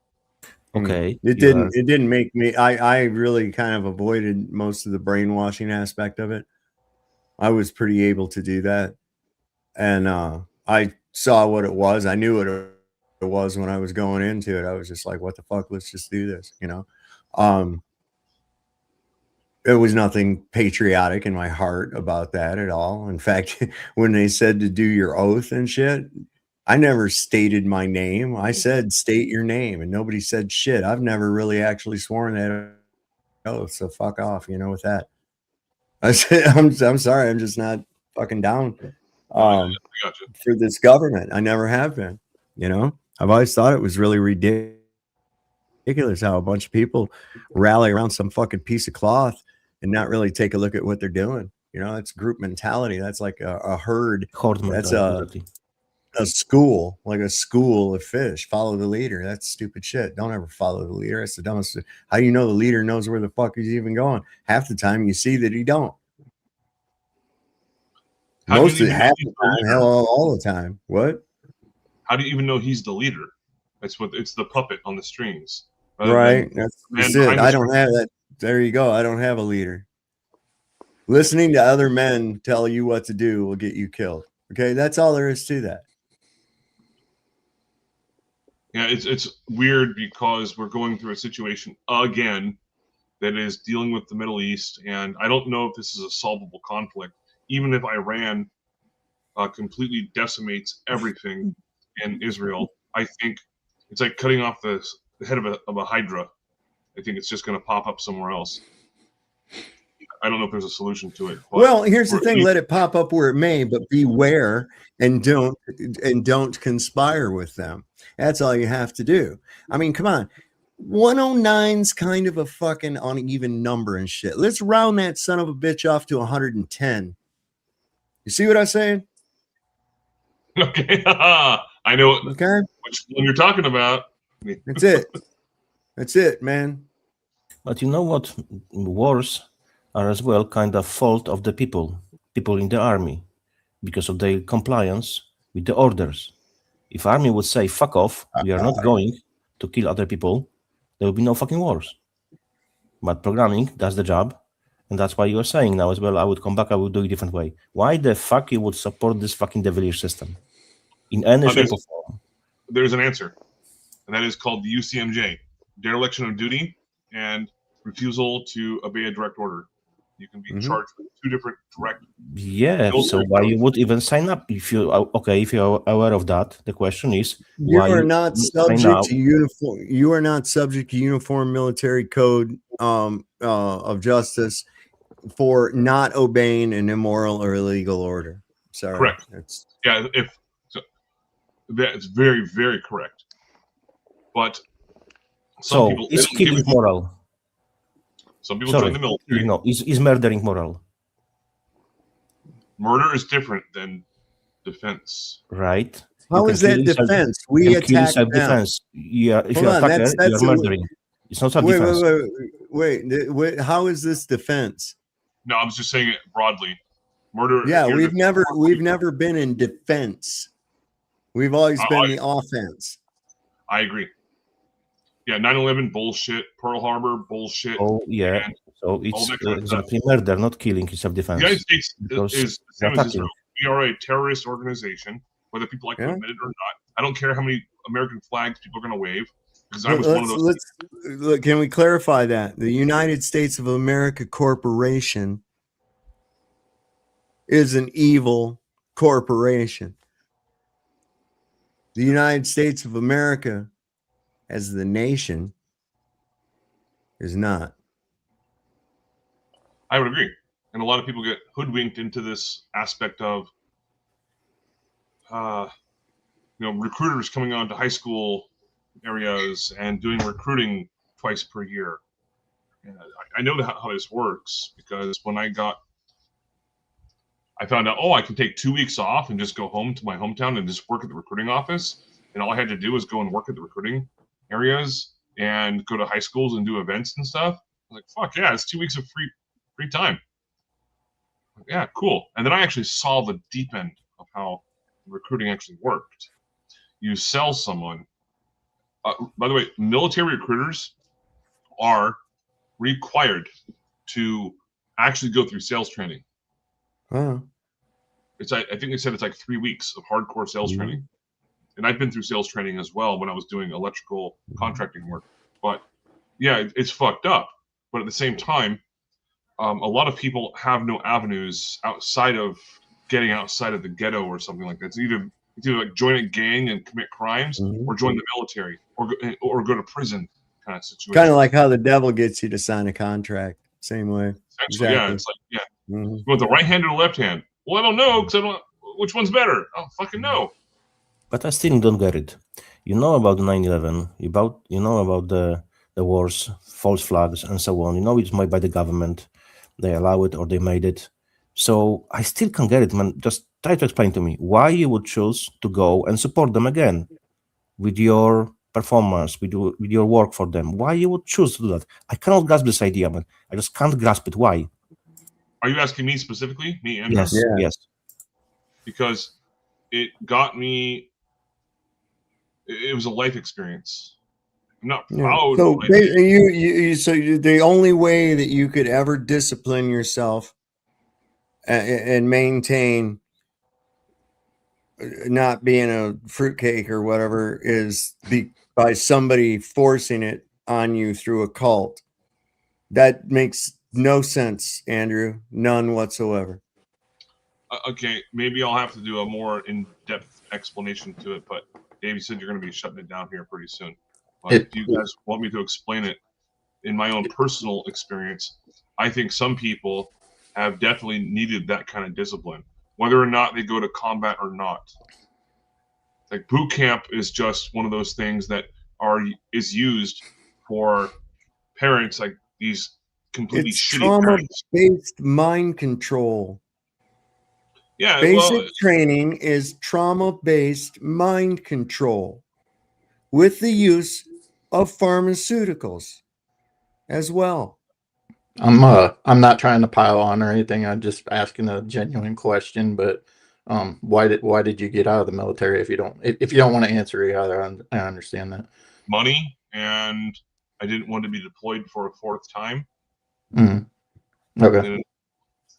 Okay. It didn't make me. I really kind of avoided most of the brainwashing aspect of it. I was pretty able to do that, and I saw what it was. I knew what it was when I was going into it. I was just like, "What the fuck? Let's just do this," you know. There was nothing patriotic in my heart about that at all. In fact, when they said to do your oath and shit, I never stated my name. I said, state your name, and nobody said shit. I've never really actually sworn that oath, so fuck off, you know, with that. I said, I'm sorry, I'm just not fucking down for this government. I never have been, you know. I've always thought it was really ridiculous how a bunch of people rally around some fucking piece of cloth and not really take a look at what they're doing. You know, it's group mentality. That's like a herd. That's a school, like a school of fish. Follow the leader. That's stupid shit. Don't ever follow the leader. That's the dumbest. How do you know the leader knows where the fuck he's even going? Half the time you see that he don't. Most of half the time, hell, all the time. What? How do you even know he's the leader? It's the puppet on the strings. Right. That's it. I don't have that. There you go. I don't have a leader. Listening to other men tell you what to do will get you killed. Okay, that's all there is to that. Yeah, it's weird because we're going through a situation again that is dealing with the Middle East, and I don't know if this is a solvable conflict. Even if Iran completely decimates everything in Israel, I think it's like cutting off the head of a hydra. I think it's just going to pop up somewhere else. I don't know if there's a solution to it. Well, here's the thing: let it pop up where it may, but beware and don't conspire with them. That's all you have to do. I mean, come on. 109's kind of a fucking uneven number and shit. Let's round that son of a bitch off to 110. You see what I'm saying? Okay, I know which one you're talking about. That's it. That's it, man. But you know what? Wars are as well kind of fault of the people in the army, because of their compliance with the orders. If army would say, fuck off, we are not going to kill other people, there will be no fucking wars. But programming does the job, and that's why you are saying now as well, I would come back, I would do it a different way. Why the fuck you would support this fucking devilish system? In any shape or form? There's an answer, and that is called the UCMJ, dereliction of duty and refusal to obey a direct order. You can be charged with 2 different direct. Yeah, so why you would even sign up if you if you're aware of that? The question is, why you are not subject to uniform. You are not subject to uniform military code of justice for not obeying an immoral or illegal order. Sorry, correct. That's very, very correct. But some people, is killing moral? Some people join the military. No, is murdering moral? Murder is different than defense. Right. How is that defense? We attack self-defense. Yeah, if you're attacker, you're murdering. It's not self-defense. Wait. How is this defense? No, I was just saying it broadly. Murder. Yeah, we've never been in defense. We've always been the offense. I agree. Yeah, 9/11 bullshit, Pearl Harbor bullshit. Oh yeah, so it's exactly murder, not killing. It's self-defense. The United States is the same as Israel. We are a terrorist organization, whether people like to admit it or not. I don't care how many American flags people are going to wave, because I was one of those. Look, can we clarify that the United States of America Corporation is an evil corporation? The United States of America as the nation is not. I would agree. And a lot of people get hoodwinked into this aspect of, recruiters coming on to high school areas and doing recruiting twice per year. And I know how this works because when I found out, I can take 2 weeks off and just go home to my hometown and just work at the recruiting office. And all I had to do was go and work at the recruiting areas and go to high schools and do events and stuff. I was like, fuck yeah, it's 2 weeks of free time. Yeah, cool. And then I actually saw the deep end of how recruiting actually worked. You sell someone. By the way, military recruiters are required to actually go through sales training. Huh. I think they said it's like 3 weeks of hardcore sales training. And I've been through sales training as well when I was doing electrical contracting work. But yeah, it's fucked up. But at the same time, a lot of people have no avenues outside of getting outside of the ghetto or something like that. It's either like join a gang and commit crimes or join the military or go to prison kind of situation. Kind of like how the devil gets you to sign a contract. Same way. Actually, yeah, it's like, you want the right hand or the left hand? Well, I don't know because I don't. Which one's better? I don't fucking know. But I still don't get it. You know about 9/11, you know about the wars, false flags, and so on. You know it's made by the government. They allow it or they made it. So I still can't get it, man. Just try to explain to me why you would choose to go and support them again with your performance, with your work for them. Why you would choose to do that? I cannot grasp this idea, man. I just can't grasp it. Why? Are you asking me specifically? Me, Andrew? Yes, yes. Because it got me. It was a life experience. I'm not proud. So the only way that you could ever discipline yourself and maintain not being a fruitcake or whatever is by somebody forcing it on you through a cult. That makes no sense, Andrew. None whatsoever. Okay, maybe I'll have to do a more in-depth explanation to it, but Dave, you said you're going to be shutting it down here pretty soon. But if you guys want me to explain it in my own personal experience, I think some people have definitely needed that kind of discipline, whether or not they go to combat or not. Like boot camp is just one of those things that is used for parents, like these completely shitty parents. Trauma-based mind control. Yeah, basic training is trauma-based mind control with the use of pharmaceuticals as well. I'm not trying to pile on or anything. I'm just asking a genuine question. But why did you get out of the military if you don't want to answer it either? I understand that. Money, and I didn't want to be deployed for a fourth time. Okay. And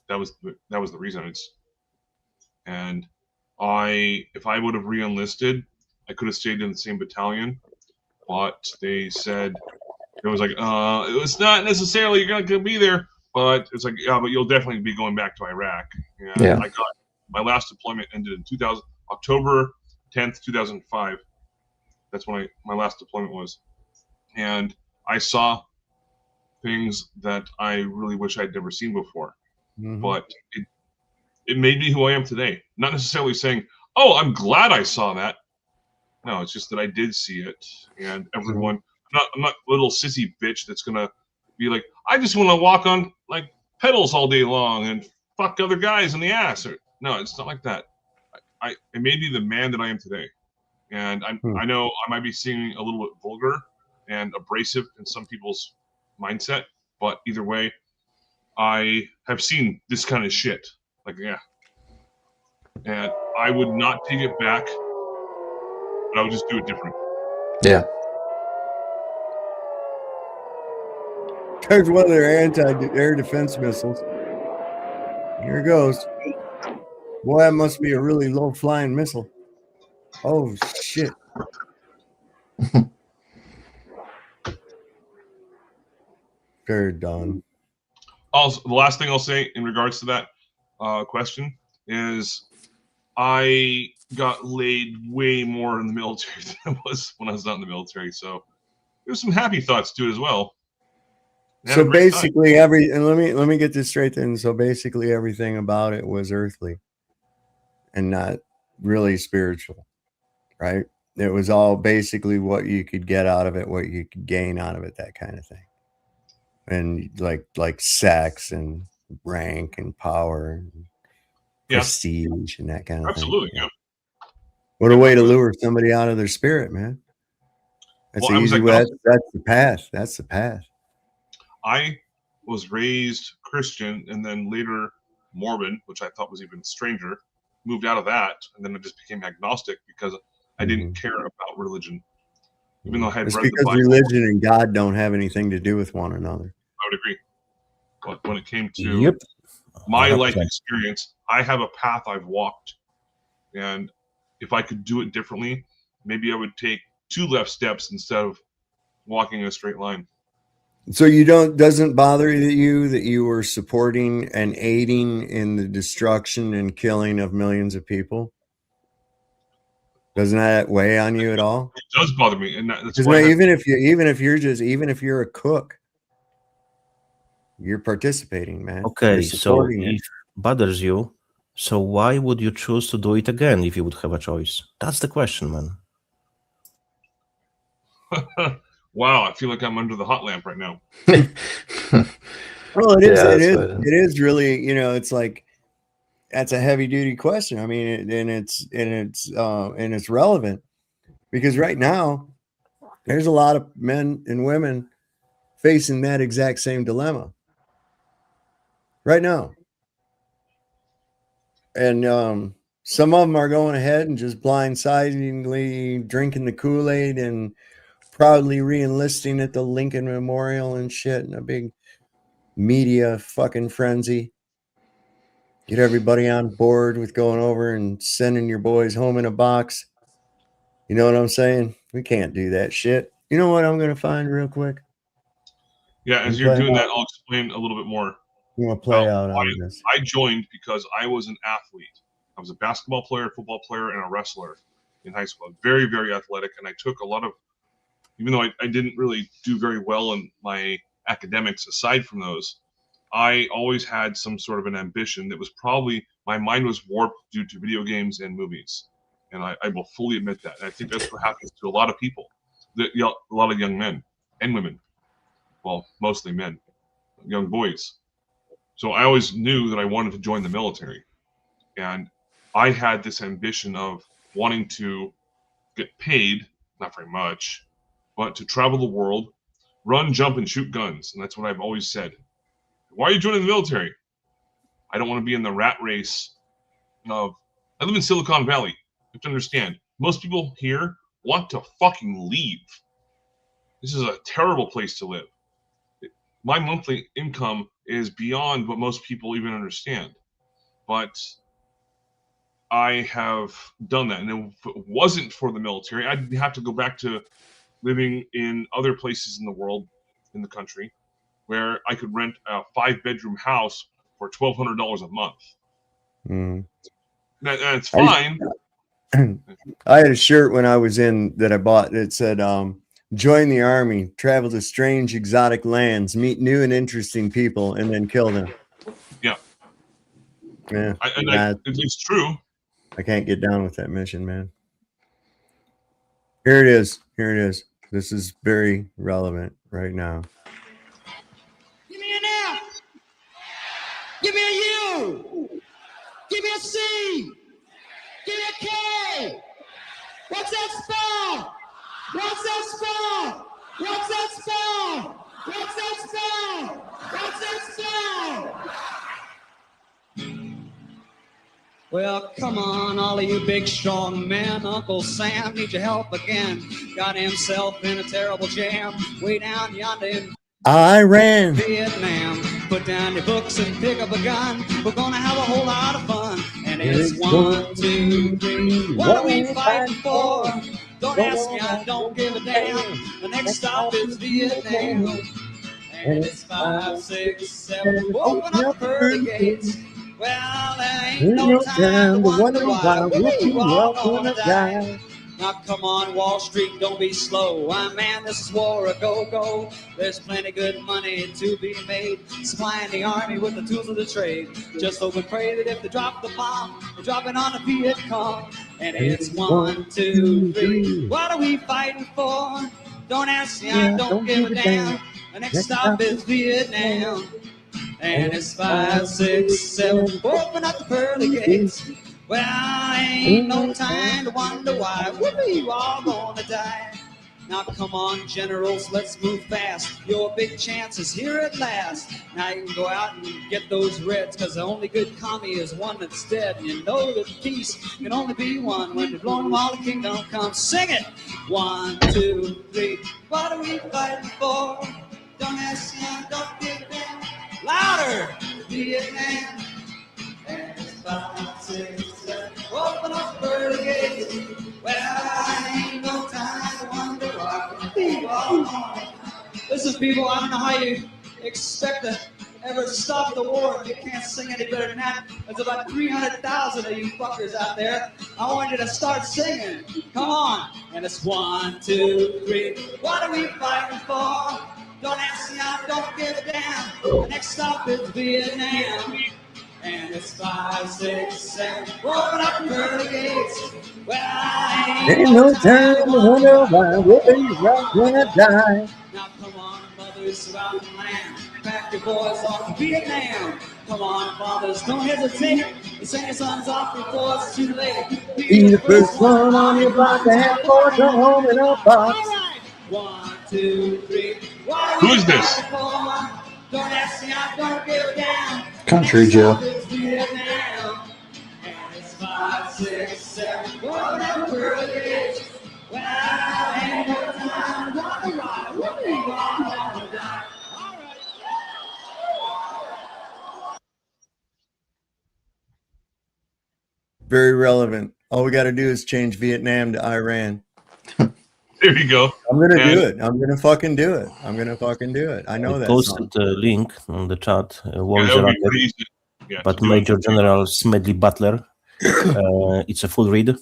that was the reason. And if I would have re-enlisted, I could have stayed in the same battalion, but they said it was like, it's not necessarily you're gonna be there, but it's like, yeah, but you'll definitely be going back to Iraq. And yeah. I got my last deployment ended in October 10th, 2005. That's when my last deployment was, and I saw things that I really wish I'd never seen before, but it made me who I am today. Not necessarily saying, oh, I'm glad I saw that. No, it's just that I did see it. And everyone, I'm not a little sissy bitch that's going to be like, I just want to walk on like pedals all day long and fuck other guys in the ass. No, it's not like that. It made me the man that I am today. And I know I might be seeming a little bit vulgar and abrasive in some people's mindset, but either way, I have seen this kind of shit. Like, yeah. And I would not take it back, but I would just do it different. Yeah. There's one of their anti-air defense missiles. Here it goes. Boy, that must be a really low-flying missile. Oh, shit. They're done. Also, the last thing I'll say in regards to that question is I got laid way more in the military than I was when I was not in the military. So there's some happy thoughts to it as well. So basically and let me get this straight then. So basically everything about it was earthly and not really spiritual, right? It was all basically what you could get out of it, what you could gain out of it, that kind of thing. And like sex and rank and power and prestige and that kind of Absolutely, thing. yeah. What a way to lure somebody out of their spirit, man. That's an easy way. That's the path. That's the path. I was raised Christian and then later Mormon, which I thought was even stranger. Moved out of that, and then I just became agnostic because I didn't care about religion. Even though I had It's read the because Bible. religion and God don't have anything to do with one another. I would agree. But when it came to my life experience, I have a path I've walked. And if I could do it differently, maybe I would take 2 left steps instead of walking in a straight line. So doesn't bother you that you were supporting and aiding in the destruction and killing of millions of people? Doesn't that weigh on you at all? It does bother me, and that's why even if you're a cook, you're participating, man. Okay, so if it bothers you, so why would you choose to do it again if you would have a choice? That's the question, man. Wow, I feel like I'm under the hot lamp right now. Well, it is really, it's like, that's a heavy duty question. I mean, and it's relevant because right now there's a lot of men and women facing that exact same dilemma right now. And some of them are going ahead and just blindsidedly drinking the Kool-Aid and proudly re-enlisting at the Lincoln Memorial and shit in a big media fucking frenzy. Get everybody on board with going over and sending your boys home in a box. You know what I'm saying? We can't do that shit. You know what I'm going to find real quick? Yeah, as you're doing that, I'll explain a little bit more. You want to play out on this? I joined because I was an athlete. I was a basketball player, football player, and a wrestler in high school. Very, very athletic, and I took a lot of, even though I didn't really do very well in my academics aside from those, I always had some sort of an ambition that was probably, my mind was warped due to video games and movies. And I will fully admit that. And I think that's what happens to a lot of people, a lot of young men and women. Well, mostly men, young boys. So I always knew that I wanted to join the military. And I had this ambition of wanting to get paid, not very much, but to travel the world, run, jump, and shoot guns. And that's what I've always said. Why are you joining the military? I don't want to be in the rat race of, I live in Silicon Valley. You have to understand, most people here want to fucking leave. This is a terrible place to live. My monthly income is beyond what most people even understand. But I have done that. And if it wasn't for the military, I'd have to go back to living in other places in the world, in the country, where I could rent a 5-bedroom house for $1,200 a month. Mm. That's fine. I had a shirt when I was in that I bought that said, join the army, travel to strange, exotic lands, meet new and interesting people, and then kill them. Yeah. Yeah. It's true. I can't get down with that mission, man. Here it is. Here it is. This is very relevant right now. Give me an F. Give me a U. Give me a C. Give me a K. What's that spell? What's that spell? What's that spell? What's that spell? What's that spell? Well, come on, all of you big, strong men. Uncle Sam needs your help again. Got himself in a terrible jam way down yonder in Iran, Vietnam. Put down your books and pick up a gun. We're gonna have a whole lot of fun. And it's 1, 2, 3. What are we fighting for? Don't ask me, I don't give a damn. The next stop is Vietnam. And it's 5, 6, 7. Open up the pearly gates. Well, there ain't no time to wonder why we all gonna die. Now come on, Wall Street, don't be slow. Why, man, this is war a go-go. There's plenty good money to be made, supplying the army with the tools of the trade. Just hope and pray that if they drop the bomb, they're dropping on the Viet Cong. And it's 1, 2, 3. What are we fighting for? Don't ask me, I don't give a damn. The next stop is Vietnam. And it's 5, 6, 7. Open up the pearly gates. Well, ain't no time to wonder why we all gonna die. Now come on, generals, let's move fast. Your big chance is here at last. Now you can go out and get those reds, cause the only good commie is one that's dead. And you know that peace can only be one. When you've blown them all, the kingdom comes. Sing it! 1, 2, 3. What are we fighting for? Don't ask me, don't give a damn. Louder! Vietnam. And it's 5, 6, 7. Open up the pearly gates. Well, I ain't no time to wonder why people all know. Listen, people, I don't know how you expect to ever stop the war if you can't sing any better than that. There's about 300,000 of you fuckers out there. I want you to start singing. Come on. And it's 1, 2, 3. What are we fighting for? Don't ask me, I don't give a damn. The next stop is Vietnam. And it's 5, 6, 7. Open up the pearly gates. Well, I Ain't no time to wonder why we're gonna die. Now come on, mothers throughout the land. Pack your boys off to Vietnam. Come on, fathers, don't hesitate. Send your sons off before it's too late. Be the first one on your block to have boys come home in a box. 1, 2, 3. Who is this? Don't ask me, I don't give a damn. Country Joe. Vietnam. And it's 5, 6, 7. Open up the pearly gates. Well, ain't no time to wonder why we all gonna die. Very relevant. All we got to do is change Vietnam to Iran. There you go. I'm gonna do it. I'm gonna fucking do it. I know I that posted song. the link on the chat. War is that a would be Rocket, pretty easy. Yeah, but to do it. Major General Smedley Butler. It's a full read.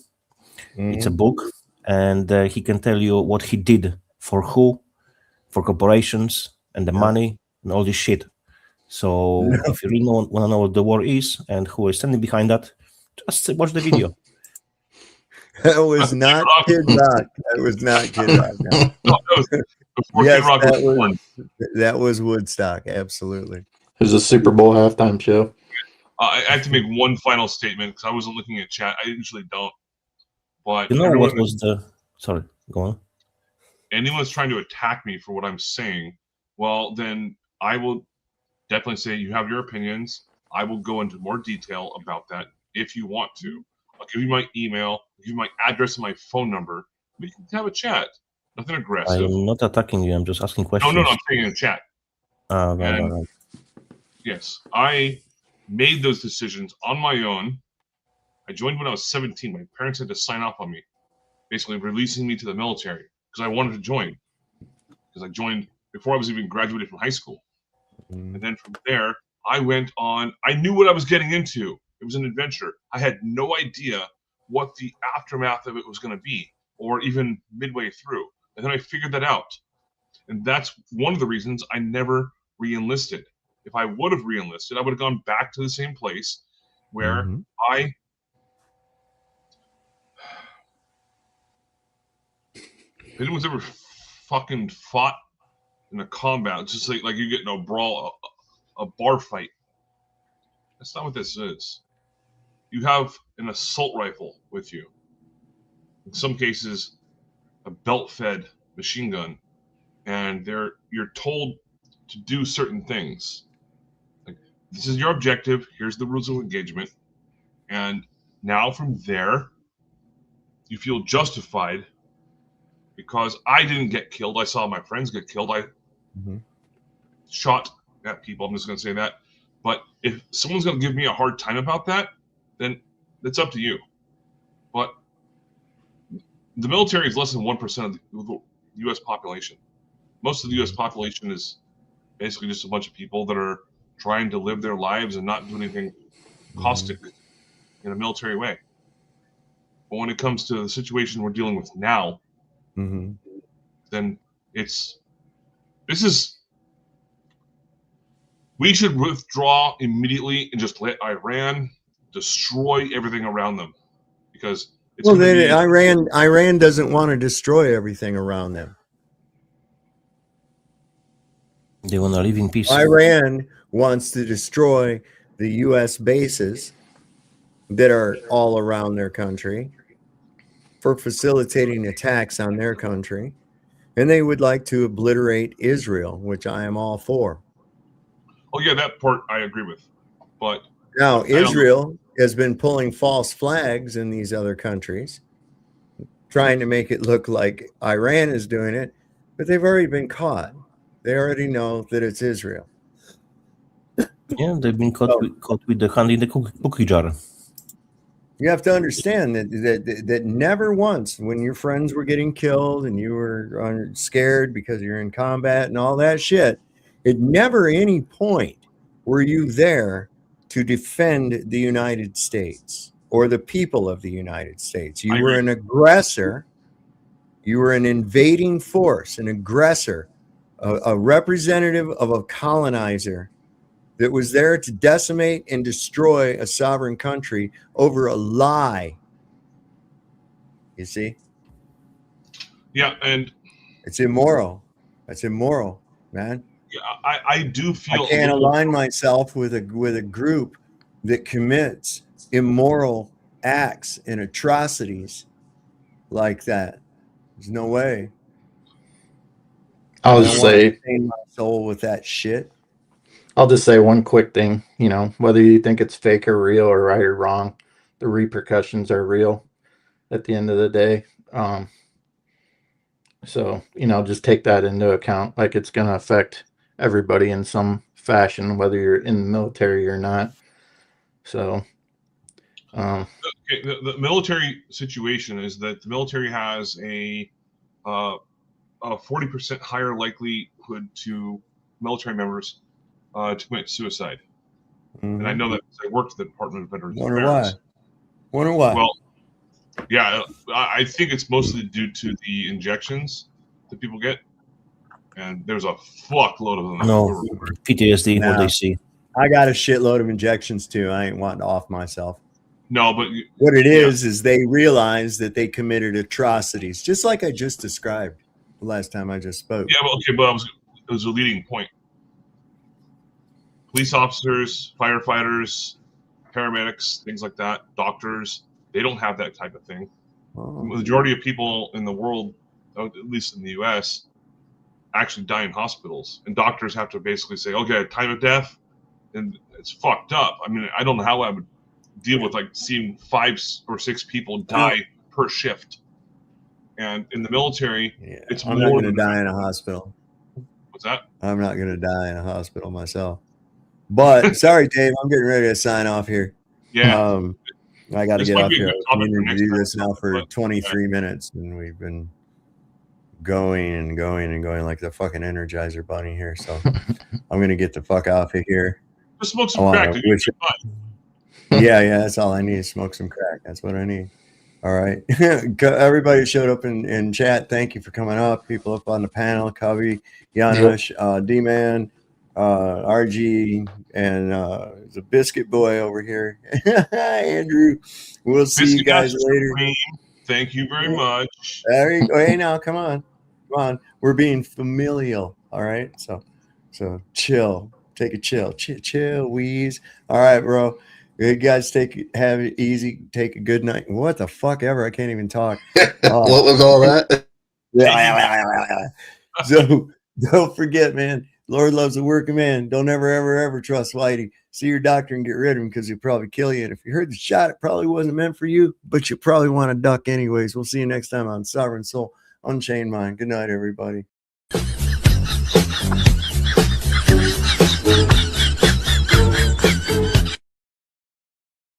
It's a book, and he can tell you what he did for who, for corporations, and the money and all this shit. So if you really want to know what the war is and who is standing behind that, just watch the video. That was not Kid Rock. That was not Kid Rock. No. No, that was before Yes, Kid Rock was born. that was Woodstock. Absolutely. It was a Super Bowl halftime show. I have to make one final statement because I wasn't looking at chat. I usually don't. But You know what was the... Sorry, go on. Anyone's trying to attack me for what I'm saying, well, then I will definitely say you have your opinions. I will go into more detail about that if you want to. I'll give you my email, I'll give you my address and my phone number. We can have a chat. Nothing aggressive. I'm not attacking you. I'm just asking questions. No, I'm saying in the chat. Right. Yes, I made those decisions on my own. I joined when I was 17. My parents had to sign off on me, basically releasing me to the military because I wanted to join. Because I joined before I was even graduated from high school. And then from there, I went on. I knew what I was getting into. It was an adventure. I had no idea what the aftermath of it was going to be, or even midway through. And then I figured that out. And that's one of the reasons I never re-enlisted. If I would have re-enlisted, I would have gone back to the same place where if anyone's ever fucking fought in a combat, it's just like you get in a brawl, a bar fight. That's not what this is. You have an assault rifle with you. In some cases, a belt-fed machine gun, and you're told to do certain things. Like, this is your objective. Here's the rules of engagement, and now from there, you feel justified because I didn't get killed. I saw my friends get killed. I shot at people. I'm just going to say that. But if someone's going to give me a hard time about that, then it's up to you. But the military is less than 1% of the U.S. population. Most of the U.S. population is basically just a bunch of people that are trying to live their lives and not do anything caustic in a military way. But when it comes to the situation we're dealing with now, then we should withdraw immediately and just let Iran destroy everything around them, because it's Iran doesn't want to destroy everything around them. They want to live in peace. Iran wants to destroy the U.S. bases that are all around their country for facilitating attacks on their country. And they would like to obliterate Israel, which I am all for. Oh, yeah, that part I agree with. But now Israel has been pulling false flags in these other countries, trying to make it look like Iran is doing it, but they've already been caught. They already know that it's Israel. Yeah, they've been caught with the hand in the cookie jar. You have to understand that never once, when your friends were getting killed and you were scared because you're in combat and all that shit, at never any point were you there to defend the United States or the people of the United States. You were an aggressor. You were an invading force, an aggressor, a representative of a colonizer that was there to decimate and destroy a sovereign country over a lie. You see? Yeah, and it's immoral. That's immoral, man. Yeah, I do feel I can't align myself with a group that commits immoral acts and atrocities like that. There's no way. I'll just say, stain my soul with that shit. I'll just say one quick thing, whether you think it's fake or real or right or wrong, the repercussions are real at the end of the day. So, just take that into account. Like, it's going to affect everybody in some fashion, whether you're in the military or not. So, okay, the military situation is that the military has a 40% higher likelihood to military members to commit suicide. And I know that because I worked at the Department of Veterans Affairs. Wonder why? Well, yeah, I think it's mostly due to the injections that people get. And there's a fuckload of them. No, PTSD, what they see. I got a shitload of injections too. I ain't wanting to off myself. No, but what it is they realize that they committed atrocities, just like I just described the last time I just spoke. Yeah, but it was a leading point. Police officers, firefighters, paramedics, things like that, doctors, they don't have that type of thing. Oh. The majority of people in the world, at least in the U.S., actually die in hospitals. And doctors have to basically say, okay, time of death, and it's fucked up. I mean, I don't know how I would deal with seeing 5 or 6 people die per shift. And in the military, it's I'm more not going to than die in a hospital. What's that? I'm not going to die in a hospital myself. But sorry, Dave, I'm getting ready to sign off here. Yeah. I got to This get might off be a here. good topic for We next do time, this now for but, 23 minutes, and we've been going and going and going like the fucking Energizer Bunny here. So I'm going to get the fuck off of here. Just smoke some crack. Yeah, that's all I need. Smoke some crack. That's what I need. All right. Everybody who showed up in chat, thank you for coming up. People up on the panel, Covey, Janusz, D-Man, RG, and the Biscuit Boy over here. Andrew, we'll see you guys later. Thank you very much. There you go. Hey, now, come on. We're being familial. All right. So chill. Take a chill. Chill, wheeze. All right, bro. You guys have it easy. Take a good night. What the fuck ever? I can't even talk. What was all that? So don't forget, man. Lord loves a working man. Don't ever trust Whitey. See your doctor and get rid of him because he'll probably kill you. And if you heard the shot, it probably wasn't meant for you, but you probably want to duck anyways. We'll see you next time on Sovereign Soul, Unchained Mind. Good night, everybody.